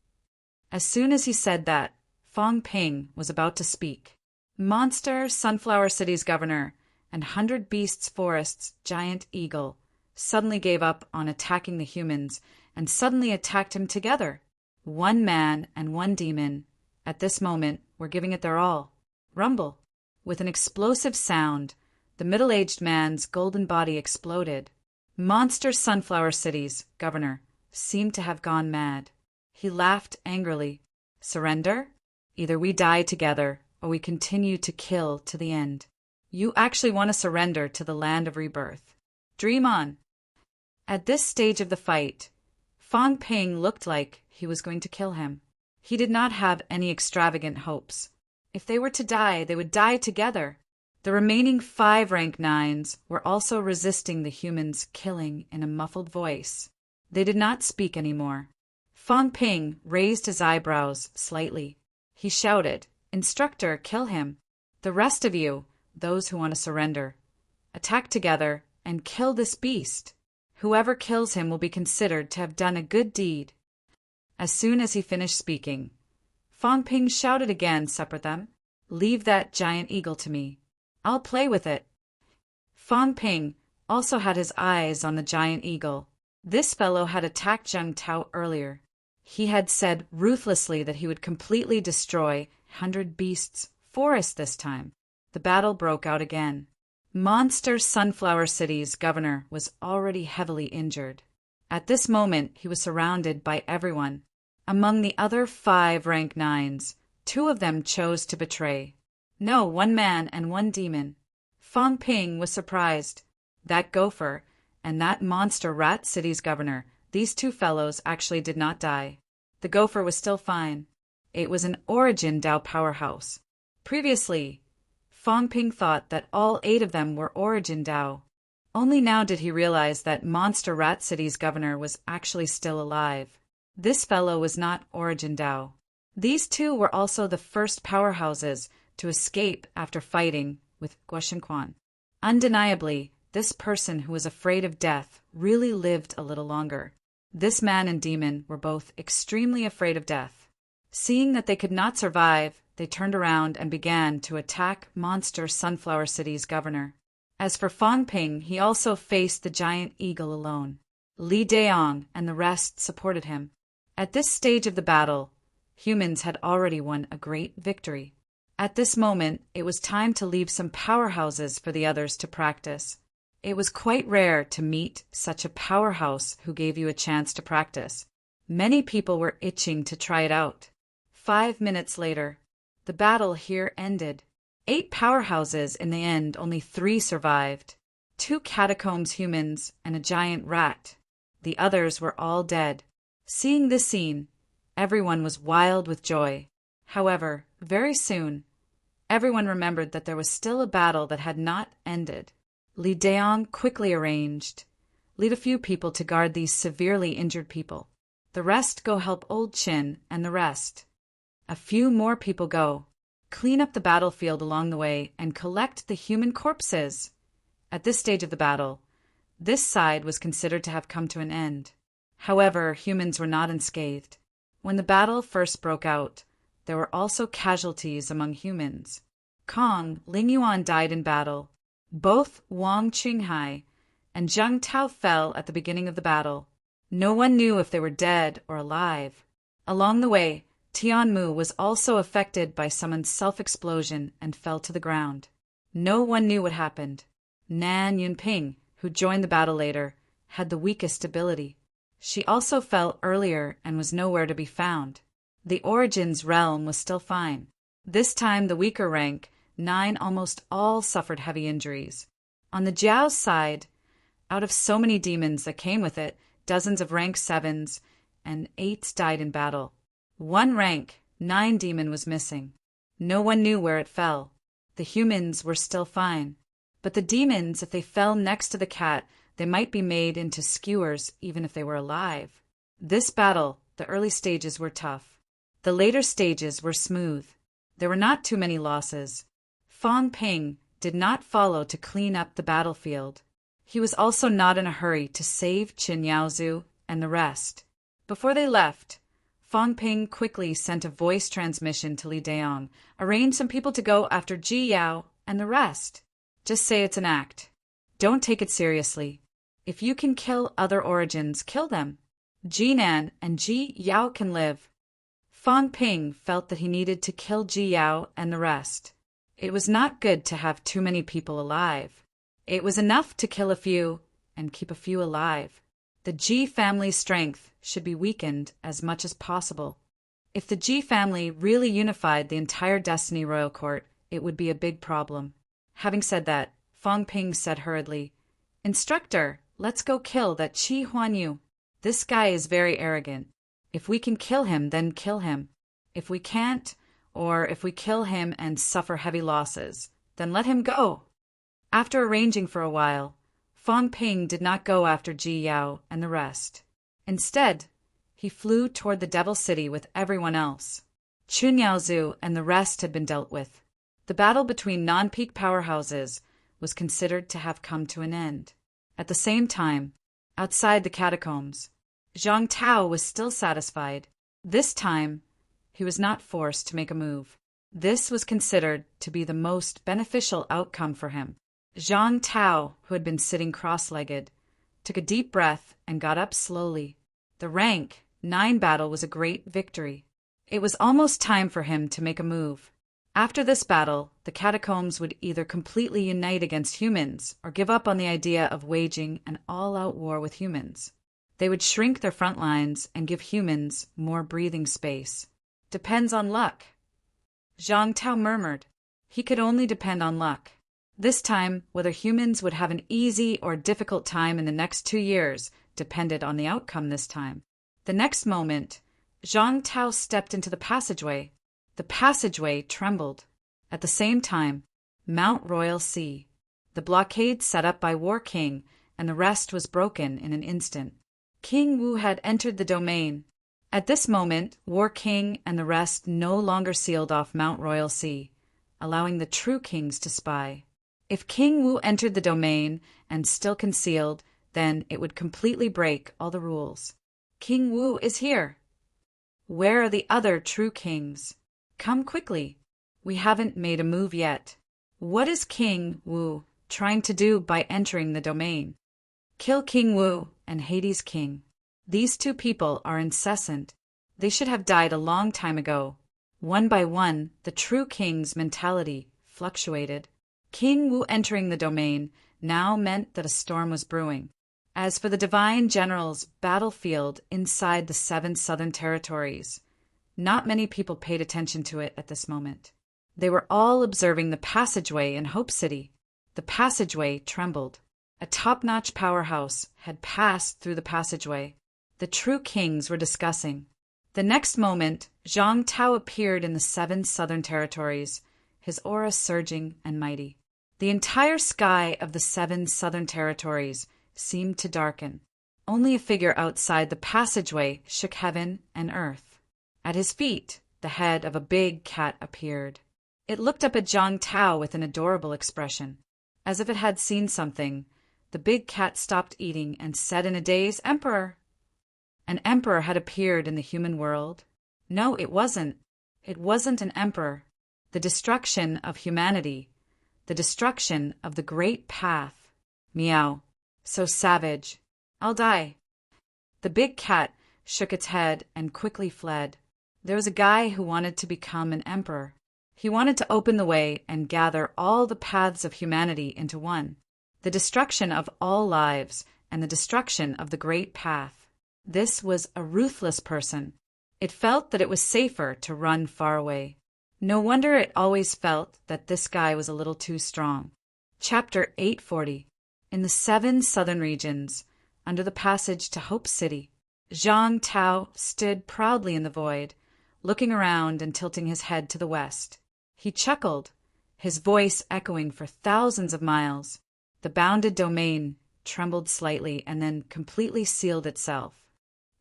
As soon as he said that, Fang Ping was about to speak. Monster Sunflower City's governor and 100 Beasts Forest's giant eagle suddenly gave up on attacking the humans and suddenly attacked him together. 1 man and 1 demon, at this moment, were giving it their all. Rumble. With an explosive sound, the middle-aged man's golden body exploded. Monster Sunflower City's governor seemed to have gone mad. He laughed angrily. "Surrender? Either we die together, or we continue to kill to the end. You actually want to surrender to the land of rebirth. Dream on." At this stage of the fight, Fang Ping looked like he was going to kill him. He did not have any extravagant hopes. If they were to die, they would die together. The remaining 5 rank 9s were also resisting the humans' killing in a muffled voice. They did not speak anymore. Fang Ping raised his eyebrows slightly. He shouted, "Instructor, kill him. The rest of you, those who want to surrender, attack together and kill this beast. Whoever kills him will be considered to have done a good deed." As soon as he finished speaking, Fang Ping shouted again, "Separate them. Leave that giant eagle to me. I'll play with it." Fang Ping also had his eyes on the giant eagle. This fellow had attacked Zheng Tao earlier. He had said ruthlessly that he would completely destroy 100 Beasts Forest this time. The battle broke out again. Monster Sunflower City's governor was already heavily injured. At this moment, he was surrounded by everyone. Among the other 5 rank 9s, 2 of them chose to betray. No, 1 man and 1 demon. Fang Ping was surprised. That gopher and that monster Rat City's governor, these 2 fellows actually did not die. The gopher was still fine. It was an Origin Dao powerhouse. Previously, Fang Ping thought that all 8 of them were Origin Dao. Only now did he realize that Monster Rat City's governor was actually still alive. This fellow was not Origin Dao. These 2 were also the first powerhouses to escape after fighting with Guoshenquan. Undeniably, this person who was afraid of death really lived a little longer. This man and demon were both extremely afraid of death. Seeing that they could not survive, they turned around and began to attack Monster Sunflower City's governor. As for Fang Ping, he also faced the giant eagle alone. Li Daong and the rest supported him. At this stage of the battle, humans had already won a great victory. At this moment, it was time to leave some powerhouses for the others to practice. It was quite rare to meet such a powerhouse who gave you a chance to practice. Many people were itching to try it out. 5 minutes later, the battle here ended. 8 powerhouses in the end, only 3 survived. 2 catacombs humans and a giant rat. The others were all dead. Seeing this scene, everyone was wild with joy. However, very soon, everyone remembered that there was still a battle that had not ended. Li Daong quickly arranged, "Lead a few people to guard these severely injured people. The rest go help Old Chin and the rest. A few more people go. Clean up the battlefield along the way and collect the human corpses." At this stage of the battle, this side was considered to have come to an end. However, humans were not unscathed. When the battle first broke out, there were also casualties among humans. Kong Lingyuan died in battle. Both Wang Qinghai and Zhang Tao fell at the beginning of the battle. No one knew if they were dead or alive. Along the way, Tianmu was also affected by someone's self-explosion and fell to the ground. No one knew what happened. Nan Yunping, who joined the battle later, had the weakest ability. She also fell earlier and was nowhere to be found. The Origins realm was still fine. This time the weaker rank, 9 almost all suffered heavy injuries. On the Jiao's side, out of so many demons that came with it, dozens of rank 7s and 8s died in battle. 1 rank, 9 demon was missing. No one knew where it fell. The humans were still fine. But the demons, if they fell next to the cat, they might be made into skewers even if they were alive. This battle, the early stages were tough. The later stages were smooth. There were not too many losses. Fang Ping did not follow to clean up the battlefield. He was also not in a hurry to save Qin Yaozu and the rest. Before they left, Fang Ping quickly sent a voice transmission to Li Daong, arrange some people to go after Ji Yao and the rest. Just say it's an act. Don't take it seriously. If you can kill other origins, kill them. Jinan and Ji Yao can live. Fang Ping felt that he needed to kill Ji Yao and the rest. It was not good to have too many people alive. It was enough to kill a few and keep a few alive. The Ji family's strength should be weakened as much as possible. If the Ji family really unified the entire Destiny Royal Court, it would be a big problem. Having said that, Fang Ping said hurriedly, "Instructor, let's go kill that Qi Huanyu. This guy is very arrogant. If we can kill him, then kill him. If we can't, or if we kill him and suffer heavy losses, then let him go." After arranging for a while, Fang Ping did not go after Ji Yao and the rest. Instead, he flew toward the Devil City with everyone else. Qin Yaozu and the rest had been dealt with. The battle between non-peak powerhouses was considered to have come to an end. At the same time, outside the catacombs, Zhang Tao was still satisfied. This time, he was not forced to make a move. This was considered to be the most beneficial outcome for him. Zhang Tao, who had been sitting cross-legged, took a deep breath and got up slowly. The rank 9 battle was a great victory. It was almost time for him to make a move. After this battle, the catacombs would either completely unite against humans or give up on the idea of waging an all-out war with humans. They would shrink their front lines and give humans more breathing space. Depends on luck. Zhang Tao murmured. He could only depend on luck. This time, whether humans would have an easy or difficult time in the next 2 years depended on the outcome this time. The next moment, Zhang Tao stepped into the passageway. The passageway trembled. At the same time, Mount Royal Sea, the blockade set up by War King, and the rest was broken in an instant. King Wu had entered the domain. At this moment, War King and the rest no longer sealed off Mount Royal Sea, allowing the true kings to spy. If King Wu entered the domain and still concealed, then it would completely break all the rules. King Wu is here. Where are the other true kings? Come quickly. We haven't made a move yet. What is King Wu trying to do by entering the domain? Kill King Wu and Hades' king. These 2 people are incessant. They should have died a long time ago. One by one, the true king's mentality fluctuated. King Wu entering the domain now meant that a storm was brewing. As for the divine general's battlefield inside the 7 southern territories, not many people paid attention to it at this moment. They were all observing the passageway in Hope City. The passageway trembled. A top-notch powerhouse had passed through the passageway. The true kings were discussing. The next moment, Zhang Tao appeared in the 7 southern territories, his aura surging and mighty. The entire sky of the 7 southern territories seemed to darken. Only a figure outside the passageway shook heaven and earth. At his feet, the head of a big cat appeared. It looked up at Zhang Tao with an adorable expression. As if it had seen something, the big cat stopped eating and said in a daze, "Emperor!" An emperor had appeared in the human world? No, it wasn't. It wasn't an emperor. The destruction of humanity. The destruction of the great path. Meow. So savage. I'll die. The big cat shook its head and quickly fled. There was a guy who wanted to become an emperor. He wanted to open the way and gather all the paths of humanity into one. The destruction of all lives and the destruction of the great path. This was a ruthless person. It felt that it was safer to run far away. No wonder it always felt that this guy was a little too strong. Chapter 840. In the 7 southern regions, under the passage to Hope City, Zhang Tao stood proudly in the void, looking around and tilting his head to the west. He chuckled, his voice echoing for thousands of miles. The bounded domain trembled slightly and then completely sealed itself.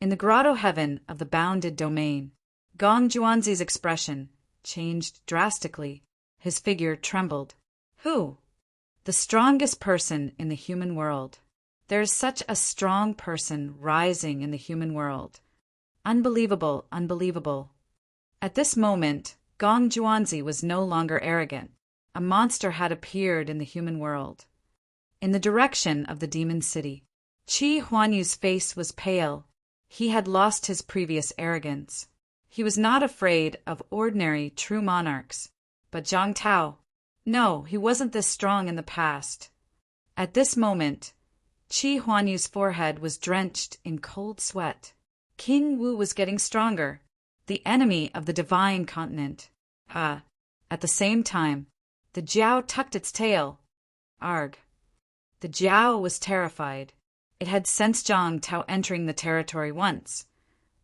In the grotto heaven of the bounded domain, Gong Juanzi's expression changed drastically. His figure trembled. Who? The strongest person in the human world. There is such a strong person rising in the human world. Unbelievable, unbelievable. At this moment, Gong Juanzi was no longer arrogant. A monster had appeared in the human world. In the direction of the demon city, Qi Huanyu's face was pale. He had lost his previous arrogance. He was not afraid of ordinary true monarchs. But Zhang Tao, no, he wasn't this strong in the past. At this moment, Qi Huanyu's forehead was drenched in cold sweat. King Wu was getting stronger, the enemy of the divine continent. At the same time, the Jiao tucked its tail. Arg. The Jiao was terrified. It had sensed Zhang Tao entering the territory once,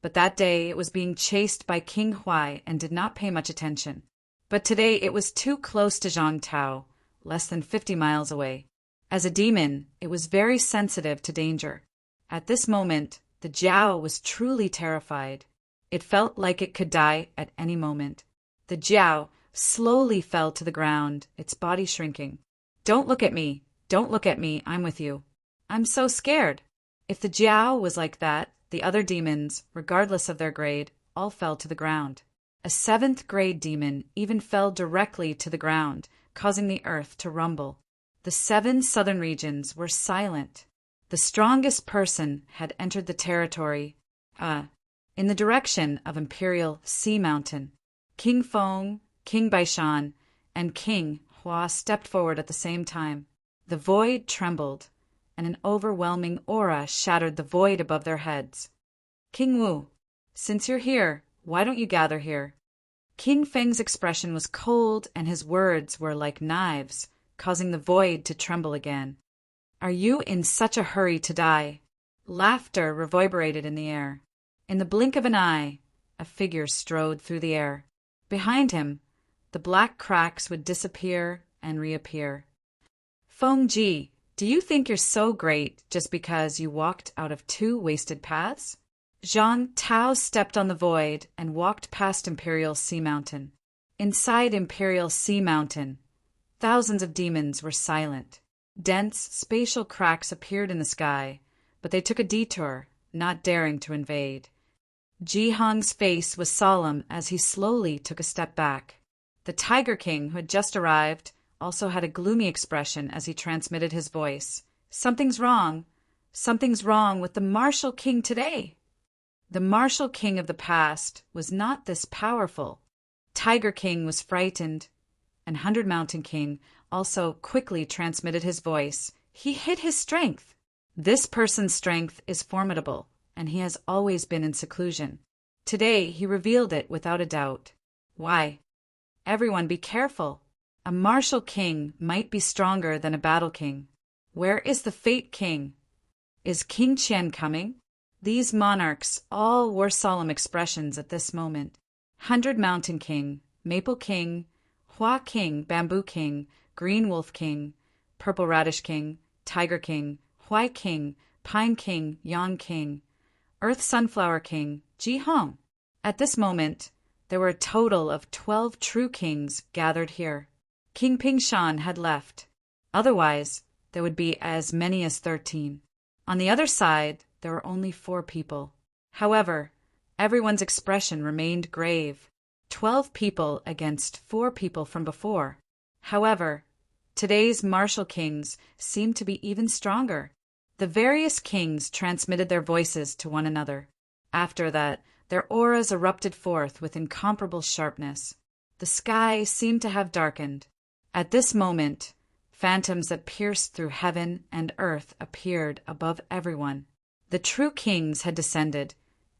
but that day it was being chased by King Huai and did not pay much attention. But today it was too close to Zhang Tao, less than 50 miles away. As a demon, it was very sensitive to danger. At this moment, the Jiao was truly terrified. It felt like it could die at any moment. The Jiao slowly fell to the ground, its body shrinking. Don't look at me. Don't look at me. I'm with you. I'm so scared. If the Jiao was like that, the other demons, regardless of their grade, all fell to the ground. A 7th grade demon even fell directly to the ground, causing the earth to rumble. The 7 southern regions were silent. The strongest person had entered the territory, in the direction of Imperial Sea Mountain. King Feng, King Baishan, and King Hua stepped forward at the same time. The void trembled, and an overwhelming aura shattered the void above their heads. King Wu, since you're here, why don't you gather here? King Feng's expression was cold, and his words were like knives, causing the void to tremble again. Are you in such a hurry to die? Laughter reverberated in the air. In the blink of an eye, a figure strode through the air. Behind him, the black cracks would disappear and reappear. Feng Ji, do you think you're so great just because you walked out of 2 wasted paths? Zhang Tao stepped on the void and walked past Imperial Sea Mountain. Inside Imperial Sea Mountain, thousands of demons were silent. Dense, spatial cracks appeared in the sky, but they took a detour, not daring to invade. Ji Hong's face was solemn as he slowly took a step back. The Tiger King, who had just arrived, also had a gloomy expression as he transmitted his voice. Something's wrong. Something's wrong with the martial king today. The martial king of the past was not this powerful. Tiger King was frightened, and 100 Mountain King also quickly transmitted his voice. He hid his strength. This person's strength is formidable, and he has always been in seclusion. Today he revealed it without a doubt. Why? Everyone be careful. A martial king might be stronger than a battle king. Where is the Fate King? Is King Qian coming? These monarchs all wore solemn expressions at this moment. 100 Mountain King, Maple King, Hua King, Bamboo King, Green Wolf King, Purple Radish King, Tiger King, White King, Pine King, Yang King, Earth Sunflower King, Ji Hong. At this moment, there were a total of 12 true kings gathered here. King Pingshan had left. Otherwise, there would be as many as 13. On the other side, there were only 4 people. However, everyone's expression remained grave. 12 people against 4 people from before. However, today's martial kings seemed to be even stronger. The various kings transmitted their voices to one another. After that, their auras erupted forth with incomparable sharpness. The sky seemed to have darkened. At this moment, phantoms that pierced through heaven and earth appeared above everyone. The true kings had descended,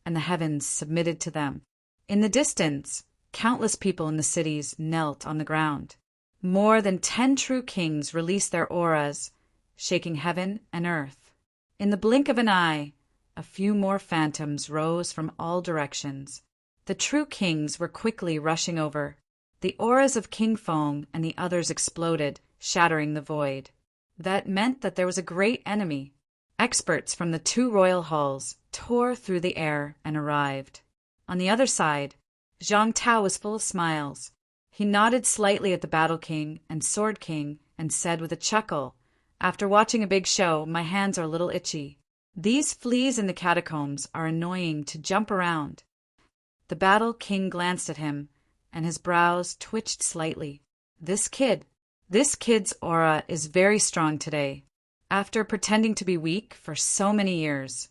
and the heavens submitted to them. In the distance, countless people in the cities knelt on the ground. More than 10 true kings released their auras, shaking heaven and earth. In the blink of an eye, a few more phantoms rose from all directions. The true kings were quickly rushing over. The auras of King Feng and the others exploded, shattering the void. That meant that there was a great enemy. Experts from the 2 royal halls tore through the air and arrived. On the other side, Zhang Tao was full of smiles. He nodded slightly at the Battle King and Sword King and said with a chuckle, "After watching a big show, my hands are a little itchy. These fleas in the catacombs are annoying to jump around." The Battle King glanced at him, and his brows twitched slightly. This kid's aura is very strong today. After pretending to be weak for so many years,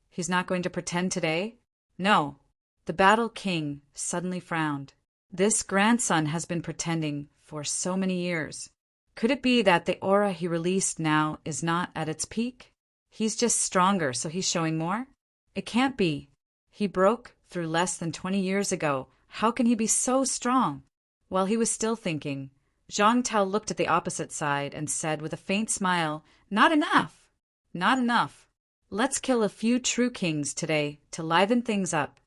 he's not going to pretend today? No. The Battle King suddenly frowned. This grandson has been pretending for so many years. Could it be that the aura he released now is not at its peak? He's just stronger, so he's showing more? It can't be. He broke through less than 20 years ago. How can he be so strong? While he was still thinking, Zhang Tao looked at the opposite side and said with a faint smile, "Not enough! Not enough. Let's kill a few true kings today to liven things up."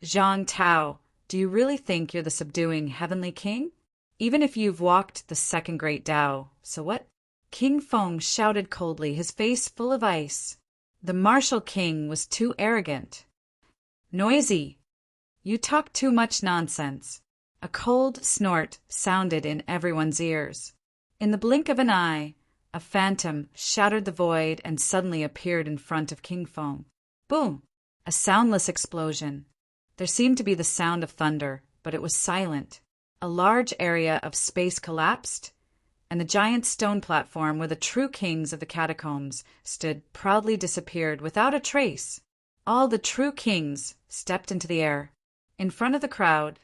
Zhang Tao, do you really think you're the subduing heavenly king? Even if you've walked the second great Tao, so what? King Feng shouted coldly, his face full of ice. The martial king was too arrogant. "Noisy! You talk too much nonsense." A cold snort sounded in everyone's ears. In the blink of an eye, a phantom shattered the void and suddenly appeared in front of King Feng. Boom! A soundless explosion. There seemed to be the sound of thunder, but it was silent. A large area of space collapsed, and the giant stone platform where the true kings of the catacombs stood proudly disappeared without a trace. All the true kings stepped into the air. In front of the crowd,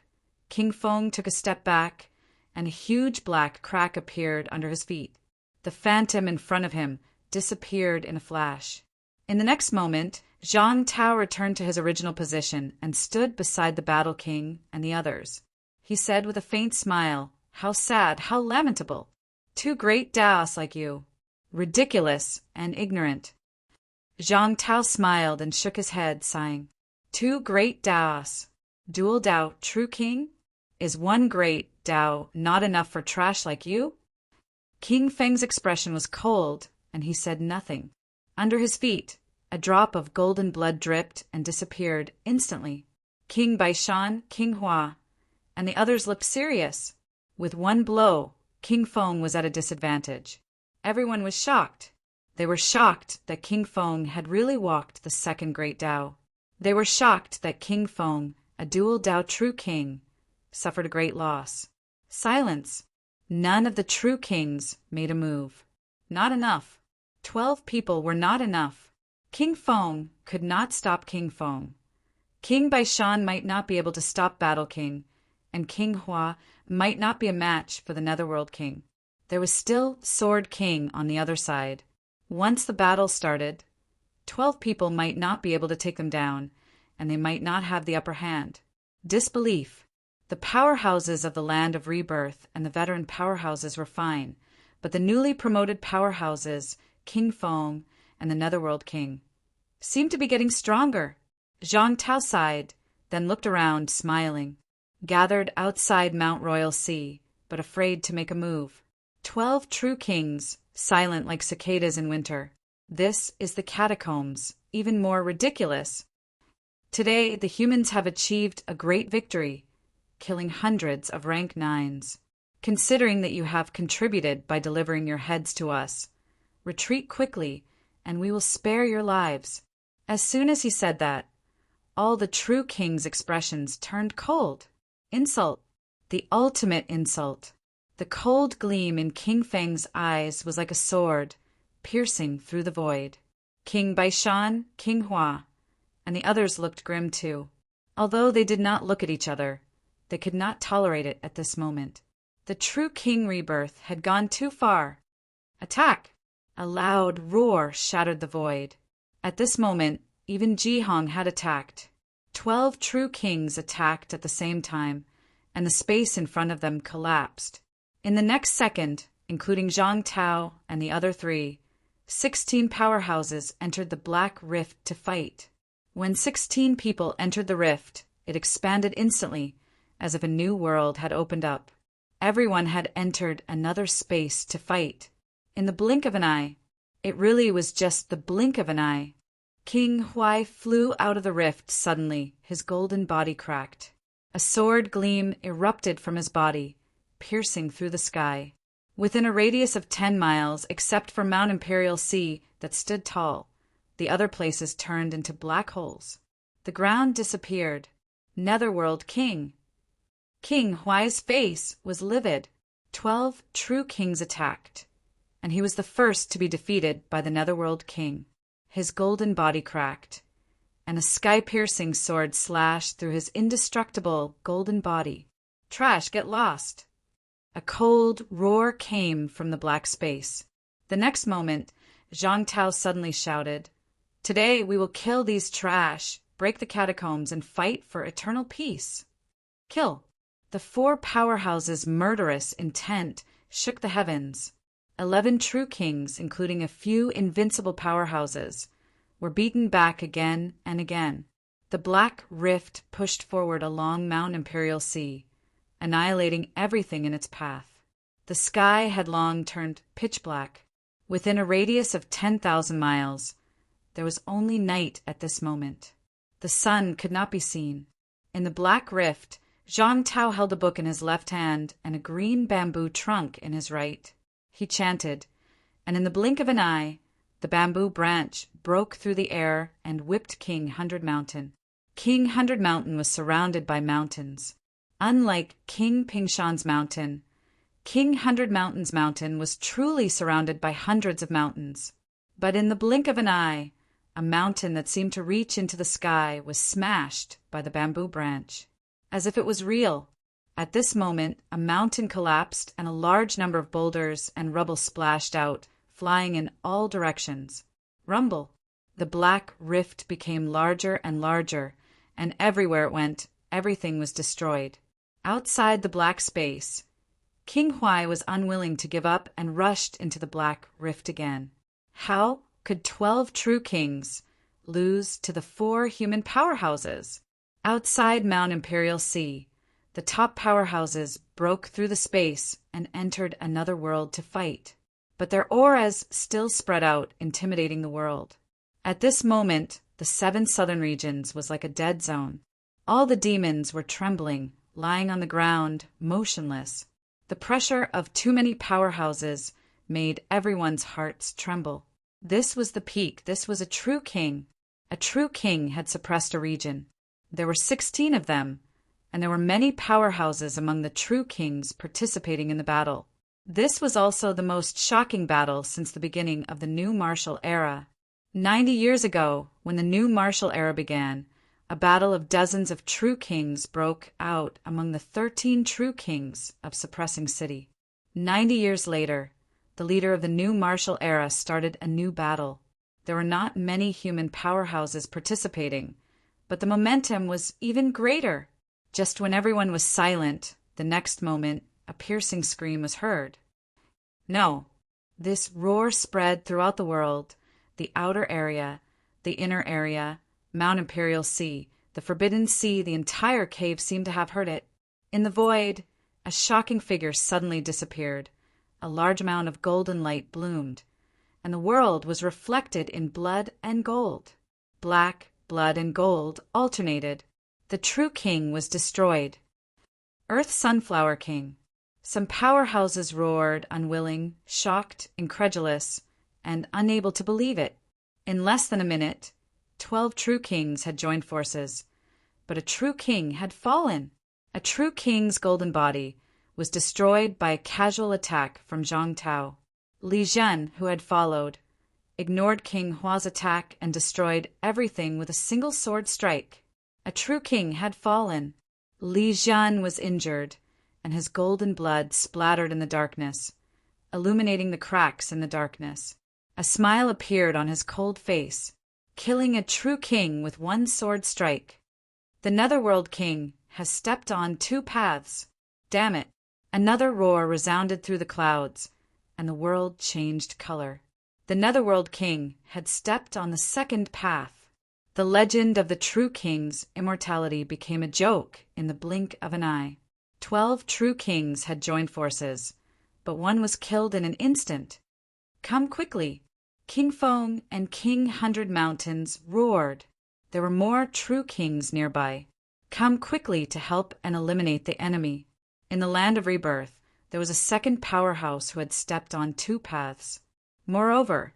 King Feng took a step back, and a huge black crack appeared under his feet. The phantom in front of him disappeared in a flash. In the next moment, Zhang Tao returned to his original position and stood beside the Battle King and the others. He said with a faint smile, "How sad, how lamentable! 2 great Daos like you. Ridiculous and ignorant." Zhang Tao smiled and shook his head, sighing. 2 great Daos. Dual Dao, true king? Is 1 great Dao not enough for trash like you? King Feng's expression was cold, and he said nothing. Under his feet, a drop of golden blood dripped and disappeared instantly. King Baishan, King Hua, and the others looked serious. With 1 blow, King Feng was at a disadvantage. Everyone was shocked. They were shocked that King Feng had really walked the second great Dao. They were shocked that King Feng, a dual Dao true king, suffered a great loss. Silence. None of the true kings made a move. Not enough. 12 people were not enough. King Feng could not stop King Feng. King Baishan might not be able to stop Battle King, and King Hua might not be a match for the Netherworld King. There was still Sword King on the other side. Once the battle started, 12 people might not be able to take them down, and they might not have the upper hand. Disbelief. The powerhouses of the Land of Rebirth and the veteran powerhouses were fine, but the newly promoted powerhouses, King Feng and the Netherworld King, seemed to be getting stronger. Zhang Tao sighed, then looked around, smiling. Gathered outside Mount Royal Sea, but afraid to make a move. 12 true kings, silent like cicadas in winter. This is the catacombs, even more ridiculous. Today, the humans have achieved a great victory, killing hundreds of rank 9s. Considering that you have contributed by delivering your heads to us, retreat quickly, and we will spare your lives. As soon as he said that, all the true king's expressions turned cold. Insult. The ultimate insult. The cold gleam in King Feng's eyes was like a sword, piercing through the void. King Baishan, King Hua, and the others looked grim too. Although they did not look at each other, they could not tolerate it at this moment. The true King Rebirth had gone too far. Attack! A loud roar shattered the void. At this moment, even Jihong had attacked. 12 true kings attacked at the same time, and the space in front of them collapsed. In the next second, including Zhang Tao and the other 3, 16 powerhouses entered the Black Rift to fight. When 16 people entered the rift, it expanded instantly, as if a new world had opened up. Everyone had entered another space to fight. In the blink of an eye, it really was just the blink of an eye, King Huai flew out of the rift suddenly, his golden body cracked. A sword gleam erupted from his body, piercing through the sky. Within a radius of 10 miles, except for Mount Imperial Sea that stood tall, the other places turned into black holes. The ground disappeared. Netherworld King. King Huai's face was livid. 12 true kings attacked, and he was the first to be defeated by the Netherworld King. His golden body cracked, and a sky-piercing sword slashed through his indestructible golden body. Trash, get lost! A cold roar came from the black space. The next moment, Zhang Tao suddenly shouted, "Today we will kill these trash, break the catacombs, and fight for eternal peace." Kill. The 4 powerhouses' murderous intent shook the heavens. 11 true kings, including a few invincible powerhouses, were beaten back again and again. The Black Rift pushed forward along Mount Imperial Sea, annihilating everything in its path. The sky had long turned pitch black. Within a radius of 10,000 miles, there was only night at this moment. The sun could not be seen. In the Black Rift, Zhang Tao held a book in his left hand and a green bamboo trunk in his right. He chanted, and in the blink of an eye, the bamboo branch broke through the air and whipped King 100 Mountain. King 100 Mountain was surrounded by mountains. Unlike King Pingshan's mountain, King 100 Mountain's mountain was truly surrounded by hundreds of mountains. But in the blink of an eye, a mountain that seemed to reach into the sky was smashed by the bamboo branch, as if it was real. At this moment, a mountain collapsed and a large number of boulders and rubble splashed out, flying in all directions. Rumble. The Black Rift became larger and larger, and everywhere it went, everything was destroyed. Outside the black space, King Huai was unwilling to give up and rushed into the Black Rift again. How could 12 true kings lose to the 4 human powerhouses? Outside Mount Imperial Sea, the top powerhouses broke through the space and entered another world to fight. But their auras still spread out, intimidating the world. At this moment, the 7 southern regions was like a dead zone. All the demons were trembling, lying on the ground, motionless. The pressure of too many powerhouses made everyone's hearts tremble. This was the peak. This was a true king. A true king had suppressed a region. There were 16 of them, and there were many powerhouses among the true kings participating in the battle. This was also the most shocking battle since the beginning of the new martial era. 90 years ago, when the new martial era began, A battle of dozens of true kings broke out among the 13 true kings of Suppressing City. 90 years later, the leader of the new martial era started a new battle. There were not many human powerhouses participating, but the momentum was even greater. Just when everyone was silent, the next moment, a piercing scream was heard. No, this roar spread throughout the world, the outer area, the inner area, Mount Imperial Sea, the Forbidden Sea, the entire cave seemed to have heard it. In the void, a shocking figure suddenly disappeared. A large amount of golden light bloomed, and the world was reflected in blood and gold. Black, blood, and gold alternated. The true king was destroyed. Earth Sunflower King. Some powerhouses roared, unwilling, shocked, incredulous, and unable to believe it. In less than a minute, 12 true kings had joined forces. But a true king had fallen. A true king's golden body was destroyed by a casual attack from Zhang Tao. Li Zhen, who had followed, ignored King Hua's attack and destroyed everything with a single sword strike. A true king had fallen. Li Zhen was injured, and his golden blood splattered in the darkness, illuminating the cracks in the darkness. A smile appeared on his cold face, killing a true king with one sword strike. The Netherworld King has stepped on 2 paths. Damn it! Another roar resounded through the clouds, and the world changed color. The Netherworld King had stepped on the 2nd path. The legend of the true king's immortality became a joke in the blink of an eye. 12 true kings had joined forces, but one was killed in an instant. Come quickly! King Feng and King 100 Mountains roared. There were more true kings nearby. Come quickly to help and eliminate the enemy. In the land of rebirth, there was a second powerhouse who had stepped on 2 paths. Moreover,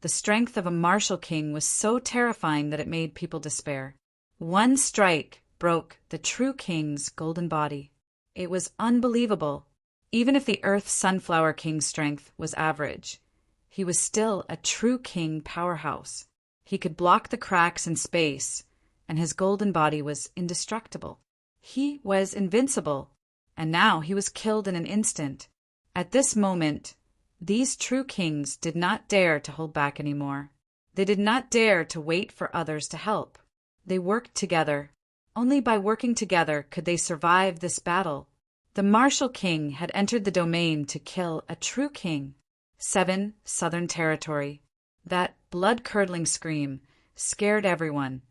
the strength of a martial king was so terrifying that it made people despair. One strike broke the true king's golden body. It was unbelievable. Even if the Earth Sunflower King's strength was average, he was still a true king powerhouse. He could block the cracks in space, and his golden body was indestructible. He was invincible, and now he was killed in an instant. At this moment, these true kings did not dare to hold back anymore. They did not dare to wait for others to help. They worked together. Only by working together could they survive this battle. The martial king had entered the domain to kill a true king. 7 Southern Territory. That blood-curdling scream scared everyone,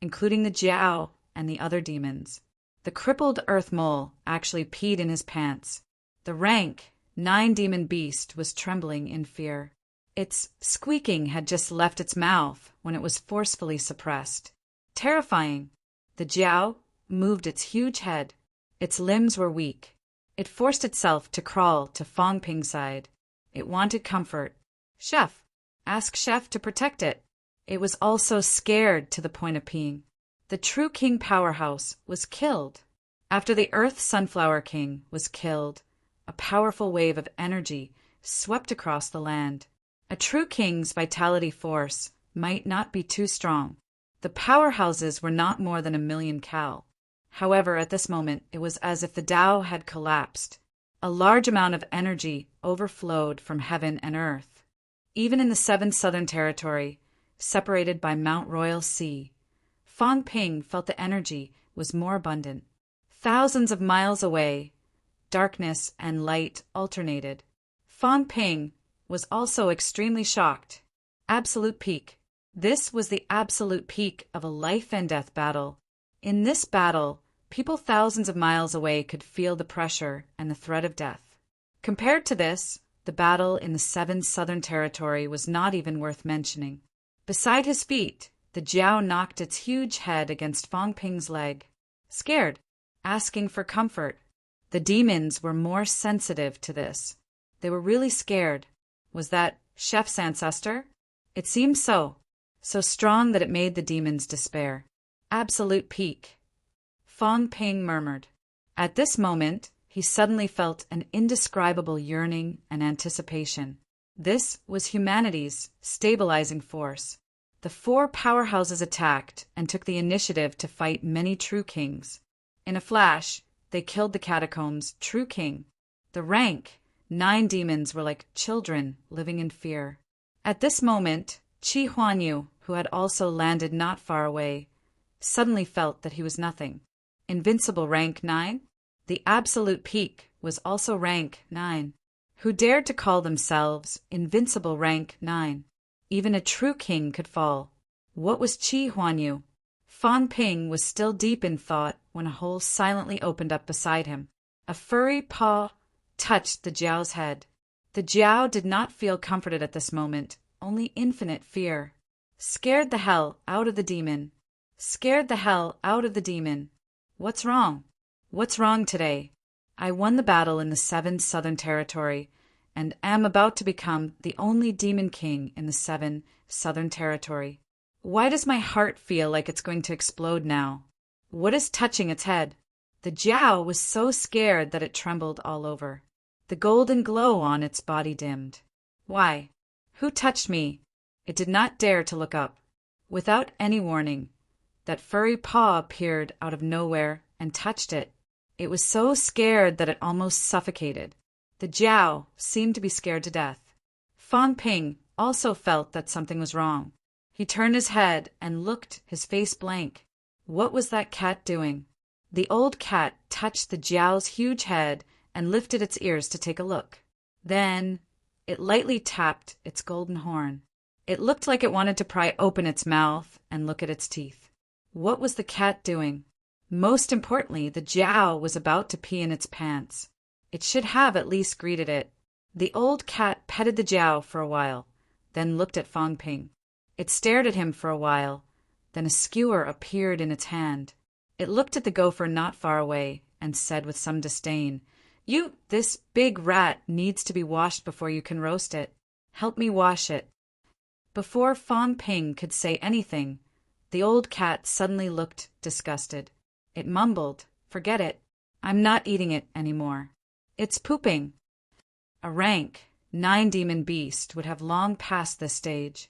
including the Jiao and the other demons. The crippled earth mole actually peed in his pants. The rank 9 demon beast was trembling in fear. Its squeaking had just left its mouth when it was forcefully suppressed. Terrifying. The Jiao moved its huge head. Its limbs were weak. It forced itself to crawl to Fong Ping's side. It wanted comfort. Chef. Ask Chef to protect it. It was also scared to the point of peeing. The true king powerhouse was killed. After the Earth Sunflower King was killed, a powerful wave of energy swept across the land. A true king's vitality force might not be too strong. The powerhouses were not more than 1,000,000 cal. However, at this moment, it was as if the Tao had collapsed. A large amount of energy overflowed from heaven and earth. Even in the 7th Southern Territory, separated by Mount Royal Sea, Fong Ping felt the energy was more abundant. Thousands of miles away, darkness and light alternated. Fong Ping was also extremely shocked. Absolute peak. This was the absolute peak of a life and death battle. In this battle, people thousands of miles away could feel the pressure and the threat of death. Compared to this, the battle in the 7th Southern Territory was not even worth mentioning. Beside his feet, the Jiao knocked its huge head against Fong Ping's leg. Scared, asking for comfort. The demons were more sensitive to this. They were really scared. Was that Chef's ancestor? It seemed so. So strong that it made the demons despair. Absolute peak. Fong Ping murmured. At this moment, he suddenly felt an indescribable yearning and anticipation. This was humanity's stabilizing force. The The four powerhouses attacked and took the initiative to fight many true kings. In a flash, they killed the catacombs' true king. The rank 9 demons were like children living in fear. At this moment, Qi Huanyu, who had also landed not far away, suddenly felt that he was nothing. Invincible rank 9? The absolute peak was also rank 9. Who dared to call themselves invincible rank 9? Even a true king could fall. What was Qi Huanyu? Fan Ping was still deep in thought when a hole silently opened up beside him. A furry paw touched the Jiao's head. The Jiao did not feel comforted at this moment, only infinite fear. Scared the hell out of the demon. Scared the hell out of the demon. What's wrong? What's wrong today? I won the battle in the 7 Southern Territory, and am about to become the only demon king in the 7 Southern Territory. Why does my heart feel like it's going to explode now? What is touching its head? The Jiao was so scared that it trembled all over. The golden glow on its body dimmed. Why? Who touched me? It did not dare to look up. Without any warning, that furry paw appeared out of nowhere and touched it. It was so scared that it almost suffocated. The Jiao seemed to be scared to death. Fan Ping also felt that something was wrong. He turned his head and looked, his face blank. What was that cat doing? The old cat touched the Jiao's huge head and lifted its ears to take a look. Then it lightly tapped its golden horn. It looked like it wanted to pry open its mouth and look at its teeth. What was the cat doing? Most importantly, the Jiao was about to pee in its pants. It should have at least greeted it. The old cat petted the Jiao for a while, then looked at Fan Ping. It stared at him for a while, then a skewer appeared in its hand. It looked at the gopher not far away and said with some disdain, This big rat needs to be washed before you can roast it. Help me wash it." Before Fan Ping could say anything, the old cat suddenly looked disgusted. It mumbled, "Forget it. I'm not eating it anymore. It's pooping." A rank 9 demon beast would have long passed this stage.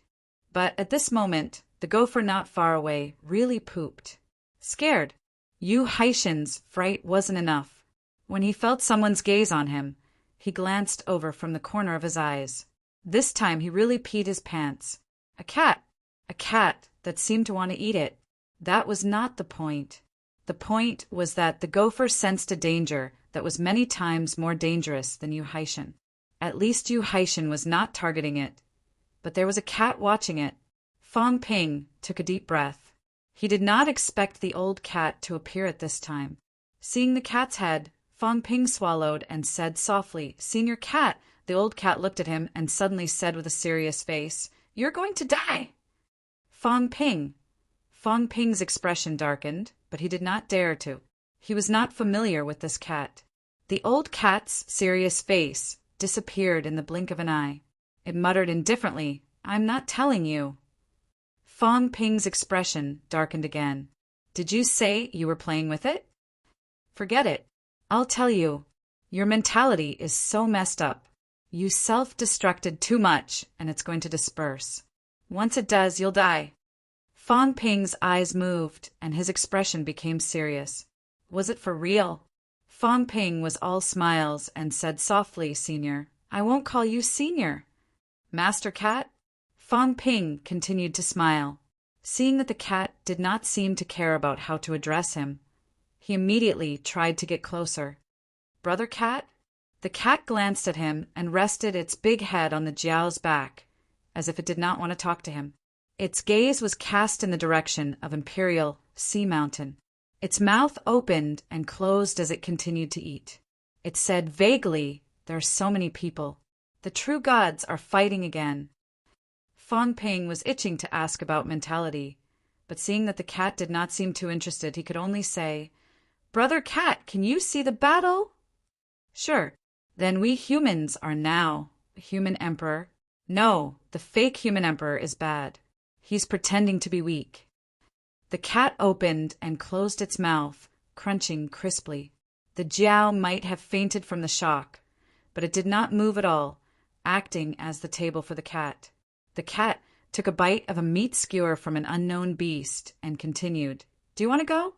But at this moment, the gopher not far away really pooped. Scared, Yu Haishan's fright wasn't enough. When he felt someone's gaze on him, he glanced over from the corner of his eyes. This time he really peed his pants. A cat that seemed to want to eat it. That was not the point. The point was that the gopher sensed a danger that was many times more dangerous than Yu Haishan. At least Yu Haishan was not targeting it. But there was a cat watching it. Fan Ping took a deep breath. He did not expect the old cat to appear at this time. Seeing the cat's head, Fan Ping swallowed and said softly, "Senior Cat." The old cat looked at him and suddenly said with a serious face, "You're going to die." Fan Ping's expression darkened, but he did not dare to. He was not familiar with this cat. The old cat's serious face disappeared in the blink of an eye. It muttered indifferently, "I'm not telling you." Fan Ping's expression darkened again. "Did you say you were playing with it?" "Forget it. I'll tell you. Your mentality is so messed up. You self-destructed too much, and it's going to disperse. Once it does, you'll die." Fan Ping's eyes moved, and his expression became serious. Was it for real? Fan Ping was all smiles and said softly, "Senior, I won't call you senior." "Master Cat?" Fan Ping continued to smile. Seeing that the cat did not seem to care about how to address him, he immediately tried to get closer. "Brother Cat?" The cat glanced at him and rested its big head on the Jiao's back, as if it did not want to talk to him. Its gaze was cast in the direction of Imperial Sea Mountain. Its mouth opened and closed as it continued to eat. It said vaguely, "There are so many people. The true gods are fighting again." Fan Ping was itching to ask about mentality, but seeing that the cat did not seem too interested, he could only say, "Brother Cat, can you see the battle?" "Sure. Then we humans are now the human emperor." "No, the fake human emperor is bad. He's pretending to be weak." The cat opened and closed its mouth, crunching crisply. The Jiao might have fainted from the shock, but it did not move at all, acting as the table for the cat. The cat took a bite of a meat skewer from an unknown beast, and continued, "Do you want to go?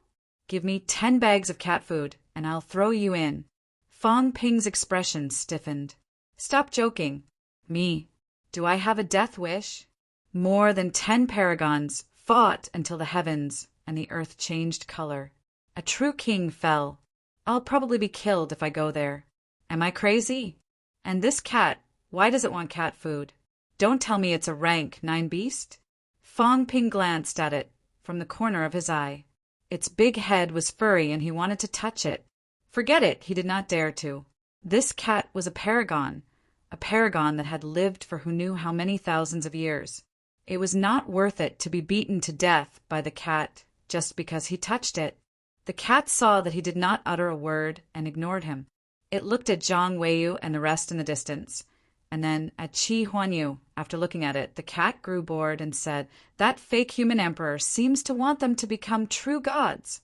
Give me 10 bags of cat food, and I'll throw you in." Fong Ping's expression stiffened. "Stop joking. Me. Do I have a death wish?" More than 10 paragons fought until the heavens and the earth changed color. A true king fell. I'll probably be killed if I go there. Am I crazy? And this cat, why does it want cat food? Don't tell me it's a rank 9 beast? Fong Ping glanced at it from the corner of his eye. Its big head was furry and he wanted to touch it. Forget it, he did not dare to. This cat was a paragon that had lived for who knew how many thousands of years. It was not worth it to be beaten to death by the cat just because he touched it. The cat saw that he did not utter a word and ignored him. It looked at Zhang Weiyu and the rest in the distance, and then at Qi Huanyu. After looking at it, the cat grew bored and said, "That fake human emperor seems to want them to become true gods."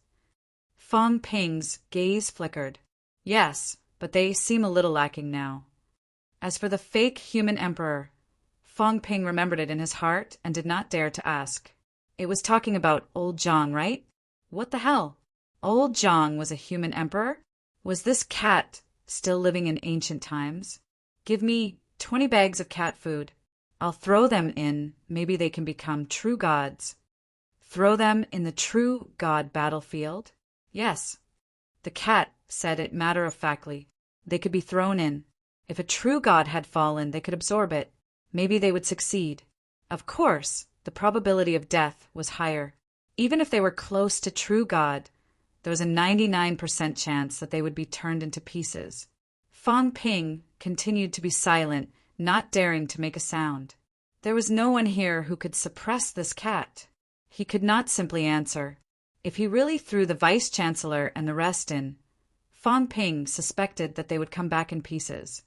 Fong Ping's gaze flickered. "Yes, but they seem a little lacking now." As for the fake human emperor, Fong Ping remembered it in his heart and did not dare to ask. It was talking about old Zhang, right? What the hell? Old Zhang was a human emperor? Was this cat still living in ancient times? "Give me 20 bags of cat food. I'll throw them in. Maybe they can become true gods." Throw them in the true god battlefield? Yes. The cat said it matter-of-factly. They could be thrown in. If a true god had fallen, they could absorb it. Maybe they would succeed. Of course, the probability of death was higher. Even if they were close to true god, there was a 99% chance that they would be turned into pieces. Fong Ping continued to be silent, not daring to make a sound. There was no one here who could suppress this cat. He could not simply answer. If he really threw the vice-chancellor and the rest in, Fong Ping suspected that they would come back in pieces.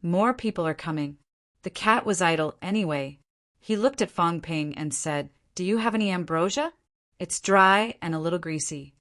More people are coming. The cat was idle anyway. He looked at Fong Ping and said, "Do you have any ambrosia? It's dry and a little greasy."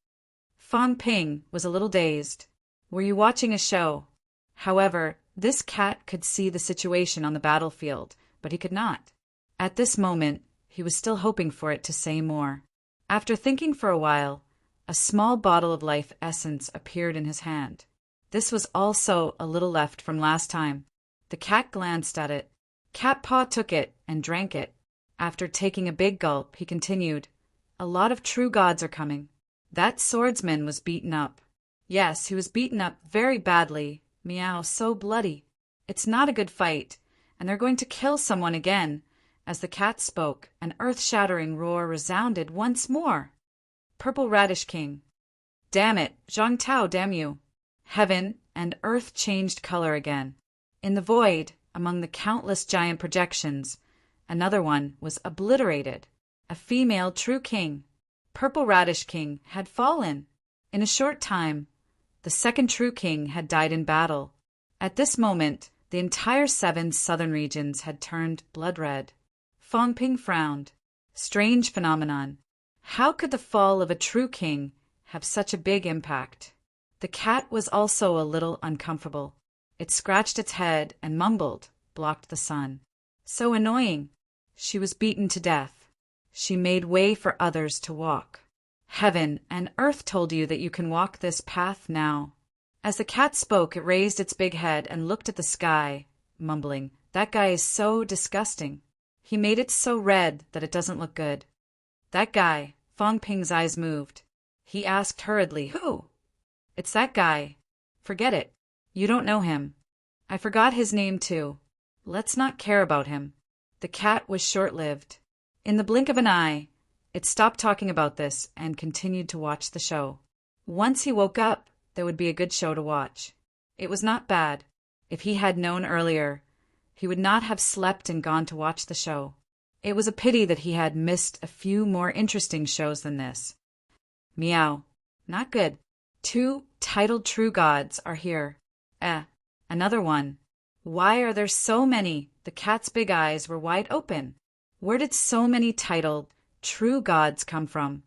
Fong Ping was a little dazed. "Were you watching a show?" However, this cat could see the situation on the battlefield, but he could not. At this moment, he was still hoping for it to say more. After thinking for a while, a small bottle of life essence appeared in his hand. This was also a little left from last time. The cat glanced at it. Cat Paw took it and drank it. After taking a big gulp, he continued, "A lot of true gods are coming. That swordsman was beaten up. Yes, he was beaten up very badly. Meow, so bloody. It's not a good fight, and they're going to kill someone again." As the cat spoke, an earth-shattering roar resounded once more. Purple Radish King. "Damn it, Zhang Tao, damn you." Heaven and earth changed color again. In the void, among the countless giant projections, another one was obliterated. A female true king. Purple Radish King had fallen. In a short time, the second true king had died in battle. At this moment, the entire 7 southern regions had turned blood red. Fong Ping frowned. Strange phenomenon. How could the fall of a true king have such a big impact? The cat was also a little uncomfortable. It scratched its head and mumbled, blocked the sun. So annoying. She was beaten to death. She made way for others to walk. Heaven and earth told you that you can walk this path now. As the cat spoke, it raised its big head and looked at the sky, mumbling, "That guy is so disgusting. He made it so red that it doesn't look good." "That guy." Fong Ping's eyes moved. He asked hurriedly, "Who?" "It's that guy. Forget it. You don't know him. I forgot his name too. Let's not care about him." The cat was short-lived. In the blink of an eye, it stopped talking about this and continued to watch the show. Once he woke up, there would be a good show to watch. It was not bad. If he had known earlier, he would not have slept and gone to watch the show. It was a pity that he had missed a few more interesting shows than this. Meow. Not good. 2 titled true gods are here. Another one. Why are there so many? The cat's big eyes were wide open. Where did so many titled true gods come from?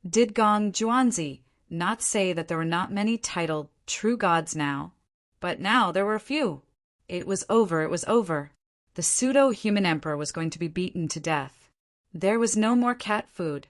Did Gong Juanzi not say that there were not many titled true gods now? But now there were a few. It was over. The pseudo-human emperor was going to be beaten to death. There was no more cat food.